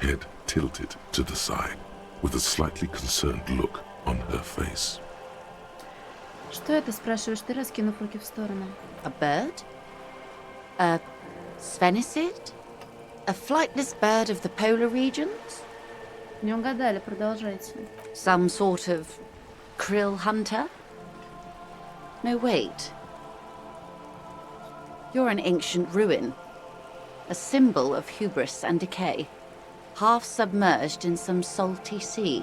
S3: head tilted to the side, with a slightly concerned look on her face.
S1: Что это, спрашиваешь ты, раскинув руки в сторону?
S16: A bird? A sphenicid? A flightless bird of the polar regions?
S1: Не угадали, продолжайте.
S16: Some sort of krill hunter? No, wait. You're an ancient ruin. A symbol of hubris and decay. Half submerged in some salty sea.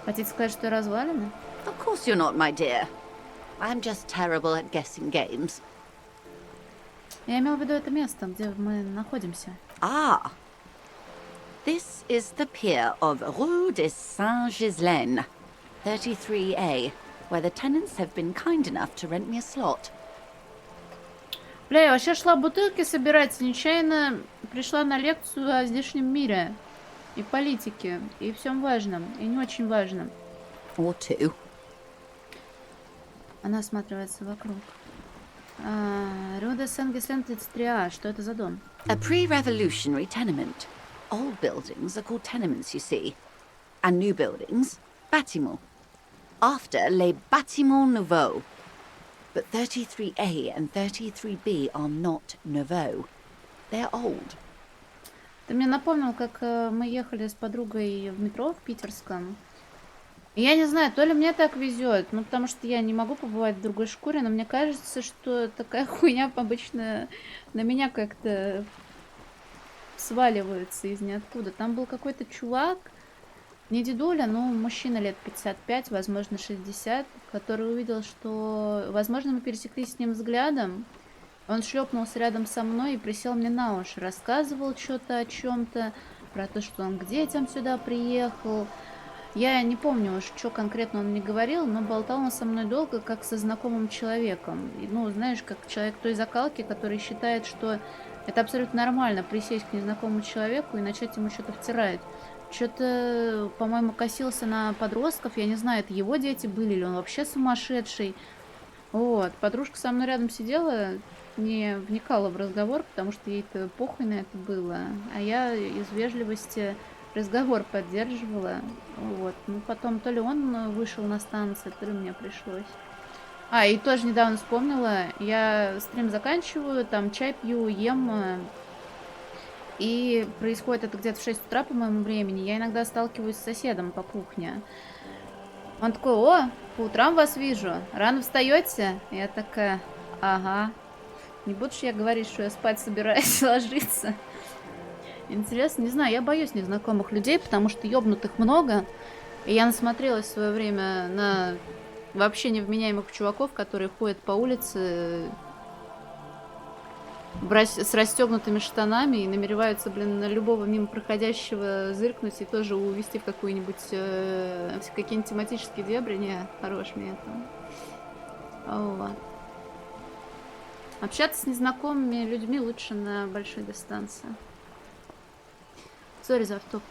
S1: Хотите сказать, что я развалина?
S16: Of course you're not, my dear. I'm just terrible at guessing games.
S1: Я имел в виду это место, где мы находимся.
S16: Ah. This is the pier of Rue de Saint-Ghislaine, 33A, where the tenants have been kind enough to rent me a slot.
S1: Бля, я вообще шла бутылки собирать, и нечаянно пришла на лекцию о здешнем мире. И политике, и всем важном, и не очень важном.
S16: Or two.
S1: Она осматривается вокруг. Рue de Saint-Ghislaine 33А, что это за дом?
S16: A pre-revolutionary tenement. Old buildings are called tenements, you see. And new buildings, bâtiments. After les bâtiments nouveaux. But 33A and 33B are not nouveaux. They're old.
S1: Ты мне напомнил, как мы ехали с подругой в метро в питерском. И я не знаю, то ли мне так везет, ну потому что я не могу побывать в другой шкуре, но мне кажется, что такая хуйня обычно на меня как-то сваливается из ниоткуда. Там был какой-то чувак, не дедуля, но мужчина лет 55, возможно 60, который увидел, что, возможно, мы пересеклись с ним взглядом. Он шлепнулся рядом со мной и присел мне на уши, рассказывал что-то о чем-то, про то, что он к детям сюда приехал. Я не помню уж, что конкретно он мне говорил, но болтал он со мной долго, как со знакомым человеком. И, ну, знаешь, как человек той закалки, который считает, что это абсолютно нормально присесть к незнакомому человеку и начать ему что-то втирать. Что-то, по-моему, косился на подростков. Я не знаю, это его дети были или он вообще сумасшедший. Вот. Подружка со мной рядом сидела, не вникала в разговор, потому что ей-то похуй на это было. А я из вежливости разговор поддерживала. Вот. Ну, потом то ли он вышел на станцию, то ли мне пришлось. И тоже недавно вспомнила. Я стрим заканчиваю, там чай пью, ем. И происходит это где-то в 6 утра по моему времени. Я иногда сталкиваюсь с соседом по кухне. Он такой: о, по утрам вас вижу. Рано встаете? Я такая: ага. Не будешь я говорить, что я спать собираюсь ложиться? Интересно, не знаю, я боюсь незнакомых людей, потому что ёбнутых много. И я насмотрелась в свое время на вообще невменяемых чуваков, которые ходят по улице с расстегнутыми штанами и намереваются, блин, на любого мимо проходящего зыркнуть и тоже увести в какую-нибудь какие-нибудь тематические дебри. Не, хорош мне это. Вот. Общаться с незнакомыми людьми лучше на большой дистанции. Sorry за автоп.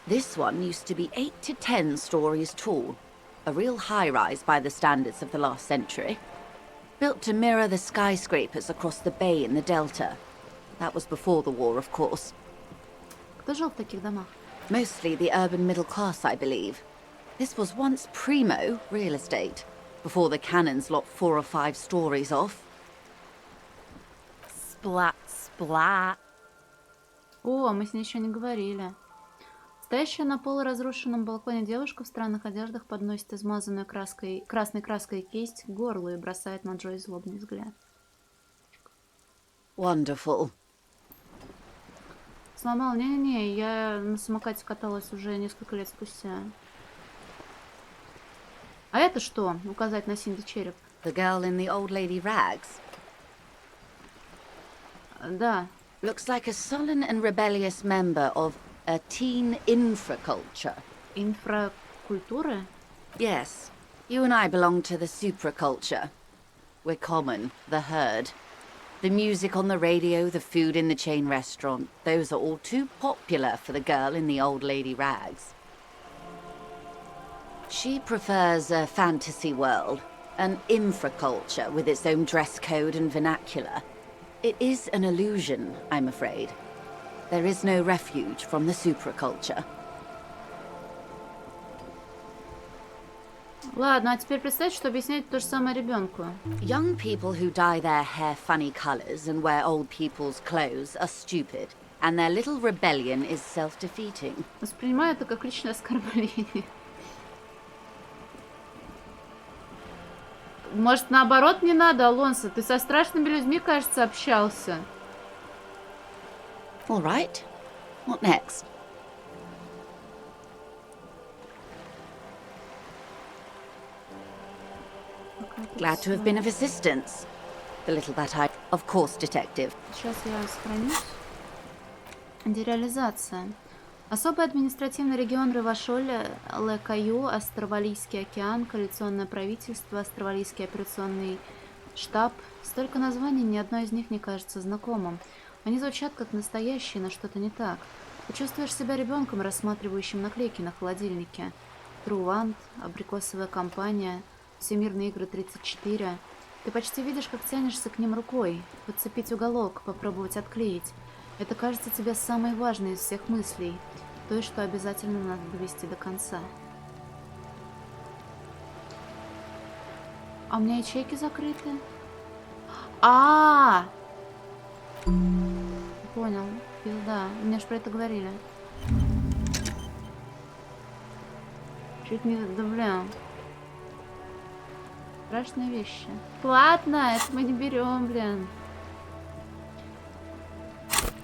S16: This one used to be 8 to 10 stories tall. A real high-rise by the standards of the last century. Built to mirror the skyscrapers across the bay in the Delta. That was before the war, of course.
S1: Кто жил в таких домах?
S16: Mostly the urban middle class, I believe. This was once primo real estate, before the cannons lopped 4 or 5 stories off.
S15: Splat, splat.
S1: О, мы с ней еще не говорили. Стоящая на полуразрушенном балконе девушка в странных одеждах подносит измазанную красной краской кисть к горлу и бросает на Джой злобный взгляд.
S16: Wonderful.
S1: Сломал? Не-не-не, я на самокате каталась уже несколько лет спустя. А это что? Указать на Синди череп.
S16: The girl in the old lady rags?
S1: Да.
S16: Looks like a sullen and rebellious member of a teen infraculture.
S1: Infraculture?
S16: Yes. You and I belong to the supraculture. We're common, the herd. The music on the radio, the food in the chain restaurant, those are all too popular for the girl in the old lady rags. She prefers a fantasy world, an infraculture with its own dress code and vernacular. It is an illusion, I'm afraid. There is no refuge from the supraculture.
S1: Ладно, а теперь представь, что объяснять то же самое ребенку.
S16: Young people who dye their hair funny colors and wear old people's clothes are stupid, and their little rebellion is self-defeating.
S1: Воспринимаю это как личное оскорбление. Может, наоборот не надо, Алонсо? Ты со страшными людьми, кажется, общался.
S16: All right. What next? Glad to have been of assistance. The little that I... Of course, detective.
S1: Сейчас я сохранюсь. Дереализация. Особый административный регион Ревашоль, Ле-Каю, Австралийский океан, коалиционное правительство, Австралийский операционный штаб. Столько названий, ни одно из них не кажется знакомым. Они звучат как настоящие, но что-то не так. Ты чувствуешь себя ребенком, рассматривающим наклейки на холодильнике. Трувант, абрикосовая компания, Всемирные игры 34. Ты почти видишь, как тянешься к ним рукой. Подцепить уголок, попробовать отклеить. Это кажется тебе самой важной из всех мыслей. Той, что обязательно надо довести до конца. А у меня ячейки закрыты. Понял. Пизда. Мне ж про это говорили. Чуть не... Да бля. Страшные вещи. Ладно, это мы не берем, блин.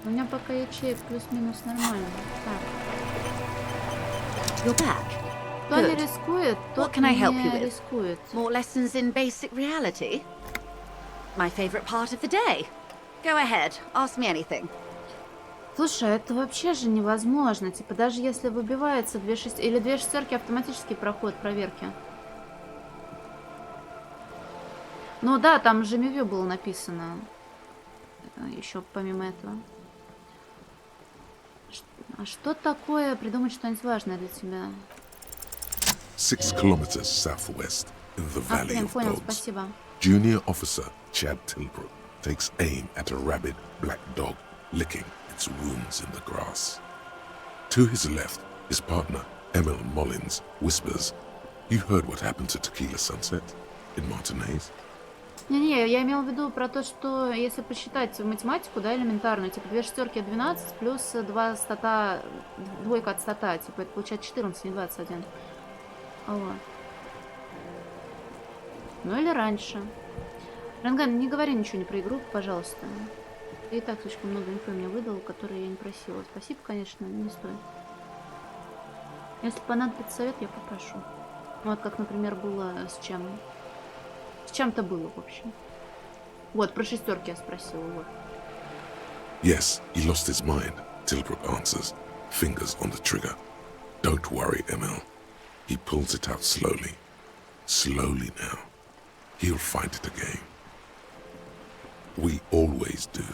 S1: У меня пока ячеек плюс-минус нормально. Так.
S16: You're back.
S1: Кто не рискует, тот не рискует.
S16: More lessons in basic reality? My favorite part of the day. Go ahead, ask me anything.
S1: Слушай, это вообще же невозможно. Типа, даже если выбивается 2 шестерки или 2 шестерки, автоматический проход проверки. Ну да, там же Мивью было написано. Еще помимо этого. А что такое придумать что-нибудь важное для тебя?
S3: 6 kilometers southwest in the valley of
S1: понял,
S3: dogs.
S1: спасибо.
S3: Junior officer Chad Tilbrook takes aim at a rabid black dog licking its wounds in the grass. To his left, his partner Emil Mullins whispers, "You heard what happened to Tequila Sunset in Martinez?"
S1: Не-не, я имела в виду про то, что если посчитать математику, да, элементарную, типа 2 шестерки 12 плюс 2 стата, двойка от стата, типа это получается 14, не 21. Вот. Ну или раньше. Ранган, не говори ничего не про игру, пожалуйста. Ты и так слишком много инфы мне выдал, которые я не просила. Спасибо, конечно, не стоит. Если понадобится совет, я попрошу. Вот как, например, было с чем. С чем-то было, в общем. Вот, про шестерки я спросила, вот.
S3: Yes, he lost his mind, Tilbrook answers, fingers on the trigger. Don't worry, Emil. He pulls it out slowly. Slowly now. He'll find it again. We always do.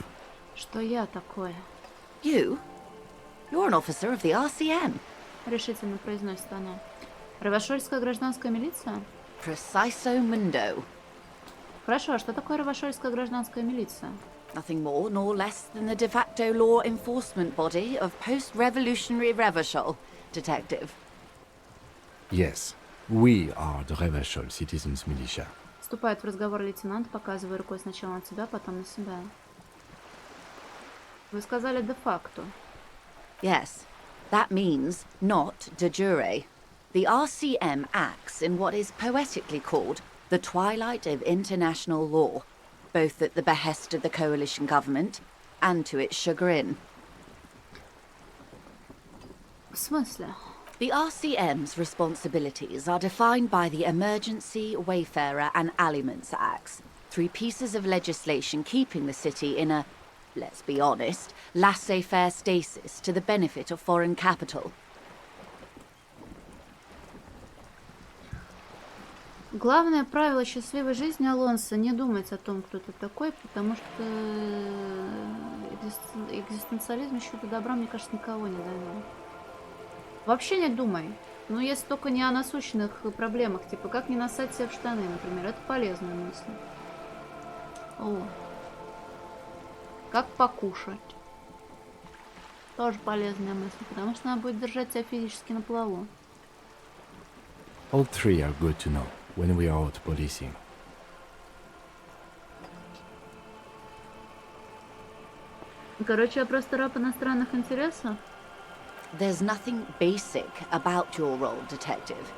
S1: Что я такое?
S16: You? You're an officer of the RCM.
S1: Решительно произносит она. Ревашольская гражданская милиция?
S16: Preciso mundo.
S1: Хорошо, а что такое Ревашольская гражданская милиция?
S16: Nothing more nor less than the de facto law enforcement body of post-revolutionary Revachol, detective.
S4: Yes, we are the Revachol Citizens Militia.
S1: Вступает в разговор лейтенант, показывая рукой сначала на тебя, потом на себя. Вы сказали де-факто.
S16: Yes, that means not de jure. The RCM acts in what is poetically called the twilight of international law, both at the behest of the coalition government and to its chagrin.
S1: В смысле?
S16: The RCM's responsibilities are defined by the Emergency, Wayfarer and Aliments Acts, 3 pieces of legislation keeping the city in a, let's be honest, laissez-faire stasis to the benefit of foreign capital.
S1: Главное правило счастливой жизни, Алонсо, не думать о том, кто ты такой, потому что экзистенциализм еще до добра, мне кажется, никого не довел. Вообще не думай. Ну, если только не о насущных проблемах, типа как не нассать себе в штаны, например. Это полезная мысль. О. Как покушать. Тоже полезная мысль, потому что надо будет держать себя физически на плаву.
S4: All three are good to know when we are out policing.
S1: Короче, я просто раб иностранных интересов.
S16: There's nothing basic about your role, Detective.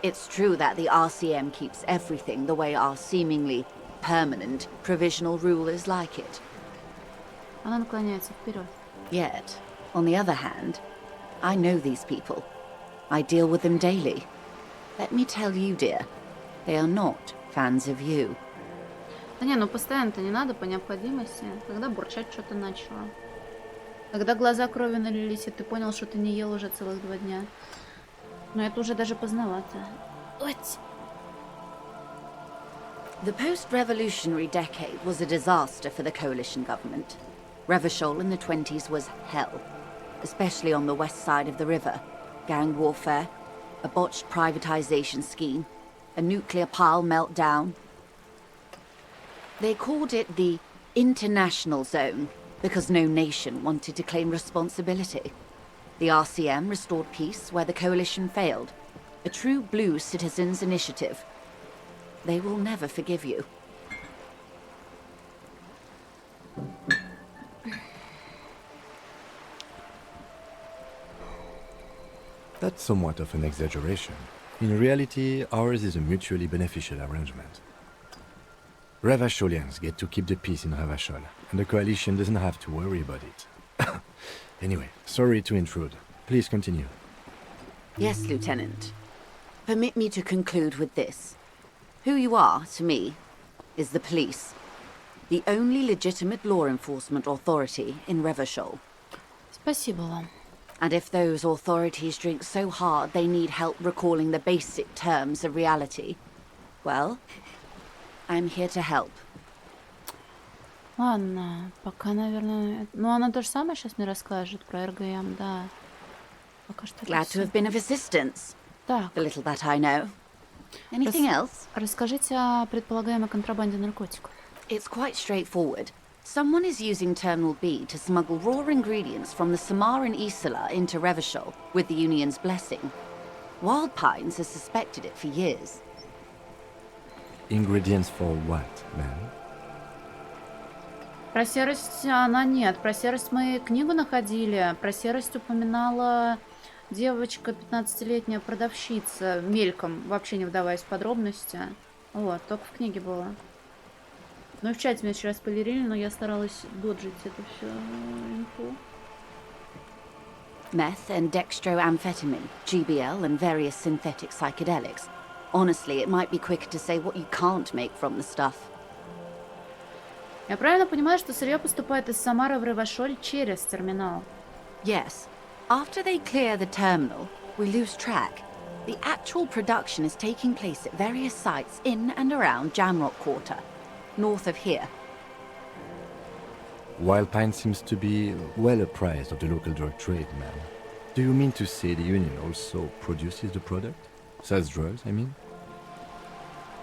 S16: It's true that the RCM keeps everything the way our seemingly permanent provisional rulers like it.
S1: Она наклоняется вперед.
S16: Yet, on the other hand, I know these people. I deal with them daily. Let me tell you, dear, they are not fans of you.
S1: Да не, ну постоянно-то не надо по необходимости. Когда бурчать что-то начало. Когда глаза крови налились, и ты понял, что ты не ел уже целых 2 дня. Но это уже даже поздновато.
S16: The post-revolutionary decade was a disaster for the coalition government. Revachol in the 20s was hell, especially on the west side of the river. Gang warfare, a botched privatization scheme, a nuclear pile meltdown. They called it the international zone because no nation wanted to claim responsibility. The RCM restored peace where the coalition failed. A true blue citizens' initiative. They will never forgive you.
S4: That's somewhat of an exaggeration. In reality, ours is a mutually beneficial arrangement. Ravacholians get to keep the peace in Ravachol, and the coalition doesn't have to worry about it. Anyway, sorry to intrude. Please continue.
S16: Yes, Lieutenant. Permit me to conclude with this. Who you are, to me, is the police. The only legitimate law enforcement authority in Revachol.
S1: Спасибо вам.
S16: And if those authorities drink so hard they need help recalling the basic terms of reality, well, I'm here to help.
S1: Ладно, пока, наверное... Ну, она то же самое сейчас мне расскажет про РГМ, да. Пока что...
S16: Glad to have been of assistance.
S1: Так.
S16: The little that I know. Anything else?
S1: Расскажите о предполагаемой контрабанде наркотиков.
S16: It's quite straightforward. Someone is using Terminal B to smuggle raw ingredients from the Samar and Isola into Revachol with the Union's blessing. Wild Pines has suspected it for years.
S4: Ingredients for what, ma'am?
S1: Про серость она нет. Про серость мы книгу находили. Про серость упоминала девочка, 15-летняя продавщица, мельком, вообще не вдаваясь в подробности. Вот, только в книге было. Ну и в чате меня вчера спойлерили, но я старалась доджить это все инфу.
S16: Meth and dextroamphetamine, GBL and various synthetic psychedelics. Honestly, it might be quicker to say what you can't make from the stuff.
S1: Я правильно понимаю, что сырье поступает из Самары в Ревашоль через терминал?
S16: Yes. After they clear the terminal, we lose track. The actual production is taking place at various sites in and around Jamrock Quarter, north of here.
S4: Wild Pine seems to be well apprised of the local drug trade, ma'am. Do you mean to say the Union also produces the product? Sells drugs, I mean?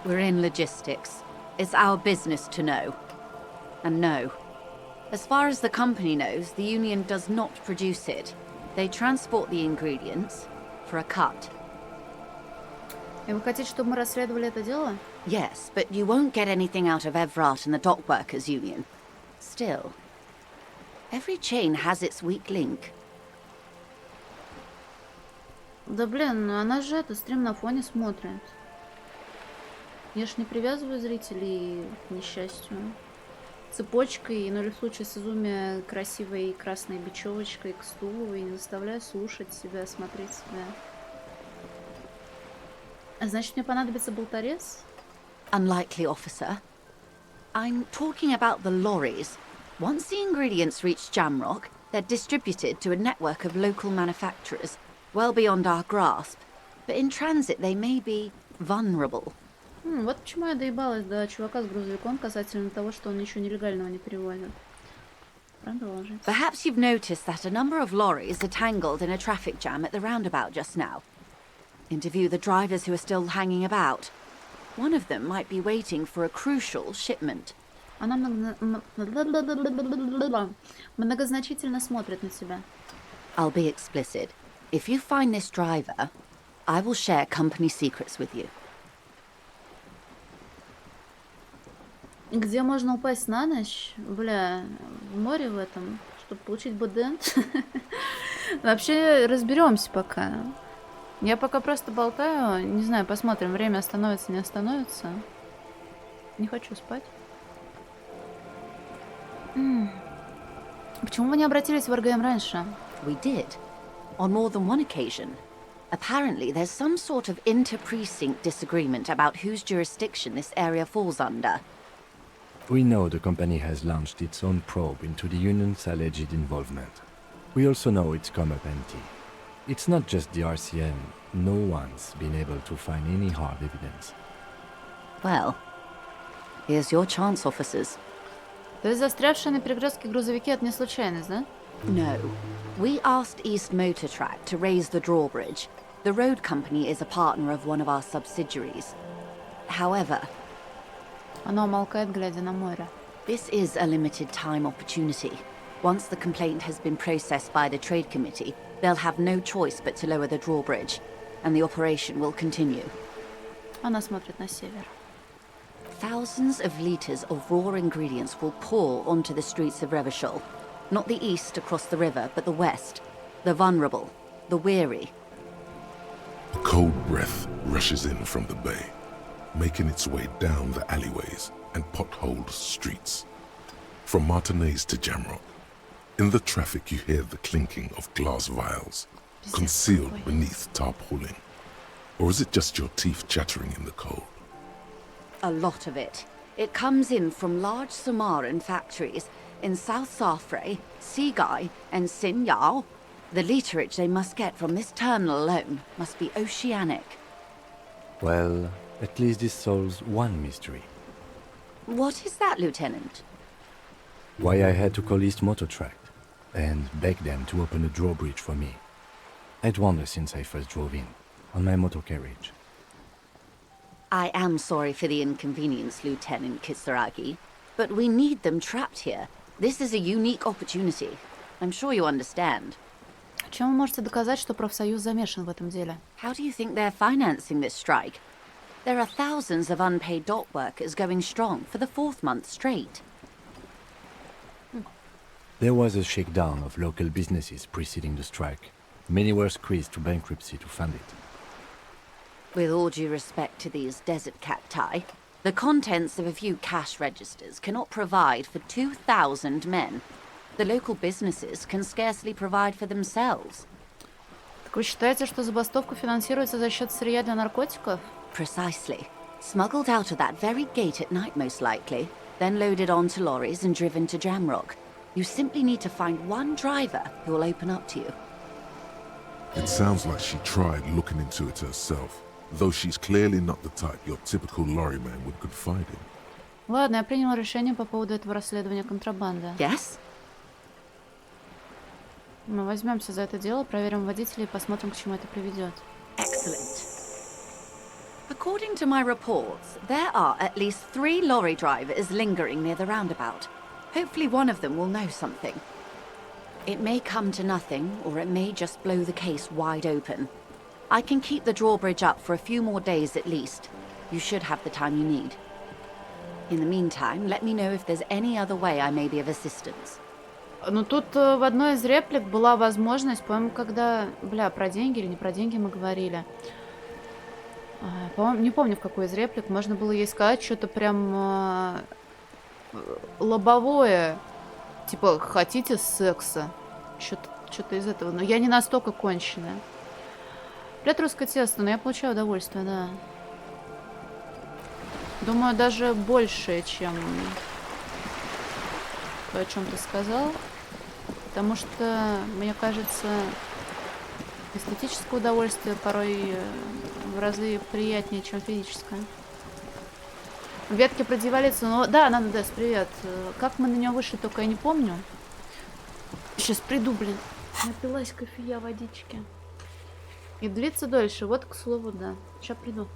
S16: We're in logistics. It's our business to know. And no. As far as the company knows, the Union does not produce it. They transport the ingredients for a cut.
S1: И вы хотите, чтобы мы расследовали это дело?
S16: Yes, but you won't get anything out of Evrat and the Dock Workers Union. Still, every chain has its weak link.
S1: Да блин, ну она же это стрим на фоне смотрит. Я ж не привязываю зрителей к несчастью. Цепочкой, ну или в случае с Изуми красивой красной бечевочкой к стулу и не заставляю слушать себя, смотреть себя. Значит, мне понадобится болторез?
S16: Unlikely, officer. I'm talking about the lorries. Once the ingredients reach Jamrock, they're distributed to a network of local manufacturers, well beyond our grasp. But in transit, they may be vulnerable.
S1: Вот почему я доебалась до чувака с грузовиком касательно того, что он ничего нелегального не перевозит. Продолжить.
S16: Perhaps you've noticed that a number of lorries are tangled in a traffic jam at the roundabout just now. Interview the drivers who are still hanging about. One of them might be waiting for a crucial shipment.
S1: Она многозначительно смотрит на тебя.
S16: I'll be explicit. If you find this driver, I will share company secrets with you.
S1: Где можно упасть на ночь? Бля, в море в этом, чтобы получить бодент. Вообще разберемся пока. Я пока просто болтаю, не знаю, посмотрим, время остановится, не остановится. Не хочу спать. Почему вы не обратились в РГМ раньше?
S16: We did, on more than one occasion. Apparently, there's some sort of inter-precinct disagreement about whose jurisdiction this area falls under.
S4: We know the company has launched its own probe into the union's alleged involvement. We also know it's come up empty. It's not just the RCM. No one's been able to find any hard evidence.
S16: Well, here's your chance, officers.
S1: То есть застрявшие на перекрестке грузовики — это не случайность, да?
S16: No. We asked East Motor Track to raise the drawbridge. The road company is a partner of one of our subsidiaries. However,
S1: Она умолкает, глядя на море.
S16: This is a limited time opportunity. Once the complaint has been processed by the Trade Committee, they'll have no choice but to lower the drawbridge, and the operation will continue.
S1: Она смотрит на север.
S16: Thousands of litres of raw ingredients will pour onto the streets of Revachol. Not the east across the river, but the west. The vulnerable, the weary.
S3: A cold breath rushes in from the bay, making its way down the alleyways and potholed streets. From Martinez to Jamrock, in the traffic you hear the clinking of glass vials, concealed beneath tarpaulin. Or is it just your teeth chattering in the cold?
S16: A lot of it. It comes in from large Samaran factories in South Safre, Sigai, and Sinyao. The literage they must get from this terminal alone must be oceanic.
S4: Well, at least this solves one mystery.
S16: What is that, Lieutenant?
S4: Why I had to call East Motor Track and beg them to open a drawbridge for me. I'd wondered since I first drove in, on my motor carriage.
S16: I am sorry for the inconvenience, Lieutenant Kisaragi, but we need them trapped here. This is a unique opportunity. I'm sure you understand.
S1: Чем вы можете доказать, что профсоюз замешан в этом деле?
S16: How do you think they're financing this strike? There are thousands of unpaid dock workers going strong for the 4th month straight.
S4: There was a shakedown of local businesses preceding the strike. Many were squeezed to bankruptcy to fund it.
S16: With all due respect to these desert cacti, the contents of a few cash registers cannot provide for 2,000 men. The local businesses can scarcely provide for themselves.
S1: Так вы считаете, что забастовка финансируется за счет сырья для наркотиков?
S16: Precisely. Smuggled out of that very gate at night, most likely, then loaded onto lorries and driven to Jamrock. You simply need to find one driver who will open up to you.
S3: It sounds like she tried looking into it herself, though she's clearly not the type your typical lorryman would confide in.
S1: Ладно, я приняла решение по поводу этого расследования контрабанды.
S16: Yes?
S1: Мы возьмемся за это дело, проверим водителей и посмотрим, к чему это приведет.
S16: Excellent. According to my reports, there are at least 3 lorry drivers lingering near the roundabout. Hopefully one of them will know something. It may come to nothing, or it may just blow the case wide open. I can keep the drawbridge up for a few more days at least. You should have the time you need. In the meantime, let me know if there's any other way I may be of assistance.
S1: Ну тут в одной из реплик была возможность, по-моему, когда, про деньги или не про деньги мы говорили. По-моему, не помню, в какой из реплик можно было ей сказать что-то прям лобовое. Типа, хотите секса? Что-то из этого. Но я не настолько конченая. Привет, русское тесто, но я получаю удовольствие, да. Думаю, даже больше, чем то, о чем ты сказал. Потому что, мне кажется, эстетическое удовольствие порой в разы приятнее, чем физическое. Ветки про дьяволицу, ну да, Нандес, привет. Как мы на нее вышли, только я не помню. Сейчас приду, блин. Напилась кофея водички. И длится дольше. Вот, к слову, да. Сейчас приду.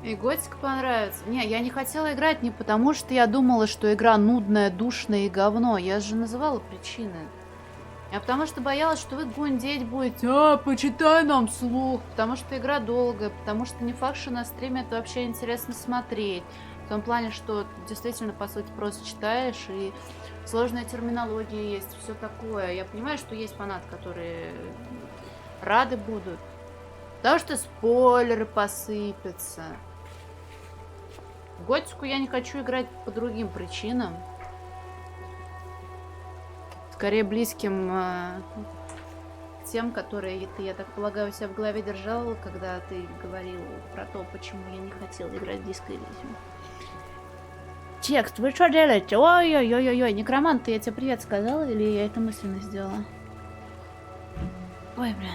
S1: И Готик понравится. Не, я не хотела играть не потому, что я думала, что игра нудная, душная и говно. Я же называла причины. А потому что боялась, что вы гундеть будете. Почитай нам вслух. Потому что игра долгая. Потому что не факт, что на стриме это вообще интересно смотреть. В том плане, что действительно, по сути, просто читаешь, и сложная терминология есть, все такое. Я понимаю, что есть фанаты, которые рады будут. Потому что спойлеры посыпятся. В Готику я не хочу играть по другим причинам. Скорее близким тем, которые ты, я так полагаю, у себя в голове держал, когда ты говорил про то, почему я не хотела играть в Disco Elysium. Текст, вы что делаете? Ой-ой-ой-ой, некромант, я тебе привет сказала, или я это мысленно сделала? Ой, бля.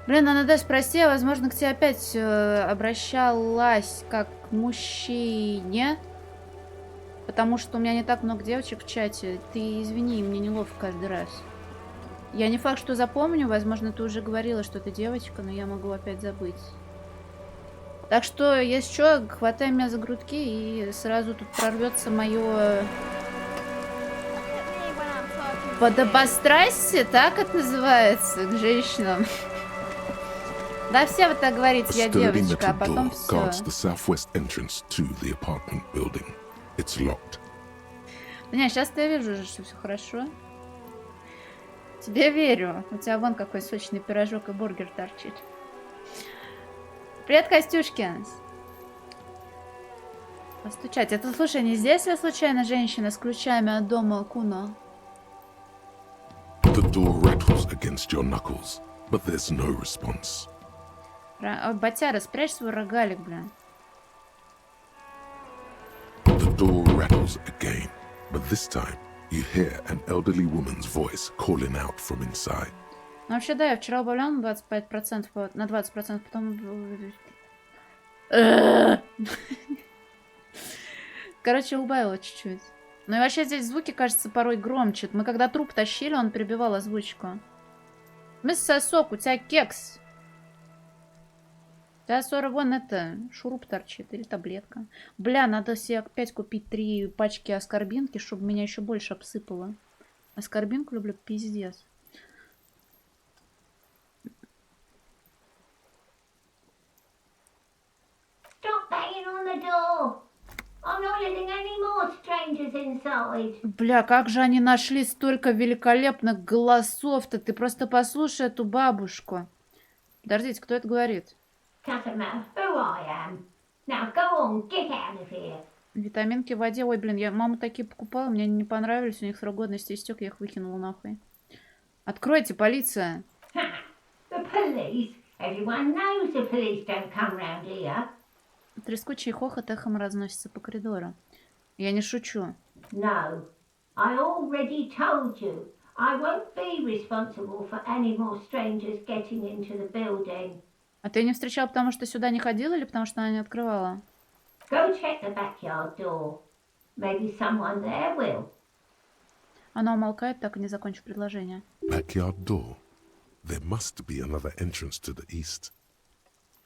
S1: Блин, Анадеш, прости, я, возможно, к тебе опять обращалась как к мужчине. Потому что у меня не так много девочек в чате. Ты извини, мне неловко каждый раз. Я не факт, что запомню. Возможно, ты уже говорила, что ты девочка, но я могу опять забыть. Так что, если что, хватай меня за грудки, и сразу тут прорвется мое... Подобострастие, так это называется, к женщинам. Да все вы так говорите, я девочка, а потом все. Не, сейчас я вижу уже, что все хорошо. Тебе верю. У тебя вон какой сочный пирожок и бургер торчит. Привет, Костюшкин. Постучать. Это, слушай, не здесь ли случайно женщина с ключами от дома Куно?
S3: The door rattles against your knuckles, but there's no response.
S1: Батяра, спрячь свой рогалик, бля.
S3: The door rattles again, but this time you hear an elderly woman's voice calling out from inside.
S1: Ну, вообще, да, я вчера убавляла на 25%, на 20%, потом... Короче, убавила чуть-чуть. Ну и вообще здесь звуки, кажется, порой громче. Мы когда труп тащили, он перебивал озвучку. Мисс Сосок, у тебя кекс. Да, 40, вон это, шуруп торчит или таблетка. Бля, надо себе опять купить 3 пачки аскорбинки, чтобы меня еще больше обсыпало. Аскорбинку люблю, пиздец.
S17: Stop banging on the door. I'm not letting any more strangers inside.
S1: Бля, как же они нашли столько великолепных голосов-то. Ты просто послушай эту бабушку. Подождите, кто это говорит?
S17: Doesn't matter who I am. Now go on, get out of here.
S1: Витаминки в воде. Ой, блин, я маму такие покупала, мне они не понравились, у них срок годности истек, я их выкинула нахуй. Откройте, полиция.
S17: The police? Everyone knows the police don't come round here.
S1: Трескучий хохот эхом разносится по коридору. Я не шучу.
S17: No, I already told you. I won't be responsible for any more strangers getting into the building.
S1: А ты не встречал, потому что сюда не ходила или потому что она не открывала?
S17: Go check the backyard door. Maybe someone there will.
S1: Она умолкает, так и не закончив предложение.
S3: Backyard door. There must be another entrance to the east.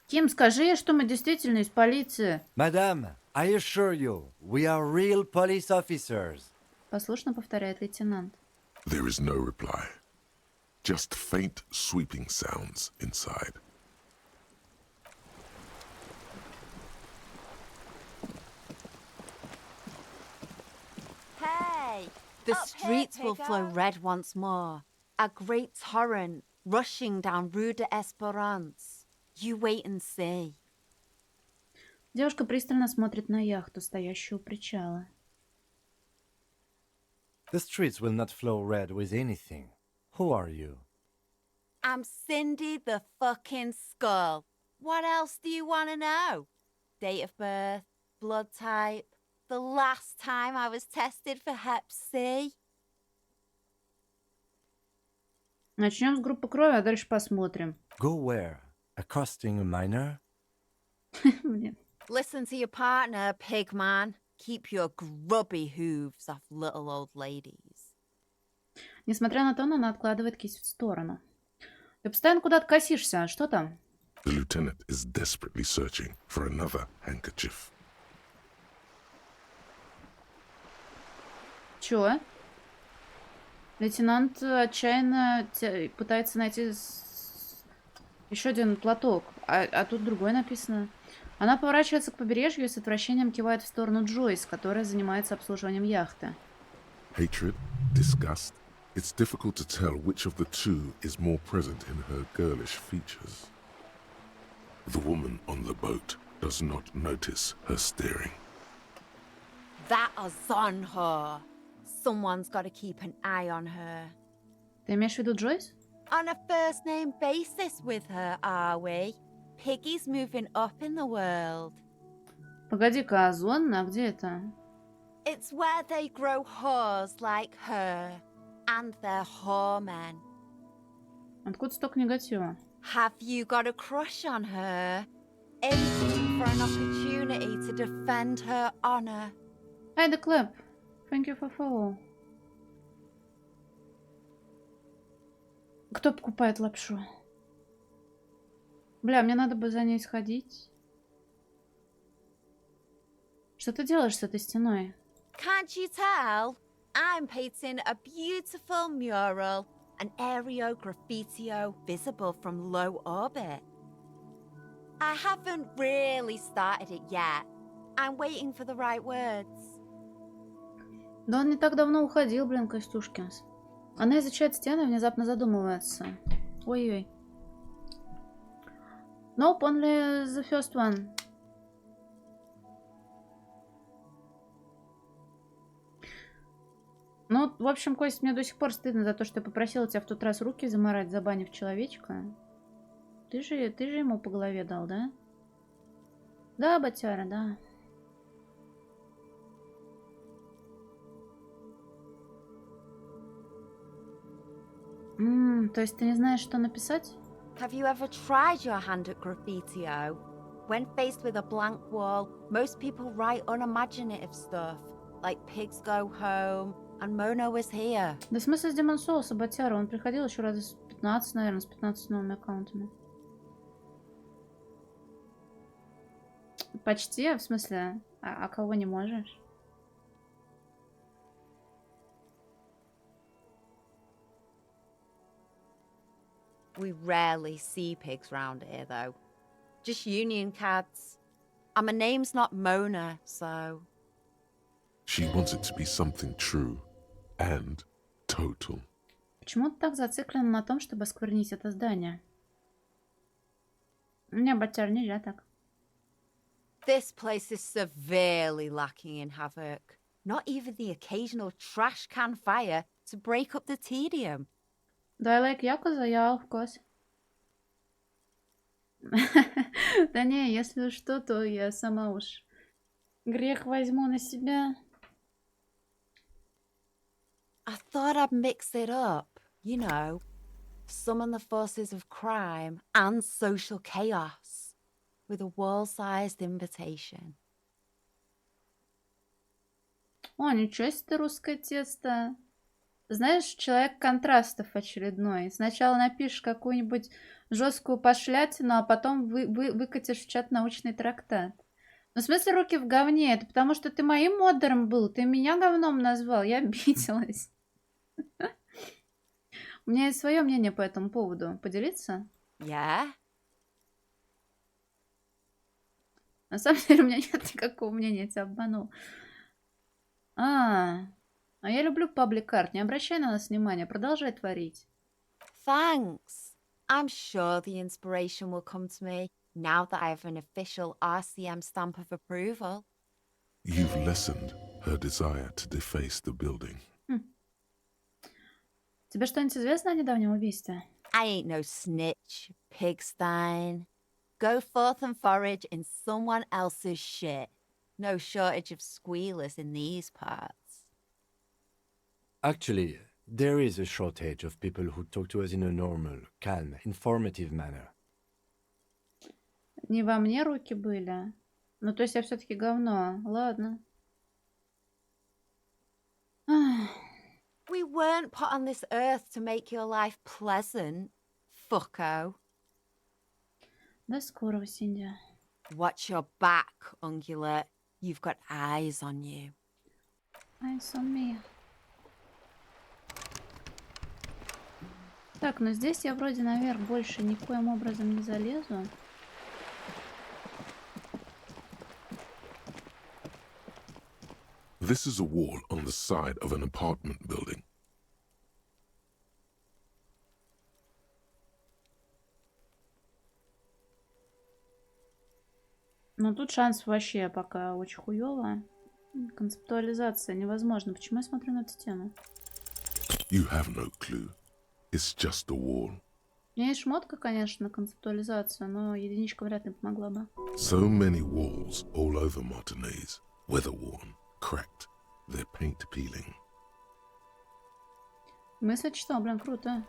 S1: Ким, скажи ей, что мы действительно из полиции.
S4: Madame, I assure you, we are real police officers.
S1: Послушно повторяет лейтенант.
S3: There is no reply. Just faint sweeping sounds inside.
S16: Hey! The streets will flow red once more. A great torrent rushing down Rue de Esperance. You wait and see.
S1: Девушка пристально смотрит на яхту, стоящую у причала.
S4: The streets will not flow red with anything. Who are you?
S16: I'm Cindy the fucking Skull. What else do you want to know? Date of birth, blood type, the last time I was tested for Hep C.
S1: Начнем с группы крови, а дальше посмотрим.
S4: Go where? Accosting a minor?
S16: Listen to your partner, pig man. Keep your grubby hooves off little old ladies.
S1: Несмотря на то, она откладывает кисть в сторону. Ты постоянно куда-то косишься. Что там?
S3: The lieutenant is desperately searching for another handkerchief.
S1: Чё? Лейтенант отчаянно пытается найти еще один платок, а тут другой написано. Она поворачивается к побережью и с отвращением кивает в сторону Джойс, которая занимается обслуживанием яхты.
S3: Hatred, disgust. It's difficult to tell which of the two is more present in her girlish features. The woman on the boat does not notice her staring.
S16: That is on her. Someone's got to keep an eye on her.
S1: Ты имеешь в виду Джойс?
S16: On a first-name basis with her, are we? Piggy's moving up in the world.
S1: Погоди-ка, Озон? А где это?
S16: It's where they grow whores like her. And their whoremen.
S1: Откуда столько негатива?
S16: Have you got a crush on her? Anything for an opportunity to defend her honor.
S1: Hey, the clip. Thank you for follow. Кто покупает лапшу? Бля, мне надо бы за ней сходить. Что ты делаешь с этой стеной?
S16: Can't you tell? I'm painting a beautiful mural, an aereo graffitio visible from low orbit. I haven't really started it yet. I'm waiting for the right words.
S1: Да он не так давно уходил, блин, Костюшкинс. Она изучает стены и внезапно задумывается. Ой-ой. Nope, only the first one. Ну, в общем, Кость, мне до сих пор стыдно за то, что я попросила тебя в тот раз руки замарать, забанив человечка. Ты же ему по голове дал, да? Да, батяра, да. То есть ты не знаешь, что написать?
S16: Have you ever tried your hand at graffitio? When faced with a blank wall, most people write unimaginative stuff, like pigs go home, and Mona was here.
S1: Да в смысле с Демон Соуса, батяра, он приходил еще раз с 15, наверное, с 15 новыми аккаунтами. Почти, в смысле, а кого не можешь?
S16: We rarely see pigs round here, though. Just union cads. And my name's not Mona, so...
S3: She wants it to be something true and total.
S1: Почему ты так зациклен на том, чтобы осквернить это здание? Не, батяр, нельзя так.
S16: This place is severely lacking in havoc. Not even the occasional trash can fire to break up the tedium.
S1: Do I like Yakuza? Yeah, of course. Да не, если что, то я сама уж грех возьму на себя.
S15: I thought I'd mix it up, you know, summon the forces of crime and social chaos with a wall-sized invitation.
S1: О, ничего себе ты русское тесто. Знаешь, человек контрастов очередной. Сначала напишешь какую-нибудь жесткую пошлятину, а потом выкатишь в чат научный трактат. Ну, в смысле, руки в говне. Это потому, что ты моим модером был. Ты меня говном назвал. Я обиделась. У меня есть свое мнение по этому поводу. Поделиться?
S15: Yeah?
S1: На самом деле, у меня нет никакого мнения. Я тебя обманул. А я люблю паблик-арт. Не обращай на нас внимания. Продолжай творить.
S15: Thanks. I'm sure the inspiration will come to me now that I have an official RCM stamp of approval.
S3: You've lessened her desire to deface the building.
S1: Тебе что-нибудь известно о недавнем убийстве?
S15: I ain't no snitch, pigstein. Go forth and forage in someone else's shit. No shortage of squealers in these parts.
S4: Actually, there is a shortage of people who talk to us in a normal, calm, informative manner.
S1: Не во мне руки были. Ну, то есть я все-таки говно. Ладно.
S15: We weren't put on this earth to make your life pleasant, fucko.
S1: До скорого, Синди.
S15: Watch your back, ungulate. You've got eyes on you.
S1: Eyes on me. Так, ну здесь я вроде наверх больше никоим образом не залезу.
S3: This is a wall on the side of an apartment building.
S1: Но тут шанс вообще пока очень хуёво. Концептуализация невозможна. Почему я смотрю на эту стену?
S3: You have no clue. It's just a wall.
S1: У меня есть шмотка, конечно, на концептуализацию, но единичка вряд ли помогла бы.
S3: So many walls all over Martinez, weather-worn, cracked, their paint peeling.
S1: Мысль читал, блин, круто.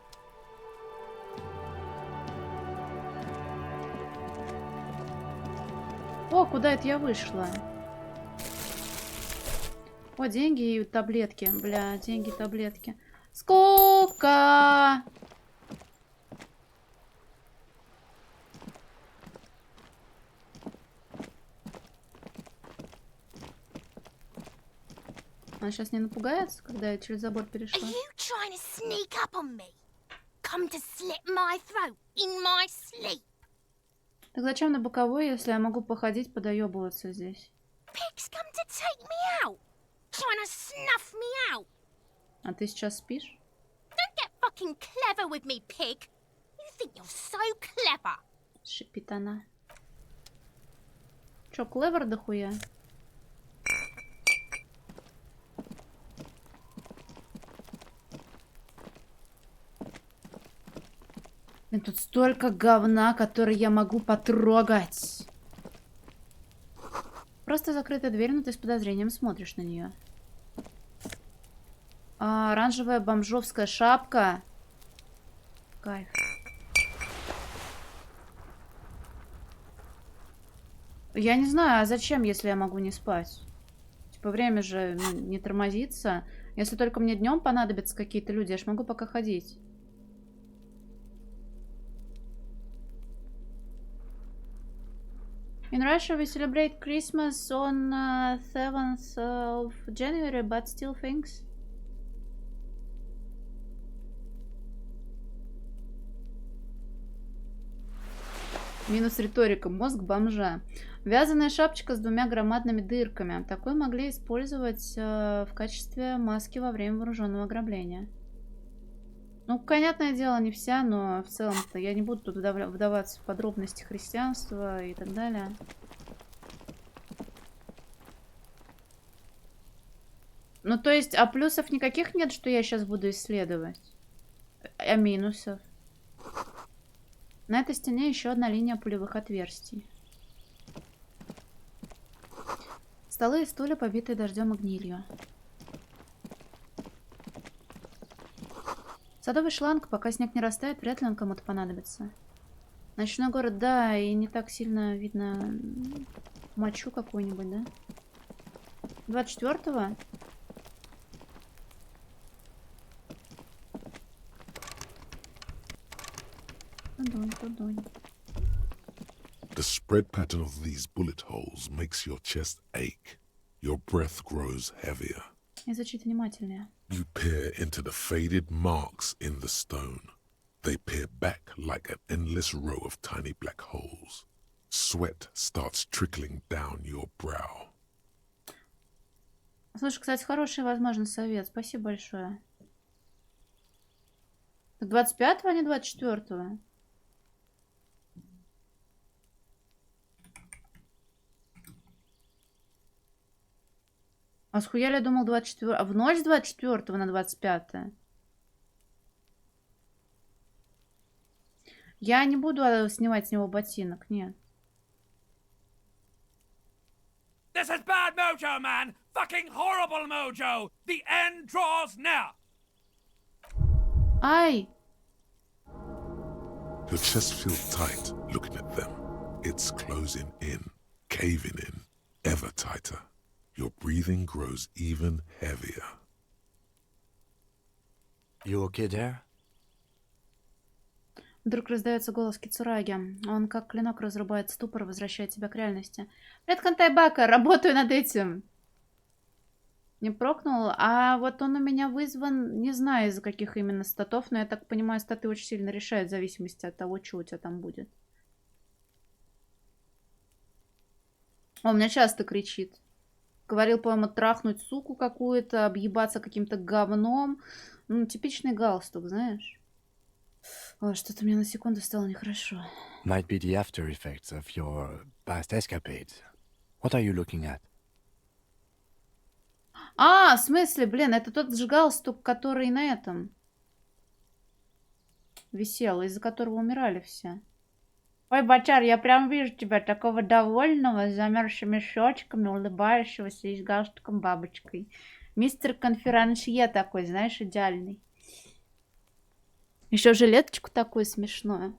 S1: О, куда это я вышла? О, деньги и таблетки. Бля, деньги и таблетки. Сколько? Она сейчас не напугается, когда я через забор перешла?
S5: Are you trying to sneak up on me? Come to slit my throat in my sleep?
S1: Так зачем на боковой, если я могу походить, подоебываться здесь?
S5: Pigs come to take me out, trying to snuff me out.
S1: А ты сейчас спишь?
S5: Don't get fucking clever with me, pig. You think you're so clever.
S1: Шипит она. Чё, клевер дохуя? И тут столько говна, который я могу потрогать. Просто закрытая дверь, но ты с подозрением смотришь на нее. Оранжевая бомжовская шапка. Кайф. Я не знаю, а зачем, если я могу не спать? Типа время же не тормозится. Если только мне днем понадобятся какие-то люди, я ж могу пока ходить. In Russia, we celebrate Christmas on 7th of January, but still things. Минус риторика. Мозг бомжа. Вязаная шапочка с двумя громадными дырками. Такой могли использовать в качестве маски во время вооруженного ограбления. Ну, понятное дело, не вся, но в целом-то я не буду тут вдаваться в подробности христианства и так далее. Ну, то есть, а плюсов никаких нет, что я сейчас буду исследовать? А минусов? На этой стене еще одна линия пулевых отверстий. Столы и стулья, побитые дождем и гнилью. Садовый шланг, пока снег не растает, вряд ли он кому-то понадобится. Ночной город, да, и не так сильно видно мочу какую-нибудь, да? 24-го? Тудунь.
S3: The spread pattern of these bullet holes makes your chest ache. Your breath grows heavier.
S1: Изучить внимательнее.
S3: You peer into the faded marks in the stone. They peer back like an endless row of tiny black holes. Sweat starts trickling down your brow.
S1: Слушай, кстати, хороший, возможно, совет. Спасибо большое. 25-го, а не 24-го? А схуяли, я думал, 24... А в ночь с 24 на 25. Я не буду снимать с него ботинок, нет.
S10: This is bad mojo, man! Fucking horrible mojo! The end draws near!
S1: Ай!
S3: Your chest feels tight looking at them. It's closing in, caving in, ever tighter. Your breathing grows even heavier.
S4: You okay there?
S1: Вдруг раздается голос Кицураги. Он как клинок разрубает ступор, возвращает тебя к реальности. Привет, Кантайбака, работаю над этим. Не прокнул, а вот он у меня вызван, не знаю из-за каких именно статов, но я так понимаю, статы очень сильно решают в зависимости от того, что у тебя там будет. Он у меня часто кричит. Говорил, по-моему, трахнуть суку какую-то, объебаться каким-то говном. Ну, типичный галстук, знаешь. Ой, что-то мне на секунду стало нехорошо.
S4: Might be the after effects of your past escapades. What are you looking at?
S1: А, в смысле, блин, это тот же галстук, который на этом висел, из-за которого умирали все. Ой, бачар, я прям вижу тебя такого довольного, с замерзшими щечками, улыбающегося и с галстуком бабочкой. Мистер Конферансье такой, знаешь, идеальный. Еще жилеточку такую смешную.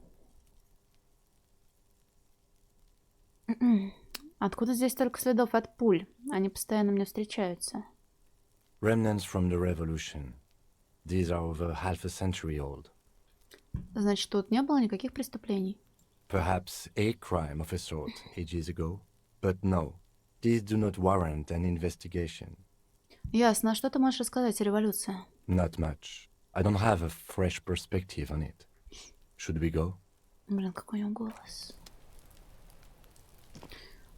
S1: Откуда здесь столько следов от пуль? Они постоянно мне встречаются.
S4: Remnants from the revolution. These are over half a century old.
S1: Значит, тут не было никаких преступлений.
S4: Perhaps a crime of a sort ages ago. But no, these do not warrant an investigation.
S1: Ясно. А что ты можешь рассказать о революции?
S4: Not much. I don't have a fresh perspective on it. Should we go?
S1: Блин, какой у него голос.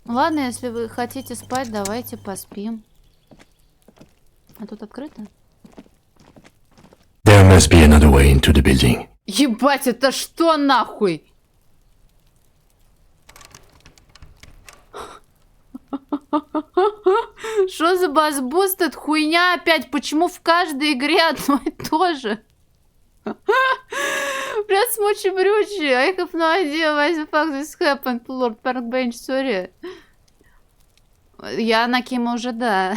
S1: Ну ладно, если вы хотите спать, давайте поспим. А тут открыто?
S4: There must be another way into the building.
S1: Ебать, это что нахуй? Что за базбустед? Хуйня опять. Почему в каждой игре одно и то же? Блядь, смочи брючи. I have no idea why the fuck this happened, Lord Parkbench, sorry. Я на Кима уже, да.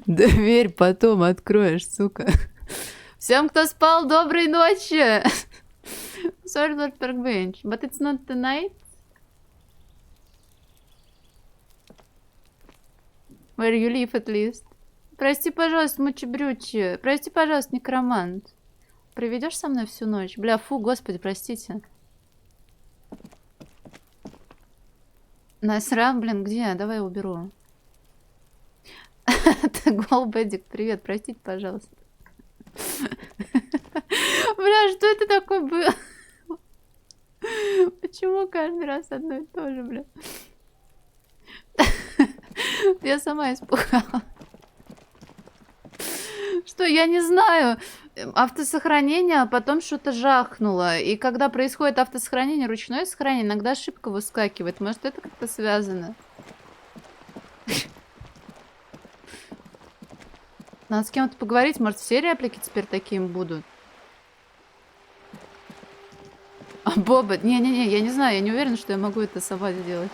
S1: Дверь потом откроешь, сука. Всем, кто спал, доброй ночи. Sorry, Lord Parkbench, but it's not the night. Where you live, at least. Прости, пожалуйста, мочебрючи. Прости, пожалуйста, некромант. Проведешь со мной всю ночь? Бля, фу, господи, простите. Насрам, блин, где? Давай я уберу. Это Голбедик, привет, простите, пожалуйста. Бля, что это такое было? Почему каждый раз одно и то же, бля? Я сама испугалась. Что, я не знаю. Автосохранение, а потом что-то жахнуло. И когда происходит автосохранение, ручное сохранение, иногда ошибка выскакивает. Может, это как-то связано? Надо с кем-то поговорить. Может, все реплики теперь такими будут? Боба. Не-не-не, я не знаю, я не уверена, что я могу это сама сделать.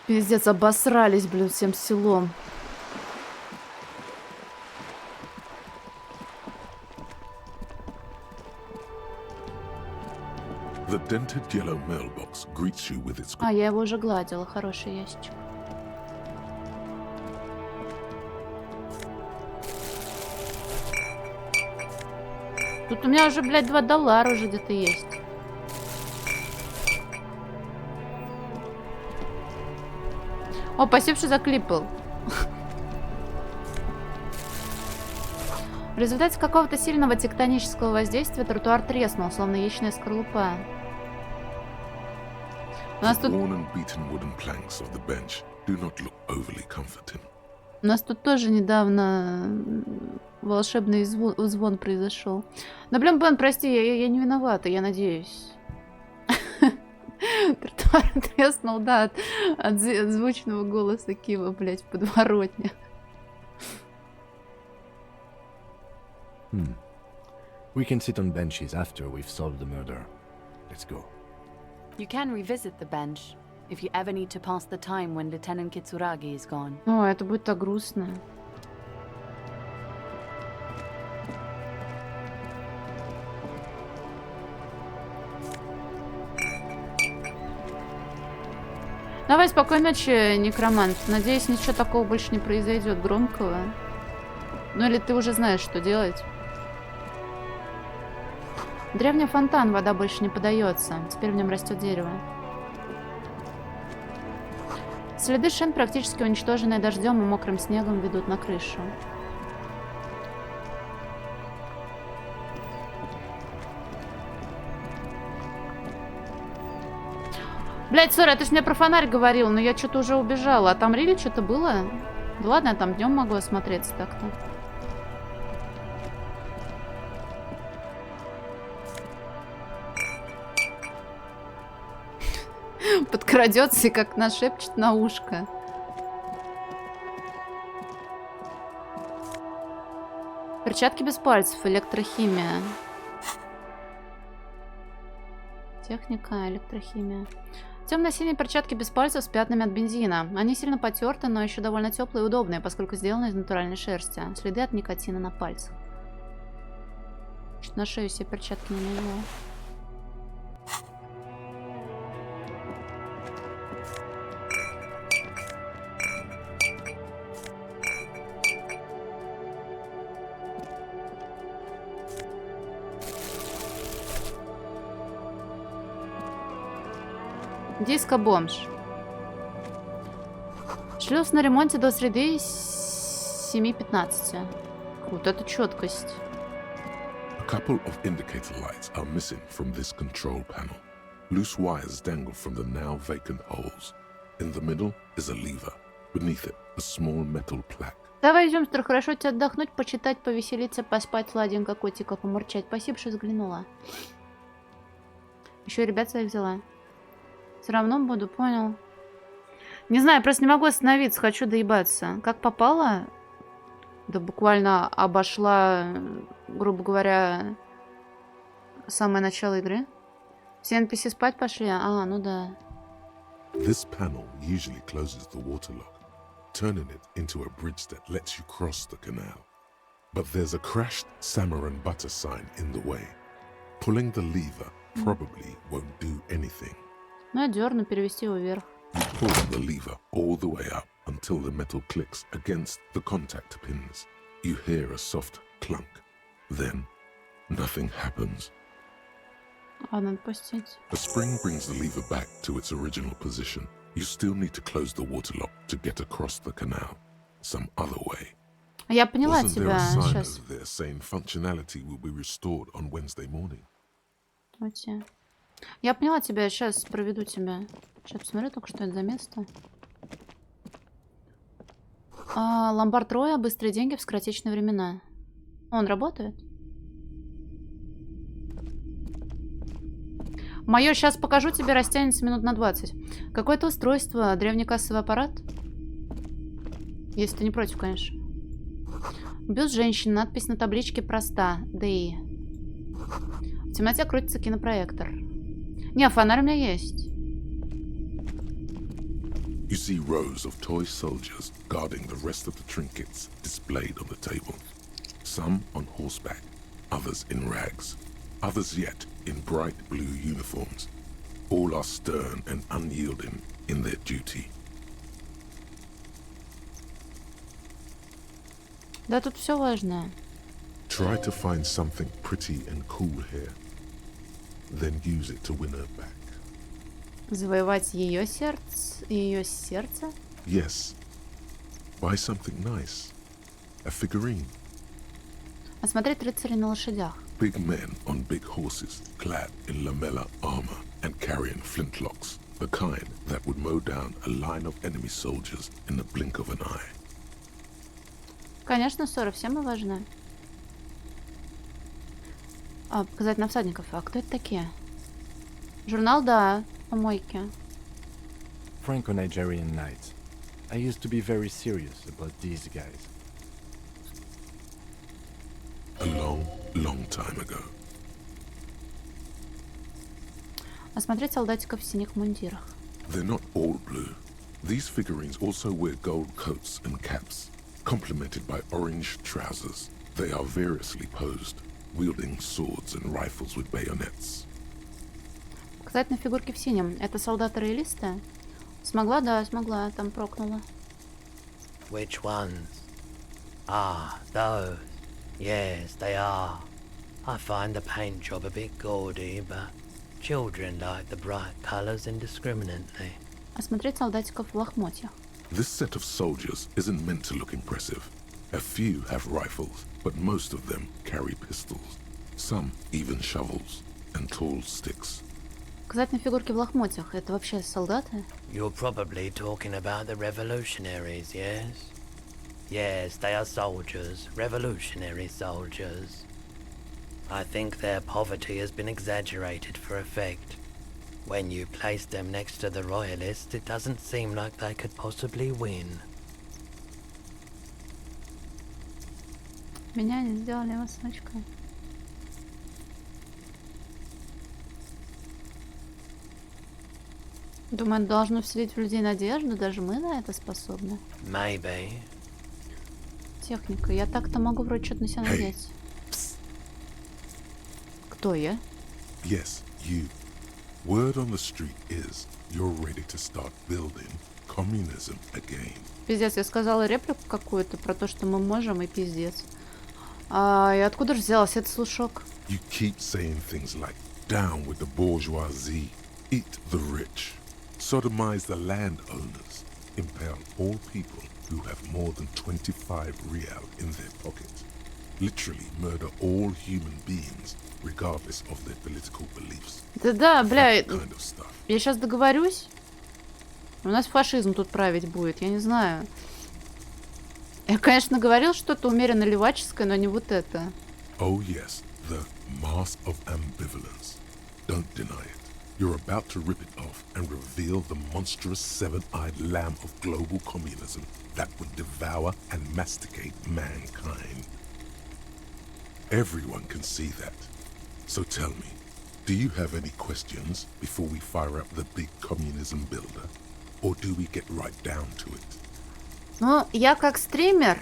S1: Пиздец, обосрались, блин, всем селом.
S3: The dented yellow mailbox greets you with its...
S1: А, я его уже гладила, хороший ящичек. Тут у меня уже, блядь, $2 уже где-то есть. О, спасибо, что заклипал. В результате какого-то сильного тектонического воздействия тротуар треснул, словно яичная скорлупа. У нас тут... У нас тут тоже недавно волшебный звон произошел. Но, блин, Бен, прости, я не виновата, я надеюсь. Тротуар треснул, да, от звучного голоса Кива, блядь, в подворотне.
S4: We can sit on benches after we've solved the murder. Let's go.
S18: You can revisit the bench if you ever need to pass the time when Lieutenant Kitsuragi is gone.
S1: О, это будет так грустно. Давай, спокойной ночи, некромант. Надеюсь, ничего такого больше не произойдет громкого. Ну или ты уже знаешь, что делать. Древний фонтан, вода больше не подается. Теперь в нем растет дерево. Следы шин, практически уничтоженные дождем и мокрым снегом, ведут на крышу. Блять, сори, ты ж мне про фонарь говорил, но я что-то уже убежала. А там рили что-то было? Да ладно, я там днем могу осмотреться так-то. Подкрадется и как нашепчет на ушко. Перчатки без пальцев, электрохимия. Техника, электрохимия. Темно-синие перчатки без пальцев с пятнами от бензина. Они сильно потерты, но еще довольно теплые и удобные, поскольку сделаны из натуральной шерсти. Следы от никотина на пальцах. Что на шею себе перчатки не надевала. Диско-бомж. Шлюз на ремонте до среды 7:15. Вот это четкость.
S3: A couple of indicator lights are missing from this control panel. Loose wires dangle from the now vacant holes. In the middle is a lever. Beneath it, a small metal plaque.
S1: Давай, Юмстер, хорошо тебе отдохнуть, почитать, повеселиться, поспать, сладенько, котика, помурчать. Спасибо, что взглянула. Еще и ребят своих взяла. Все равно буду, понял. Не знаю, просто не могу остановиться, хочу доебаться. Как попало? Да буквально обошла, грубо говоря, самое начало игры. Все NPC спать пошли? А, ну да.
S3: This panel usually closes the waterlock, turning it into a bridge that lets you cross the canal. But there's a crashed salmon and butter sign in the way. Pulling the lever probably won't do anything.
S1: Ну, я дерну, перевести его вверх.
S3: You pull the lever all the way up until the metal clicks against the contact pins. You hear a soft clunk. Then, nothing happens.
S1: Ладно, отпустить.
S3: A spring brings the lever back to its original position. You still need to close the waterlock to get across the canal. Some other way.
S1: Я поняла
S3: Wasn't there
S1: тебя.
S3: a sign
S1: Сейчас.
S3: over there saying functionality will be restored on Wednesday morning?
S1: Давайте. Я поняла тебя, сейчас проведу тебя. Сейчас посмотрю только, что это за место. Ломбард Роя, быстрые деньги в скоротечные времена. Он работает? Мое сейчас покажу тебе, растянется минут на 20. Какое-то устройство, древний кассовый аппарат? Если ты не против, конечно. Бюст женщины. Надпись на табличке проста. Да и... В темноте крутится кинопроектор. Не, фонарь у меня есть.
S3: You see rows of toy soldiers guarding the rest of the trinkets displayed on the table. Some on horseback, others in rags, others yet in bright blue uniforms. All are stern and unyielding in their duty.
S1: Да, тут все важное.
S3: Try to find something pretty and cool here. Then use it to win her back.
S1: Завоевать ее сердце. Ее сердце?
S3: Yes. Buy something nice. A figurine.
S1: Осмотреть рыцарей на лошадях.
S3: Big men on big horses, clad in lamella armor and carrying flintlocks, the kind that would mow down a line of enemy soldiers in the blink of an eye.
S1: Конечно, ссоры всем и важны. Показать на всадников. А кто это такие? Журнал, да, помойки.
S4: Franco-Nigerian Knights. I used to be very serious about these guys.
S3: A long, long time ago.
S1: Осмотреть солдатиков в синих мундирах.
S3: They're not all blue. These figurines also wear gold coats and caps, complemented by orange trousers. They are variously posed, wielding swords and rifles with bayonets.
S1: Показать на фигурке в синем. Это солдаты-роялисты? Смогла, да, смогла. Там прокнула.
S19: Which ones? Ah, those. Yes, they are. I find the paint job a bit gaudy, but children like the bright colours indiscriminately.
S1: Осмотреть солдатиков в лохмотьях.
S3: This set of soldiers isn't meant to look impressive. A few have rifles, but most of them carry pistols. Some even shovels and tall sticks.
S1: Показать на фигурке в лохмотьях. Это вообще солдаты?
S19: You're probably talking about the revolutionaries, yes? Yes, they are soldiers, revolutionary soldiers. I think their poverty has been exaggerated for effect. When you place them next to the royalists, it doesn't seem like they could possibly win.
S1: Меня не сделали масочкой. Думаю, это должно вселить в людей надежду. Даже мы на это способны.
S19: Maybe.
S1: Техника. Я так-то могу вроде что-то на себя надеть. Кто я?
S3: Yes, you. Word on the street is you're ready to start building communism again.
S1: Пиздец, я сказала реплику какую-то про то, что мы можем, и пиздец. И откуда же взялся этот слушок?
S3: You keep saying things like, down with the bourgeoisie, eat the rich, sodomize the landowners, impale all people who have more than 25 real in their pocket, literally murder all human beings, regardless of their political beliefs.
S1: Да-да, бля,
S3: Kind of stuff.
S1: я сейчас договорюсь. У нас фашизм тут править будет, я не знаю. Я, конечно, говорил что-то умеренно леваческое, но не вот это.
S3: Oh yes, the mask of ambivalence. Don't deny it. You're about to rip it off and reveal the monstrous seven-eyed lamb of global communism that would devour and masticate mankind. Everyone can see that. So tell me, do you have any questions before we fire up the big communism builder? Or do we get right down to it?
S1: Ну, я как стример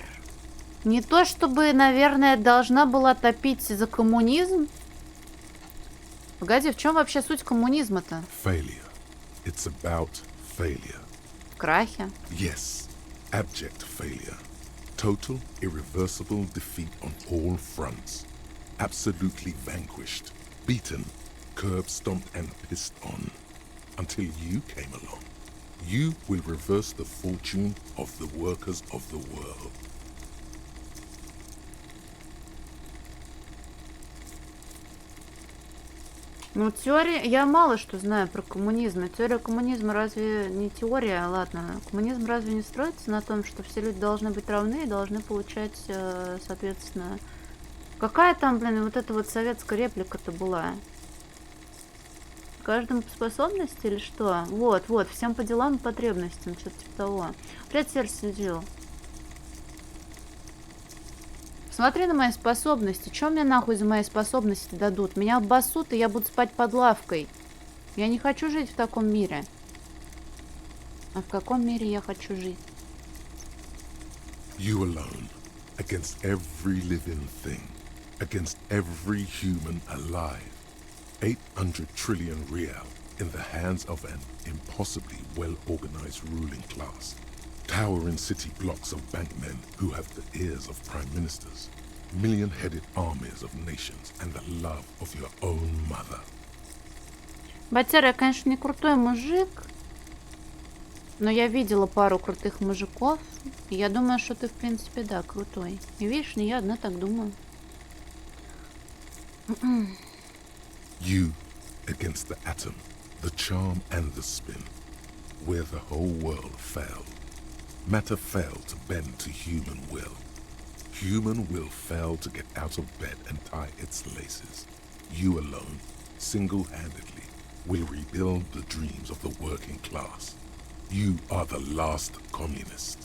S1: не то чтобы, наверное, должна была топить за коммунизм. Погоди, в чем вообще суть коммунизма-то?
S3: Failure. It's about failure.
S1: В крахе.
S3: Yes, abject failure. Total, irreversible defeat on all fronts. Absolutely vanquished, beaten, curb-stomped and pissed on. Until you came along. You will reverse the fortune of the workers of the world.
S1: Ну, теория... Я мало что знаю про коммунизм. Теория коммунизма разве не теория? Ладно. Коммунизм разве не строится на том, что все люди должны быть равны и должны получать, соответственно... Какая там, блин, вот эта вот советская реплика-то была? Каждому по способности или что? Вот, всем по делам и потребностям, что-то типа того. Привет, Серж Сидил. Смотри на мои способности. Чё мне нахуй за мои способности дадут? Меня обоссут, и я буду спать под лавкой. Я не хочу жить в таком мире. А в каком мире я хочу жить?
S3: You alone, against every living thing, against every human alive. 800 trillion real in the hands of an impossibly well-organized ruling class. Towering city blocks of bankmen who have the ears of prime ministers. Million-headed armies of nations and the love of your own mother.
S1: Батяра, я, конечно, не крутой мужик, но я видела пару крутых мужиков, и я думаю, что ты, в принципе, да, крутой. И видишь, не я одна так думаю.
S3: You against the atom, the charm and the spin, where the whole world fell. Matter fell to bend to human will. Human will fell to get out of bed and tie its laces. You alone, single-handedly, will rebuild the dreams of the working class. You are the last communist.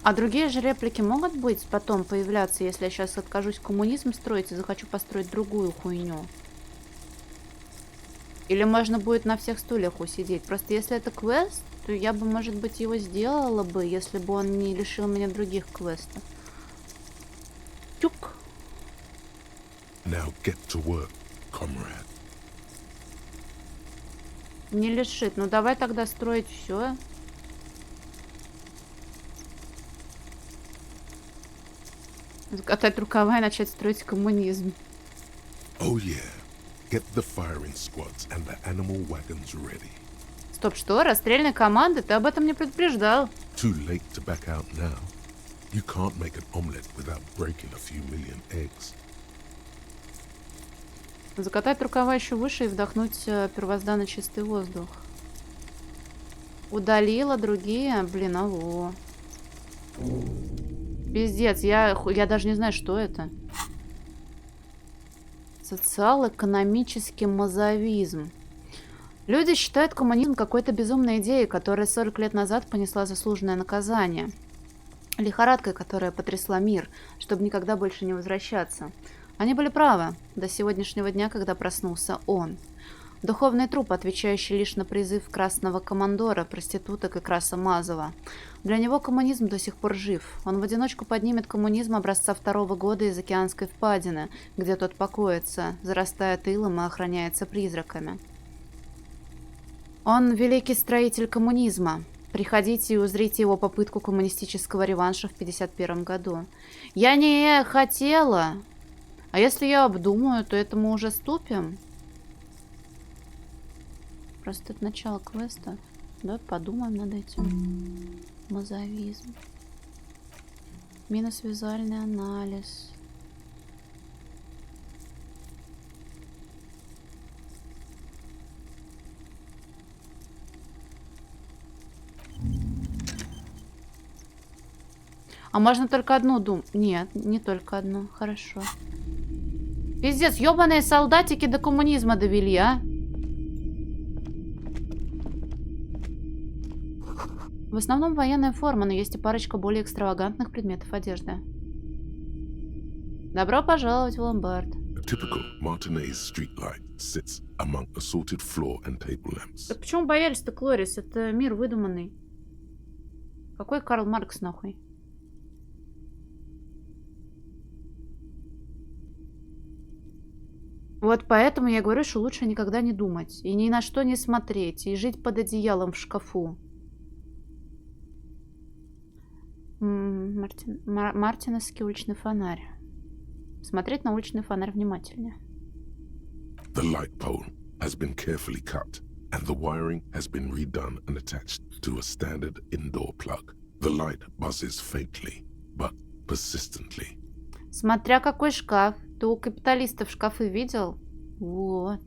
S1: А другие же реплики могут быть потом появляться, если я сейчас откажусь коммунизм строить и захочу построить другую хуйню? Или можно будет на всех стульях усидеть? Просто если это квест, то я бы, может быть, его сделала бы, если бы он не лишил меня других квестов. Тюк.
S3: Now get to work, comrade.
S1: Не лишит. Ну давай тогда строить все. Закатать рукава и начать строить коммунизм.
S3: Oh yeah. Get the firing squads and the animal wagons ready.
S1: Стоп, что? Расстрельная команда? Ты об этом не предупреждал.
S3: Too late to back out now. You can't make an omelette without breaking a few million eggs.
S1: Закатать рукава еще выше и вдохнуть первозданно чистый воздух. Удалила другие. Блин, алло. Пиздец, я даже не знаю, что это. Социал-экономический мазовизм. Люди считают коммунизм какой-то безумной идеей, которая 40 лет назад понесла заслуженное наказание. Лихорадкой, которая потрясла мир, чтобы никогда больше не возвращаться. Они были правы до сегодняшнего дня, когда проснулся он. Духовный труп, отвечающий лишь на призыв красного командора, проституток и краса Мазова. Для него коммунизм до сих пор жив. Он в одиночку поднимет коммунизм образца 2-го года из океанской впадины, где тот покоится, зарастая тылом и охраняется призраками. Он великий строитель коммунизма. Приходите и узрите его попытку коммунистического реванша в 1951 году. Я не хотела. А если я обдумаю, то это мы уже ступим. Просто это начало квеста. Давай подумаем над этим. Мазовизм. Минус-визуальный анализ. А можно только одну думать? Нет, не только одну. Хорошо. Пиздец, ёбаные солдатики до коммунизма довели, а? В основном военная форма, но есть и парочка более экстравагантных предметов одежды. Добро пожаловать в ломбард.
S3: A typical Martinez streetlight sits among assorted floor and table lamps.
S1: Так почему боялись-то, Клорис? Это мир выдуманный. Какой Карл Маркс, нахуй? Вот поэтому я говорю, что лучше никогда не думать. И ни на что не смотреть. И жить под одеялом в шкафу. Мартиновский уличный фонарь. Смотреть на уличный фонарь внимательнее.
S3: The light pole has been carefully cut, and the wiring has been redone and attached to a standard indoor plug. The light buzzes faintly, but persistently.
S1: Смотря какой шкаф. Ты у капиталистов шкафы видел? Вот.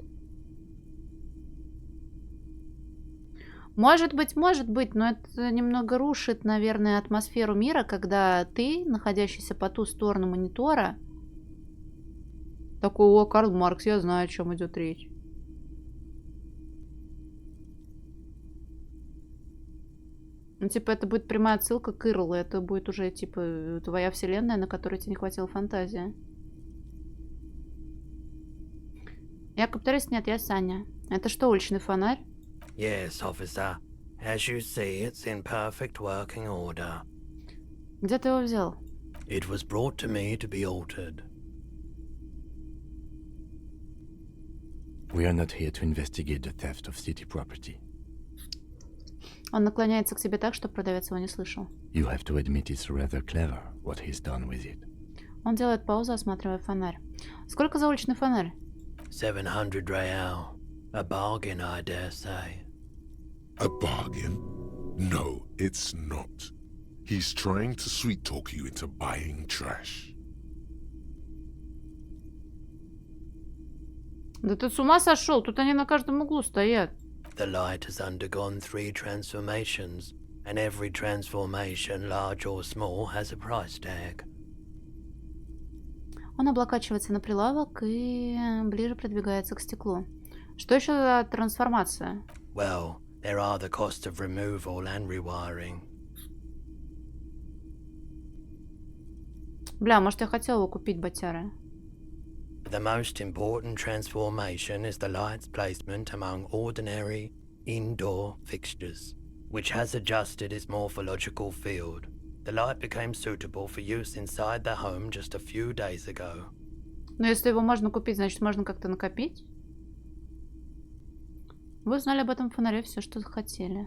S1: Может быть, но это немного рушит, наверное, атмосферу мира, когда ты, находящийся по ту сторону монитора, такой: о, Карл Маркс, я знаю, о чем идет речь. Ну, типа, это будет прямая отсылка к Ирлу. Это будет уже, типа, твоя вселенная, на которой тебе не хватило фантазии. Я капиталист, нет, я Саня. Это что, уличный фонарь?
S19: Yes, officer. As you see, it's in perfect working order.
S1: Где ты его взял?
S19: It was brought to me to be altered.
S4: We are not here to investigate the theft of city property.
S1: Он наклоняется к тебе так, чтобы продавец его не слышал.
S4: You have to admit it's rather clever what he's done with it.
S1: Он делает паузу, осматривая фонарь. Сколько за уличный фонарь?
S19: 700 real. A bargain, I dare say.
S3: A bargain? No, it's not. He's trying to sweet-talk you into buying trash.
S1: Да ты с ума сошел? Тут они на каждом углу стоят.
S19: The light has undergone 3 transformations, and every transformation, large or small, has a price tag.
S1: Он облокачивается на прилавок и ближе продвигается к стеклу. Что еще за трансформация?
S19: Well, there are the cost of removal and rewiring.
S1: Бля, может, я хотела его купить, ботяра.
S19: The most important transformation is the light's placement among ordinary indoor fixtures, which has adjusted its morphological field. The light became suitable for use inside the home just a few days ago.
S1: Но если его можно купить, значит, можно как-то накопить? Вы узнали об этом фонаре все, что захотели.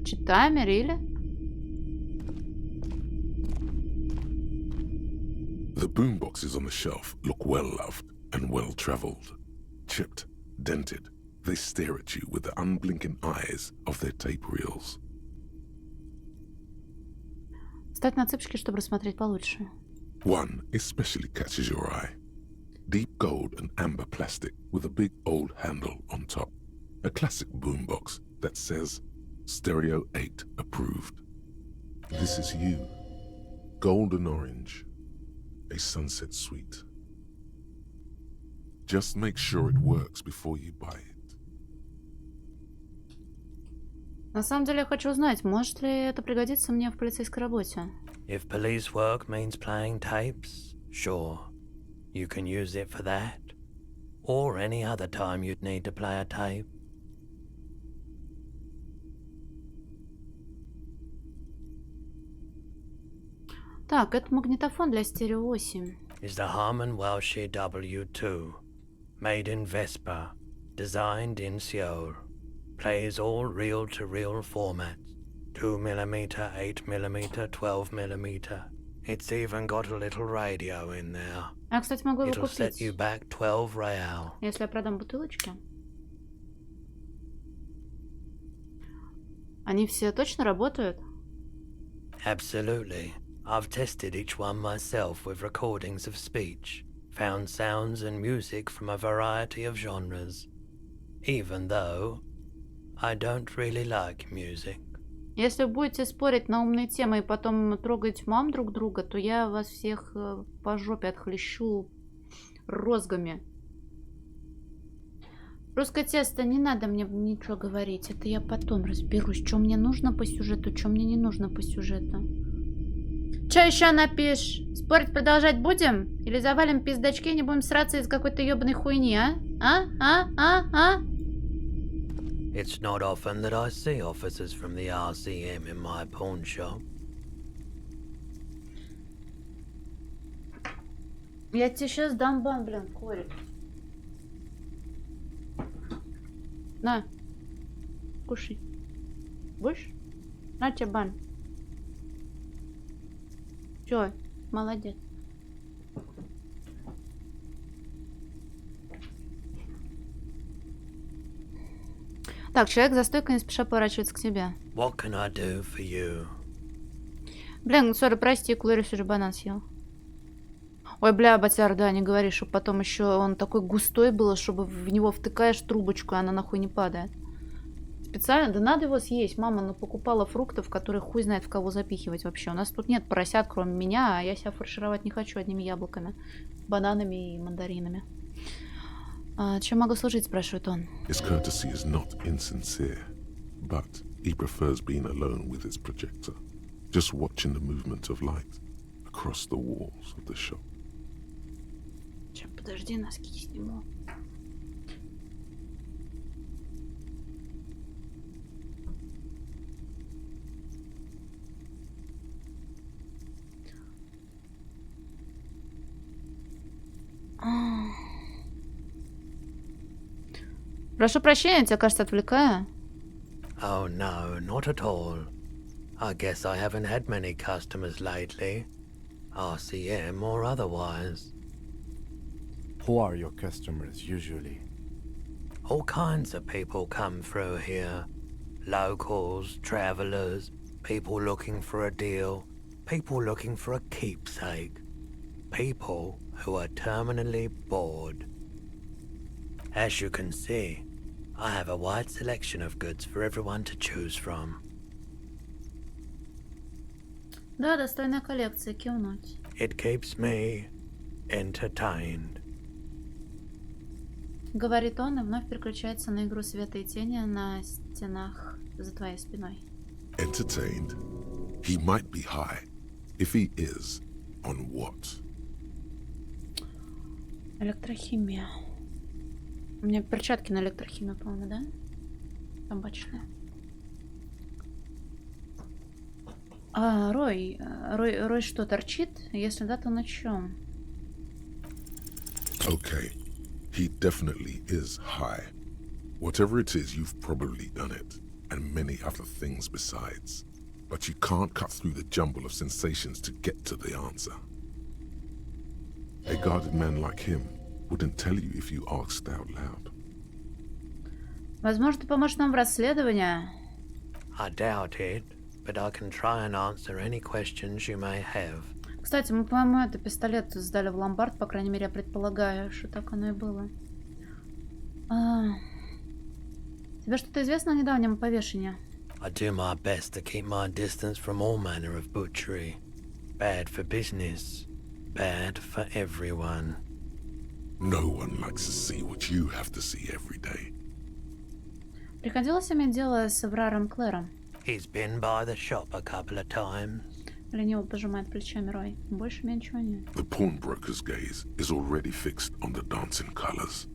S1: Читаем, или?
S3: The boomboxes on the shelf look well-loved and well-traveled. Chipped, dented, they stare at you with the unblinking eyes of their tape reels.
S1: Встать на цыпочки, чтобы рассмотреть получше.
S3: One especially catches your eye. Deep gold and amber plastic with a big old handle on top. A classic boombox that says Stereo 8 approved. This is you. Golden orange. A sunset suite. Just make sure it works before you buy it.
S1: На самом деле я хочу узнать, может ли это пригодиться мне в полицейской работе.
S19: If police work means playing tapes, sure. You can use it for that. Or any other time you'd need to play a tape.
S1: Так, это магнитофон для стерео 8.
S19: Is the Harman Welsh W2. Made in Vespa. Designed in Seoul. Plays all reel-to-reel formats. 2mm, 8mm, 12mm. It's even got a little radio in there.
S1: Я, кстати, могу его
S19: It'll set
S1: купить,
S19: you back 12 real.
S1: если я продам бутылочки. Они все точно работают?
S19: Absolutely. I've tested each one myself with recordings of speech, found sounds and music from a variety of genres, even though I don't really like music.
S1: Если вы будете спорить на умные темы и потом трогать мам друг друга, то я вас всех по жопе отхлещу розгами. Русское тесто, не надо мне ничего говорить. Это я потом разберусь, что мне нужно по сюжету, что мне не нужно по сюжету. Че еще напишешь? Спорить продолжать будем? Или завалим пиздачки и не будем сраться из какой-то ебаной хуйни, а? А?
S19: It's not often that I see officers from the RCM in my pawn shop.
S1: Я тебе сейчас дам бан, блин, корик. На. Кушай. Будешь? На тебе бан. Чё? Молодец. Так, человек за стойкой не спеша поворачивается к тебе.
S19: What can I do for you?
S1: Блин, сори, прости, Клорис уже банан съел. Ой, бля, батяр, да, не говори, чтобы потом еще он такой густой был, чтобы в него втыкаешь трубочку, и она нахуй не падает. Специально? Да надо его съесть. Мама, ну, покупала фруктов, которые хуй знает в кого запихивать вообще. У нас тут нет поросят, кроме меня, а я себя фаршировать не хочу одними яблоками, бананами и мандаринами. Чем могу служить, спрашивает он.
S3: His courtesy is not insincere, but he prefers being alone with his projector, just watching the movement of light across the walls of the shop.
S1: Сейчас, подожди, носки сниму. Прошу прощения, тебя, кажется, отвлекаю.
S19: Oh no, not at all. I guess I haven't had many customers lately. RCM or otherwise.
S4: Who are your customers usually?
S19: All kinds of people come through here. Locals, travelers, people looking for a deal, people looking for a keepsake. People who are terminally bored. As you can see, I have a wide selection of goods for everyone to choose from.
S1: Да, достойная коллекция, кивнуть.
S19: It keeps me entertained.
S1: Говорит он и вновь переключается на игру света и тени на стенах за твоей спиной.
S3: Entertained? He might be high. If he is, on what?
S1: Электрохимия. У меня перчатки на электрохимию, по-моему, да? Табачные. А, Рой что, торчит? Если да, то на чем?
S3: Okay, he definitely is high. Whatever it is, you've probably done it, and many other things besides. But you can't cut through the jumble of sensations to get to the answer. A guarded man like him wouldn't tell you if you asked out loud.
S1: Возможно, ты поможешь нам в расследовании?
S19: I doubt it, but I can try and answer any questions you may have.
S1: Кстати, мы, по-моему, это пистолет сдали в ломбард, по крайней мере, я предполагаю, что так оно и было. Тебе что-то известно о недавнем повешении?
S19: I do my best to keep my distance from all manner of butchery. Bad for business, bad for everyone.
S3: No one likes to see what you have to see every day.
S1: Приходилось иметь дело с Эвраром Клэром?
S19: He's been by the shop a couple of times.
S1: Лениво пожимает плечами Рой. Больше мне ничего нет.
S3: The pawnbroker's gaze is already fixed on the dancing colors.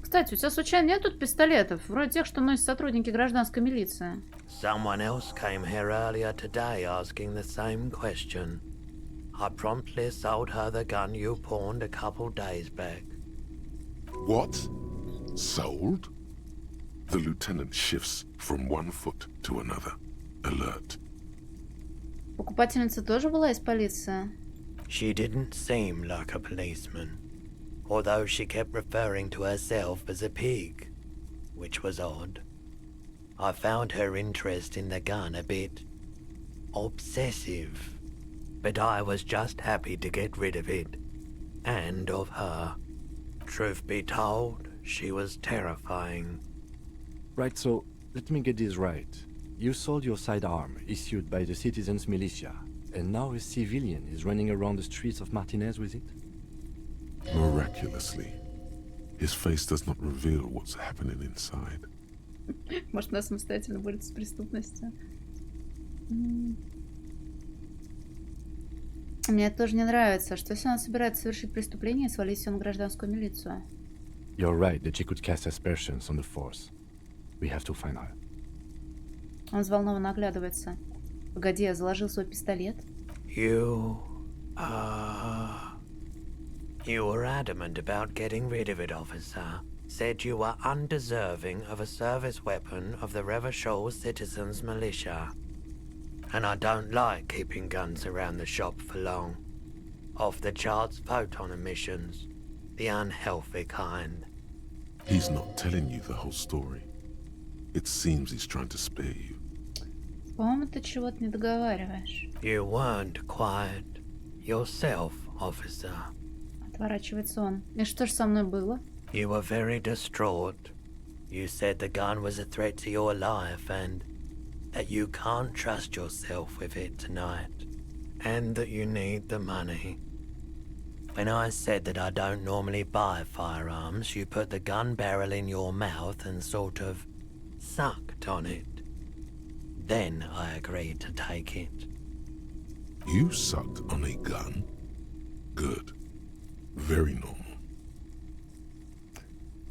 S1: Кстати, у тебя случайно нет тут пистолетов? Вроде тех, что носят сотрудники гражданской милиции.
S19: Someone else came here earlier today asking the same question. I promptly sold her the gun you pawned a couple days back.
S3: What? Sold? The lieutenant shifts from one foot to another, alert.
S1: Покупательница тоже была из полиции?
S19: She didn't seem like a policeman, although she kept referring to herself as a pig, which was odd. I found her interest in the gun a bit obsessive, but I was just happy to get rid of it, and of her. Truth be told, she was terrifying.
S4: Right, so let me get this right. You sold your sidearm, issued by the citizens' militia, and now a civilian is running around the streets of Martinez with it?
S3: Miraculously, his face does not reveal what's happening inside.
S1: Может, она самостоятельно борется с преступностью. Мне это тоже не нравится. Что если она собирается совершить преступление и свалить все на гражданскую милицию?
S4: You're right that she could cast aspersions on the force. We have to find her.
S1: Он взволнованно оглядывается. Погоди, я заложил свой пистолет.
S19: You were adamant about getting rid of it, officer. Said you were undeserving of a service weapon of the Revachol Citizens Militia. And I don't like keeping guns around the shop for long. Off the charts photon emissions. The unhealthy kind.
S3: He's not telling you the whole story. It seems he's trying to spare you.
S1: По-моему, ты чего-то не договариваешь.
S19: You weren't quiet yourself, officer.
S1: Отворачивается он. И что ж со мной было?
S19: You were very distraught. You said the gun was a threat to your life and that you can't trust yourself with it tonight. And that you need the money. When I said that I don't normally buy firearms, you put the gun barrel in your mouth and sort of sucked on it. Then I agreed to take it.
S3: You sucked on a gun? Good. Very normal.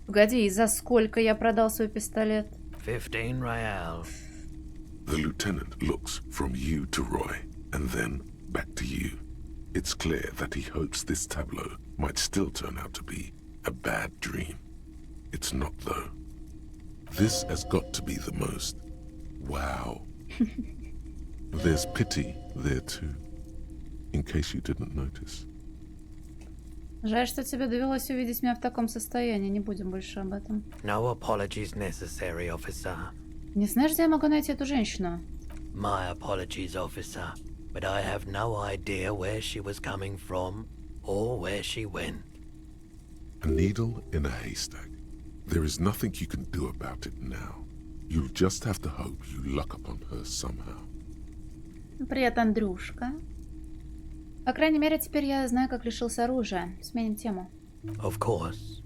S1: Погоди, и за сколько я продал свой пистолет?
S19: 15 real.
S3: The lieutenant looks from you to Roy, and then back to you. It's clear that he hopes this tableau might still turn out to be a bad dream. It's not, though. This has got to be the most. Wow. There's pity there, too, in case you didn't notice.
S1: Жаль, что тебе довелось увидеть меня в таком состоянии. Не будем больше об этом.
S19: No apologies necessary, officer.
S1: Не знаешь, где я могу найти эту женщину?
S19: My apologies, officer, but I have no idea where she was coming from or where she went.
S3: A needle in a haystack. There is nothing you can do about it now. You'll just have to hope you luck upon her somehow.
S1: Привет, Андрюшка. По крайней мере, теперь я знаю, как лишился оружия. Сменим тему.
S19: Of course.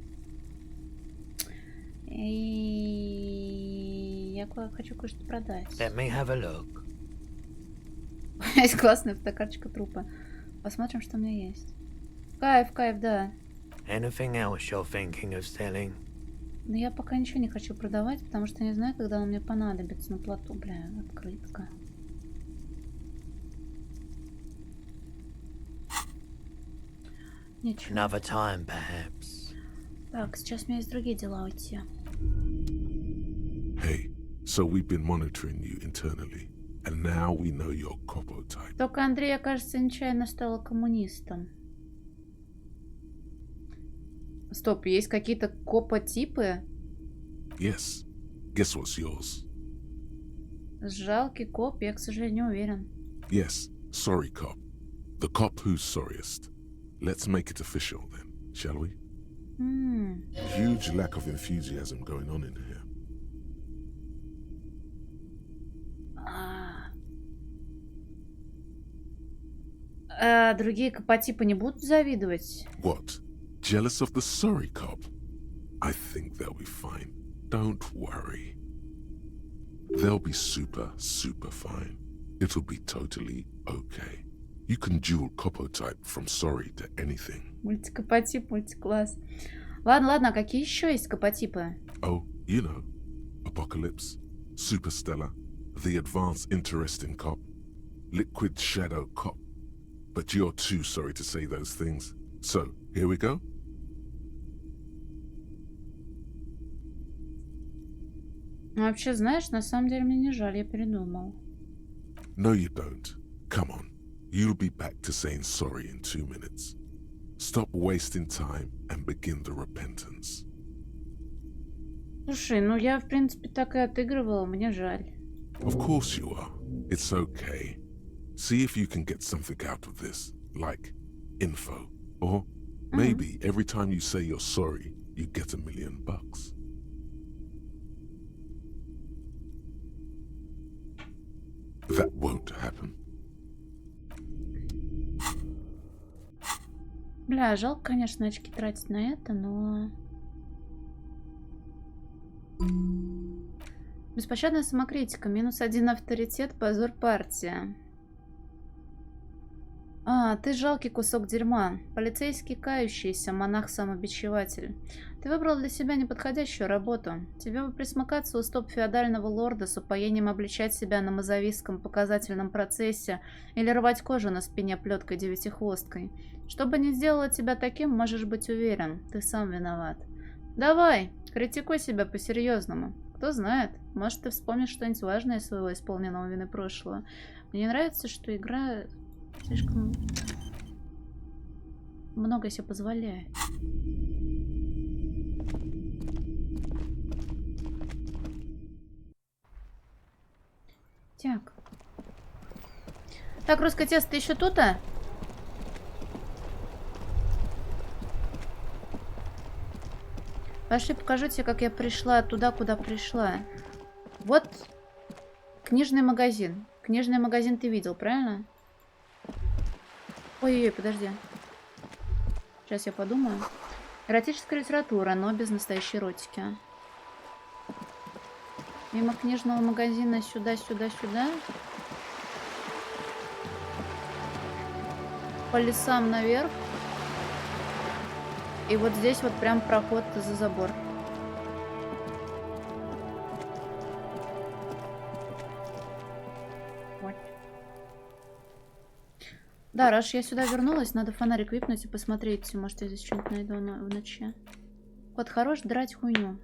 S1: И я хочу кое-что продать.
S19: Let me have a look.
S1: Есть классная фотокарточка трупа. Посмотрим, что у меня есть. Кайф, да.
S19: Anything else you're thinking of selling?
S1: Но я пока ничего не хочу продавать, потому что не знаю, когда он мне понадобится на плоту. Бля, открытка. Ничего.
S19: Another time, perhaps.
S1: Так, сейчас у меня есть другие дела уйти.
S3: Hey, so we've been monitoring you internally, and now we know your copo type.
S1: Только Андрей, кажется, нечаянно стала коммунистом. Стоп, есть какие-то копотипы?
S3: Yes. Guess what's yours?
S1: Жалкий коп, я, к сожалению, не уверен.
S3: Yes, sorry cop. The cop who's sorriest. Let's make it official then, shall we? Huge lack of enthusiasm going on in here.
S1: А другие копотипы не будут завидовать?
S3: What? Jealous of the sorry cop? I think they'll be fine. Don't worry. They'll be super, super fine. It'll be totally okay. You can dual copo type from sorry to anything.
S1: Мультикопотип, мультикласс. Ладно, а какие еще есть копотипы?
S3: Oh, you know. Apocalypse, Superstellar, the advanced interesting cop, liquid shadow cop. But you're too sorry to say those things. So, here we go.
S1: Вообще, знаешь, на самом деле мне не жаль, я передумал.
S3: No, you don't. Come on. You'll be back to saying sorry in 2 minutes. Stop wasting time and begin the repentance.
S1: Слушай, ну я, в принципе, так и отыгрывала, мне жаль.
S3: Of course you are. It's okay. See if you can get something out of this, like info. Or maybe every time you say you're sorry, you get $1 million. That won't happen.
S1: Бля, жалко, конечно, очки тратить на это, но... Беспощадная самокритика. -1 авторитет, позор партия. А, ты жалкий кусок дерьма. Полицейский кающийся, монах-самобичеватель. Ты выбрал для себя неподходящую работу. Тебе бы присмыкаться у стоп феодального лорда с упоением обличать себя на мазовистском показательном процессе или рвать кожу на спине плеткой девятихвосткой. Что бы ни сделало тебя таким, можешь быть уверен, ты сам виноват. Давай, критикуй себя по-серьезному. Кто знает, может, ты вспомнишь что-нибудь важное из своего исполненного вины прошлого. Мне нравится, что игра слишком много себе позволяет. Так, русское тесто, ты еще тут, а? Пошли, покажу тебе, как я пришла туда, куда пришла. Вот книжный магазин. Книжный магазин ты видел, правильно? Ой-ой-ой, подожди. Сейчас я подумаю. Эротическая литература, но без настоящей эротики. Мимо книжного магазина сюда. По лесам наверх. И вот здесь вот прям проход за забор. Вот. Да, раз я сюда вернулась, надо фонарик выпнуть и посмотреть. Может, я здесь что-нибудь найду в ночи. Кот хорош драть хуйню.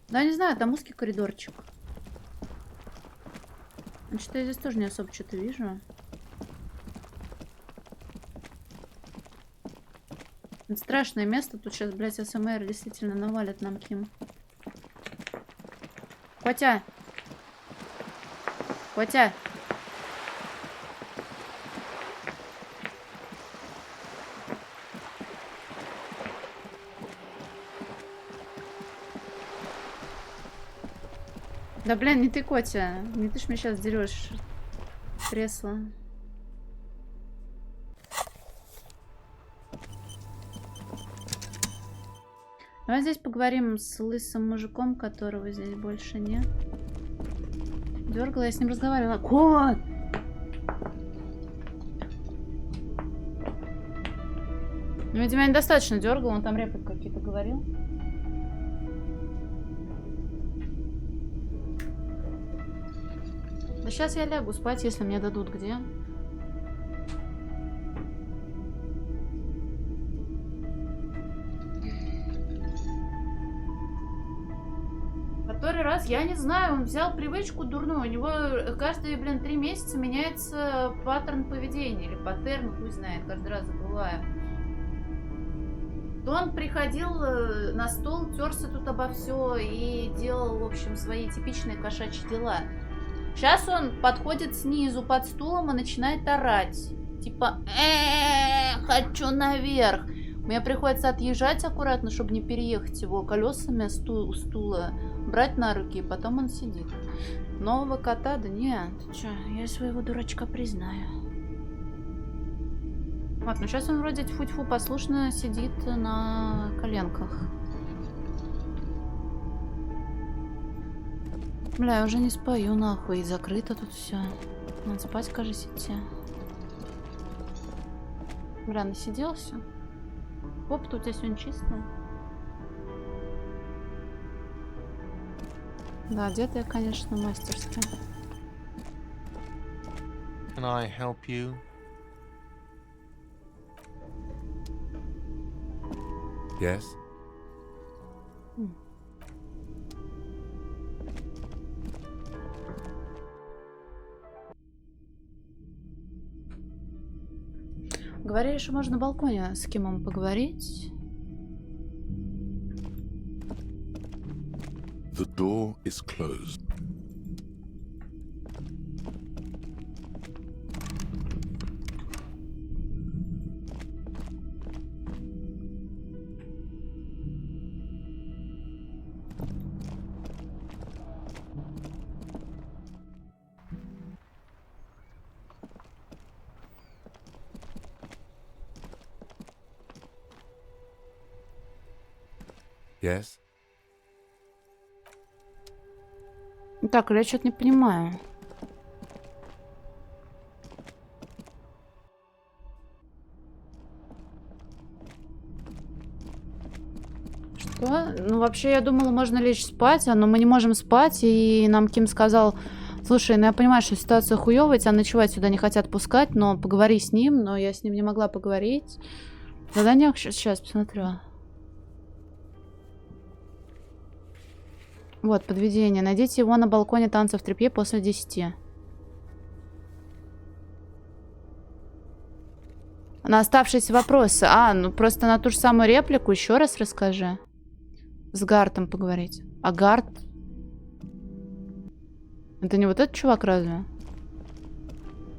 S1: Да, не знаю, там узкий коридорчик. Что-то я здесь тоже не особо что-то вижу. Это страшное место. Тут сейчас, блядь, СМР действительно навалят нам Ким. Котя! Котя! Да, блин, не ты, Котя. Не ты ж меня сейчас дерешь кресло. Давай здесь поговорим с лысым мужиком, которого здесь больше нет. Дергала, я с ним разговаривала. Кот! Ну, видимо, я недостаточно дергала, он там реплики какие-то говорил. Да сейчас я лягу спать, если мне дадут где. Который раз, я не знаю, он взял привычку дурную. У него каждые, 3 месяца меняется паттерн поведения. Или паттерн, хуй знает, каждый раз забываю. То он приходил на стол, терся тут обо все и делал, в общем, свои типичные кошачьи дела. Сейчас он подходит снизу под стулом и начинает орать. Типа, хочу наверх. Мне приходится отъезжать аккуратно, чтобы не переехать его колесами стула, брать на руки, и потом он сидит. Нового кота? Да нет, чё, я своего дурачка признаю. Вот, ну сейчас он вроде тьфу-тьфу послушно сидит на коленках. Бля, я уже не спою, нахуй, и закрыто тут все. Надо спать, кажется, идти. Бля, насиделся. Попа-то у тебя сегодня чистая. Да, одета я, конечно, мастерски.
S7: Can I help you?
S14: Yes?
S1: Говорили, что можно на балконе с Кимом поговорить.
S3: The door is closed.
S14: Yes?
S1: Так, я что-то не понимаю. Что? Ну, вообще, я думала, можно лечь спать, но мы не можем спать, и нам Ким сказал, слушай, ну я понимаю, что ситуация хуёвая, тебя ночевать сюда не хотят пускать, но поговори с ним, но я с ним не могла поговорить. Задание сейчас посмотрю. Вот, подведение. Найдите его на балконе танцев в трепье после 10. На оставшиеся вопросы. Ну просто на ту же самую реплику еще раз расскажи. С Гартом поговорить. А Гарт? Это не вот этот чувак разве?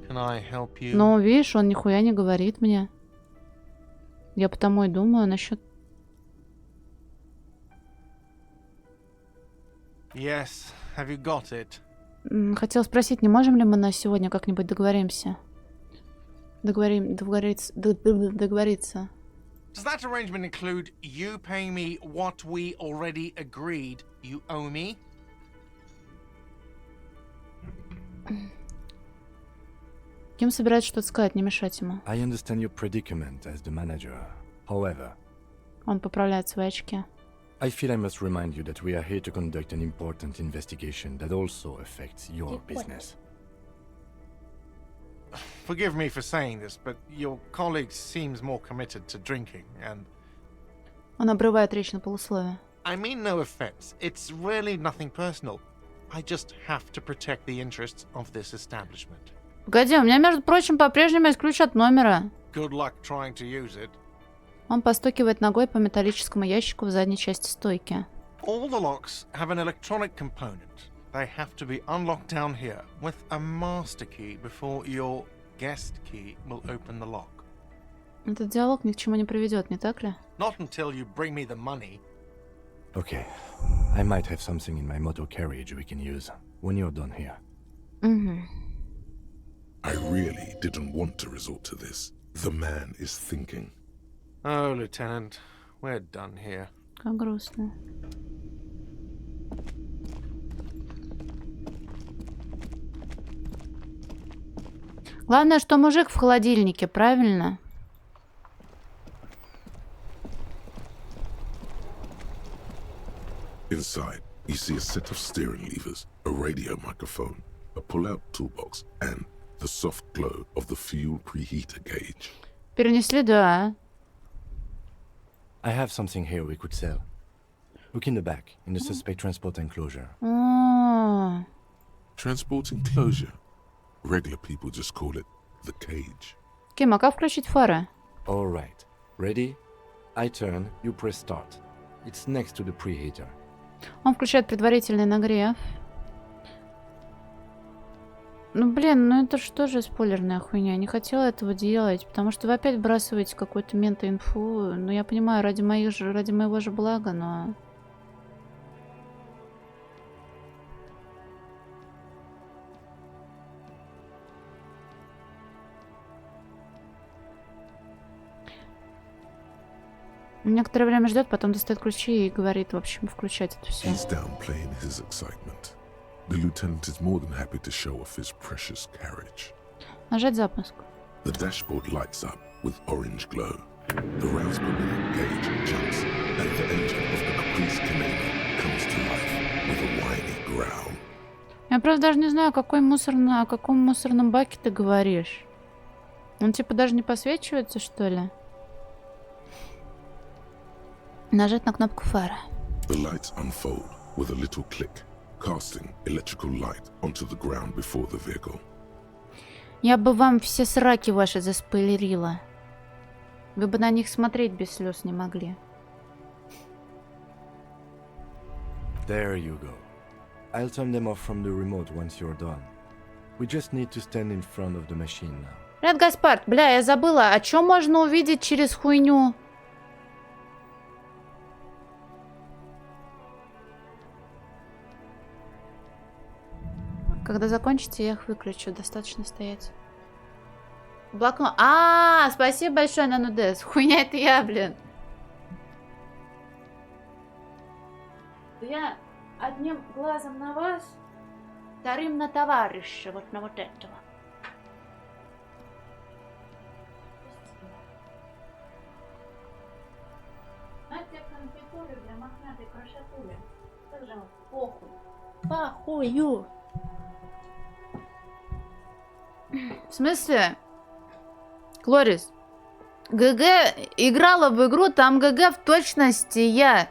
S7: Can I help you?
S1: Ну, видишь, он нихуя не говорит мне. Я потому и думаю насчет...
S7: Yes, have you got it?
S1: Хотела спросить, не можем ли мы на сегодня как-нибудь договоримся? Договориться.
S7: Does that arrangement include you paying me what we already agreed you owe me?
S1: Ким собирается что-то сказать, не мешать ему.
S4: I understand your predicament as the manager. However,
S1: Он поправляет свои очки.
S4: I feel I must remind you that we are here to conduct an important investigation that also affects your business.
S7: Forgive me for saying this, but your colleague seems more committed to drinking, and...
S1: Он обрывает речь на полусловие.
S7: I mean no offense. It's really nothing personal. I just have to protect the interests of this establishment.
S1: Погоди, у меня, между прочим, по-прежнему есть ключ от номера.
S7: Good luck trying to use it.
S1: Он постукивает ногой по металлическому ящику в задней части стойки.
S7: All the locks have an electronic component. They have to be unlocked down here with a master key before your guest key will open the lock.
S1: Этот диалог ни к чему не приведет, не так ли?
S7: Not until you bring me the money.
S4: Okay, I might have something in my motor carriage we can use when you're done here.
S3: I really didn't want to resort to this. The man is thinking.
S7: Oh, Lieutenant, we're done here.
S1: Как грустно. Главное, что мужик в холодильнике, правильно?
S3: Inside, you see a set of steering levers, a radio microphone, a pull-out toolbox, and the soft glow of the fuel preheater gauge.
S1: Перенесли, да.
S4: I have something here we could sell. Look in the back, in the suspect transport enclosure.
S3: Transport enclosure? Regular people just call it the cage.
S1: Ким, а как включить фары?
S4: All right. Ready? I turn, you press start. It's next to the preheater.
S1: Он включает предварительный нагрев. Ну, блин, ну это что же спойлерная хуйня? Я не хотела этого делать, потому что вы опять вбрасываете какую-то мента-инфу. Ну, я понимаю, ради моего же блага, но... Некоторое время ждет, потом достает ключи и говорит, в общем, включать это все.
S3: He's downplaying his excitement. The lieutenant is more than happy to show off his precious carriage.
S1: Нажать запуск.
S3: The dashboard lights up with orange glow. The rouse per minute gauge jumps, and the engine of the Caprice Canelo comes to life with a whiny growl.
S1: Я просто даже не знаю, о каком мусорном баке ты говоришь. Он типа даже не посвечивается, что ли? Нажать на кнопку фара.
S3: The lights unfold with a little click, casting electrical light onto the ground before the vehicle.
S1: Я бы вам все сраки ваши заспойлерила. Вы бы на них смотреть без слез не могли.
S4: There you go. I'll turn them off from the remote once you're done. We just need to stand in front of the machine now.
S1: Привет, Гаспар. Бля, я забыла. А что можно увидеть через хуйню? Когда закончите, я их выключу. Достаточно стоять. Блокнот. Спасибо большое, Нанудес. Хуйня это я, блин. Я одним глазом на вас, вторым на товарища, вот на вот этого. Знаете, конфетуре для мохнатой красотули. Как же похуй. Похую. В смысле? Клорис, ГГ играла в игру, там ГГ в точности я.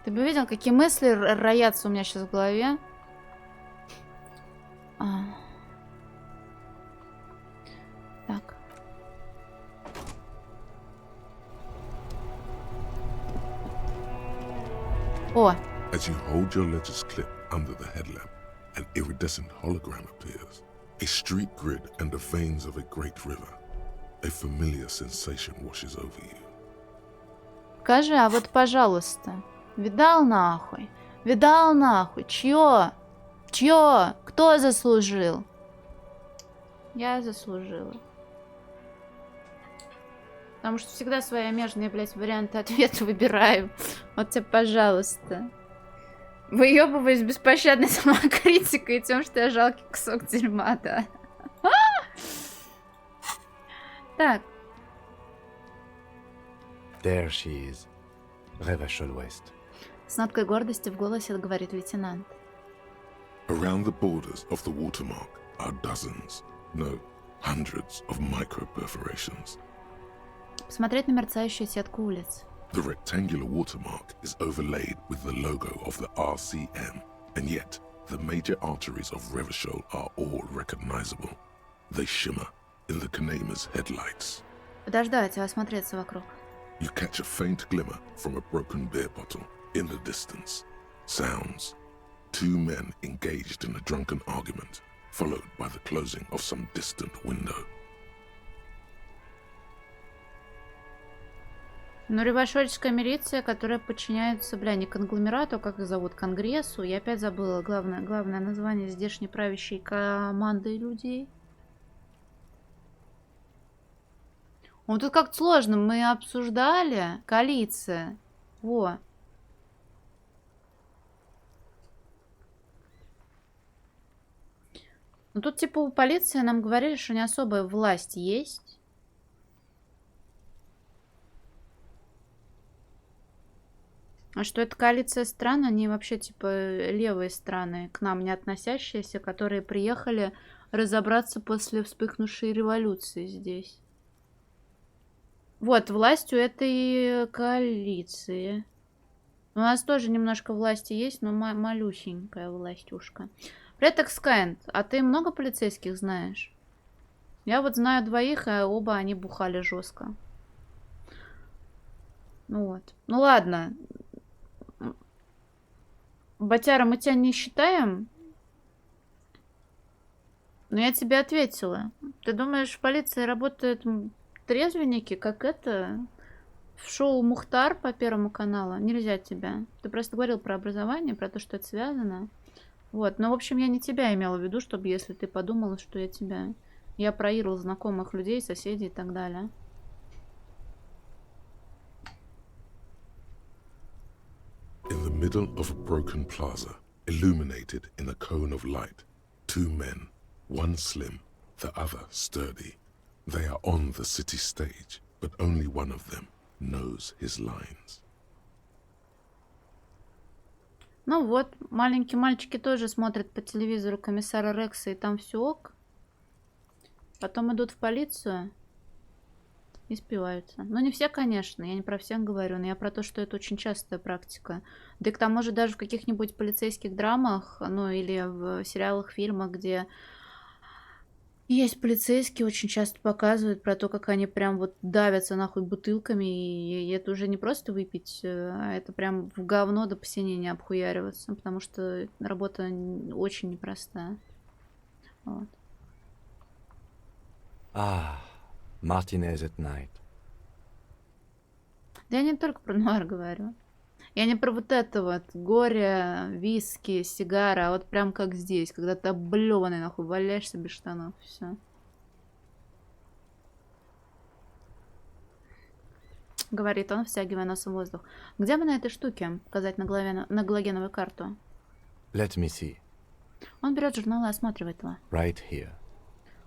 S1: Ты бы видел, какие мысли роятся у меня сейчас в голове? Так. О.
S3: As you hold your ledger's clip under the headlamp, an iridescent hologram appears. A street grid and the veins of a great river. A familiar sensation washes over you.
S1: Скажи, а вот, пожалуйста, видал нахуй? Видал нахуй? Чьё? Чьё? Кто заслужил? Я заслужила. Потому что всегда своеобразные, блядь, варианты ответа выбираю. Вот тебе, пожалуйста. Выебываюсь беспощадной самокритикой и тем, что я жалкий кусок дерьма, да. Так.
S4: There she is. Revachol West.
S1: С ноткой гордости в голосе говорит лейтенант.
S3: Around the borders of the watermark are dozens, no, hundreds of micro-perforations.
S1: Посмотреть на мерцающую сетку улиц.
S3: The rectangular watermark is overlaid with the logo of the RCM, and yet the major arteries of Revachol are all recognizable. They shimmer in the Kanema's headlights.
S1: Подождать и осмотреться вокруг.
S3: You catch a faint glimmer from a broken beer bottle in the distance. Sounds. Two men engaged in a drunken argument, followed by the closing of some distant window.
S1: Ну, ревашольская милиция, которая подчиняется, бля, не конгломерату, как их зовут, Конгрессу. Я опять забыла главное название здешней правящей команды людей. Вот тут как-то сложно. Мы обсуждали коалиция. Во. Ну тут типа у полиции нам говорили, что не особая власть есть. А что это коалиция стран, они вообще типа левые страны, к нам не относящиеся, которые приехали разобраться после вспыхнувшей революции здесь. Вот, власть у этой коалиции. У нас тоже немножко власти есть, но малюсенькая властюшка. Привет, Экскайнд, а ты много полицейских знаешь? Я вот знаю двоих, а оба они бухали жестко. Ну вот. Ну ладно. Батяра, мы тебя не считаем? Но я тебе ответила. Ты думаешь, в полиции работают трезвенники, как это? В шоу «Мухтар» по Первому каналу? Нельзя тебя. Ты просто говорил про образование, про то, что это связано. Вот. Но, в общем, я не тебя имела в виду, чтобы если ты подумала, что я тебя... Я проиграл знакомых людей, соседей и так далее.
S3: In the middle of a broken plaza, illuminated in a cone of light, two men, one slim, the other sturdy. They are on the city stage, but only one of them knows his lines.
S1: Ну вот, маленькие мальчики тоже смотрят по телевизору комиссара Рекса, и там все ок. Потом идут в полицию и спиваются. Ну, не все, конечно, я не про всех говорю, но я про то, что это очень частая практика. Да и к тому же даже в каких-нибудь полицейских драмах, ну, или в сериалах, фильмах, где есть полицейские, очень часто показывают про то, как они прям вот давятся нахуй бутылками, и это уже не просто выпить, а это прям в говно до посинения обхуяриваться, потому что работа очень непростая. Вот.
S4: Martinez at night.
S1: Да я не только про нуар говорю. Я не про вот это вот горе, виски, сигара, а вот прям как здесь, когда ты облёванный нахуй валяешься без штанов, все. Говорит он, втягивая носом воздух. Где мы на этой штуке? Показать на галогеновую карту.
S4: Let me see.
S1: Он берет журнал и осматривает его.
S4: Right here.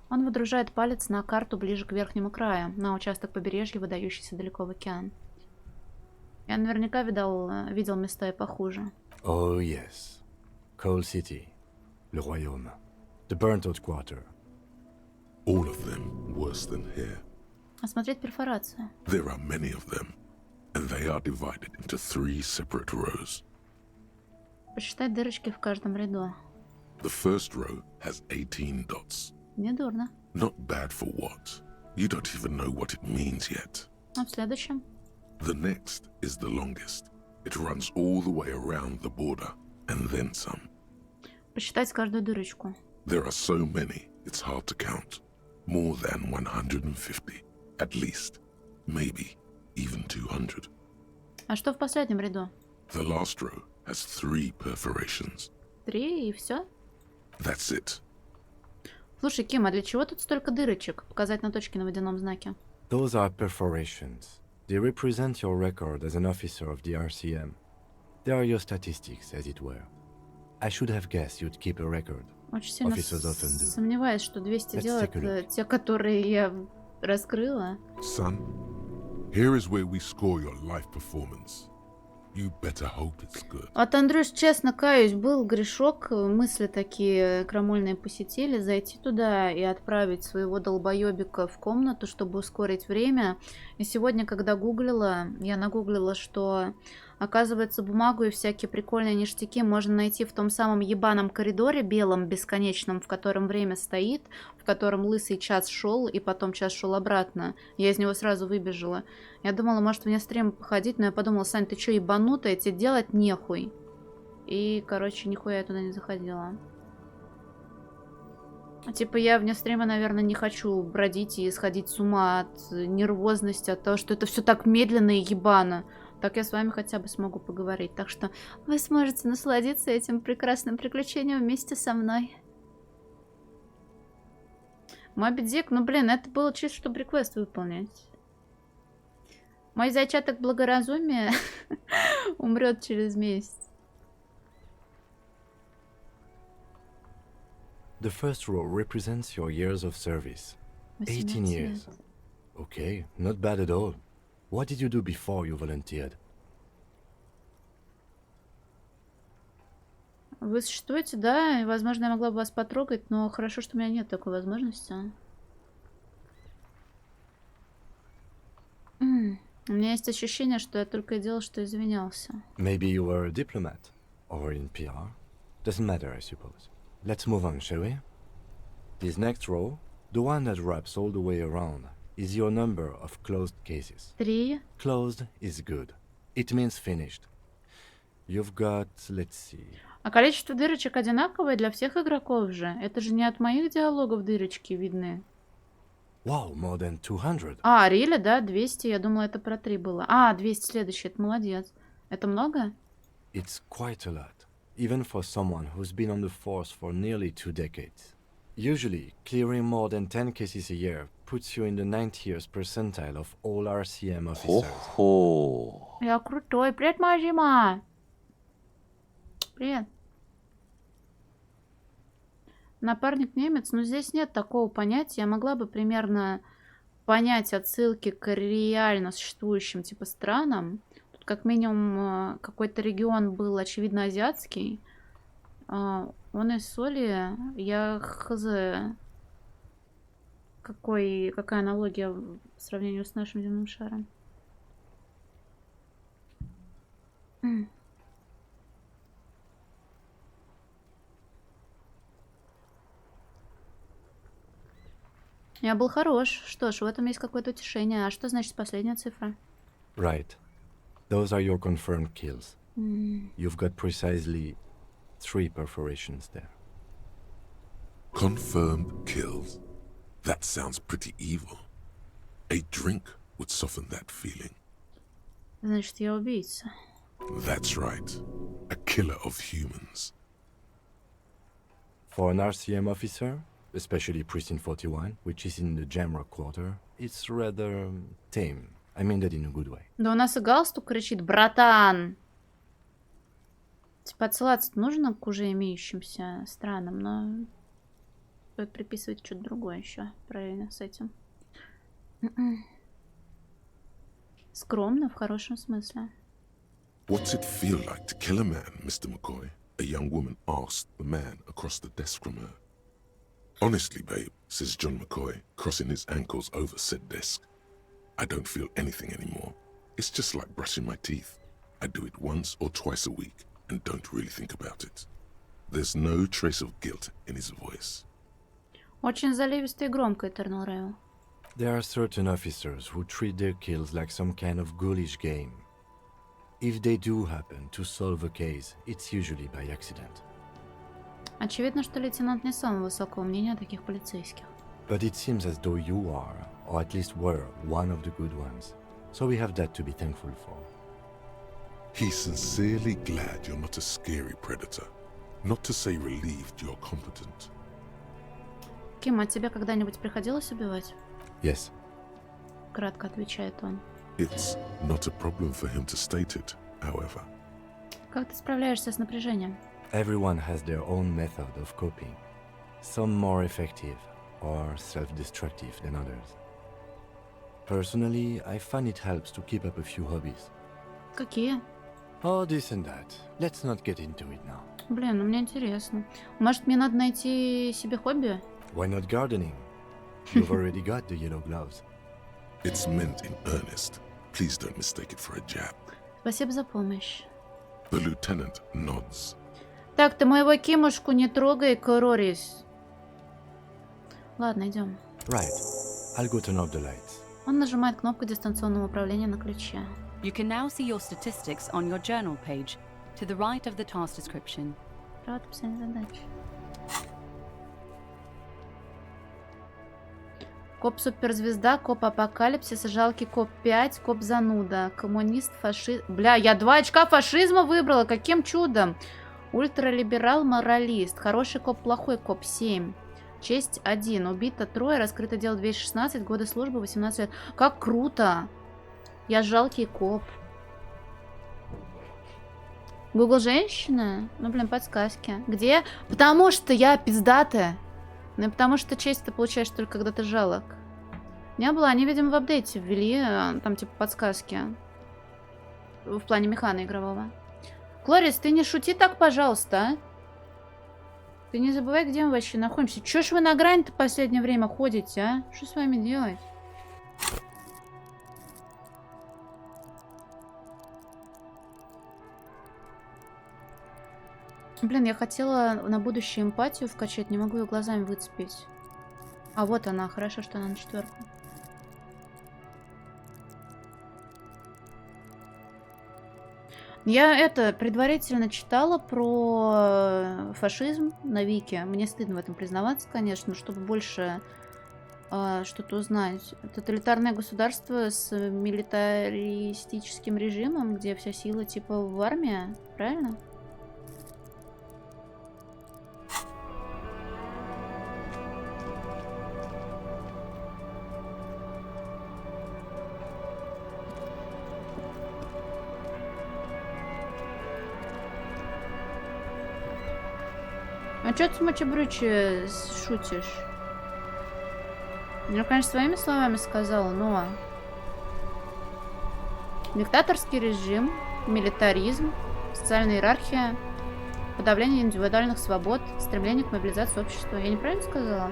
S1: Он выдружает палец на карту ближе к верхнему краю, на участок побережья, выдающийся далеко в океан. Я наверняка видел места и похуже.
S4: Oh, yes. Coal City. Le Royaume. The burnt-out quarter.
S3: All of them worse than here.
S1: Осмотреть перфорацию.
S3: There are many of them, and they are divided into 3 separate rows.
S1: Посчитать дырочки в каждом ряду.
S3: The first row has 18 dots.
S1: Недурно.
S3: Not bad for what? You don't even know what it means yet.
S1: А в следующем?
S3: The next is the longest. It runs all the way around the border, and then some.
S1: Посчитать каждую дырочку.
S3: There are so many, it's hard to count. More than 150, at least. Maybe even 200.
S1: А что в последнем ряду?
S3: The last row has 3 perforations.
S1: 3 и все?
S3: That's it.
S1: Слушай, Ким, а для чего тут столько дырочек? Показать на точке на водяном знаке.
S4: Those are perforations. They represent your record as an officer of the RCM. They are your statistics, as it were. I should have guessed you'd keep a record.
S1: Очень сильно
S4: Officers often do.
S1: сомневаюсь, что 200
S4: Let's
S1: дел
S4: take a
S1: это
S4: look.
S1: те, которые я раскрыла.
S3: Son, here is where we score your life performance. You better hope it's good.
S1: Вот, Андрюш, честно каюсь, был грешок, мысли такие крамольные посетили, зайти туда и отправить своего долбоебика в комнату, чтобы ускорить время. И сегодня, когда гуглила, я нагуглила, что, оказывается, бумагу и всякие прикольные ништяки можно найти в том самом ебаном коридоре белом, бесконечном, в котором время стоит, в котором лысый час шел и потом час шел обратно. Я из него сразу выбежала. Я думала, может, мне стрим походить, но я подумала, Сань, ты что, ебанутая, тебе делать нехуй. И, короче, нихуя я туда не заходила. Типа, я вне стрима, наверное, не хочу бродить и сходить с ума от нервозности, от того, что это все так медленно и ебано. Так я с вами хотя бы смогу поговорить. Так что вы сможете насладиться этим прекрасным приключением вместе со мной. Моби Дик, ну блин, это было чисто, чтобы реквест выполнять. Мой зачаток благоразумия умрет через месяц.
S4: The first row represents your years of service. 18 years. Okay, not bad at all. What did you do before you volunteered?
S1: Вы существуете, да, и, возможно, я могла бы вас потрогать, но хорошо, что у меня нет такой возможности. У меня есть ощущение, что я только и делал, что извинялся.
S4: Maybe you were a diplomat, or in PR. Doesn't matter, I suppose. Let's move on, shall we? This next row, the one that wraps all the way around, is your number of closed cases.
S1: 3.
S4: Closed is good. It means finished. You've got, let's see...
S1: А количество дырочек одинаковое для всех игроков же. Это же не от моих диалогов дырочки видны.
S4: Wow, more than 200.
S1: А, Риля, да, 200. Я думала, это про 3 было. А, 200 следующий. Это молодец. Это много?
S4: It's quite a lot, even for someone who's been on the force for nearly 2 decades. Usually, clearing more than 10 cases a year puts you in the 90th percentile of all RCM officers.
S20: Хо-хо.
S1: Я крутой. Привет, Мажима. Привет. Напарник немец, но здесь нет такого понятия. Я могла бы примерно понять отсылки к реально существующим типа странам. Тут как минимум какой-то регион был, очевидно, азиатский. Он из соли. Я хз. Какая аналогия в сравнении с нашим земным шаром? Я был хорош. Что ж, в этом есть какое-то утешение. А что значит последняя цифра?
S4: Right. Those are your confirmed kills. You've got precisely 3 perforations there.
S3: Confirmed kills. That sounds pretty evil. A drink would soften that feeling.
S1: Значит, я убийца.
S3: That's right. A killer of humans.
S4: For an RCM officer, especially Precinct 41, which is in the Jamrock quarter, it's rather tame. I mean that in a good way.
S1: Да у нас и галстук кричит, братан. Типа отсылаться нужно к уже имеющимся странам, но стоит приписывать что-то другое еще. Правильно с этим. Скромно в хорошем смысле.
S3: What's it feel like to kill a man, Mr. McCoy? A young woman asked the man across the desk from her. Honestly, babe, says John McCoy, crossing his ankles over said desk. I don't feel anything anymore. It's just like brushing my teeth. I do it once or twice a week and don't really think about it. There's no trace of guilt in his voice.
S1: Очень заливисто и громко, Eternal Rail.
S4: There are certain officers who treat their kills like some kind of ghoulish game. If they do happen to solve a case, it's usually by accident.
S1: Очевидно, что лейтенант не самого высокого мнения о таких полицейских.
S4: But it seems as though you are, or at least were, one of the good ones. So we have that to be thankful for.
S3: He's sincerely glad you're not a scary predator. Not to say relieved you're competent.
S1: Ким, а тебе когда-нибудь приходилось убивать?
S4: Yes.
S1: кратко отвечает он.
S3: It's not a problem for him to state it, however.
S1: Как ты справляешься с напряжением?
S4: Everyone has their own method of coping. Some more effective or self-destructive than others. Personally, I find it helps to keep up a few hobbies.
S1: Какие?
S4: Oh, this and that. Let's not get into it now.
S1: Блин, ну мне интересно. Может, мне надо найти себе хобби?
S4: Why not gardening? You've already got the yellow gloves.
S3: It's meant in earnest. Please don't mistake it for a jab.
S1: Спасибо за помощь.
S3: The lieutenant nods.
S1: Так, ты моего Кимушку не трогай, Корорис. Ладно, идем.
S4: Right. I'll go turn off the lights.
S1: Он нажимает кнопку дистанционного управления на ключе.
S18: You can now see your statistics on your journal page, to the right of the task description.
S1: Правда, описание задачи. Коп-суперзвезда, коп-апокалипсис, жалкий коп-5, коп-зануда, коммунист, фашист... Бля, я 2 очка фашизма выбрала, каким чудом? Ультралиберал, моралист, хороший коп, плохой коп, 7. Честь 1, убито 3, раскрыто дело 216, годы службы 18 лет. Как круто! Я жалкий коп. Google женщина? Ну, блин, подсказки. Где? Потому что я пиздатая. Ну, и потому что честь ты получаешь только когда ты жалок. Не было, они, видимо, в апдейте ввели, там, типа, подсказки. В плане механа игрового. Клорис, ты не шути так, пожалуйста, а? Ты не забывай, где мы вообще находимся. Чё ж вы на грани-то в последнее время ходите, а? Что с вами делать? Блин, я хотела на будущее эмпатию вкачать, не могу ее глазами выцепить. А вот она, хорошо, что она на 4. Я это предварительно читала про фашизм на Вике. Мне стыдно в этом признаваться, конечно, чтобы больше что-то узнать. Тоталитарное государство с милитаристическим режимом, где вся сила типа в армии, правильно? А чё ты, мочебрючи, шутишь? Я, конечно, своими словами сказала, но... Диктаторский режим, милитаризм, социальная иерархия, подавление индивидуальных свобод, стремление к мобилизации общества. Я неправильно сказала?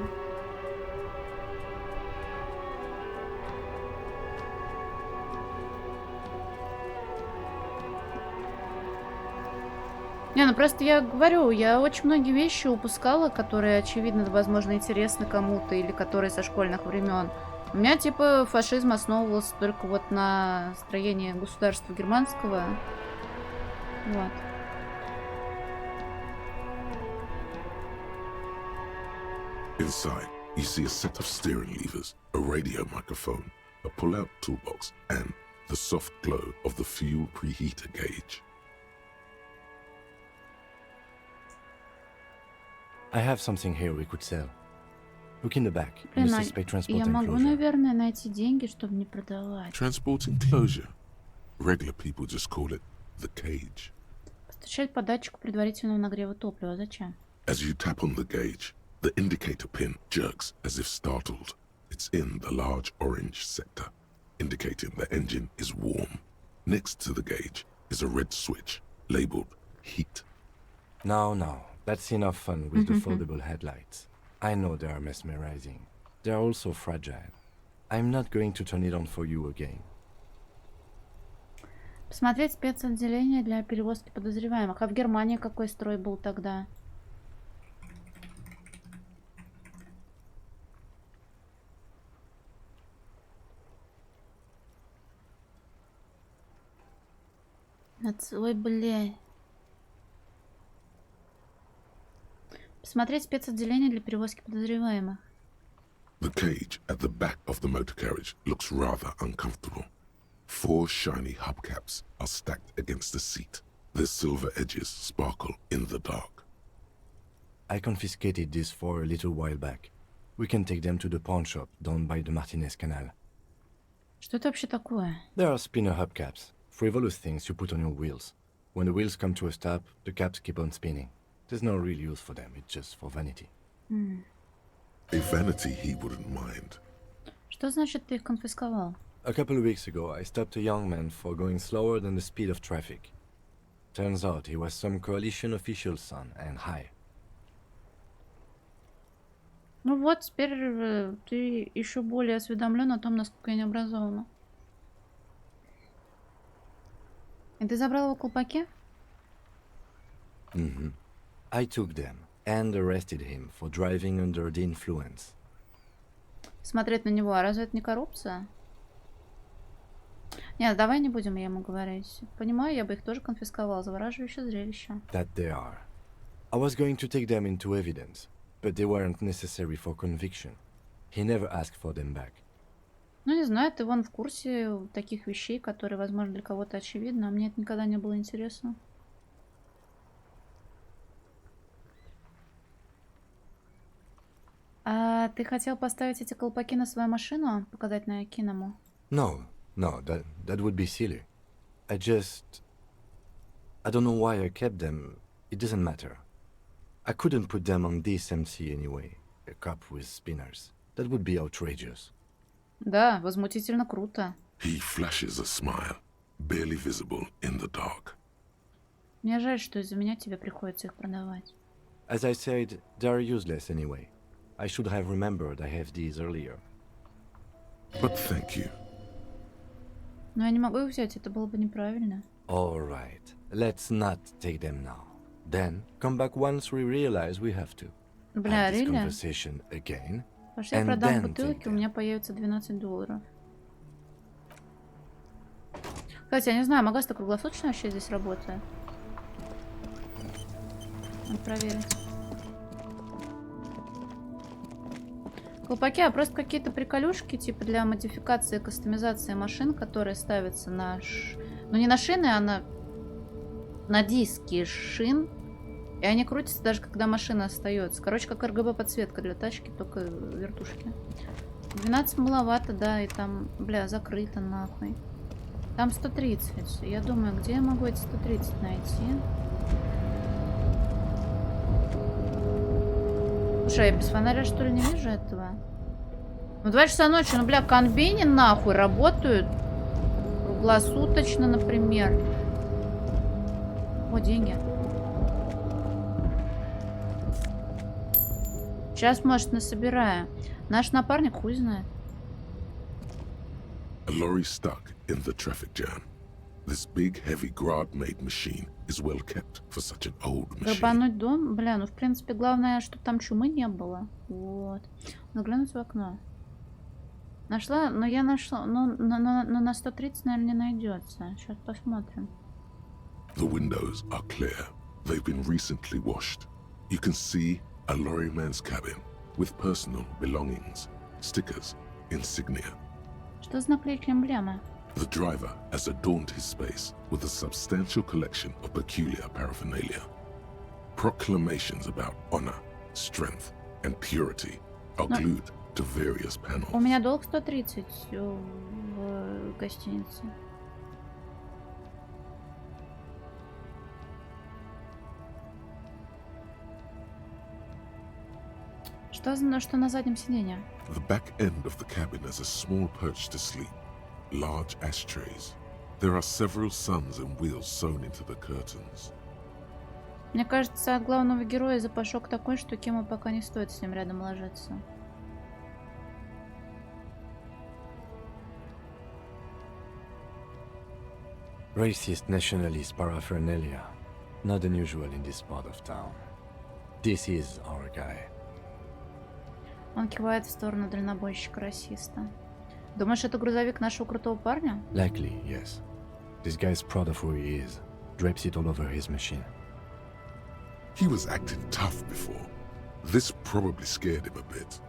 S1: Не, ну просто я говорю, я очень многие вещи упускала, которые, очевидно, возможно, интересны кому-то или которые со школьных времен. У меня, типа, фашизм основывался только вот на строении государства германского. Вот.
S3: Inside, you see a set of steering levers, a radio microphone, a pull-out toolbox, and the soft glow of the fuel preheater gauge.
S4: I have something here we could sell. Look in the back. You suspect transport
S1: Я могу,
S4: enclosure.
S1: наверное, найти деньги, чтобы не продавать.
S3: Transport enclosure. Regular people just call it the cage.
S1: Постучать по датчику предварительного нагрева топлива. Зачем?
S3: As you tap on the gauge, the indicator pin jerks as if startled. It's in the large orange sector, indicating the engine is warm. Next to the gauge is a red switch labeled heat.
S4: Now, that's enough fun with the foldable headlights. I know they are mesmerizing. They are also fragile. I'm not going to turn it on for you again.
S1: Посмотреть спецотделение для перевозки подозреваемых. А в Германии какой строй был тогда? Ой, бля. Посмотреть спецотделение для перевозки подозреваемых.
S3: The cage at the back of the motor carriage looks rather uncomfortable. 4 shiny hubcaps are stacked against the seat. Their silver edges sparkle in the dark.
S4: I confiscated these 4 a little while back. We can take them to the pawn shop down by the Martinez Canal.
S1: Что это вообще такое?
S4: There are spinner hubcaps, frivolous things you put on your wheels. When the wheels come to a stop, the caps keep on spinning. There's no real use for them, it's just for vanity.
S3: A vanity he wouldn't mind.
S1: Что значит ты их конфисковал?
S4: A couple of weeks ago, I stopped a young man for going slower than the speed of traffic. Turns out he was some coalition official's son and high.
S1: Ну вот, теперь ты еще более осведомлен о том, насколько я не образована. И ты забрал его колпаки?
S4: Mm-hmm. I took them and arrested him for driving under the influence.
S1: Смотреть на него, а разве это не коррупция? Нет, давай не будем ему говорить. Понимаю, я бы их тоже конфисковал. Завораживающее зрелище.
S4: That they are. I was going to take them into evidence, but they weren't necessary for conviction. He never asked for them back.
S1: Ну, не знаю, ты вон в курсе таких вещей, которые, возможно, для кого-то очевидны, а мне это никогда не было интересно. А ты хотел поставить эти колпаки на свою машину, показать на Киному?
S4: No, that would be silly. I don't know why I kept them. It doesn't matter. I couldn't put them on this MC anyway. A cup with spinners. That would be outrageous.
S1: Да, возмутительно круто.
S3: He flashes a smile, barely visible in the dark.
S1: Мне жаль, что из-за меня тебе приходится их продавать.
S4: As I said, they are useless anyway. I should have remembered I have these earlier.
S3: But thank you.
S1: Но я не могу их взять, это было бы неправильно.
S4: All right, let's not take them now. Then come back once we realize we have to.
S1: Бля,
S4: Have this
S1: really?
S4: conversation again.
S1: Пошли я
S4: and
S1: продам
S4: then
S1: бутылки,
S4: take
S1: у меня появится $12. Кстати, я не знаю, магаз-то круглосуточно вообще здесь работает? Надо проверить. Колпаки, а просто какие-то приколюшки, типа для модификации и кастомизации машин, которые ставятся на... Ну, не на шины, а на диски шин. И они крутятся даже когда машина остается. Короче, как RGB-подсветка для тачки, только вертушки. 12 маловато, да, и там, бля, закрыто нахуй. Там 130. Я думаю, где я могу эти 130 найти? Слушай, я без фонаря, что ли, не вижу этого? Ну, 2 часа ночи, ну, бля, конвейни нахуй работают. Круглосуточно, например. О, деньги. Сейчас, может, насобираю. Наш напарник хуй знает.
S3: A lorry stuck in the traffic jam. This big, heavy Grad-made machine is well kept for such an old machine.
S1: Грабануть дом? Бля, ну, в принципе, главное, чтобы там чумы не было. Вот. Заглянуть в окно. Нашла? Но я нашла. Но на 130, наверное, не найдется. Сейчас посмотрим.
S3: The windows are clear. They've been recently washed. You can see a lorryman's cabin with personal belongings, stickers, insignia.
S1: Что за наклейки эмблемы?
S3: The driver has adorned his space with a substantial collection of peculiar paraphernalia. Proclamations about honor, strength, and purity are glued to various panels.
S1: У меня долг 130 в гостинице. Что на заднем сиденье?
S3: The back end of the cabin has a small perch to sleep, large ashtrays. There are several suns and wheels sewn into the curtains.
S1: Мне кажется, от главного героя запашок такой, что Кему пока не стоит с ним рядом ложиться.
S4: Racist nationalist paraphernalia. Not unusual in this part of town. This is our guy.
S1: Он кивает в сторону дальнобойщика-расиста. Думаешь, это грузовик нашего крутого парня?
S4: Likely, yes. This guy's proud of who he is. Drapes it all over his machine.
S3: He was acting tough before. This probably scared him a bit.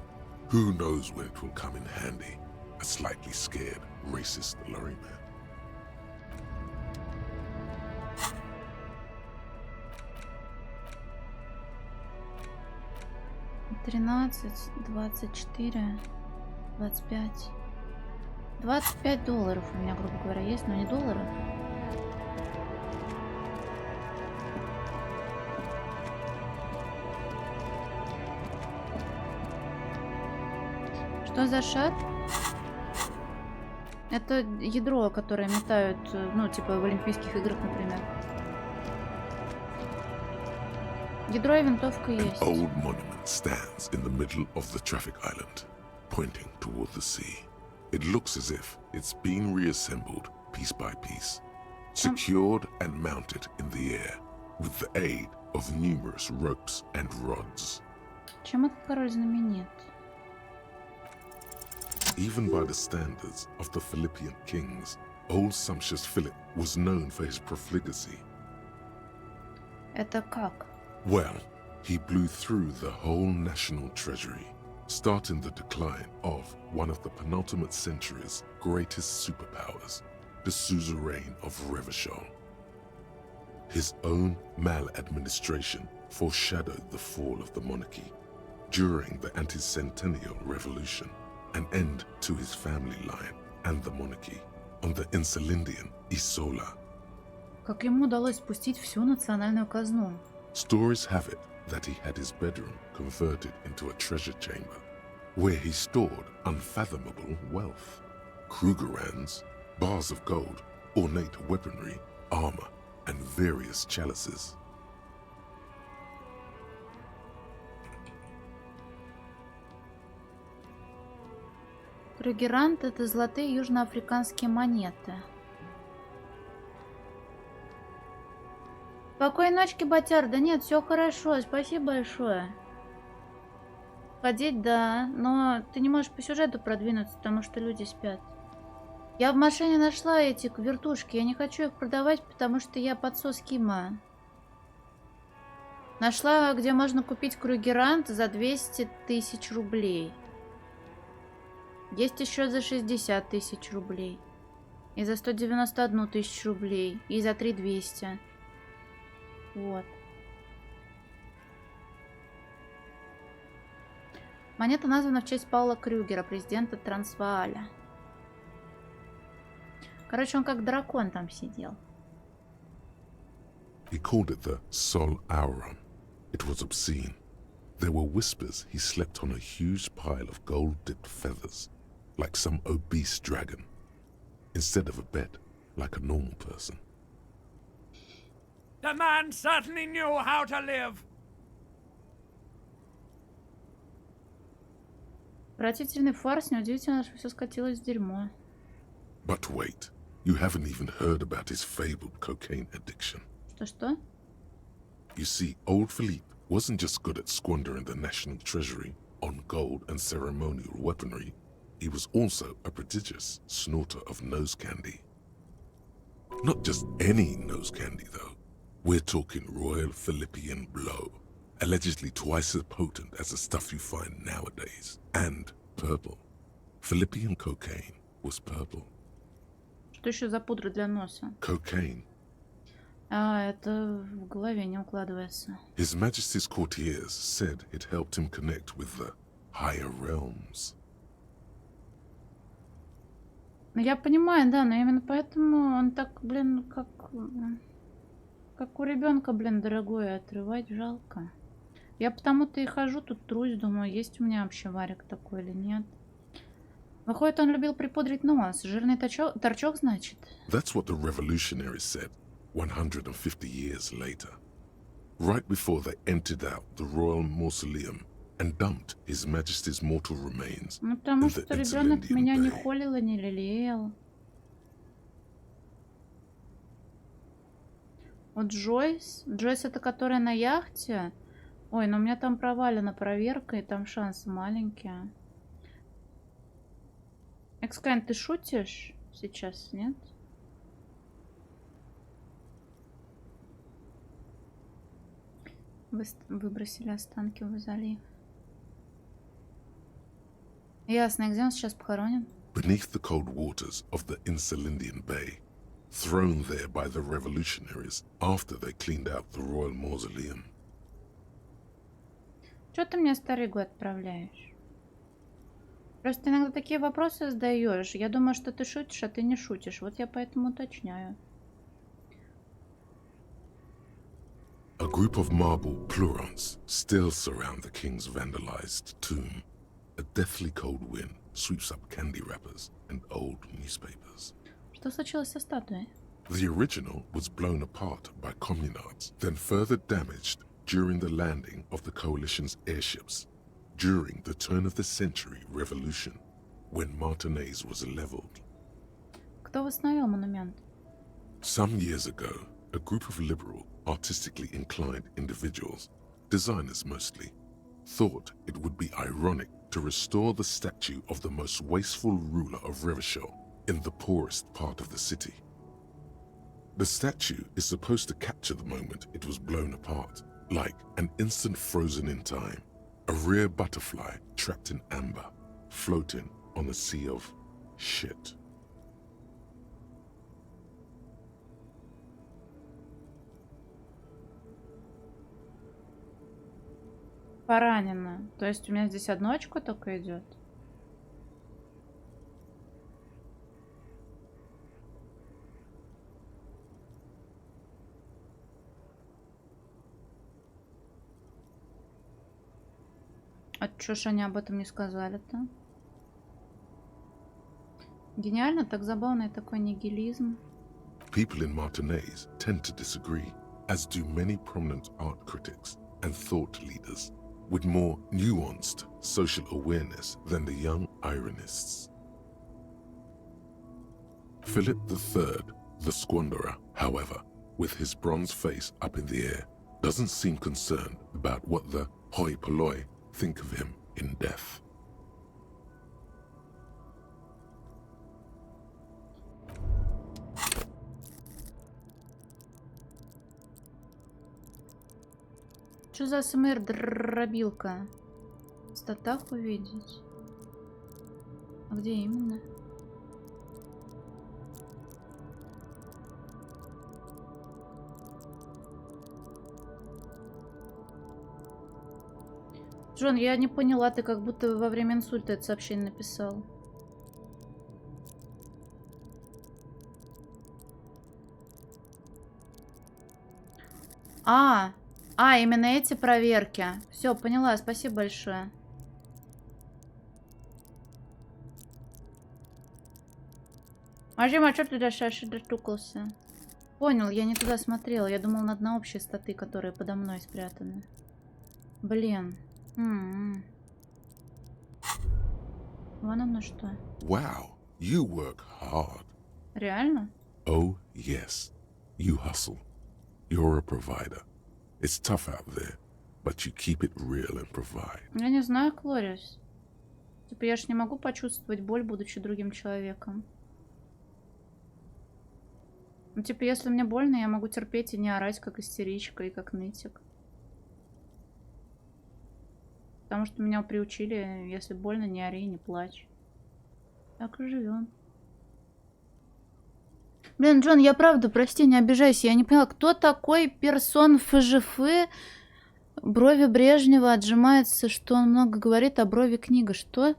S3: Who knows when it will come in handy? A slightly scared, racist lorryman. $13, 24, 25.
S1: $25 у меня, грубо говоря, есть, но не доллары. Что за шар? Это ядро, которое метают, ну, типа в Олимпийских играх, например. Ядро и винтовка есть.
S3: An old monument stands in the middle of the traffic island, pointing toward the sea. It looks as if it's been reassembled piece by piece, secured and mounted in the air with the aid of numerous ropes and rods.
S1: Чем этот король знаменит?
S3: Even by the standards of the Philippian kings, old sumptuous Philip was known for his profligacy.
S1: Это как?
S3: Well, he blew through the whole national treasury, starting the decline of one of the penultimate century's greatest superpowers, the suzerain of Revachol. His own maladministration foreshadowed the fall of the monarchy during the anti-centennial revolution, an end to his family line and the monarchy on the Insulindian Isola.
S1: Как ему удалось спустить всю национальную казну?
S3: Stories have it that he had his bedroom converted into a treasure chamber, where he stored unfathomable wealth. Krugerrands, bars of gold, ornate weaponry, armor, and various chalices.
S1: Крюгерант — это золотые южноафриканские монеты. Спокойной ночки, Батяр. Да нет, все хорошо, спасибо большое. Ходить, да, но ты не можешь по сюжету продвинуться, потому что люди спят. Я в машине нашла эти вертушки, я не хочу их продавать, потому что я подсос Кима. Нашла, где можно купить Крюгерант за 200 000 рублей. Есть еще за 60 000 рублей. И за 191 000 рублей. И за 3200. Вот. Монета названа в честь Паула Крюгера, президента Трансвааля. Короче, он как дракон там сидел.
S3: He called it the Sol Auron. It was obscene. There were whispers he slept on a huge pile of gold-dipped feathers, like some obese dragon, instead of a bed, like a normal person.
S10: The man certainly knew how to live.
S1: Отвратительный фарс, неудивительно, что все скатилось в дерьмо.
S3: But wait, you haven't even heard about his fabled cocaine addiction.
S1: Что-что?
S3: You see, old Philippe wasn't just good at squandering the national treasury on gold and ceremonial weaponry, he was also a prodigious snorter of nose candy. Not just any nose candy, though. We're talking Royal Philippian Blow, allegedly twice as potent as the stuff you find nowadays, and purple. Philippian cocaine was purple.
S1: Что еще за пудра для носа?
S3: Cocaine.
S1: А, это в голове не укладывается.
S3: His Majesty's courtiers said it helped him connect with the higher realms.
S1: Ну, я понимаю, да, но именно поэтому он так, блин, как у ребенка, блин, дорогое, отрывать жалко. Я потому-то и хожу тут, трусь, думаю, есть у меня вообще варик такой или нет. Выходит, он любил припудрить нос. Жирный торчок, значит?
S3: That's what the revolutionaries said 150 years later. Right before they emptied out the royal mausoleum and dumped His Majesty's mortal remains
S1: Ну, потому
S3: in
S1: что
S3: the
S1: ребенок
S3: Insulindian
S1: меня не
S3: Bay.
S1: холил и не лелеял. Вот Джойс. Джойс это которая на яхте? Ой, но у меня там провалена проверка, и там шансы маленькие. Экскайн, ты шутишь сейчас, нет? Выбросили останки в залив. Ясно, где он сейчас похоронен?
S3: Beneath the cold waters of the Insulindian Bay, thrown there by the revolutionaries after they cleaned out the royal mausoleum.
S1: Чё ты мне Старыгу отправляешь? Просто иногда такие вопросы задаешь. Я думаю, что ты шутишь, а ты не шутишь. Вот я поэтому уточняю.
S3: A group of marble pleurons still surround the king's vandalized tomb. A deathly cold wind sweeps up candy wrappers and old newspapers.
S1: Что случилось со статуей?
S3: The original was blown apart by communards, then further damaged during the landing of the coalition's airships during the turn-of-the-century revolution, when Martinez was leveled.
S1: Кто восстановил монумент?
S3: Some years ago, a group of liberal, artistically inclined individuals, designers mostly, thought it would be ironic to restore the statue of the most wasteful ruler of Revachol in the poorest part of the city. The statue is supposed to capture the moment it was blown apart, like an instant frozen in time, a rare butterfly trapped in amber, floating on a sea of shit.
S1: Поранена. То есть у меня здесь одно очко только идет. А чё ж они об этом не сказали-то? Гениально, так забавно и такой нигилизм.
S3: People in Martinez tend to disagree, as do many prominent art critics and thought leaders with more nuanced social awareness than the young ironists. Philip III, the squanderer, however, with his bronze face up in the air, doesn't seem concerned about what the hoi polloi think of him in death.
S1: Что за СМР дробилка? В статах увидеть. А где именно? Джон, я не поняла, ты как будто во время инсульта это сообщение написал. Именно эти проверки. Все, поняла, спасибо большое. Мажим, а что ты дальше дотукался? Понял, я не туда смотрела. Я думал на общие статы, которые подо мной спрятаны. Блин. Вон оно что.
S3: Wow, you work hard.
S1: Реально?
S3: Oh, yes. You hustle. You're a provider. It's tough out there, but you keep it real and provide.
S1: Я не знаю, Клориус. Типа я ж не могу почувствовать боль, будучи другим человеком. Ну, типа, если мне больно, я могу терпеть и не орать, как истеричка и как нытик. Потому что меня приучили, если больно, не ори, не плачь. Так и живем. Блин, Джон, я правда, прости, не обижайся. Я не поняла, кто такой персон ФЖФ? Брови Брежнева отжимается, что он много говорит, а брови книга. Что?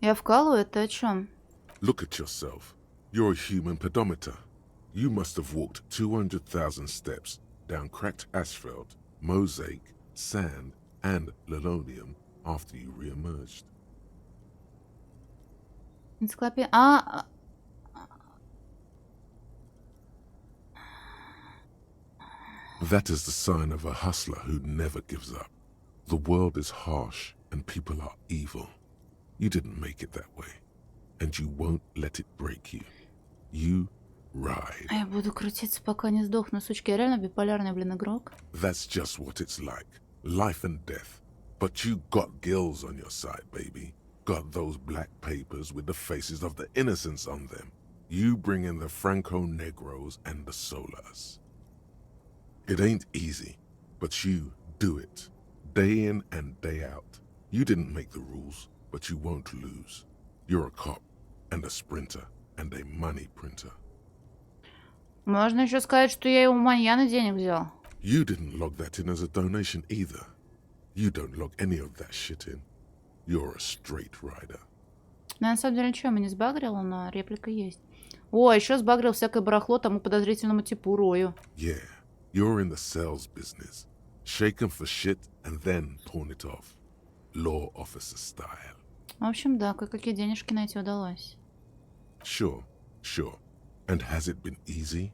S1: Я вкалываю? Это о чем?
S3: Look at yourself. You're a human pedometer. You must have walked 200,000 steps down cracked asphalt, mosaic, sand, and linoleum after you re-emerged.
S1: Энциклопедия.
S3: That is the sign of a hustler who never gives up. The world is harsh and people are evil. You didn't make it that way, and you won't let it break you. You ride.
S1: Я буду крутиться, пока не сдохну, сучки. Я реально биполярный, блин, игрок.
S3: That's just what it's like. Life and death. But you got gills on your side, baby. Got those black papers with the faces of the innocents on them. You bring in the Franco-Negros and the Solas. It ain't easy, but you do it. Day in and day out. You didn't make the rules, but you won't lose. You're a cop, and a sprinter, and a money printer.
S1: Можно еще сказать, что я и у Маньяна денег взял.
S3: You didn't log that in as a donation either. You don't log any of that shit in. You're a straight rider.
S1: На самом деле, ничего, мы не сбагрила, но реплика есть. О, еще сбагрил всякое барахло тому подозрительному типу Рою.
S3: Yeah, you're in the sales business. Shake 'em for shit and then pawn it off. Law officer style.
S1: В общем, да, кое-какие денежки найти удалось.
S3: Sure. And has it been easy?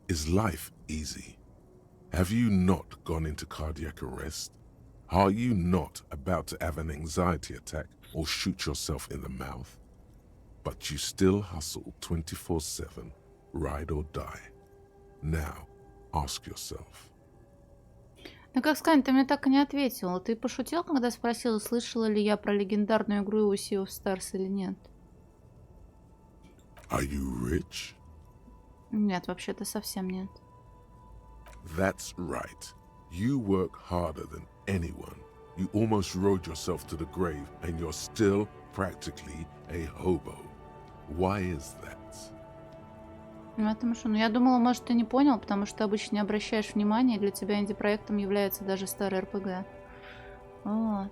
S3: Is life easy? Have you not gone into cardiac arrest? Are you not about to have an anxiety attack or shoot yourself in the mouth? But you still hustle 24/7, ride or die. Now, ask yourself.
S1: Ну как сказать, ты мне так и не ответила. Ты пошутил, когда спросила, слышала ли я про легендарную игру Sea of Stars или нет?
S3: Are you rich?
S1: Нет, вообще-то совсем нет.
S3: That's right. You work harder than anyone. You almost rode yourself to the grave, and you're still practically a hobo. Why is that?
S1: Ну, потому что, я думала, может, ты не понял, потому что обычно не обращаешь внимания, и для тебя инди-проектом является даже старый РПГ. Вот.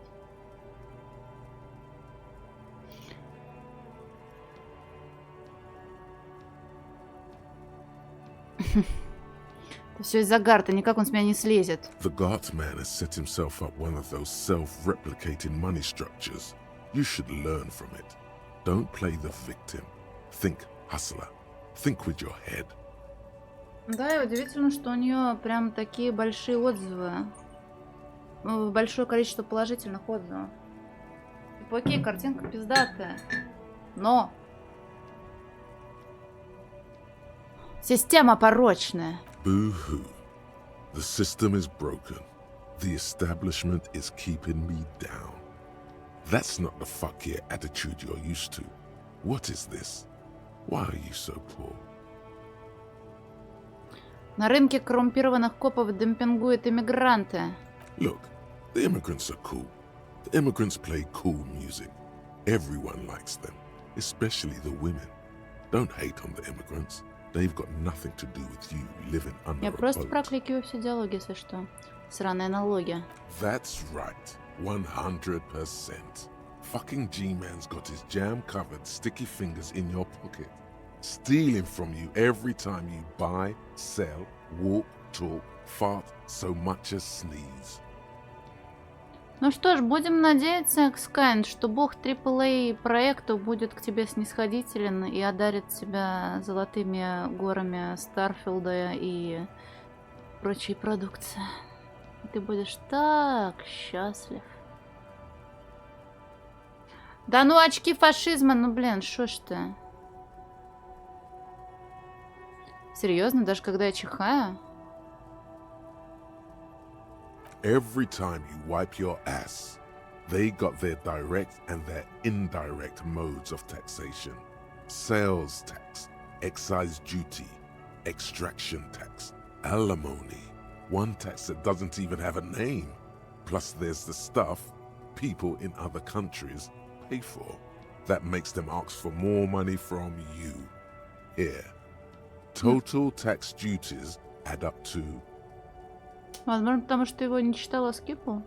S1: Все из-за Гарта, никак он с меня не слезет.
S3: The Guardsman has set himself up one of those self-replicating money structures. You should learn from it. Don't play the victim. Think, hustler. Think with your head.
S1: Да, и удивительно, что у нее прям такие большие отзывы. Большое количество положительных отзывов. Типа, окей, картинка пиздатая. Но система порочная.
S3: Boo-hoo. The system is broken. The establishment is keeping me down. That's not the fuck yeah attitude you're used to. What is this? Why are you so poor?
S1: На рынке коррумпированных копов демпингуют иммигранты.
S3: Look, the immigrants are cool. The immigrants play cool music. Everyone likes them, especially the women. Don't hate on the immigrants. They've got nothing to do with you living under
S1: Я
S3: a
S1: просто
S3: boat.
S1: прокликиваю все диалоги, если что. Сраные налоги.
S3: That's right. 100%. Fucking G-Man's got his jam-covered sticky fingers in your pocket. Stealing from you every time you buy, sell, walk, talk, fart, so much as sneeze.
S1: Ну что ж, будем надеяться, Экскайн, что бог AAA проекту будет к тебе снисходителен и одарит тебя золотыми горами Старфилда и прочей продукции. Ты будешь так счастлив. Да ну очки фашизма, ну блин, шо ж ты? Серьезно, даже когда я чихаю?
S3: Every time you wipe your ass, they got their direct and their indirect modes of taxation. Sales tax, excise duty, extraction tax, alimony, one tax that doesn't even have a name. Plus there's the stuff people in other countries pay for. That makes them ask for more money from you. Here. Total tax duties add up to...
S1: Возможно, потому что его не читала, скипал.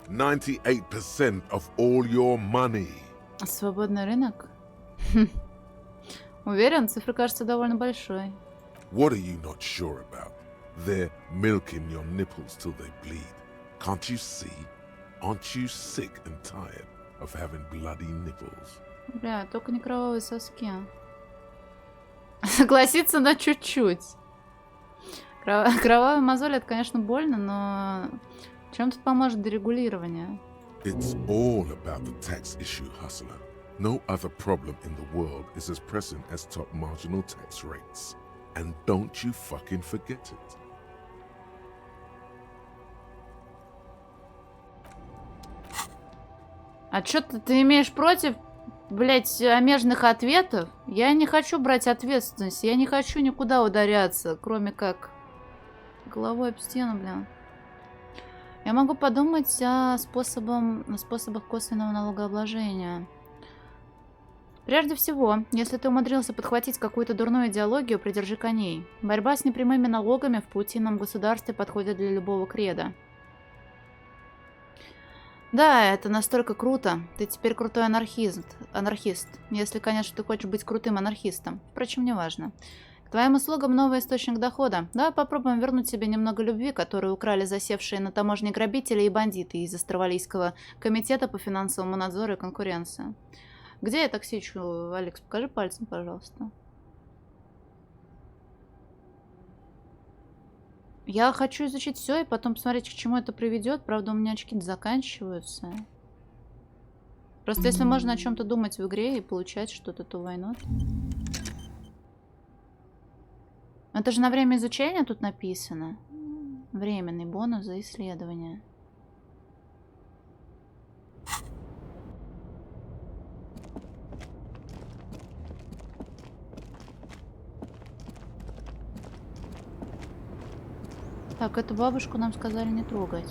S3: 98% of all your money.
S1: Свободный рынок? Уверен, цифра кажется довольно большой.
S3: What are you not sure about? They're milking your nipples till they bleed. Can't you see? Aren't you sick and tired of having bloody nipples?
S1: Бля, только не кровавые соски. Согласиться на чуть-чуть. Кровавые мозоли, это, конечно, больно, но чем тут поможет дерегулирование?
S3: It's all about the tax issue, hustler. No other problem in the world is as pressing as top marginal tax rates. And don't you fucking forget it.
S1: А что ты имеешь против, блять, омежных ответов? Я не хочу брать ответственность, я не хочу никуда ударяться, кроме как головой об стену, блин. Я могу подумать о способах косвенного налогообложения. Прежде всего, если ты умудрился подхватить какую-то дурную идеологию, придержи коней. Борьба с непрямыми налогами в паутинном государстве подходит для любого креда. Да, это настолько круто. Ты теперь крутой анархист. Если, конечно, ты хочешь быть крутым анархистом. Впрочем, неважно. К твоим услугам новый источник дохода. Давай попробуем вернуть себе немного любви, которую украли засевшие на таможне грабители и бандиты из Австралийского комитета по финансовому надзору и конкуренции. Где я токсичу, Алекс? Покажи пальцем, пожалуйста. Я хочу изучить все и потом посмотреть, к чему это приведет. Правда, у меня очки заканчиваются. Просто если можно о чем-то думать в игре и получать что-то, то why not? Это же на время изучения тут написано. Временный бонус за исследование. Так, эту бабушку нам сказали не трогать.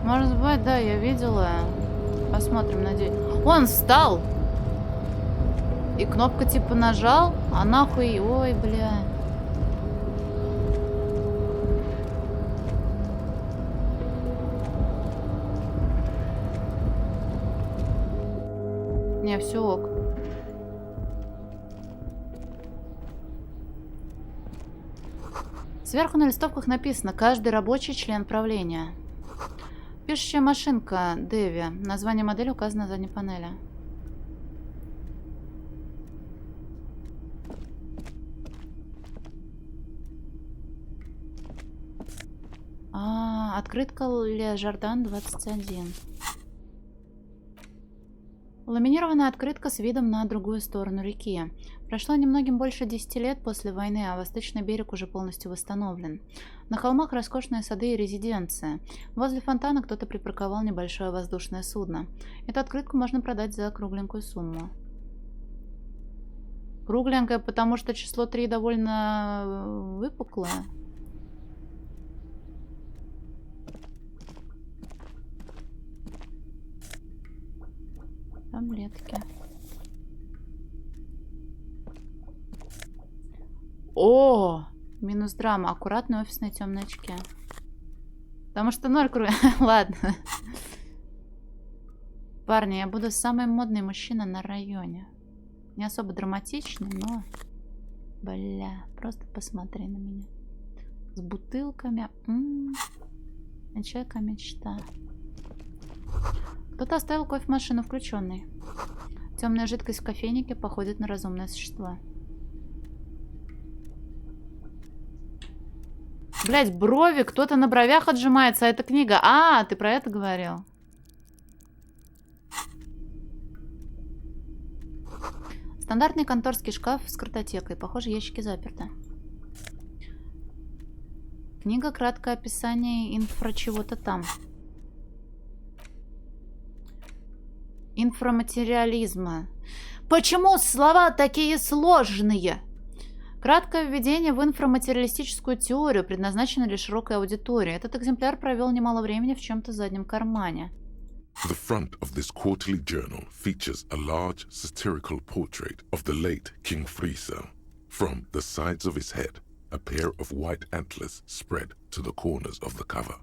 S1: Может быть, да, я видела. Посмотрим, надеюсь. Он встал! И кнопка типа нажал, а нахуй... Ой, бля. Не, все ок. Сверху на листовках написано «Каждый рабочий член правления». Пишущая машинка Дэви. Название модели указано на задней панели. Открытка Ле Жардан 21. Ламинированная открытка с видом на другую сторону реки. Прошло немногим больше 10 лет после войны, а восточный берег уже полностью восстановлен. На холмах роскошные сады и резиденция. Возле фонтана кто-то припарковал небольшое воздушное судно. Эту открытку можно продать за кругленькую сумму. Кругленькая, потому что число 3 довольно выпуклое. Таблетки. О! Минус драма. Аккуратные офисные темные очки. Потому что 0 круг... Ладно. Парни, я буду самый модный мужчина на районе. Не особо драматичный, но... Бля, просто посмотри на меня. С бутылками. Человека мечта. Кто-то оставил кофемашину включенной. Темная жидкость в кофейнике походит на разумное существо. Блять, брови, кто-то на бровях отжимается, а это книга. А, ты про это говорил. Стандартный конторский шкаф с картотекой. Похоже, ящики заперты. Книга, краткое описание инфра чего-то там. Инфраматериализма. Почему слова такие сложные? Краткое введение в инфраматериалистическую теорию предназначено для широкой аудитории. Этот экземпляр провел немало времени в чем-то заднем кармане.
S3: The front of this quarterly journal features a large satirical portrait of the late King Friso. From the sides of his head, a pair of white antlers spread to the corners of the cover.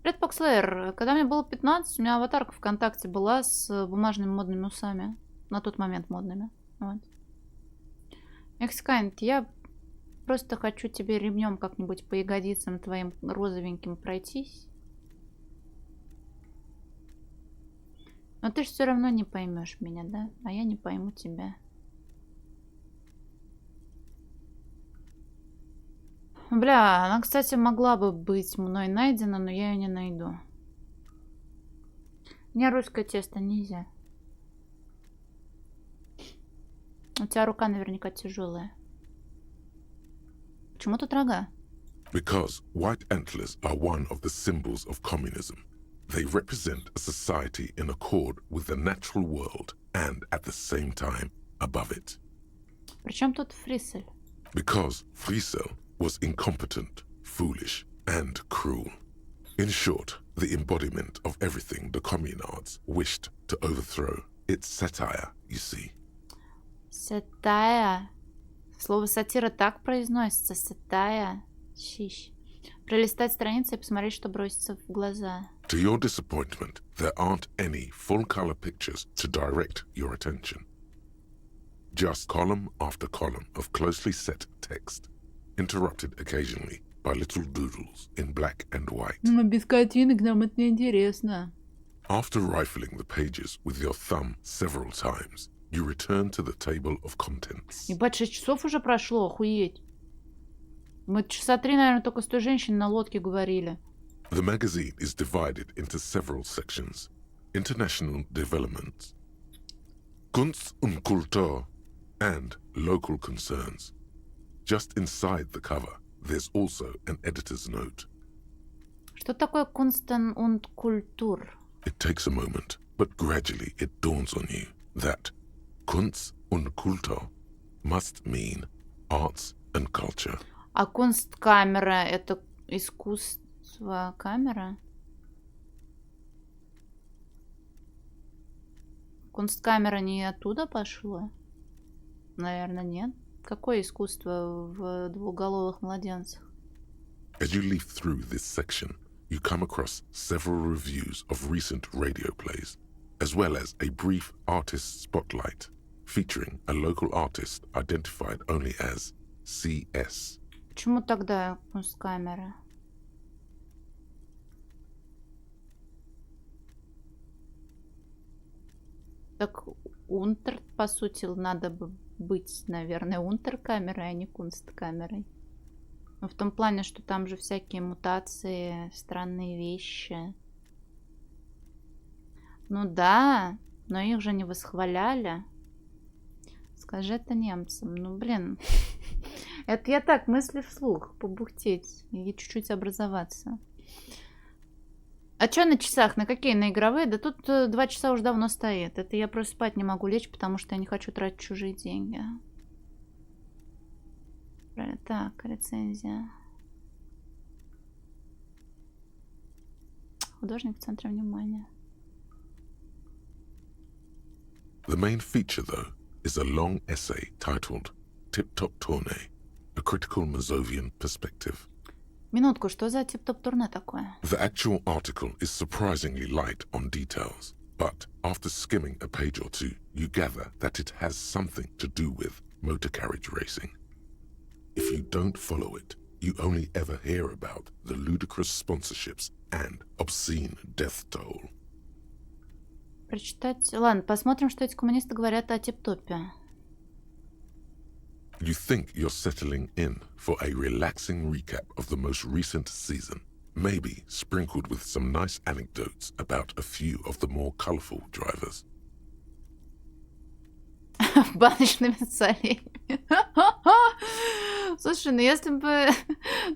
S1: Привет, Покслеер. Когда мне было 15, у меня аватарка ВКонтакте была с бумажными модными усами. На тот момент модными. Вот. Экскайнт, я просто хочу тебе ремнем как-нибудь по ягодицам твоим розовеньким пройтись. Но ты же все равно не поймешь меня, да? А я не пойму тебя. Бля, она, кстати, могла бы быть мной найдена, но я ее не найду. Мне русское тесто нельзя. У тебя рука наверняка тяжелая. Почему тут рога?
S3: Because white antlers are one of the symbols of communism. They represent a society in accord with the natural world and at the same time above it.
S1: Причем тут Фрисель?
S3: Because Friesel was incompetent, foolish, and cruel. In short, the embodiment of everything the communards wished to overthrow. It's satire, you see.
S1: Сатая. Слово сатира так произносится. Сатая. Щищ. Пролистать страницы и посмотреть, что бросится в глаза.
S3: To your disappointment, there aren't any full-color pictures to direct your attention. Just column after column of closely set text, interrupted occasionally by little doodles in black and white.
S1: Но без картинок нам это не интересно.
S3: After rifling the pages with your thumb several times, you return to the table of contents.
S1: Ебать, 6 часов уже прошло, охуеть. Мы часа 3, наверное, только с той женщиной на лодке говорили.
S3: The magazine is divided into several sections. International developments, Kunst und Kultur, and local concerns. Just inside the cover, there's also an editor's note.
S1: Что такое Kunst und Kultur?
S3: It takes a moment, but gradually it dawns on you that Kunst und Kultur must mean arts and culture.
S1: А Kunstkamera — это искусство камера? Kunstkamera не оттуда пошло? Наверное, нет. Какое искусство в двуголовых младенцах?
S3: As you leaf through this section, you come across several reviews of recent radio plays, as well as a brief artist spotlight featuring a local artist identified only as CS.
S1: Почему тогда Kunstkamera? Так Унтер, по сути, надо бы быть, наверное, Унтеркамерой, а не Кунсткамерой. Но в том плане, что там же всякие мутации, странные вещи. Ну да, но их же не восхваляли. Скажи это немцам. Ну, блин. Это я так, мысли вслух, побухтеть и чуть-чуть образоваться. А что на часах? На какие? На игровые? Да тут 2 часа уже давно стоит. Это я просто спать не могу лечь, потому что я не хочу тратить чужие деньги. Так, рецензия. Художник в центре внимания.
S3: The main feature, though, is a long essay titled Tip-Top Tournée, a critical Mazovian perspective.
S1: Минутку, что за тип-топ-турне такое?
S3: The actual article is surprisingly light on details, but after skimming a page or two, you gather that it has something to do with motor carriage racing. If you don't follow it, you only ever hear about the ludicrous sponsorships and obscene death toll.
S1: Прочитать... Ладно, посмотрим, что эти коммунисты говорят о тип-топе.
S3: You think you're settling in for a relaxing recap of the most recent season, maybe sprinkled with some nice anecdotes about a few of the more colorful drivers.
S1: Баночными солями. Слушай, ну если бы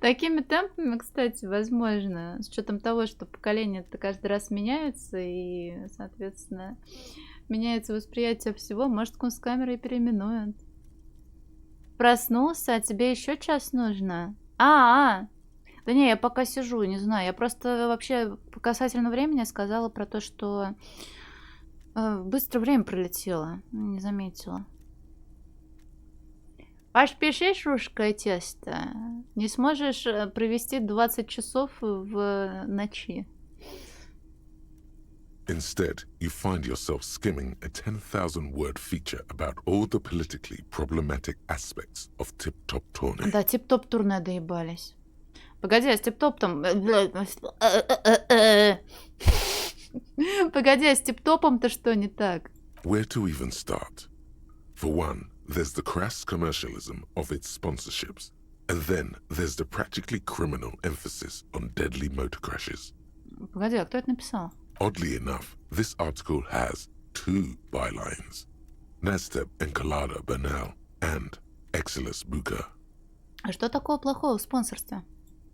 S1: такими темпами, кстати, возможно, с учетом того, что поколения-то каждый раз меняются, и, соответственно, меняется восприятие всего, может, Kunstkamera и переименуют. Проснулся, а тебе еще час нужно? Да не, я пока сижу, не знаю. Я просто вообще касательно времени сказала про то, что быстро время пролетело. Не заметила. Поспешишь, русское тесто? Не сможешь провести 20 часов в ночи?
S3: Instead, you find yourself skimming a 10,000-word feature about all the politically problematic aspects of Tip-Top Tournée.
S1: Да, Tip-Top турне доебались. Погоди, а с Tip-Top-том... Погоди, а с Tip-Top'ом-то что не так?
S3: Where to even start? For one, there's the crass commercialism of its sponsorships, and then there's the practically criminal emphasis on deadly motor crashes.
S1: Погоди, а кто это написал?
S3: Oddly enough, this article has 2 bylines: Nazteb Encolada Bernal and Exilus Buka.
S1: А что такого плохого в спонсорстве?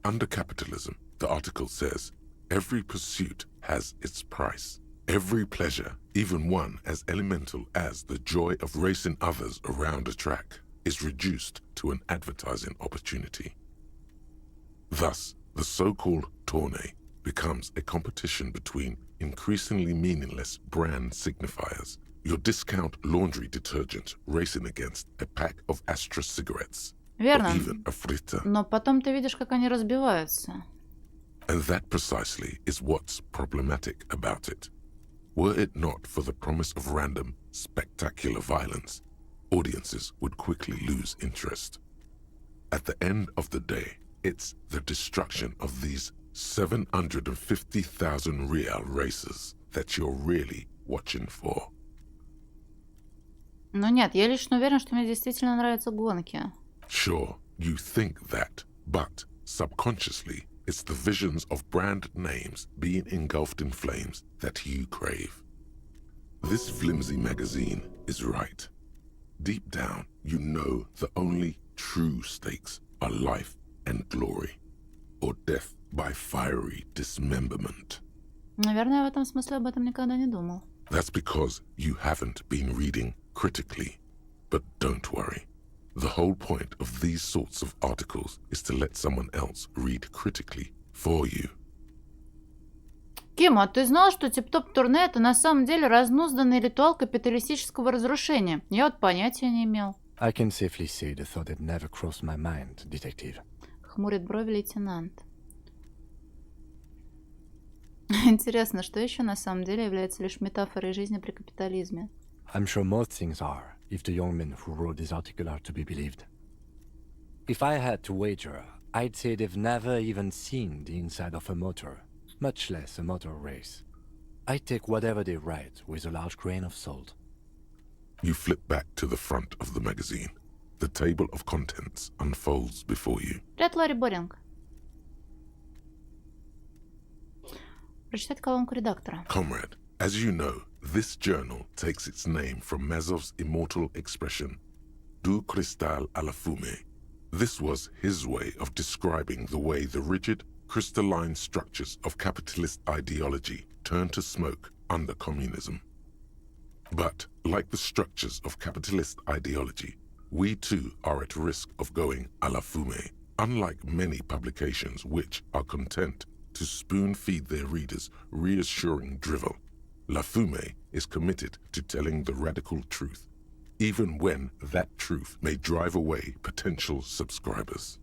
S3: Under capitalism, the article says, every pursuit has its price. Every pleasure, even one as elemental as the joy of racing others around a track, is reduced to an advertising opportunity. Thus, the so-called tourney becomes a competition between increasingly meaningless brand signifiers. Your discount laundry detergent racing against a pack of Astra cigarettes, or
S1: Верно.
S3: even a fritter.
S1: Но потом ты видишь, как они разбиваются.
S3: And that precisely is what's problematic about it. Were it not for the promise of random, spectacular violence, audiences would quickly lose interest. At the end of the day, it's the destruction of these 750,000 real races that you're really watching for.
S1: Но нет, я лично уверена, что мне действительно нравятся гонки.
S3: Sure, you think that, but subconsciously, it's the visions of brand names being engulfed in flames that you crave. This flimsy magazine is right. Deep down, you know the only true stakes are life and glory, or death by fiery dismemberment.
S1: Наверное, в этом смысле об этом никогда не думал.
S3: That's because you haven't been reading critically. But don't worry. The whole point of these sorts of articles is to let someone else read critically for you.
S1: Ким, а ты знал, что тип-топ-турне — это на самом деле разнузданный ритуал капиталистического разрушения? Я вот понятия не имел.
S4: I can safely say the thought had never crossed my mind, detective.
S1: Хмурит брови лейтенант. Интересно, что еще на самом деле является лишь метафорой жизни при капитализме?
S4: I'm sure most things are, if the young men who wrote this article are to be believed. If I had to wager, I'd say they've never even seen the inside of a motor, much less a motor race. I'd take whatever they write with a large grain of salt.
S3: You flip back to the front of the magazine. The table of contents unfolds before you.
S1: Привет, Лори Боринг. Прочитать колонку редактора.
S3: Comrade, as you know, this journal takes its name from Mazov's immortal expression, du cristal à la fumée. This was his way of describing the way the rigid, crystalline structures of capitalist ideology turned to smoke under communism. But, like the structures of capitalist ideology, we too are at risk of going à la fumée, unlike many publications which are content to spoon-feed their readers reassuring drivel. La Fumée is committed to telling the radical truth, even when that truth may drive away potential subscribers.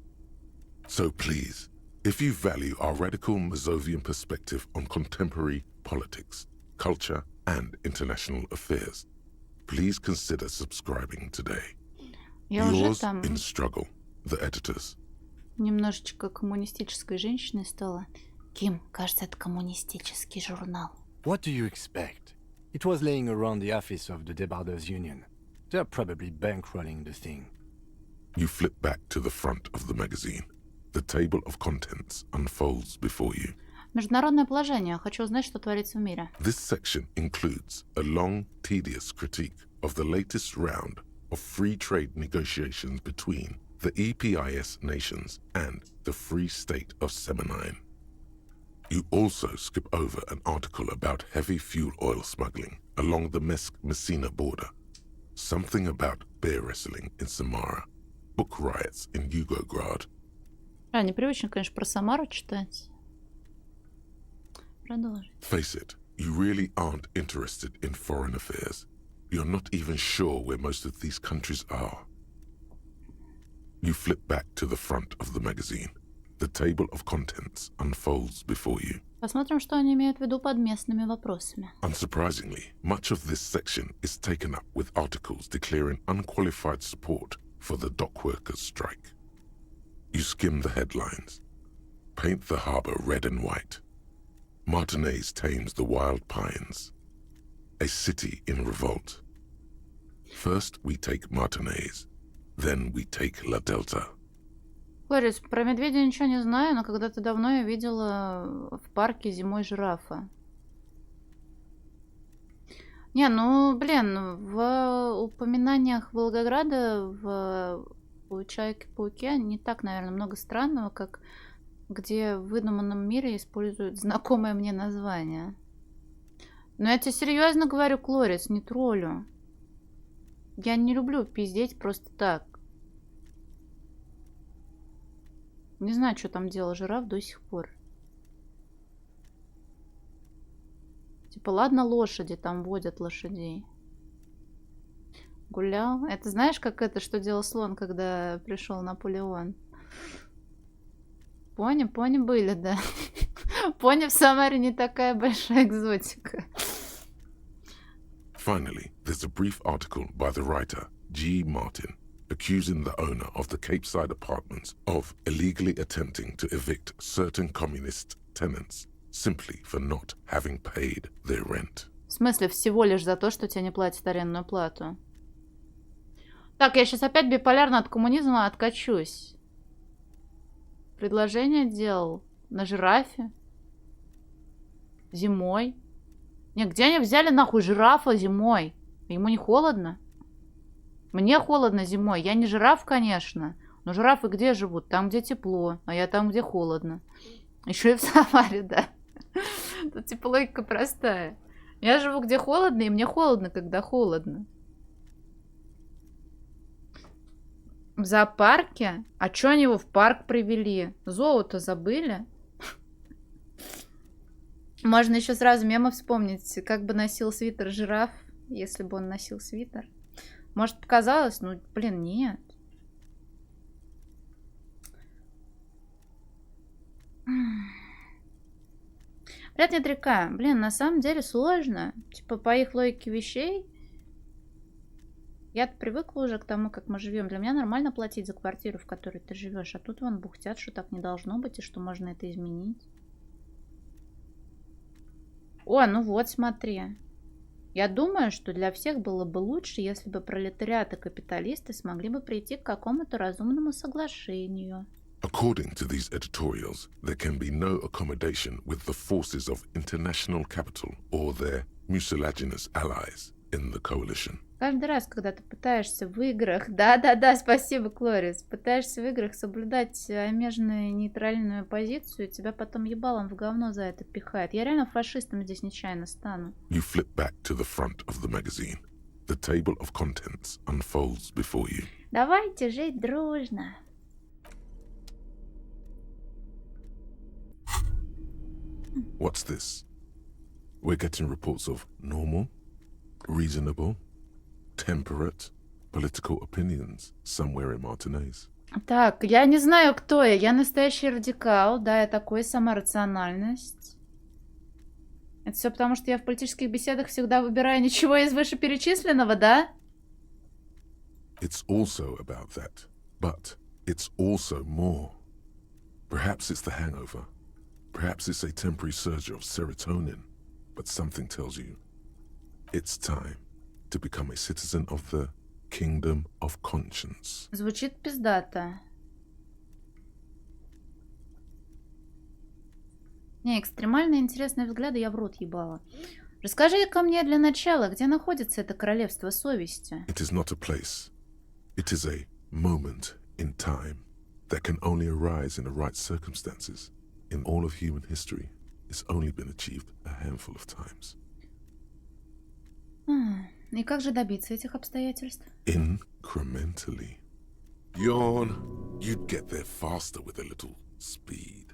S3: So please, if you value our radical Mazovian perspective on contemporary politics, culture, and international affairs, please consider subscribing today. Yours in struggle, the editors.
S1: Немножечко коммунистической женщиной стала. Ким, кажется, это коммунистический журнал.
S4: What do you expect? It was laying around the office of the Debarders Union. They're probably bankrolling the thing.
S3: You flip back to the front of the magazine. The table of contents unfolds before you.
S1: Международное положение. Хочу узнать, что творится в мире.
S3: This section includes a long, tedious critique of the latest round of free trade negotiations between the EPIS nations and the Free State of Semenine. You also skip over an article about heavy fuel oil smuggling along the Messina border, something about bear wrestling in Samara, book riots in Yugograd.
S1: Непривычно, конечно, про Самару читать. Продолжи.
S3: Face it, you really aren't interested in foreign affairs. You're not even sure where most of these countries are. You flip back to the front of the magazine. The table of contents unfolds before you.
S1: Посмотрим, что они имеют в виду под местными вопросами.
S3: Unsurprisingly, much of this section is taken up with articles declaring unqualified support for the dock workers' strike. You skim the headlines. Paint the harbor red and white. Martinez tames the wild pines. A city in revolt. First we take Martinez, then we take La Delta.
S1: Лорис, про медведя ничего не знаю, но когда-то давно я видела в парке зимой жирафа. Не, ну, блин, в упоминаниях Волгограда в Человеке-пауке не так, наверное, много странного, как где в выдуманном мире используют знакомое мне название. Но я тебе серьезно говорю, Клорис, не троллю. Я не люблю пиздеть просто так. Не знаю, что там делал жираф до сих пор. Типа, ладно, лошади там водят лошадей. Гулял. Это знаешь, как это, что делал слон, когда пришел Наполеон? Пони были, да. Пони в Самаре не такая большая экзотика.
S3: Finally, there's a brief article by the writer, G. Martin, accusing the owner of the Capeside Apartments of illegally attempting to evict certain communist tenants simply for not having paid their rent.
S1: В смысле, всего лишь за то, что тебе не платят арендную плату. Так, я сейчас опять биполярно от коммунизма откачусь. Предложение делал на жирафе. Зимой. Не, где они взяли нахуй жирафа зимой? Ему не холодно? Мне холодно зимой. Я не жираф, конечно. Но жирафы где живут? Там, где тепло. А я там, где холодно. Еще и в Самаре, да. Тут типа логика простая. Я живу где холодно, и мне холодно, когда холодно. В зоопарке? А чё они его в парк привели? Золото забыли? Можно еще сразу мемы вспомнить, как бы носил свитер жираф, если бы он носил свитер. Может, показалось? Ну, блин, нет. Привет, нет река. Блин, на самом деле сложно. Типа, по их логике вещей. Я-то привыкла уже к тому, как мы живем. Для меня нормально платить за квартиру, в которой ты живешь. А тут вон бухтят, что так не должно быть, и что можно это изменить. О, ну вот, смотри. Я думаю, что для всех было бы лучше, если бы пролетариат и капиталисты смогли бы прийти к какому-то разумному соглашению.
S3: According to these editorials, there can be no accommodation with the forces of international capital or their mucilaginous allies in the coalition.
S1: Каждый раз, когда ты пытаешься в играх... Да-да-да, спасибо, Клорис. Пытаешься в играх соблюдать межную нейтральную позицию, тебя потом ебалом в говно за это пихает. Я реально фашистом здесь нечаянно стану.
S3: You flip back to the front of the magazine. The table of contents unfolds before you.
S1: Давайте жить дружно.
S3: What's this? We're getting reports of normal, reasonable, temperate political opinions somewhere in Martinez.
S1: Так, я не знаю, кто я. Я настоящий радикал, да, я такой, сама рациональность. Это все потому, что я в политических беседах всегда выбираю ничего из вышеперечисленного, да?
S3: It's also about that, but it's also more. Perhaps it's the hangover. Perhaps it's a temporary surge of serotonin, but something tells you it's time to become a citizen of the kingdom of conscience.
S1: Звучит пиздато. Не, экстремально интересные взгляды я в рот ебала. Расскажи-ка мне для начала, где находится это королевство совести?
S3: It is not a place. It is a moment in time that can only arise in the right circumstances. In all of human history, it's only been achieved a handful of times.
S1: И как же добиться этих обстоятельств?
S3: Incrementally. Yawn. You'd get there faster with a little speed.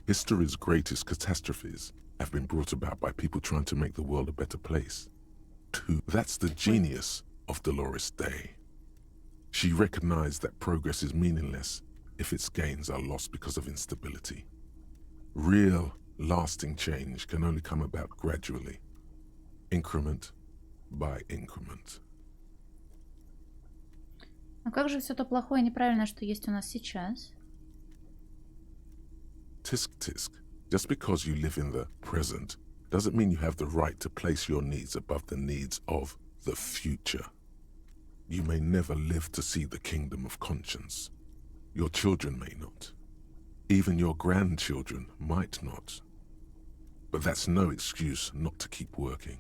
S3: History's greatest catastrophes have been brought about by people trying to make the world a better place. That's the genius of Dolores Day. She recognized that progress is meaningless if its gains are lost because of instability. Real, lasting change can only come about gradually, increment by increment.
S1: А как же все то плохое и неправильное, что есть у нас сейчас?
S3: Tisk tisk. Just because you live in the present doesn't mean you have the right to place your needs above the needs of the future. You may never live to see the kingdom of conscience. Your children may not. Even your grandchildren might not. But that's no excuse not to keep working.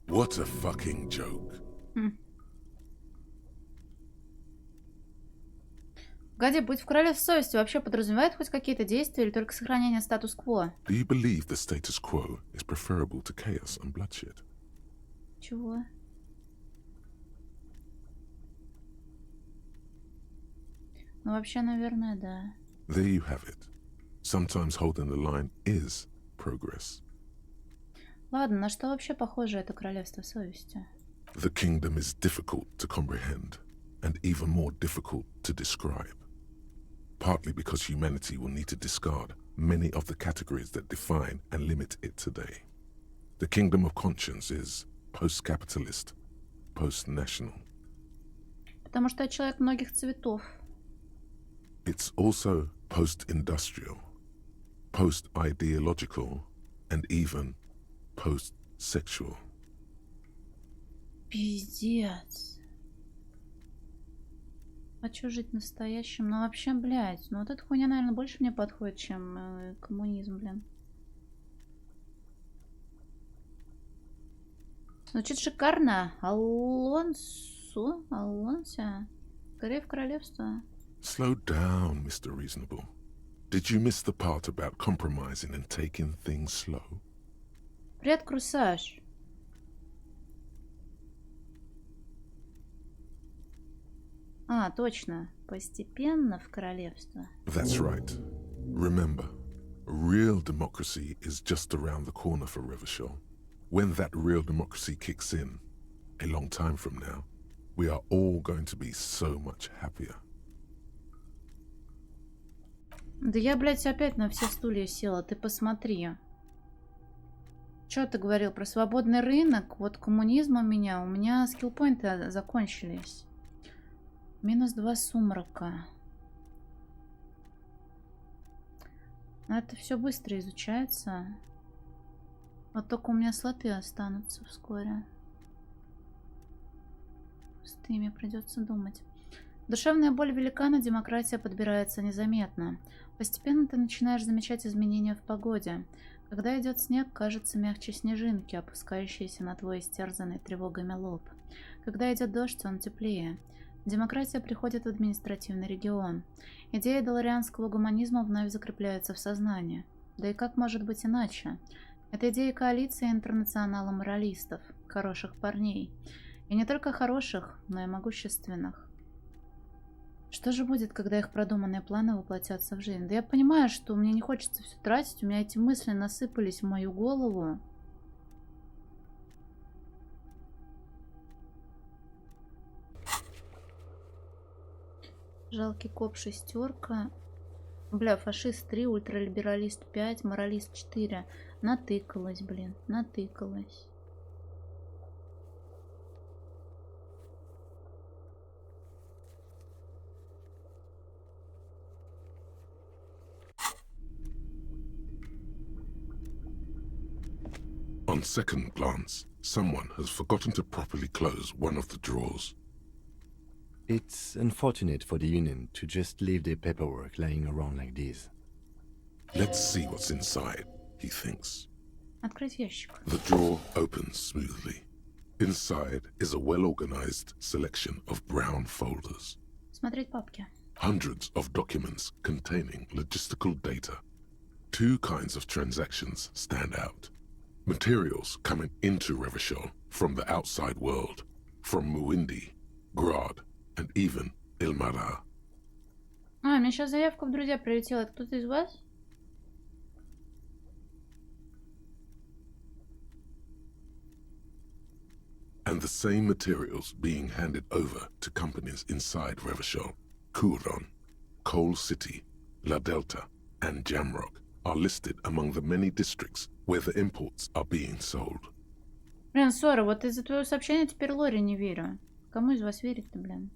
S3: What a fucking joke.
S1: Погоди, путь в королевство совести вообще подразумевает хоть какие-то действия или только сохранение статус-кво?
S3: Do you believe the status quo is preferable to chaos and bloodshed?
S1: Чего? Ну, вообще, наверное, да.
S3: There you have it. Sometimes holding the line is progress.
S1: Ладно, на что вообще похоже это королевство совести?
S3: The kingdom is difficult to comprehend, and even more difficult to describe. Partly because humanity will need to discard many of the categories that define and limit it today. The kingdom of conscience is post-capitalist, post-national.
S1: Потому что я человек многих цветов.
S3: It's also post-industrial, post-ideological, and even post-sexual.
S1: Пиздец. Хочу жить настоящим. Но вообще, блядь, ну вот эта хуйня, наверное, больше мне подходит, чем коммунизм, блин. Звучит шикарно. Алонсо? Скорее в королевство.
S3: Slow down, Mr. Reasonable. Did you miss the part about compromising and taking things slow?
S1: Привет, Крусаж. А, точно. Постепенно в королевство.
S3: That's right. Remember, real democracy is just around the corner for Revachol. When that real democracy kicks in, a long time from now, we are all going to be so much happier.
S1: Да я, блядь, опять на все стулья села. Ты посмотри. Чё ты говорил про свободный рынок? Вот коммунизм у меня скиллпоинты закончились. -2 сумрака. Это все быстро изучается. Вот только у меня слоты останутся вскоре. С ими придется думать. Душевная боль велика, но демократия подбирается незаметно. Постепенно ты начинаешь замечать изменения в погоде. Когда идет снег, кажется мягче снежинки, опускающиеся на твой истерзанный тревогами лоб. Когда идет дождь, он теплее. Демократия приходит в административный регион. Идеи доларианского гуманизма вновь закрепляются в сознании. Да и как может быть иначе? Это идеи коалиции интернационала моралистов, хороших парней. И не только хороших, но и могущественных. Что же будет, когда их продуманные планы воплотятся в жизнь? Да я понимаю, что мне не хочется все тратить, у меня эти мысли насыпались в мою голову. Жалкий коп 6. Бля, фашист 3, ультралибералист 5, моралист 4. Натыкалась, блин, натыкалась.
S3: On second glance, someone has forgotten to properly close one of the drawers.
S4: It's unfortunate for the Union to just leave their paperwork lying around like this.
S3: Let's see what's inside, he thinks.
S1: Открыть ящик.
S3: The drawer opens smoothly. Inside is a well-organized selection of brown folders.
S1: Смотреть папки.
S3: Hundreds of documents containing logistical data. Two kinds of transactions stand out. Materials coming into Revachol from the outside world, from Muindi, Grad, and even Ilmara.
S1: А, у меня сейчас заявка в друзья прилетела. Это кто-то из вас?
S3: And the same materials being handed over to companies inside Revachol, Kuron, Coal City, La Delta, and Jamrock are listed among the many districts where the imports are being sold.
S1: Блин, Сора, вот из-за твоего сообщения теперь Лори не верю. Кому из вас верить-то, блин?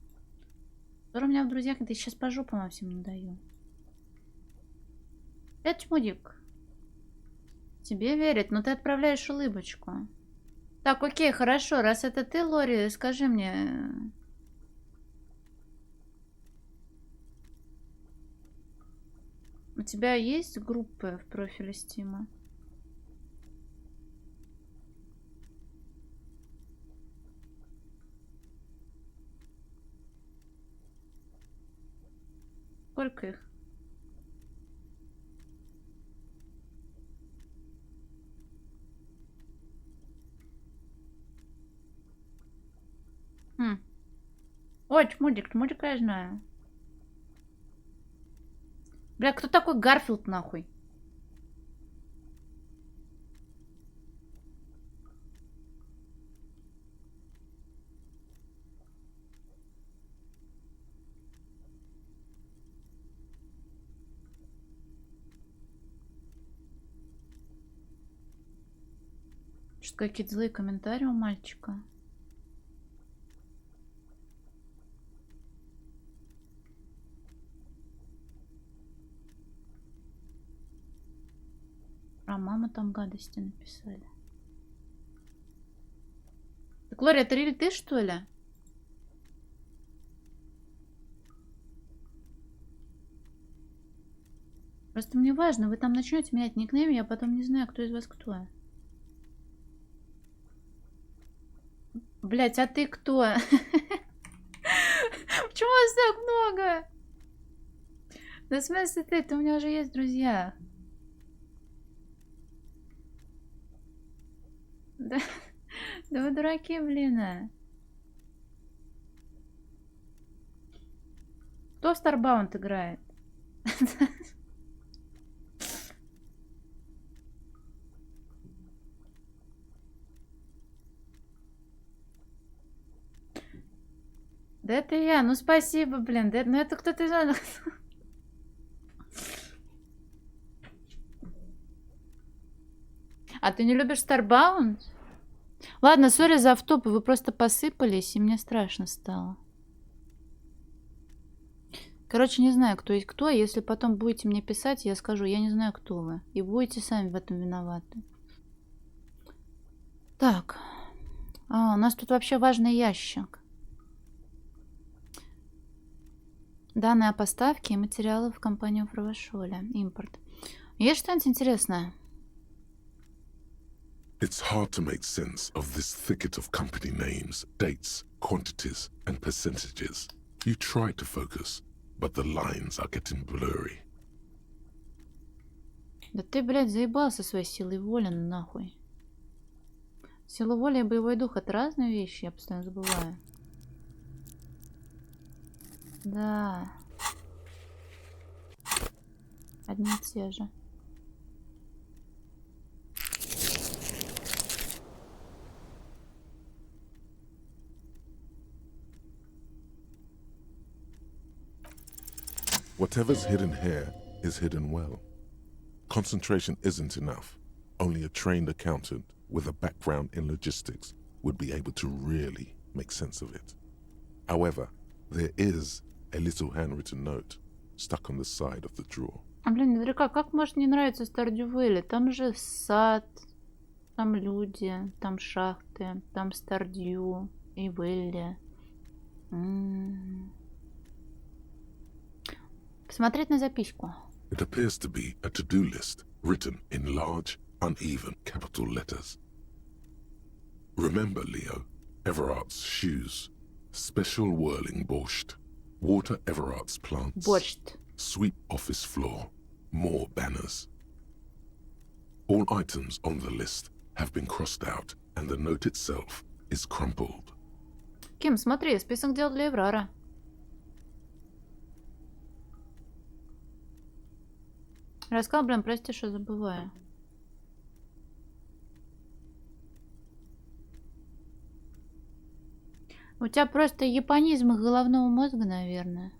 S1: Сора у меня в друзьях, я сейчас по жопам всем надаю. Это чмудик. Тебе верит, но ты отправляешь улыбочку. Так, окей, хорошо. Раз это ты, Лори, скажи мне... У тебя есть группы в профиле Стима? Сколько их? Ой, Чмудик, Чмудика я знаю. Бля, кто такой Гарфилд, нахуй? Что-то какие-то злые комментарии у мальчика. Про маму там гадости написали. Так, Лори, это Рили ты, что ли? Просто мне важно, вы там начнете менять никнейм, я потом не знаю, кто из вас кто. Блять, а ты кто? Почему вас так много? Да в смысле ты у меня уже есть друзья. Да, да вы дураки, блин. Кто в Starbound играет? Да это я, ну спасибо, блин. Да, ну это кто-то из нас. А ты не любишь Starbound? Ладно, сори за автоп, вы просто посыпались, и мне страшно стало. Короче, не знаю, кто есть кто. Если потом будете мне писать, я скажу, я не знаю, кто вы. И будете сами в этом виноваты. Так. А, у нас тут вообще важный ящик. Данные о поставке и материалов в компанию Фравашоля. Импорт. Есть что-нибудь интересное?
S3: It's hard to make sense of this thicket of company names, dates, quantities, and percentages. You try to focus, but the lines are getting blurry.
S1: Да ты, блядь, заебался своей силой воли, нахуй. Сила воли и боевой дух — это разные вещи, я постоянно забываю. Да. Одни и те же.
S3: Whatever's hidden here is hidden well. Concentration isn't enough. Only a trained accountant with a background in logistics would be able to really make sense of it. However, there is a little handwritten note stuck on the side of the drawer.
S1: А, блин, недалеко. Как может не нравиться Стардю Вэлли? Там же сад, там люди, там шахты, там Стардю и Вэлли. Посмотреть на записку.
S3: It appears to be a to-do list written in large, uneven capital letters. Remember, Leo, Everard's shoes. Special whirling borscht. Water Everard's plants.
S1: Borscht.
S3: Sweep office floor. More banners. All items on the list have been crossed out, and the note itself is crumpled.
S1: Ким, смотри, список дел для Эврара. Рассказал, блин, прости, что забываю. У тебя просто японизм головного мозга, наверное.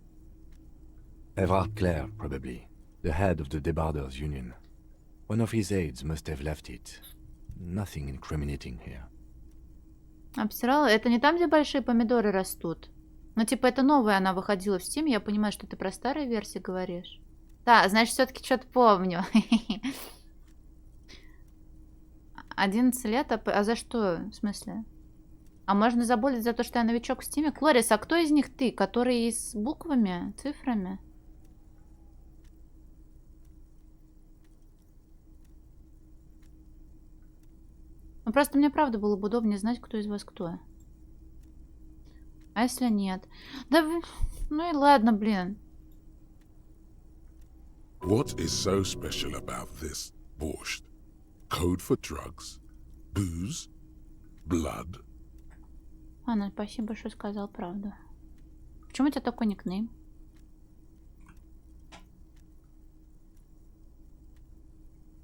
S4: Everard Clare, probably. The head of the Debarders Union. One of his aides must have left it. Nothing incriminating here.
S1: Обсирала? Это не там, где большие помидоры растут? Ну, типа, это новая, она выходила в Steam. Я понимаю, что ты про старые версии говоришь. Да, значит, все-таки что-то помню. 11 лет? А за что? В смысле? А можно заболеть за то, что я новичок в Стиме? Клорис, а кто из них ты? Который с буквами, цифрами? Ну, просто мне правда было бы удобнее знать, кто из вас кто. А если нет? Да, ну и ладно, блин.
S3: What is so special about this borscht? Code for drugs? Booze? Blood?
S1: Ладно, спасибо, что сказал правду. Почему у тебя такой никнейм?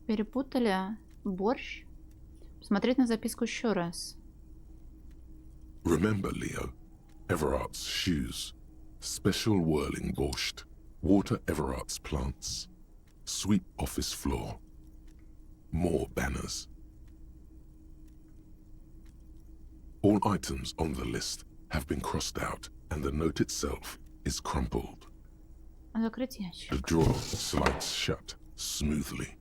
S1: Перепутали борщ? Посмотреть на записку еще раз.
S3: Remember, Leo, Everart's shoes. Special whirling borscht. Water Everart's plants. Sweep office floor. More banners. All items on the list have been crossed out, and the note itself is crumpled.
S1: Закрыть ящик.
S3: The drawer slides shut smoothly.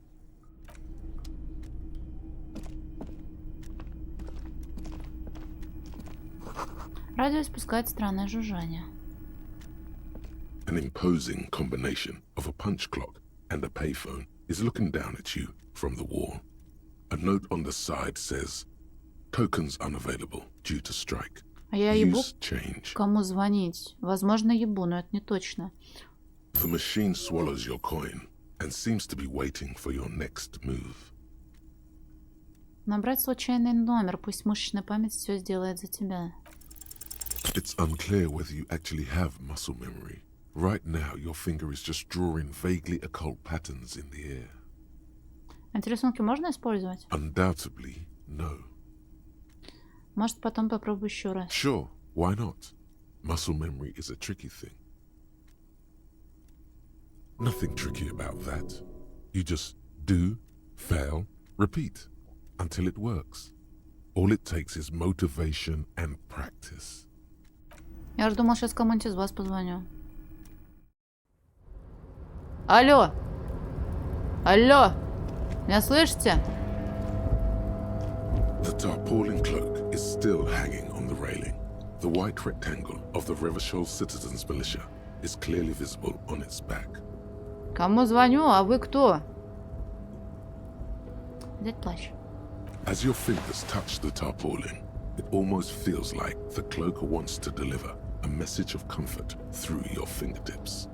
S1: Радио испускает странное жужжание.
S3: An imposing combination of a punch clock and a payphone is looking down at you from the wall. A note on the side says, "Tokens unavailable due to strike.
S1: А я ебу,
S3: Use change."
S1: кому звонить. Возможно, ебу, но это не точно.
S3: The machine swallows your coin and seems to be waiting for your next move.
S1: Набрать случайный номер, пусть мышечная память все сделает за тебя.
S3: It's unclear whether you actually have muscle memory. Right now, your finger is just drawing vaguely occult patterns in the air.
S1: Эти рисунки можно использовать?
S3: Undoubtedly, no.
S1: Может, потом попробую еще раз.
S3: Sure, why not? Muscle memory is a tricky thing. Nothing tricky about that. You just do, fail, repeat, until it works. All it takes is motivation and practice.
S1: Я уже думал, сейчас кому-нибудь из вас позвоню. Алло! Алло! Меня слышите?
S3: The tarpaulin cloak is still hanging on the railing. The white rectangle of the Revachol Citizens Militia is clearly visible on its back.
S1: Кому звоню, а вы кто? Взять плащ.
S3: As your fingers touch the tarpaulin, it almost feels like the cloak wants to deliver a message of comfort through your fingertips.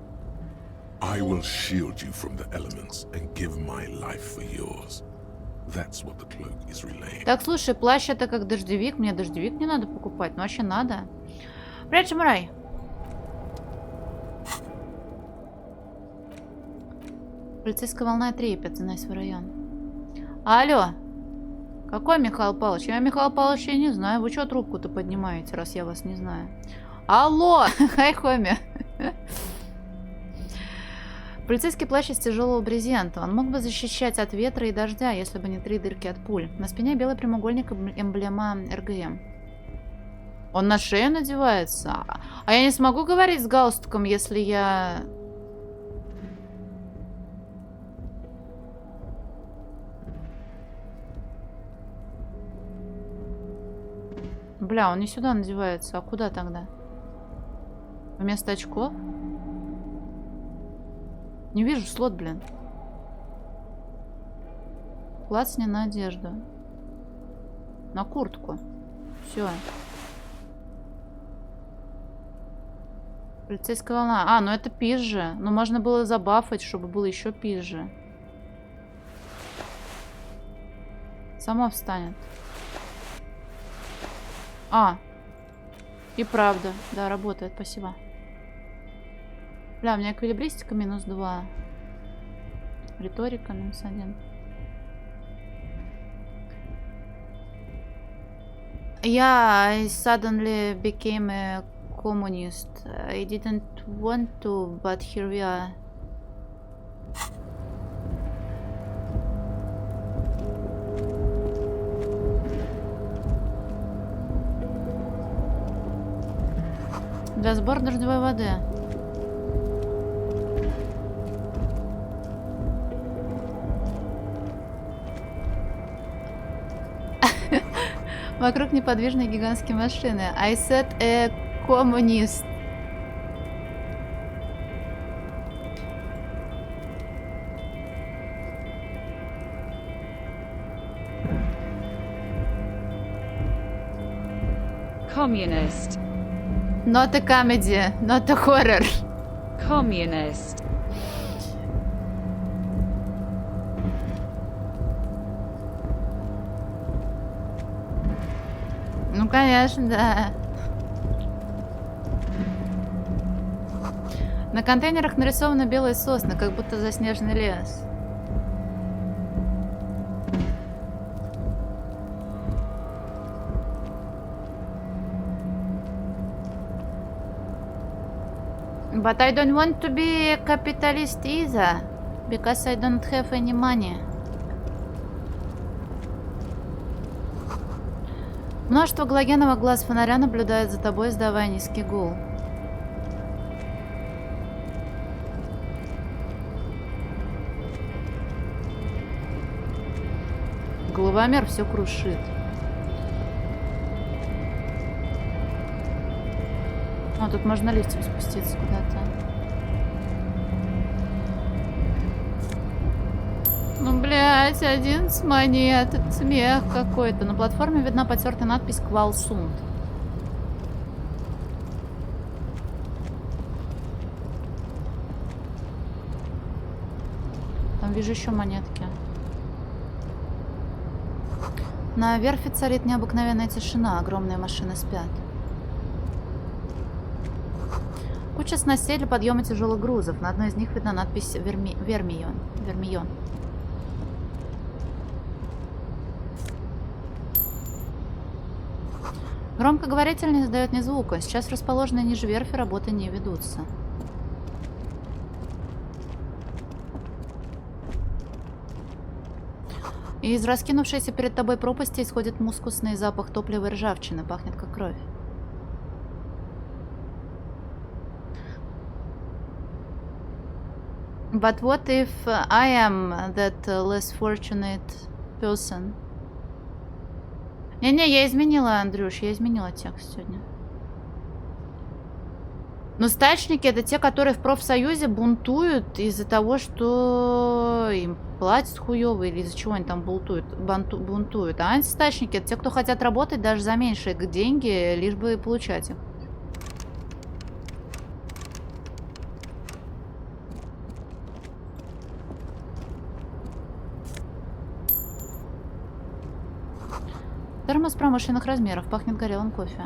S3: I will shield you from the elements and give my life for yours. That's what the cloak is relaying.
S1: Так, слушай, плащ это как дождевик. Мне дождевик не надо покупать. Ну, вообще надо. Привет, Шамурай. Полицейская волна 3, пацаны, свой район. Алло. Какой Михаил Павлович? Я Михаил Павловича не знаю. Вы что трубку-то поднимаете, раз я вас не знаю? Алло! Хай, хоми. Полицейский плащ из тяжелого брезента. Он мог бы защищать от ветра и дождя, если бы не 3 дырки от пуль. На спине белый прямоугольник, эмблема РГМ. Он на шею надевается? А я не смогу говорить с галстуком, если я... Бля, он не сюда надевается. А куда тогда? Вместо очков? Не вижу слот, блин. Клацни на одежду. На куртку. Все. Полицейская волна. А, ну это пизже. Но можно было забафать, чтобы было еще пизже. Само встанет. А. И правда. Да, работает. Спасибо. Бля, у меня эквилибристика -2. Риторика -1. Yeah, I suddenly became a communist. I didn't want to, but here we are. Для сбора дождевой воды. Вокруг неподвижные гигантские машины. I said a communist.
S20: Communist.
S1: Not a comedy, not a horror.
S20: Communist.
S1: конечно, да. На контейнерах нарисованы белые сосны, как будто заснеженный лес. But I don't want to be a capitalist either, because I don't have any money. Множество галогеновых глаз фонаря наблюдает за тобой, издавая низкий гул. Головомер все крушит. О, тут можно лифтом спуститься куда-то. Ну, блядь, 11 монет. Это смех какой-то. На платформе видна потертая надпись «Квалсунд». Там вижу еще монетки. На верфи царит необыкновенная тишина. Огромные машины спят. Куча снастей для подъема тяжелых грузов. На одной из них видна надпись Вермион. Громкоговоритель не издает ни звука. Сейчас расположенные ниже верфи работы не ведутся. И из раскинувшейся перед тобой пропасти исходит мускусный запах топлива и ржавчины. Пахнет как кровь. But what if I am that less fortunate person? Не-не, я изменила, Андрюш, я изменила текст сегодня. Но стачники — это те, которые в профсоюзе бунтуют из-за того, что им платят хуёво, или из-за чего они там бунтуют. А антистачники — это те, кто хотят работать даже за меньшие деньги, лишь бы получать их. Термос промышленных размеров, пахнет горелым кофе.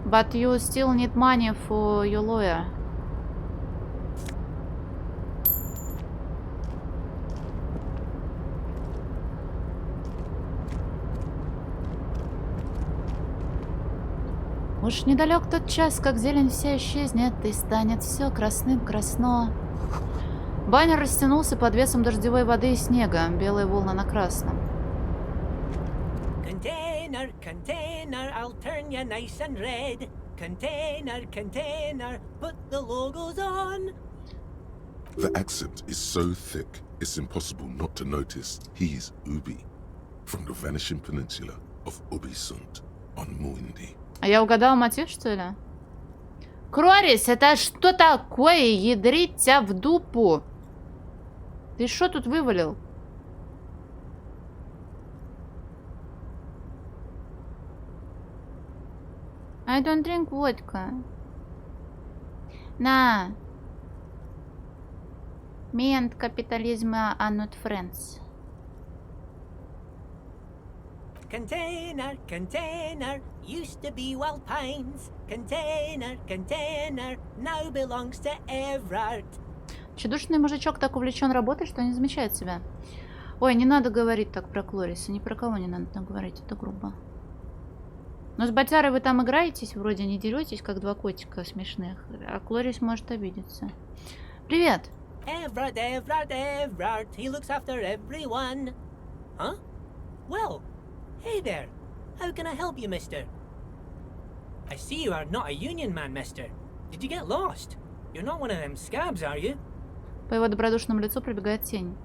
S1: But you still need money for your lawyer. Уж недалек тот час, как зелень вся исчезнет, и станет все красным красно. Баннер растянулся под весом дождевой воды и снега, белые волны на красном.
S10: Container, container, I'll turn you nice and red. Container, container, put the logos on.
S3: The accent is so thick, it's impossible not to notice he's Ubi, from the vanishing peninsula of Ubisund on Muindi.
S1: А я угадала мотив, что ли? Крорис, это что такое? Ядрить тебя в дупу. Ты что тут вывалил? I don't drink vodka. На. Me and capitalism are not friends.
S10: Container, container, used to be Wild Pines. Container, container, now belongs to Everard.
S1: Чудушный мужичок так увлечен работой, что не замечает себя. Ой, не надо говорить так про Клориса. Ни про кого не надо так говорить, это грубо. Но с Батярой вы там играетесь, вроде не деретесь, как два котика смешных. А Клорис может обидеться. Привет!
S10: Everard, Everard, Everard, he looks after everyone. Huh? Well, hey there. How can I help you, mister? I see you are not a union man, mister. Did you get lost? You're not one of them scabs, are you?
S1: По его добродушному лицу пробегает тень.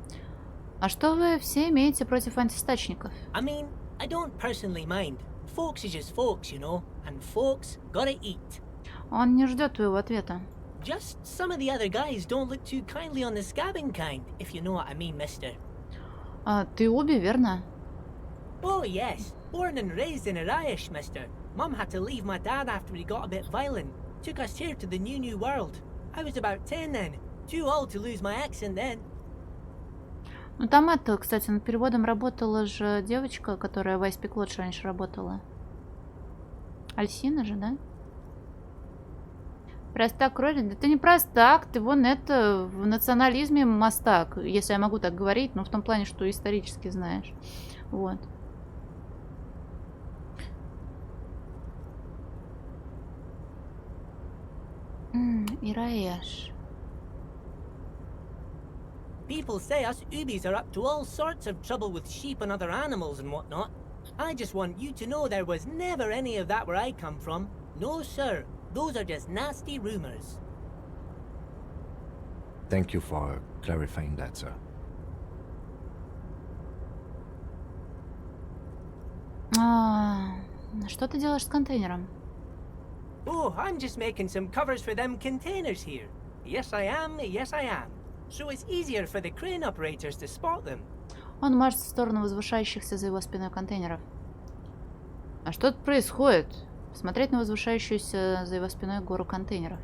S1: А что вы все имеете против антистачников?
S10: I mean, I don't personally mind. Folks is just folks, you know, and folks gotta eat.
S1: Он не ждет твоего ответа.
S10: Just some of the other guys don't look too kindly on the scabbing kind, if you know what I mean, mister.
S1: А, ты Уби, верно?
S10: Oh, yes. Born and raised in Irish, mister. Mum had to leave my dad after he got a bit violent. Took us here to the new world. I was about 10 then. Too old to lose my accent then.
S1: Ну там это, кстати, над переводом работала же девочка, которая в Ice Peak Lodge раньше работала. Альсина же, да? Простак Ролин? Да ты не простак, ты вон это в национализме мастак, если я могу так говорить, но в том плане, что исторически знаешь. Вот. Ираэш.
S10: People say us Ubis are up to all sorts of trouble with sheep and other animals and whatnot. I just want you to know there was never any of that where I come from. No, sir. Those are just nasty rumors.
S4: Thank you for clarifying that, sir.
S1: Что ты делаешь с контейнером?
S10: Oh, I'm just making some covers for them containers here. Yes, I am. Yes, I am. So it's easier for the crane operators to spot them.
S1: Он мажет в сторону возвышающихся за его спиной контейнеров. А что тут происходит? Смотреть на возвышающуюся за его спиной гору контейнеров.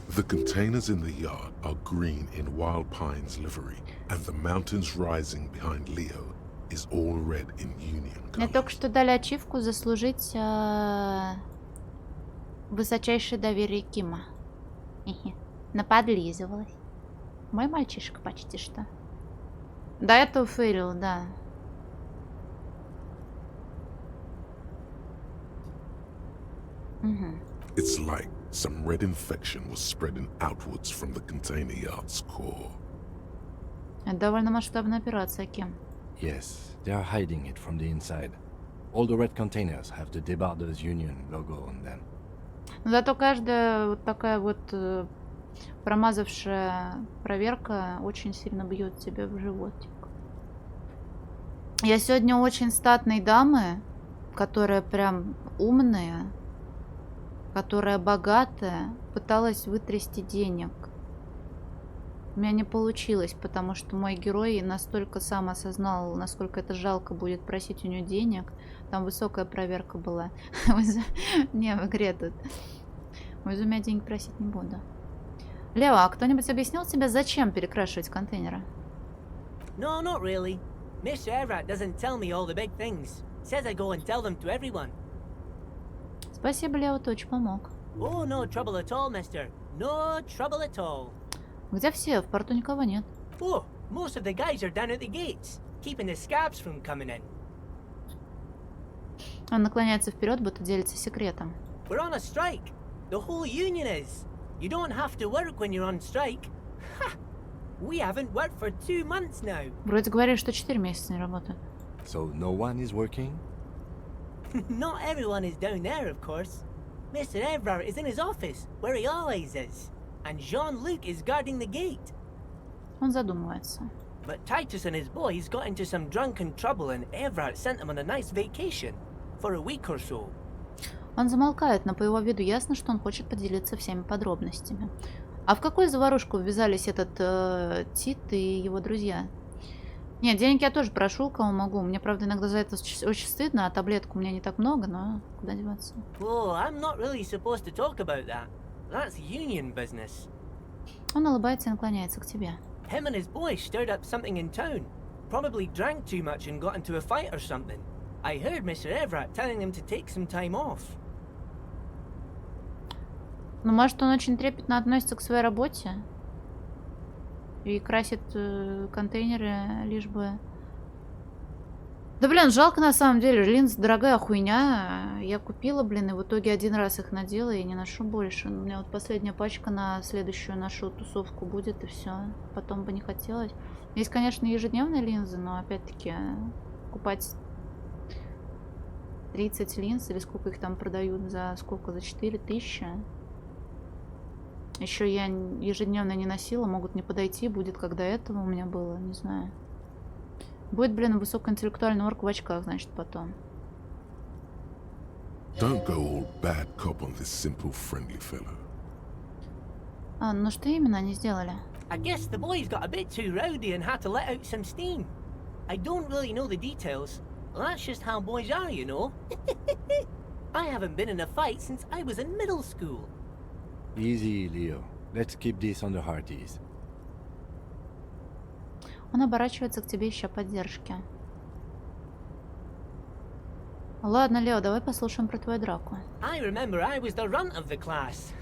S3: The containers in the yard are green in Wild Pine's livery, and the mountains rising behind Leo is all red in Union
S1: Мне
S3: colors.
S1: только что дали ачивку заслужить высочайшее доверие Кима. Наподлизывалась. Мой мальчишка почти что. До этого фейлил, да.
S3: It's like some red infection was spreading outwards from the container yard's core.
S1: Это довольно масштабная операция, Ким.
S4: Yes, they are hiding it from the inside. All the red containers have the Debarders Union logo on them.
S1: Но зато каждая вот такая вот промазавшая проверка очень сильно бьет тебя в животик. Я сегодня очень статной дамы, которая прям умная, которая богатая, пыталась вытрясти денег. У меня не получилось, потому что мой герой настолько сам осознал, насколько это жалко будет просить у нее денег. Там высокая проверка была. Не, в игре тут. Ой, за меня денег просить не буду. Лео, а кто-нибудь объяснил тебе, зачем перекрашивать контейнеры?
S10: No, not really. Mr. Everett doesn't tell me all the big things. Says I go and tell them to everyone.
S1: Спасибо, Лео, ты очень помог.
S10: Oh, no trouble at all, mister. No trouble at all.
S1: Где все? В порту никого нет.
S10: Oh, most of the guys are down at the gates, keeping the scabs from coming in.
S1: Он наклоняется вперед, будто делится секретом.
S10: We're on a strike. The whole union is. You don't have to work when you're on strike. Ha! We haven't worked for 2 months now.
S1: Вроде говорили, что 4 месяца не работают.
S4: So no one is working?
S10: Not everyone is down there, of course. Mr. Everard is in his office, where he always is. And Jean-Luc is guarding the gate.
S1: Он задумывается.
S10: But Titus and his boys got into some drunken trouble and Everard sent them on a nice vacation. For a week or so.
S1: Он замолкает, но по его виду ясно, что он хочет поделиться всеми подробностями. А в какую заварушку ввязались этот Тит и его друзья? Нет, денег я тоже прошу, кому могу. Мне, правда, иногда за это очень стыдно, а таблеток у меня не так много, но куда деваться?
S10: Oh, I'm not really supposed to talk about that. That's union business.
S1: Он улыбается и наклоняется к тебе.
S10: Him and his boys stirred up something in town. Probably drank too much and got into a fight or something. I heard Mr. Everett telling them to take some time off.
S1: Ну, может, он очень трепетно относится к своей работе и красит контейнеры, лишь бы... Да, блин, жалко на самом деле. Линза дорогая хуйня. Я купила, блин, и в итоге один раз их надела и не ношу больше. У меня вот последняя пачка на следующую нашу тусовку будет, и все. Потом бы не хотелось. Есть, конечно, ежедневные линзы, но, опять-таки, покупать 30 линз, или сколько их там продают, за сколько? За 4000. Еще я ежедневно не носила, могут не подойти, будет как до этого у меня было, не знаю. Будет, блин, высокоинтеллектуальный орк в очках, значит, потом.
S3: Don't go all bad cop on this simple, friendly fellow.
S1: А, ну что именно они сделали?
S10: I guess the boys got a bit too rowdy and had to let out some steam. I don't really know the details. That's just how boys are, you know. I haven't been in a fight since I was in middle school.
S4: Easy, Leo. Let's keep this on the hearties.
S1: Он оборачивается к тебе, ища поддержки. Ладно, Лео, давай послушаем про твою драку.
S10: I remember I was the runt of the class.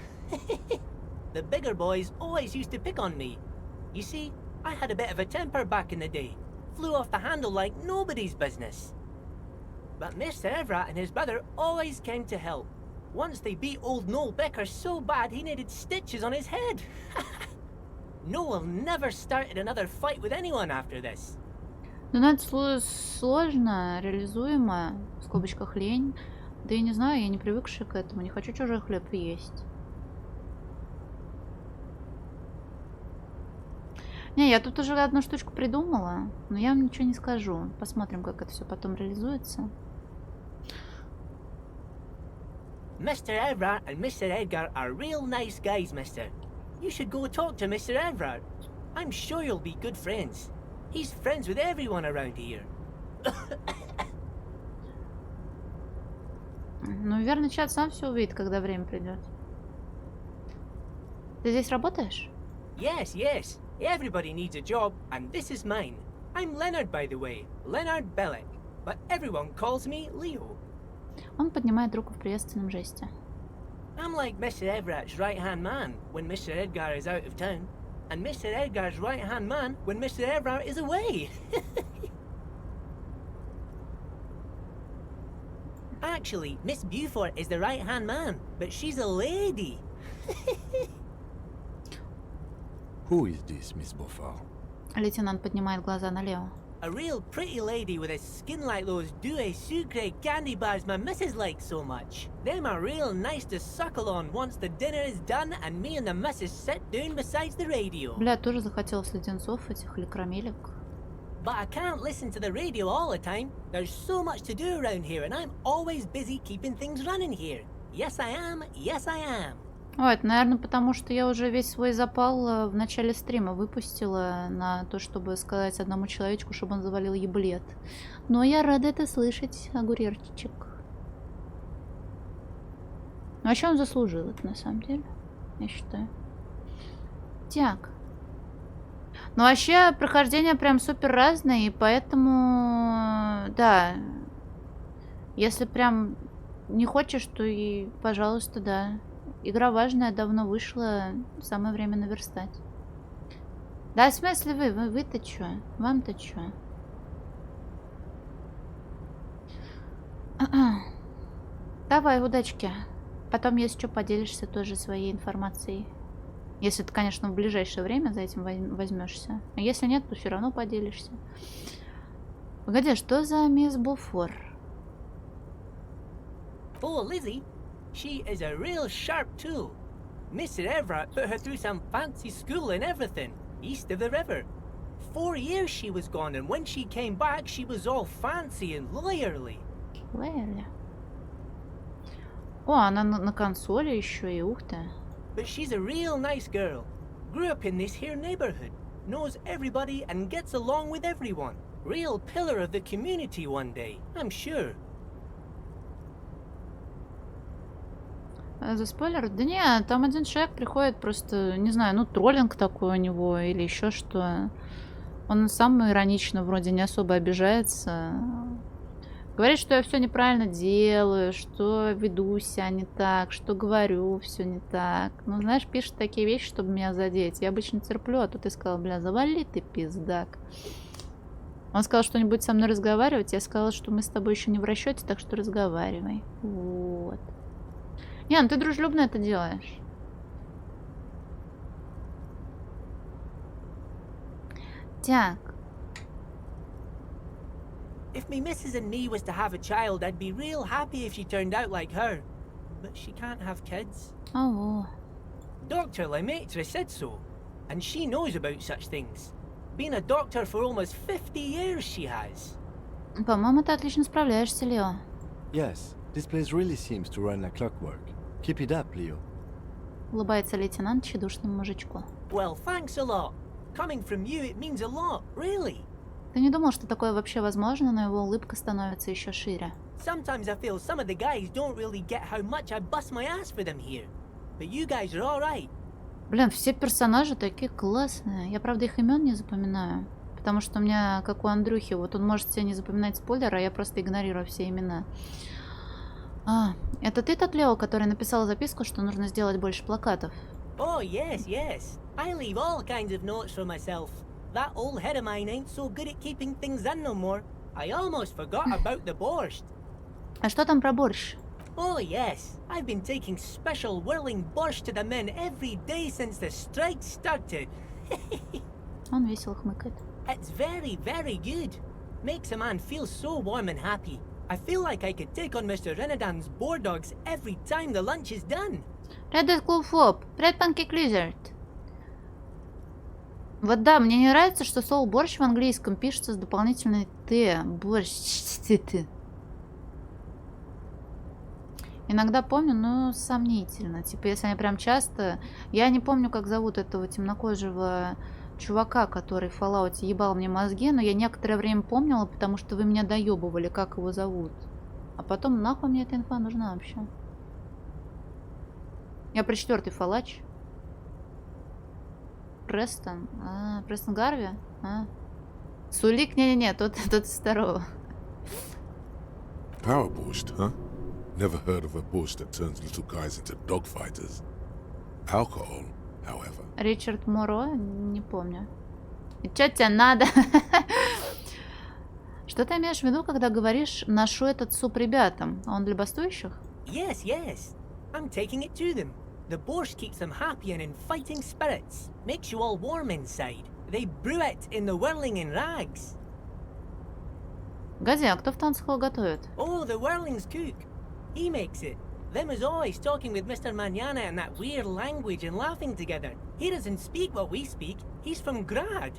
S10: The bigger boys always used to pick on me. You see, I had a bit of a temper back in the day. Flew off the handle like nobody's business. But Mr. Everett and his brother always came to help. Once they beat old Noel Becker so bad he needed stitches on his head. Noel never started another fight with anyone after this.
S1: Ну, это сложно, реализуемо, в скобочках лень. Да я не знаю, я не привыкшая к этому, не хочу чужой хлеб есть. Не, я тут уже одну штучку придумала, но я вам ничего не скажу. Посмотрим, как это все потом реализуется.
S10: Mr. Everett and Mr. Edgar are real nice guys, mister. You should go talk to Mr. Everett. I'm sure you'll be good friends. He's friends with everyone around here.
S1: Ну, верно, чат сам все увидит, когда время придет. Ты здесь работаешь?
S10: Yes, yes. Everybody needs a job, and this is mine. I'm Leonard, by the way. Leonard Bellick. But everyone calls me Leo.
S1: Он поднимает руку в приветственном жесте.
S10: I'm like Mr. Everett's right-hand man when Mr. Edgar is out of town, and Mr. Edgar's right-hand man when Mr. Everett is away. Actually, Miss Beaufort is the right-hand man, but she's a lady.
S4: Who is this, Miss Beaufort?
S1: Лейтенант поднимает глаза на Лео.
S10: A real pretty lady with a skin like those douce sucre candy bars my missus likes so much. Them are real nice to suckle on once the dinner is done and me and the missus sit down beside the radio.
S1: Бля, тоже захотелось леденцов этих или карамелек.
S10: But I can't listen to the radio all the time. There's so much to do around here and I'm always busy keeping things running here. Yes I am, yes I am.
S1: Ой, это, наверное, потому что я уже весь свой запал в начале стрима выпустила на то, чтобы сказать одному человечку, чтобы он завалил еблет. Но я рада это слышать, огуречек. Ну, а что он заслужил это, на самом деле, я считаю. Так. Ну, вообще, прохождение прям супер разное, и поэтому, да, если прям не хочешь, то и, пожалуйста, да. Игра важная, давно вышла, самое время наверстать. Да, в смысле вы-то чё? Вам-то чё? Давай, удачки. Потом, если что, поделишься тоже своей информацией. Если ты, конечно, в ближайшее время за этим возьмешься. А если нет, то все равно поделишься. Погоди, что за мисс Буфор?
S10: Oh, Lizzie. She is a real sharp tool. Mr. Everett put her through some fancy school and everything, east of the river. 4 years she was gone, and when she came back, she was all fancy and lawyerly.
S1: Lawyerly? О, она на консоли еще и ух ты.
S10: But she's a real nice girl. Grew up in this here neighborhood. Knows everybody and gets along with everyone. Real pillar of the community one day, I'm sure.
S1: За спойлер? Да не, там один человек приходит просто, не знаю, ну троллинг такой у него или еще что. Он сам иронично вроде не особо обижается. Говорит, что я все неправильно делаю, что веду себя не так, что говорю все не так. Ну, знаешь, пишет такие вещи, чтобы меня задеть. Я обычно терплю, а тут ты сказал, бля, завали ты, пиздак. Он сказал, что не будет со мной разговаривать. Я сказала, что мы с тобой еще не в расчете, так что разговаривай. Вот. Не, ну ты дружелюбно это делаешь. Так.
S10: If me missus and me was to have a child, I'd be real happy if she turned out like her. But she can't have kids.
S1: Oh.
S10: Dr. Lemaitre said so. And she knows about such things. Been a doctor for almost 50 years she has.
S1: По-моему, ты отлично справляешься, Лео.
S4: Yes, this place really seems to run like clockwork. Keep it up, Leo.
S1: Улыбается лейтенант тщедушному мужичку.
S10: Well, thanks a lot. Coming from you, it means a lot, really.
S1: Ты не думал, что такое вообще возможно, но его улыбка становится еще шире.
S10: Sometimes I feel some of the guys don't really get how much I bust my ass for them here. But you guys are all right.
S1: Блин, все персонажи такие классные. Я, правда, их имен не запоминаю. Потому что у меня, как у Андрюхи, вот он может себе не запоминать спойлеры, а я просто игнорирую все имена. Это ты тот Лео, который написал записку, что нужно сделать больше плакатов?
S10: Oh, yes, yes. I leave all kinds of notes for myself. That old head of mine ain't so good at keeping things in no more. I almost forgot about the borscht.
S1: А что там про борщ?
S10: Oh, yes. I've been taking special whirling borscht to the men every day since the strike started.
S1: Он весело хмыкает.
S10: It's very, very good. Makes a man feel so warm and happy. I feel like I could take on Mr. Renadan's boar dogs every time the lunch is done.
S1: Red Cool Flop, Red Pancake Lizard. Вот да, мне не нравится, что слово борщ в английском пишется с дополнительной Т. Борщ. Иногда помню, но сомнительно. Типа, если они прям часто... Я не помню, как зовут этого темнокожего чувака, который в Fallout ебал мне мозги, но я некоторое время помнила, потому что вы меня доебывали, как его зовут. А потом нахуй мне эта инфа нужна вообще. Я про 4-й Фалач. Престон. Престон Гарви? Сулик? Не-не-не, тот из второго.
S3: Power borscht, huh? Never heard of a borscht that turns little guys into dogfighters. Alcohol, however.
S1: Ричард Моро? Не помню. И чё тебе надо? Что ты имеешь в виду, когда говоришь «ношу этот суп ребятам»? Он для бастующих?
S10: Yes, yes. I'm taking it to them. The borscht keeps them happy and in fighting spirits. Makes you all warm inside. They brew it in the whirling in rags.
S1: Гази, а кто в танцхол готовит?
S10: Oh, the whirling's cook. He makes it. Them is always talking with Mr. Manana in that weird language and laughing together. He doesn't speak what we speak. He's from Grad.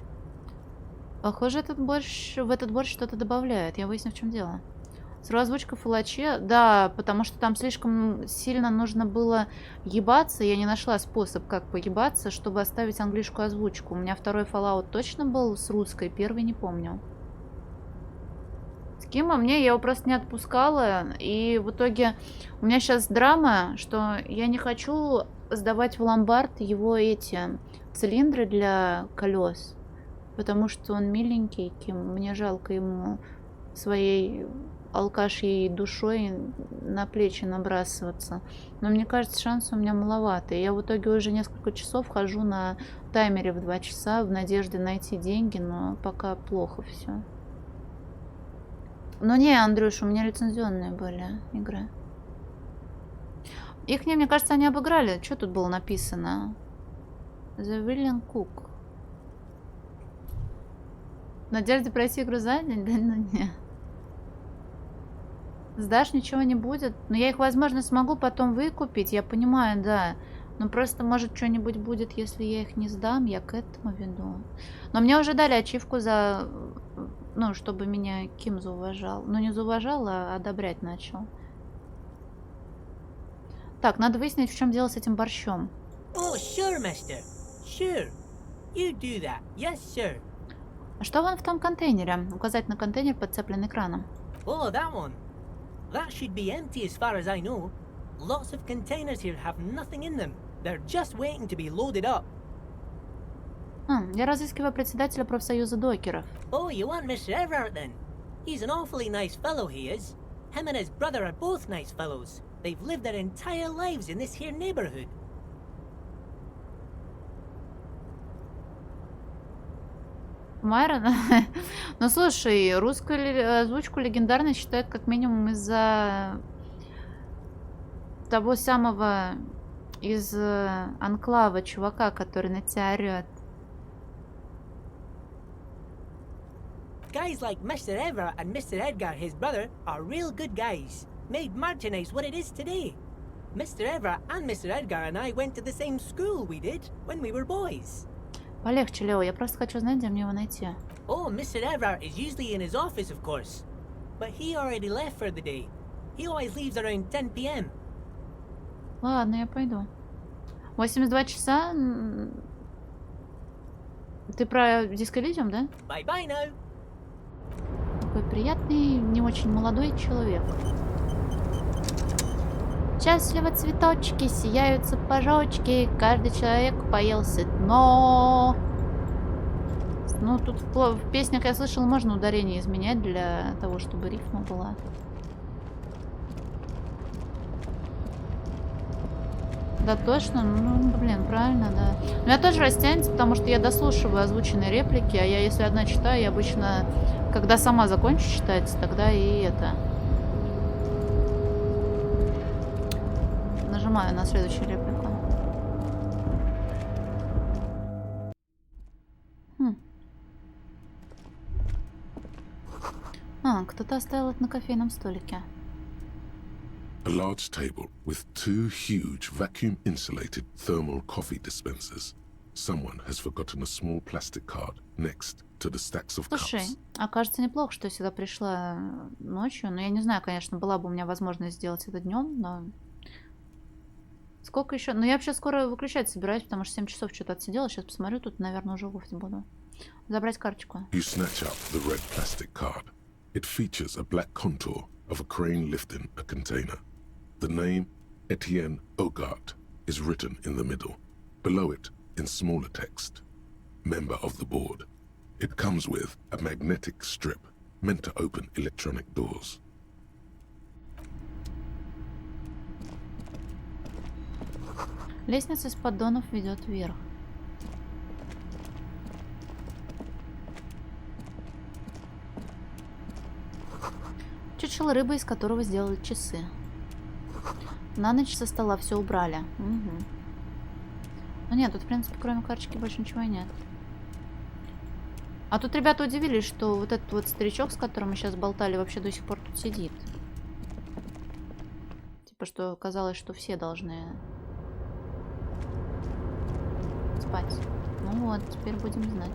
S1: Похоже, в этот борщ что-то добавляют. Я выясню, в чем дело. Озвучка Фалаче, да, потому что там слишком сильно нужно было ебаться. Я не нашла способ, как поебаться, чтобы оставить английскую озвучку. У меня второй Fallout точно был с русской, первый не помню. С Кима я его просто не отпускала. И в итоге у меня сейчас драма, что я не хочу сдавать в ломбард его эти цилиндры для колес. Потому что он миленький, Ким. Мне жалко ему своей алкашьей душой на плечи набрасываться. Но мне кажется, шансы у меня маловато. Я в итоге уже несколько часов хожу на таймере в 2 часа в надежде найти деньги, но пока плохо все. Ну не, Андрюш, у меня лицензионные были игры. Их, мне кажется, они обыграли. Что тут было написано? The Willing Cook. В надежде пройти игру за день? Да ну не. Сдашь, ничего не будет. Но я их, возможно, смогу потом выкупить. Я понимаю, да. Но просто, может, что-нибудь будет, если я их не сдам. Я к этому веду. Но мне уже дали ачивку за... Ну, чтобы меня Ким зауважал. Ну, не зауважал, а одобрять начал. Так, надо выяснить, в чем дело с этим борщом.
S10: Oh, sure, mister. Sure. You do that. Yes, sir.
S1: А что вон в том контейнере? Указать на контейнер, подцепленный краном.
S10: Oh, that one. That should be empty as far as I know. Lots of containers here have nothing in them. They're just waiting to be loaded up.
S1: Я разыскиваю председателя профсоюза докеров.
S10: Oh, you want Mr. Everard then? He's an awfully nice fellow, he is. Him and his brother are both nice fellows. They've lived their entire lives in this here neighborhood.
S1: Майрон? Ну, слушай, русскую озвучку легендарной считают как минимум из-за того самого из Анклава чувака, который на тебя орёт.
S10: Guys like Mr. Everard and Mr. Edgar, his brother, are real good guys. Made Martinez what it is today. Mr. Everard and Mr. Edgar and I went to the same school we did when we were boys.
S1: Полегче, Лео, я просто хочу знать, где мне его найти.
S10: Oh, Mr. Everard is usually in his office, of course. But he already left for the day. He always leaves around 10 p.m.
S1: Ладно, я пойду. 82 часа? Ты про Disco Elysium, да?
S10: Bye-bye now.
S1: Такой приятный, не очень молодой человек. Счастливо цветочки, сияют сапожочки, каждый человек поел сытно. Ну, тут в песнях, я слышала, можно ударение изменять для того, чтобы рифма была. Да, точно? Ну, блин, правильно, да. Но я тоже растянется, потому что я дослушиваю озвученные реплики, а я, если одна читаю, я обычно, когда сама закончу читать, тогда и это... Нажимаю на следующую реплику. Хм. А, кто-то оставил это на кофейном столике.
S3: A large table with two huge vacuum-insulated thermal coffee dispensers. Someone has forgotten a small plastic card next to the stacks of
S1: Слушай,
S3: cups.
S1: окажется неплохо, что я сюда пришла ночью. Но я не знаю, конечно, была бы у меня возможность сделать это днем, но... Сколько еще? Ну, я вообще скоро выключать собираюсь, потому что 7 часов что-то отсидела. Сейчас посмотрю, тут, наверное, уже вовсе буду. Забрать карточку.
S3: You snatch up the red plastic card. It features a black contour of a crane lifting a container. The name, Etienne Hogarth, is written in the middle. Below it, in smaller text, member of the board. It comes with a magnetic strip meant to open electronic doors.
S1: Лестница из поддонов ведет вверх. Чучело рыбы, из которого сделали часы. На ночь со стола все убрали. Угу. Ну нет, тут, в принципе, кроме карточки больше ничего и нет. А тут ребята удивились, что вот этот вот старичок, с которым мы сейчас болтали, вообще до сих пор тут сидит. Типа, что казалось, что все должны спать. Ну вот, теперь будем знать.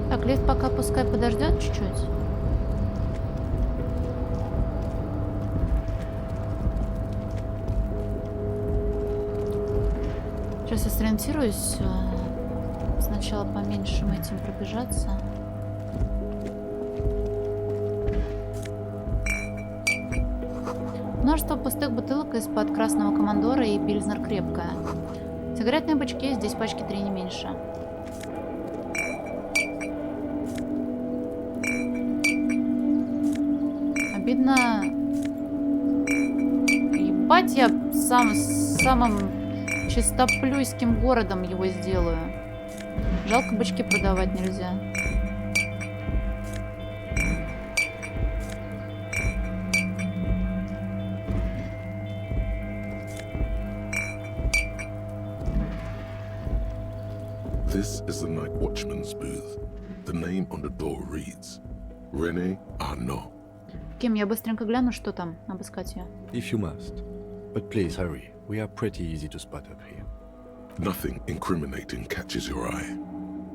S1: Так, лифт пока пускай подождет чуть-чуть. Сейчас я сориентируюсь. Сначала по меньшим этим пробежаться. Множество пустых бутылок из-под красного командора и пильзнер крепкая. Сигаретные бачки, здесь пачки 3 не меньше. Обидно. Ебать, я самым чистоплюйским городом его сделаю. Жалко, бачки продавать нельзя.
S3: This is the night watchman's booth. The name on the door reads René Arnaud.
S1: Ким, я быстренько гляну, что там, обыскать ее.
S4: If you must. But please hurry. We are pretty easy to spot up here.
S3: Nothing incriminating catches your eye.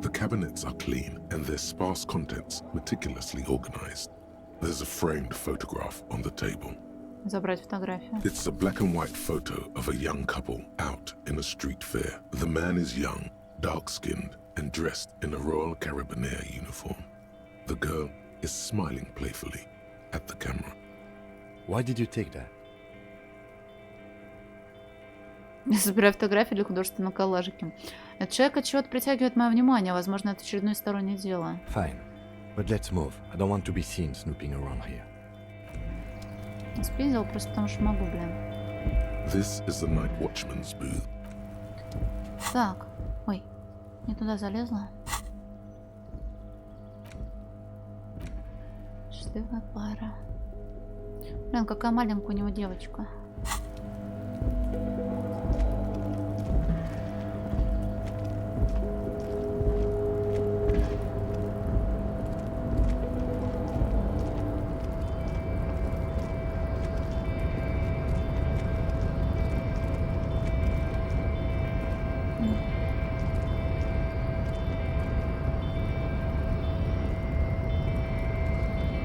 S3: The cabinets are clean and their sparse contents meticulously organized. There's a framed photograph on the table.
S1: Забрать фотографию.
S3: It's a black and white photo of a young couple out in a street fair. The man is young, dark-skinned, and dressed in a Royal Carabinieri uniform. The girl is smiling playfully at the camera.
S4: Why did you take that?
S1: Я собираю фотографии для художественного коллажа, Ким. Этот человек от чего-то притягивает мое внимание. Возможно, это очередное стороннее дело.
S4: Fine. But let's move. I don't want to be seen snooping around here.
S1: Спиздил просто потому, что могу, блин.
S3: This is the night watchman's booth.
S1: Так. Ой. Не туда залезла. Счастливая пара. Блин, какая маленькая у него девочка.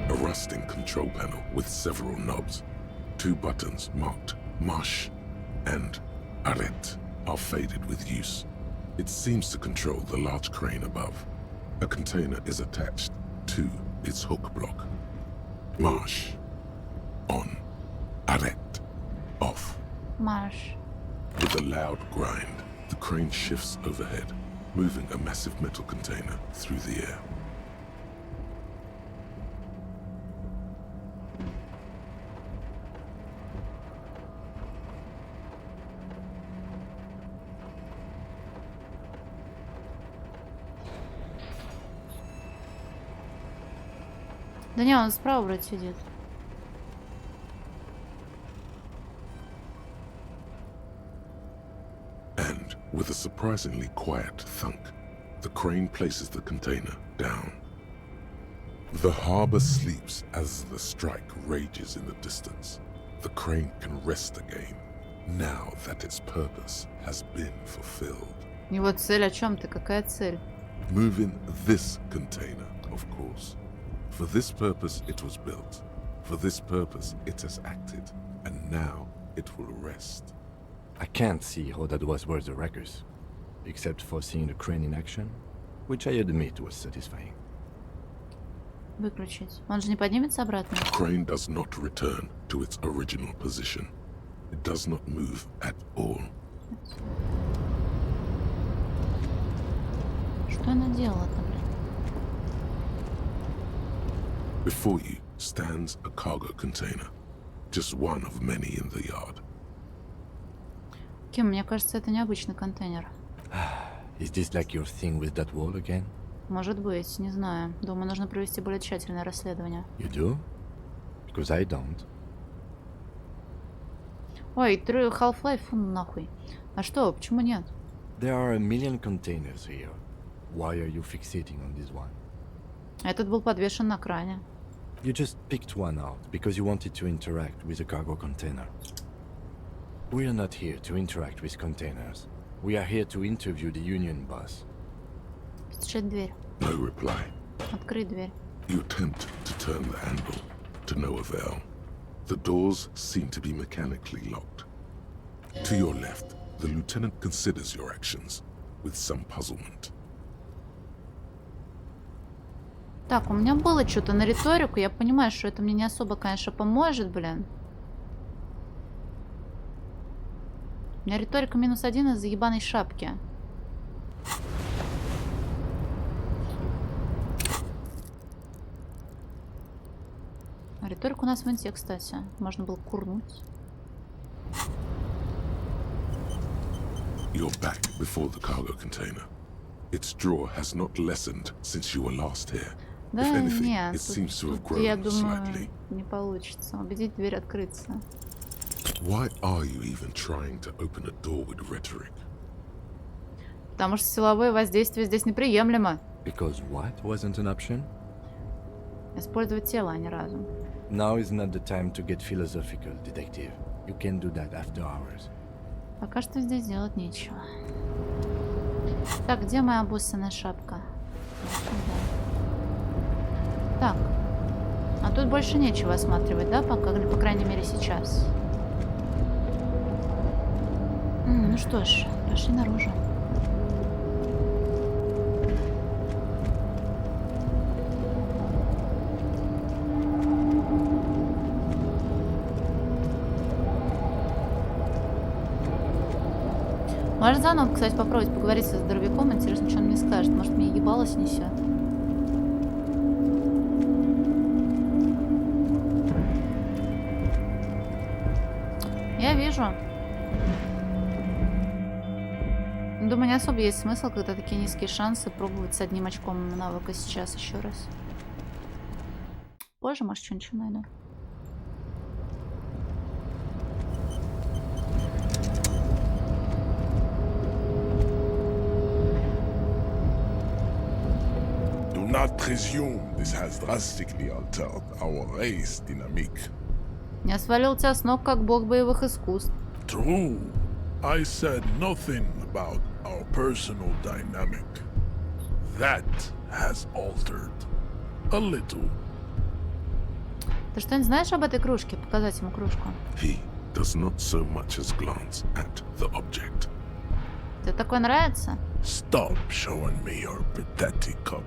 S3: A rusting control panel with several knobs. 2 buttons marked Marche and Arrête are faded with use. It seems to control the large crane above. A container is attached to its hook block. Marsh. On. Arrête. Off.
S1: Marsh.
S3: With a loud grind, the crane shifts overhead, moving a massive metal container through the air.
S1: Да не, он справа вроде сидит.
S3: And, with a surprisingly quiet thunk, the crane places the container down. The harbor sleeps as the strike rages in the distance. The crane can rest again, now that its purpose has been fulfilled.
S1: Его цель о чем ты? Какая цель?
S3: Moving this container, of course. For this purpose it was built. For this purpose it has acted. And now it will rest.
S4: I can't see how that was worth the wreckers, except for seeing the crane in action, which I admit was satisfying.
S1: Выключить. Он же не поднимется обратно?
S3: The crane does not return to its original position. It does not move at all.
S1: Что она делала-то, блин?
S3: Before you stands a cargo container, just one of many in the yard.
S1: Ким, мне кажется, это необычный контейнер.
S4: Is this like your thing with that wall again?
S1: Может быть, не знаю. Думаю, нужно провести более тщательное расследование.
S4: You do? Because I don't.
S1: Ой, Half-Life, нахуй. А что, почему нет?
S4: There are a million containers here. Why are you fixating on this one?
S1: Этот был подвешен на кране.
S4: You just picked one out because you wanted to interact with a cargo container. We are not here to interact with containers. We are here to interview the union boss.
S1: Стучать в дверь.
S3: No reply.
S1: Открыть дверь.
S3: You attempt to turn the handle, to no avail. The doors seem to be mechanically locked. To your left, the lieutenant considers your actions with some puzzlement.
S1: Так, у меня было что-то на риторику. Я понимаю, что это мне не особо, конечно, поможет, блин. У меня риторика -1 из-за ебаной шапки. А риторика у нас в инте, кстати. Можно было курнуть.
S3: You're back before the cargo container. Its draw has not lessened since you were last here.
S1: Да
S3: If anything,
S1: нет,
S3: it seems to have
S1: тут, я
S3: grown
S1: думаю,
S3: slightly.
S1: не получится. Убедить дверь открыться.
S3: Why are you even trying to open a door with rhetoric?
S1: Потому что силовое воздействие здесь неприемлемо.
S4: Because what wasn't an option?
S1: Использовать тело, а не разум.
S4: Now is not the time to get philosophical, detective. You can do that after hours.
S1: Пока что здесь делать нечего. Так, где моя обоссанная шапка? Так. А тут больше нечего осматривать, да? Пока, по крайней мере, сейчас. Ну что ж, пошли наружу. Можно заново, кстати, попробовать поговорить со здоровяком. Интересно, что он мне скажет. Может, мне ебало снесет. Я вижу. Думаю, не особо есть смысл, когда такие низкие шансы, пробовать с одним очком навыка сейчас еще раз. Позже, может, что-нибудь найду.
S21: Do not presume this has drastically altered our race dynamic.
S1: Я свалил тебя с ног, как бог боевых искусств.
S21: True. I said nothing about our personal dynamic. That has altered. A little.
S1: Ты что-нибудь знаешь об этой кружке? Показать ему кружку.
S3: He does not so much as glance at the object.
S1: Тебе такое нравится?
S21: Stop showing me your pathetic cup.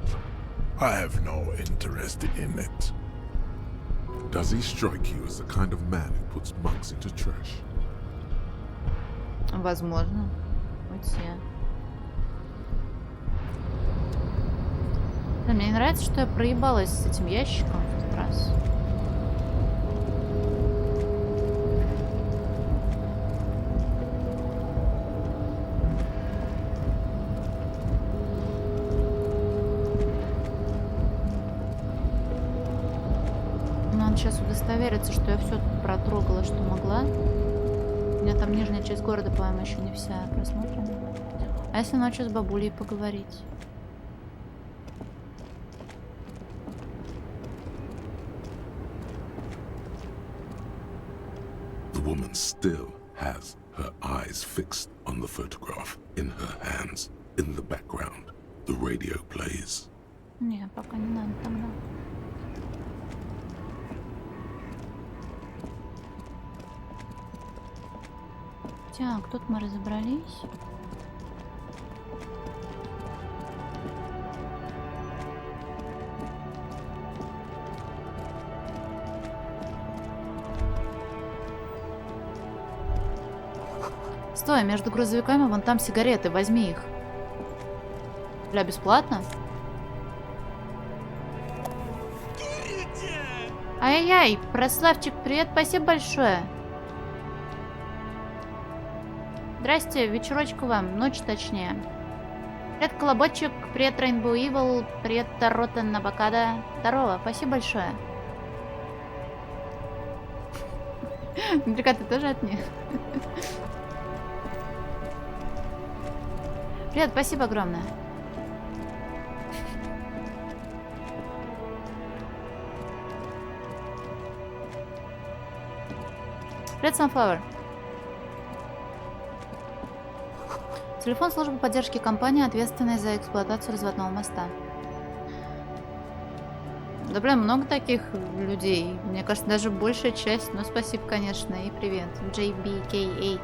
S21: I have no interest in it.
S3: Does he strike you as the kind of man who puts mugs into trash?
S1: Возможно. Вот все. Да, мне не нравится, что я проебалась с этим ящиком в этот раз. Надо сейчас удостовериться, что я все протрогала, что могла. У меня там нижняя часть города, по-моему, еще не вся просмотрена. А если ночью с бабулей поговорить?
S3: The woman still has her eyes fixed on the photograph in her hands. In the background, the radio plays.
S1: Не, пока не надо тогда. Так, тут мы разобрались. Стой, между грузовиками вон там сигареты, возьми их. Бля, бесплатно? Ай-яй-яй, Прославчик, привет, спасибо большое. Здрасте, вечерочку вам, ночь точнее. Привет, Колобочек, привет, Rainbow Evil, привет, Роттен Авокадо. Здорово, спасибо большое. Наверняка ты тоже от них. Привет, спасибо огромное. Привет, Sunflower. Телефон службы поддержки компании, ответственной за эксплуатацию разводного моста. Да, блин, много таких людей. Мне кажется, даже большая часть. Но спасибо, конечно, и привет. JBKA.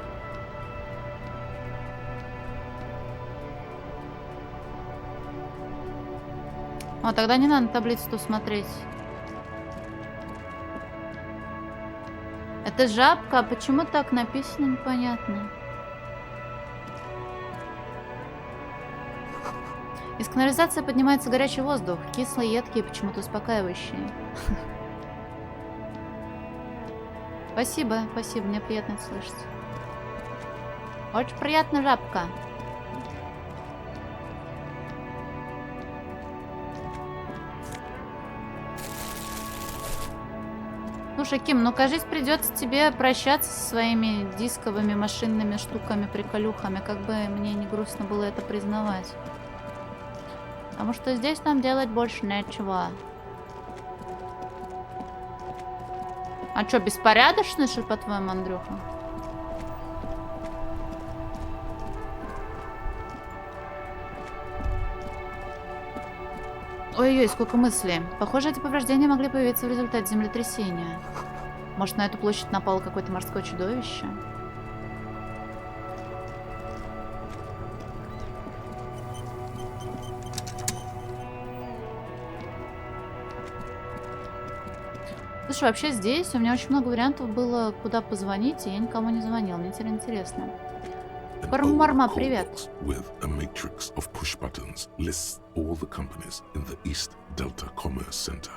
S1: О, тогда не надо таблицу смотреть. Это жабка, а почему так написано, непонятно. Из канализации поднимается горячий воздух, кислый, едкий и почему-то успокаивающий. Спасибо, спасибо, мне приятно это слышать. Очень приятно, жабка. Слушай, Ким, ну кажись, придется тебе прощаться со своими дисковыми машинными штуками, приколюхами, как бы мне не грустно было это признавать. Потому что здесь нам делать больше нечего. А что, беспорядочно, что по-твоему, Андрюха? Ой-ой, сколько мыслей. Похоже, эти повреждения могли появиться в результате землетрясения. Может, на эту площадь напало какое-то морское чудовище? Слушай, вообще здесь у меня очень много вариантов было, куда позвонить, и я никому не звонила. Мне теперь интересно. Марма, привет.
S3: With a matrix of push buttons lists all the companies in the East Delta Commerce Center.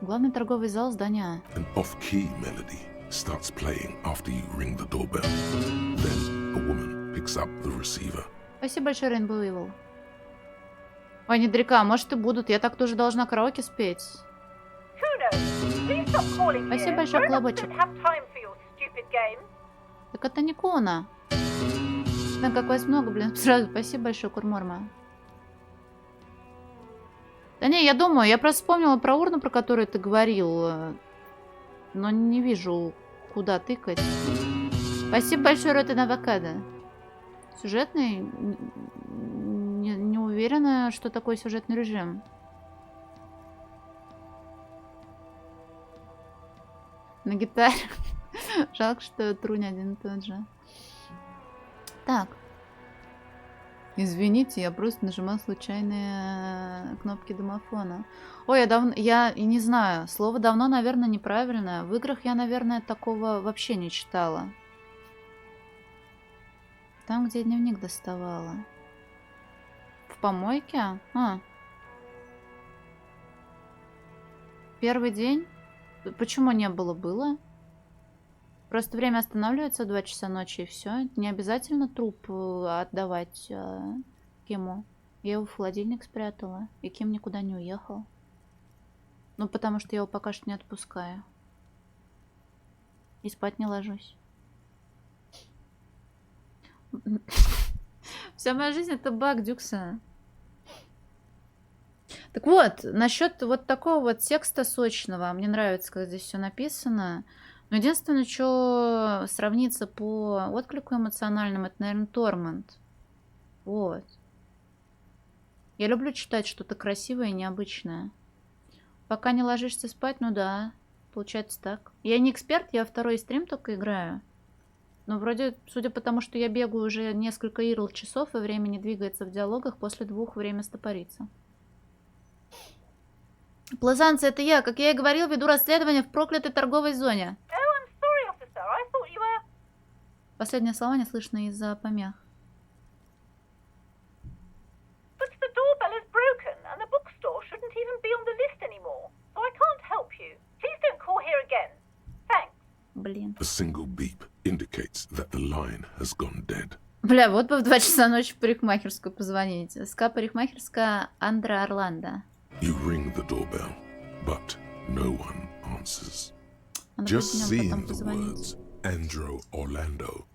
S1: Главный торговый зал здания.
S3: An off-key melody starts playing after you ring the doorbell. Then a woman picks up the receiver.
S1: Спасибо большое, Rainbow Evil. Ой, недалеко, может и будут. Я так тоже должна караоке спеть. Спасибо большое, Колобочек. Так это не Куна. Да, как вас много, блин, сразу. Спасибо большое, Курморма. Да не, я думаю, я просто вспомнила про урну, про которую ты говорил. Но не вижу, куда тыкать. Спасибо большое, Роттен Авокадо. Сюжетный? Не уверена, что такое сюжетный режим. На гитаре. Жалко, что трунь один и тот же. Так. Извините, я просто нажимал случайные кнопки домофона. Ой, я и не знаю, слово «давно», наверное, неправильное. В играх я, наверное, такого вообще не читала. Там, где я дневник доставала. В помойке? Первый день? Почему не было? Было. Просто время останавливается в 2 часа ночи, и все. Не обязательно труп отдавать Киму. Я его в холодильник спрятала, и Ким никуда не уехал. Ну, потому что я его пока что не отпускаю. И спать не ложусь. Вся моя жизнь — это баг, Дюкса. Так вот, насчет вот такого вот текста сочного. Мне нравится, когда здесь все написано. Но единственное, что сравниться по отклику эмоциональному, это, наверное, Тормент. Вот. Я люблю читать что-то красивое и необычное. Пока не ложишься спать, ну да, получается так. Я не эксперт, я второй стрим только играю. Но вроде, судя по тому, что я бегаю уже несколько часов, и время не двигается в диалогах, после 2 время стопорится. Плазанцы, это я. Как я и говорил, веду расследование в проклятой торговой зоне. Последние слова не слышно из-за помех. Блин.
S3: A single beep indicates that the line has gone dead.
S1: Бля, вот бы в 2 часа ночи в парикмахерскую позвонить. СК парикмахерская Андре Орландо.
S3: You ring the doorbell, but no one answers. Just seeing the words Andro Orlando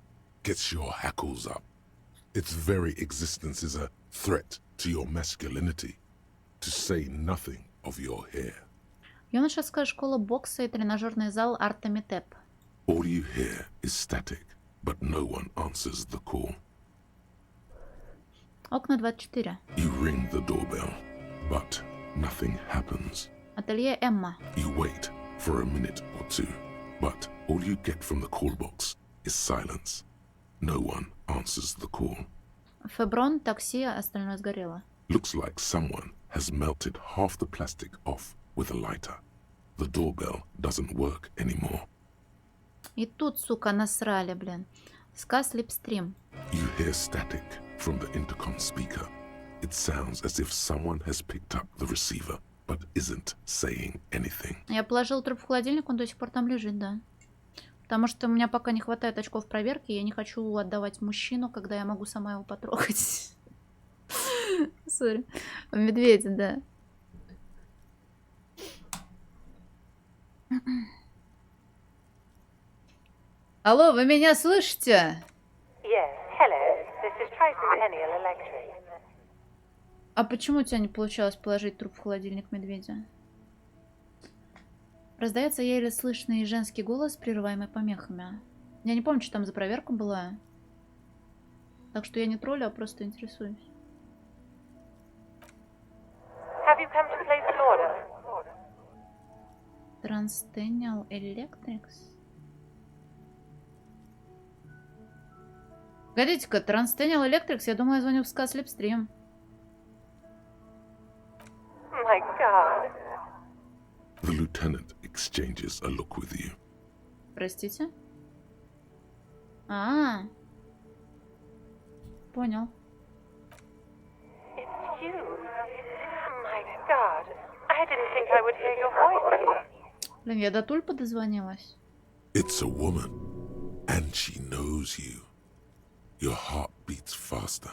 S3: gets your hackles up. Its very existence is a threat to your masculinity, to say nothing of your hair.
S1: Юношеская школа бокса и тренажерный зал Артемитеп.
S3: All you hear is static, but no one answers the call.
S1: Окна 24.
S3: You ring the doorbell, but nothing happens.
S1: Ателье Эмма.
S3: You wait for a minute or two, but all you get from the call box is silence. No one answers the call.
S1: Феброн, такси, остальное сгорело.
S3: Looks like someone has melted half the plastic off with a lighter. The doorbell doesn't work anymore.
S1: И тут, сука, насрали, блин. СК Слипстрим.
S3: You hear static from the intercom speaker. It sounds as if someone has picked up the receiver, but isn't saying anything.
S1: Я положил труп в холодильник, он до сих пор там лежит, да. Потому что у меня пока не хватает очков проверки, я не хочу отдавать мужчину, когда я могу сама его потрогать. Сори. Медведя, да. Алло, вы меня слышите?
S8: Yes, hello. This is Tricentennial Electric.
S1: А почему у тебя не получалось положить труп в холодильник медведя? Раздается еле слышный женский голос, прерываемый помехами. Я не помню, что там за проверка была. Так что я не троллю, а просто интересуюсь.
S8: Have you come to place an order?
S1: Transcendental Electrics? Погодите-ка, Transcendental Electrics, я думаю, я звоню в СК Слипстрим.
S8: My God.
S3: The lieutenant exchanges a look with you.
S1: Простите? Понял.
S8: It's you. My God. I didn't think I would hear your voice.
S1: Блин, я до Тульпа дозвонилась.
S3: It's a woman, and she knows you. Your heart beats faster.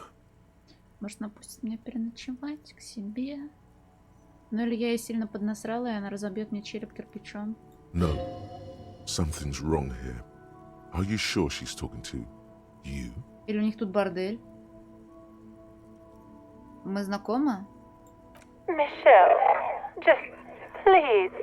S1: Может, она пустит меня переночевать к себе? Ну или я ей сильно поднасрала, и она разобьет мне череп кирпичом.
S3: No, something's wrong here. Are you sure she's talking to you?
S1: Или у них тут бордель? Мы знакомы?
S8: Michelle, just please.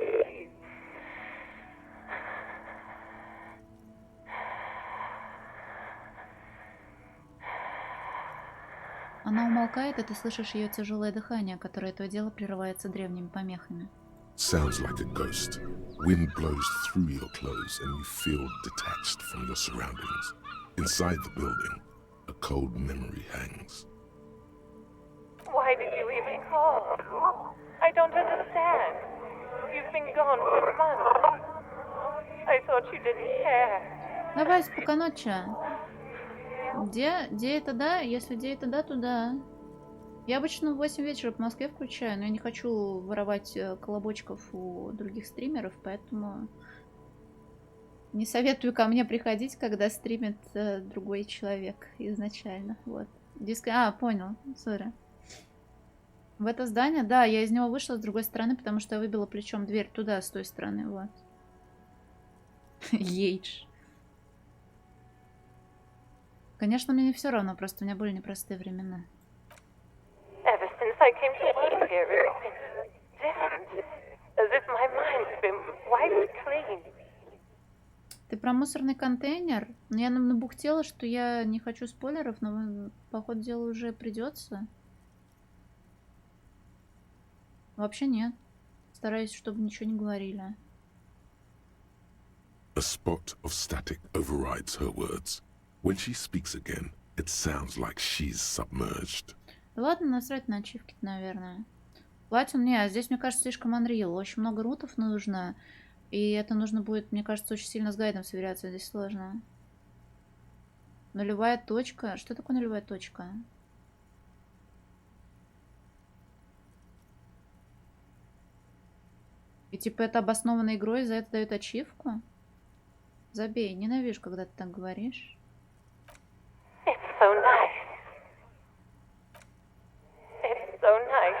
S1: Она умолкает, и ты слышишь ее тяжелое дыхание, которое то и дело прерывается древними помехами.
S3: Sounds like a ghost. Wind blows through your clothes and you feel detached from your surroundings. Inside the building, a cold memory hangs.
S8: Why did you even call? I don't understand. You've been gone for months. I thought you didn't care.
S1: Давай, спокойночи. Где это да? Если где это да, то да. Я обычно в 8 вечера по Москве включаю, но я не хочу воровать колобочков у других стримеров, поэтому не советую ко мне приходить, когда стримит другой человек изначально. Вот. Понял. Сори. В это здание, да, я из него вышла с другой стороны, потому что я выбила плечом дверь туда, с той стороны, вот. Ейдж. Конечно, мне не все равно, просто у меня были непростые времена.
S8: Ever since I came to work here, it's been different. As if my mind's been wiped clean.
S1: Ты про мусорный контейнер? Я набухтела, что я не хочу спойлеров, но, по ходу дела, уже придется. Вообще нет. Стараюсь, чтобы ничего не говорили.
S3: A spot of static overrides her words. When she speaks again, it sounds like she's submerged.
S1: Да ладно, насрать на ачивки, наверное. Платин, не, здесь, мне кажется, слишком Unreal. Очень много рутов нужно. И это нужно будет, мне кажется, очень сильно с гайдом сверяться. Здесь сложно. Нулевая точка. Что такое нулевая точка? И типа это обоснованной игрой, за это дают ачивку? Забей, ненавижу, когда ты так говоришь.
S8: It's so nice. It's so nice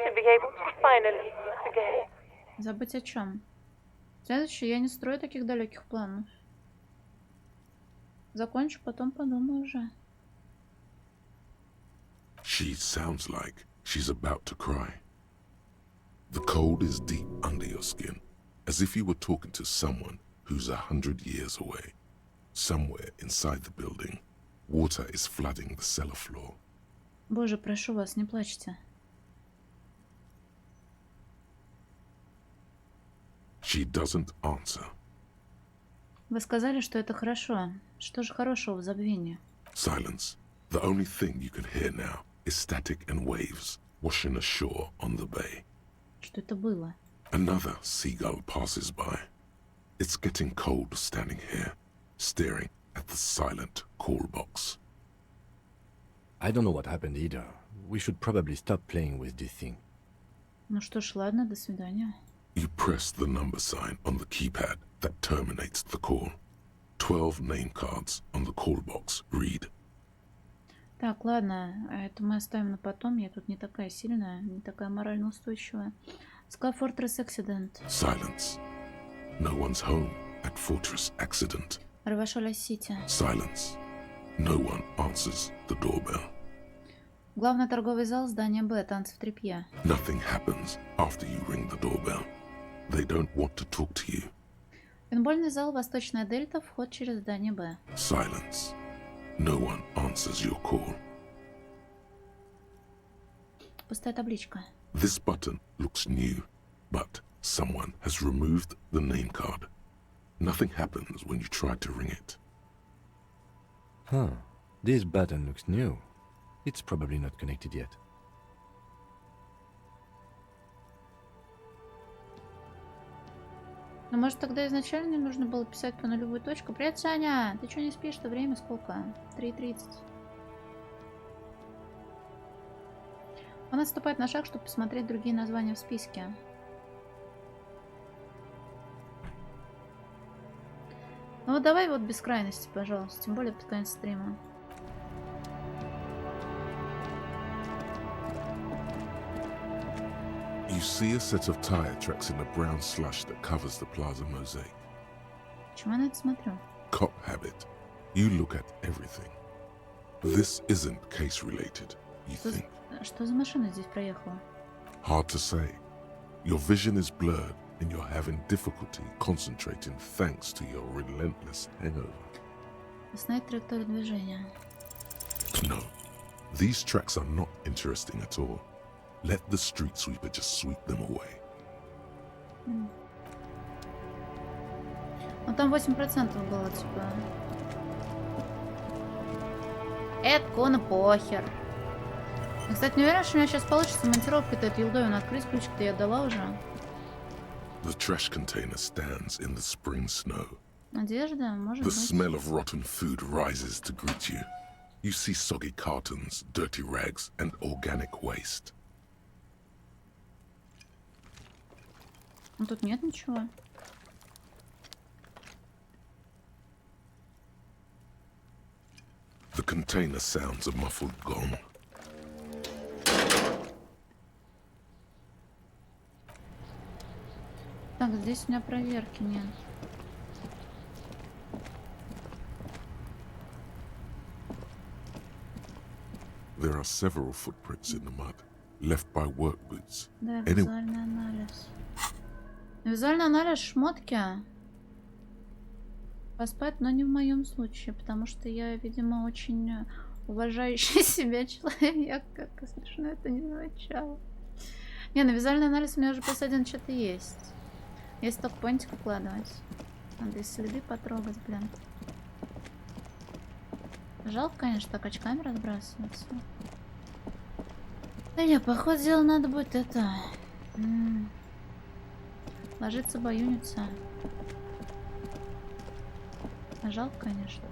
S8: to be able to finally meet again.
S1: Забыть о чем? Следующее, я не строю таких далеких планов. Закончу, потом подумаю уже.
S3: She sounds like she's about to cry. The cold is deep under your skin, as if you were talking to someone who's 100 years away. Somewhere inside the building, water is flooding the cellar floor.
S1: Боже, прошу вас, не плачьте.
S3: She doesn't answer.
S1: Вы сказали, что это хорошо. Что же хорошего в забвении?
S3: Silence. The only thing you can hear now is static and waves washing ashore on the bay.
S1: Что это было?
S3: Another seagull passes by. It's getting cold standing here, staring at the silent call box.
S4: I don't know what happened either. We should probably stop playing with this thing.
S1: Ну что ж, ладно, до свидания.
S3: You press the number sign on the keypad that terminates the call. 12 name cards on the call box read.
S1: Так, ладно, это мы оставим на потом. Я тут не такая сильная, не такая морально устойчивая. Sky Fortress Accident.
S3: Silence. No one's home at Fortress Accident.
S1: Рвашоля Сити.
S3: Silence. No one answers the doorbell.
S1: Главный торговый зал, здание Б, танцы в тряпье.
S3: Nothing happens after you ring the doorbell. They don't want to talk to you.
S1: Пейнтбольный зал, Восточная Дельта, вход через здание Б.
S3: Silence. No one answers your call.
S1: Пустая табличка.
S3: This button looks new, but someone has removed the name card. Nothing happens when you try to ring it.
S4: Huh. This button looks new. It's probably not connected yet.
S1: Ну, может, тогда изначально нужно было писать по нулевую точку? Привет, Саня! Ты что, не спишь-то? Время сколько? 3:30. Он отступает на шаг, чтобы посмотреть другие названия в списке. Ну вот давай вот без крайности, пожалуйста. Тем более под конец стрима.
S3: You see a set of tire tracks in the brown slush that covers the plaza mosaic.
S1: Почему я на это смотрю?
S3: Cop habit. You look at everything. This isn't case related, you think.
S1: Что за машина здесь проехала?
S3: Hard to say. Your vision is blurred and you're having difficulty concentrating thanks to your relentless hangover.
S1: Знает траекторию движения.
S3: No, these tracks are not interesting at all. Let the street sweeper just sweep them away.
S1: Ну там 8% было, типа. Это Кона похер. Я, кстати, не уверена, что у меня сейчас получится монтировку-то этой елдовину открыть. Ключик-то я дала уже.
S3: The trash container stands in the spring snow.
S1: Надежда, может
S3: The
S1: быть.
S3: smell of rotten food rises to greet you. You see soggy cartons, dirty rags, and organic waste.
S1: Ну тут нет ничего.
S3: The container sounds a muffled gong.
S1: Так, здесь у меня проверки нет.
S3: There are several footprints in the mud, left by work boots.
S1: Да, визуальный анализ. Визуальный анализ шмотки. Поспать, но не в моем случае, потому что я, видимо, очень уважающий себя человек, как смешно это не звучало. Не, на визуальный анализ у меня уже плюс 1 что-то есть. Есть только понтик укладывать. Надо и следы потрогать, блин. Жалко, конечно, так очками разбрасываться. Да не, по ходу дела надо будет это... ложиться, баюниться. Жалко, конечно.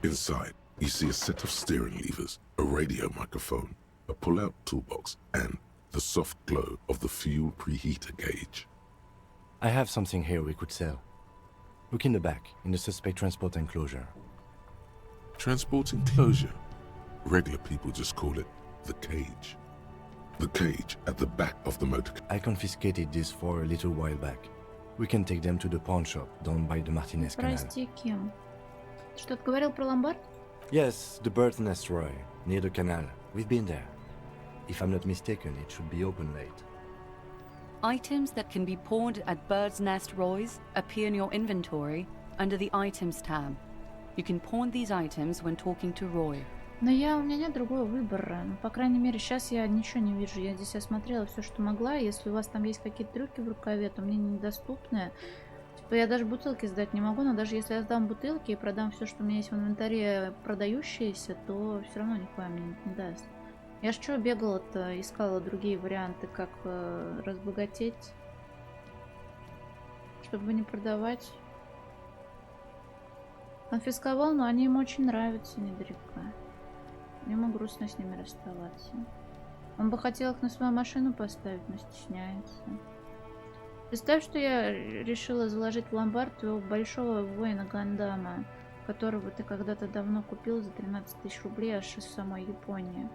S3: Inside, you see a set of steering levers, a radio microphone, a pull-out toolbox, and the soft glow of the fuel preheater gauge.
S4: I have something here we could sell. Look in the back, in the suspect transport enclosure.
S3: Transport enclosure? Regular people just call it the cage. The cage at the back of the motor.
S4: I confiscated this for a little while back. We can take them to the pawn shop down by the Martinez Canal.
S1: Прости, Ким. Ты что-то говорил про ломбард?
S4: Yes, the Bird's Nest Roy, near the canal. We've been there. If I'm not mistaken, it should be open late.
S18: Items that can be pawned at Bird's Nest Roy's appear in your inventory under the Items tab. You can pawn these items when talking to Roy.
S1: Но у меня нет другого выбора. Ну, по крайней мере, сейчас я ничего не вижу. Я здесь осмотрела все, что могла. Если у вас там есть какие-то трюки в рукаве, то мне недоступны. Типа, я даже бутылки сдать не могу, но даже если я сдам бутылки и продам все, что у меня есть в инвентаре продающееся, то все равно нихуя мне не даст. Я ж что бегала-то, искала другие варианты, как разбогатеть, чтобы не продавать. Конфисковал, но они ему очень нравятся недалеко. Ему грустно с ними расставаться. Он бы хотел их на свою машину поставить, но стесняется. Представь, что я решила заложить в ломбард твоего большого воина Гандама, которого ты когда-то давно купил за 13 000 рублей аж из самой Японии.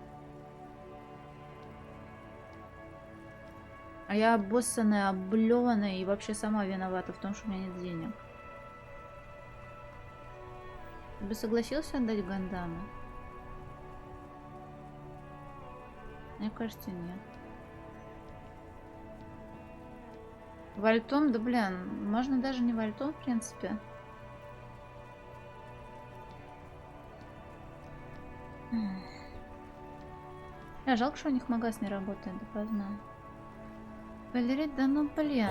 S1: А я обоссанная, облеванная и вообще сама виновата в том, что у меня нет денег. Ты бы согласился отдать Гандама? Мне кажется, нет. Вальтом? Да блин, можно даже не вальтом, в принципе. Жалко, что у них магаз не работает допоздна. Валерий, да ну блин.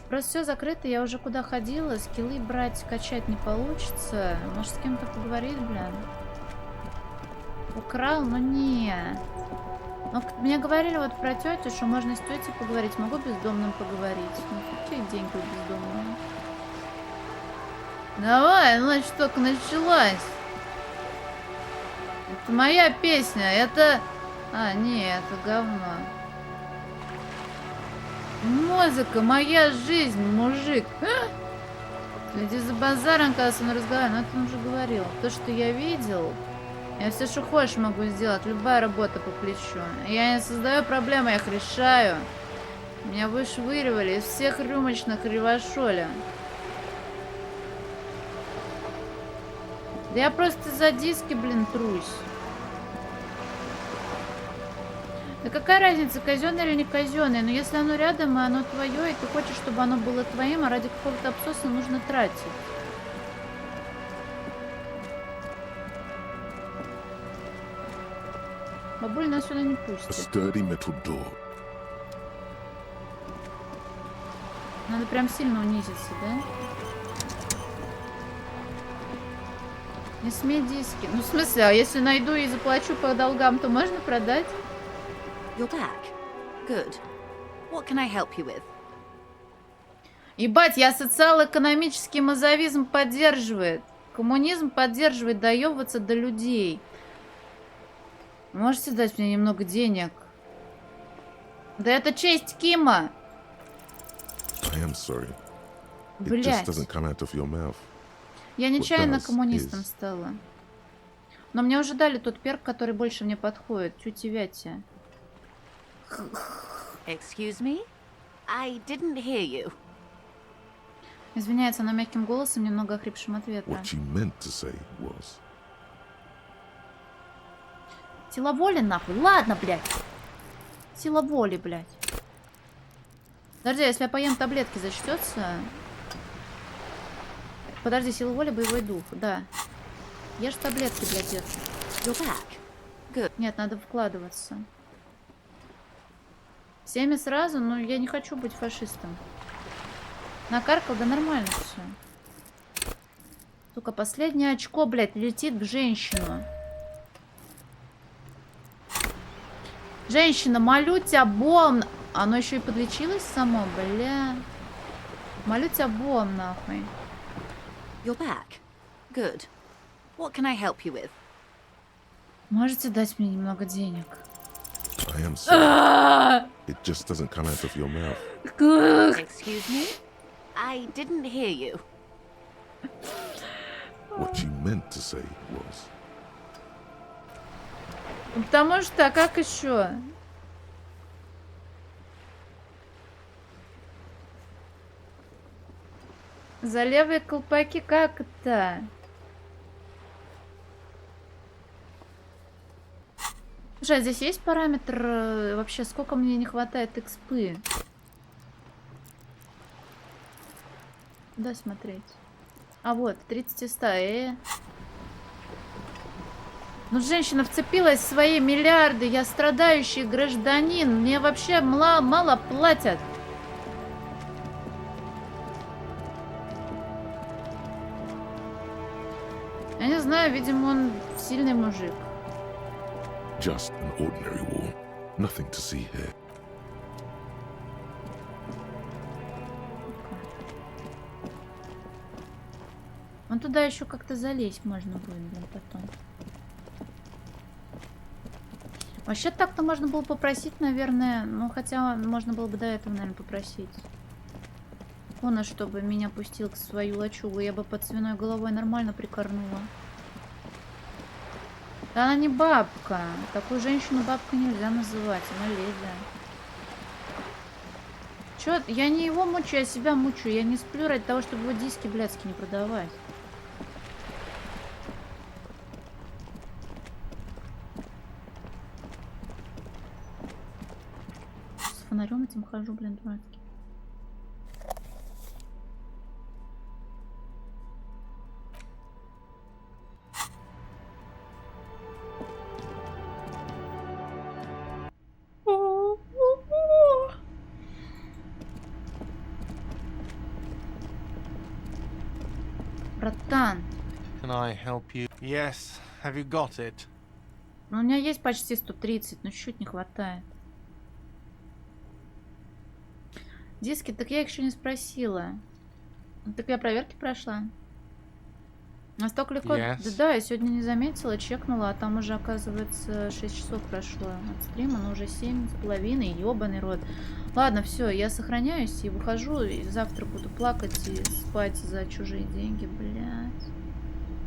S1: Просто все закрыто, я уже куда ходила, скиллы брать, качать не получится. Может, с кем-то поговорить, блин? Украл? Ну нет. Ну, мне говорили вот про тетю, что можно с тетей поговорить. Могу бездомным поговорить. Ну, какие деньги у бездомного? Давай, ночь только началась. Это моя песня, это... А, не, это говно. Музыка, моя жизнь, мужик. Следи за базаром, когда со мной разговаривал. Но это он уже говорил. То, что я видел, я все, что хочешь, могу сделать. Любая работа по плечу. Я не создаю проблемы, я их решаю. Меня вышвыривали из всех рюмочных ревошоля. Да я просто за диски, блин, трусь. Да какая разница, казенное или не казенное? Но если оно рядом, и оно твое, и ты хочешь, чтобы оно было твоим, а ради какого-то абсоса нужно тратить. Бабуль нас сюда не пустит. Надо прям сильно унизиться, да? Не смей диски. Ну, в смысле, а если найду и заплачу по долгам, то можно продать?
S16: You're back. Good. What can I help you with?
S1: Ебать, я социал-экономический мазовизм поддерживает. Коммунизм поддерживает доебываться до людей. Можете дать мне немного денег? Да это честь Кима.
S3: I am sorry. It
S1: Блять.
S3: just doesn't come out of your mouth.
S1: Я нечаянно
S3: does
S1: коммунистом
S3: is-
S1: стала. Но мне уже дали тот перк, который больше мне подходит. Тюти-вяти.
S16: Excuse me? I didn't hear you.
S1: Извиняется она мягким голосом, немного охрипшим ответом.
S3: What she meant to say was,
S1: Сила воли, нахуй. Ладно, блядь. Сила воли, блядь. Подожди, если я поем таблетки, зачтется? Подожди, сила воли, боевой дух. Да. Ешь таблетки, блядь, детка.
S16: You're back. Good.
S1: Нет, надо вкладываться. Всеми сразу, но я не хочу быть фашистом. Накаркал, да нормально все. Сука, последнее очко, блядь, летит в женщину. Женщина, молю тебя, Бом. Оно еще и подлечилось само, бля. Молю тебя, Бом, нахуй.
S16: You're back. Good. What can I help you with?
S1: Можете дать мне немного денег?
S3: I am sorry. It just doesn't come out of your mouth.
S16: Excuse me? I didn't hear you.
S3: What she meant to say was,
S1: Потому что, а как еще? За левые колпаки как это? Слушай, а здесь есть параметр вообще, сколько мне не хватает экспы? Куда смотреть? А вот, 30 и 100, Ну, женщина вцепилась в свои миллиарды. Я страдающий гражданин. Мне вообще мало платят. Я не знаю, видимо, он сильный мужик.
S3: just an ordinary war. Nothing to see here.
S1: Вон туда еще как-то залезть можно будет, блин, потом. Вообще так-то можно было попросить, наверное. Ну, хотя можно было бы до этого, наверное, попросить. Кона, чтобы меня пустил к свою лачугу. Я бы под свиной головой нормально прикорнула. Да она не бабка. Такую женщину бабка нельзя называть. Она леди. Чё? Я не его мучаю, я себя мучаю. Я не сплю ради того, чтобы его диски блядские не продавать. С фонарем этим хожу, блин, дурацкий. Братан,
S7: Can I help you? Yes. Have you got it?
S1: ну у меня есть почти 130, но чуть-чуть не хватает. Диски, так я их еще не спросила. Так я проверки прошла. Настолько легко.
S7: Yes.
S1: Да, я сегодня не заметила, чекнула, а там уже, оказывается, 6 часов прошло от стрима, но уже 7,5, ебаный рот. Ладно, все, я сохраняюсь и выхожу, и завтра буду плакать и спать за чужие деньги, блядь.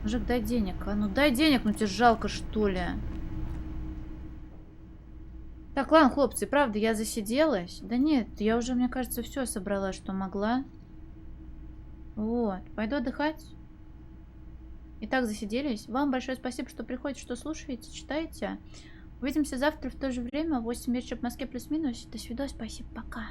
S1: Мужик, дай денег, а ну дай денег, ну тебе жалко, что ли? Так, ладно, хлопцы, правда, я засиделась? Да нет, я уже, мне кажется, все собрала, что могла. Вот, пойду отдыхать. Итак, засиделись. Вам большое спасибо, что приходите, что слушаете, читаете. Увидимся завтра в то же время, в 8 вечера в Москве плюс-минус. До свидания, спасибо, пока.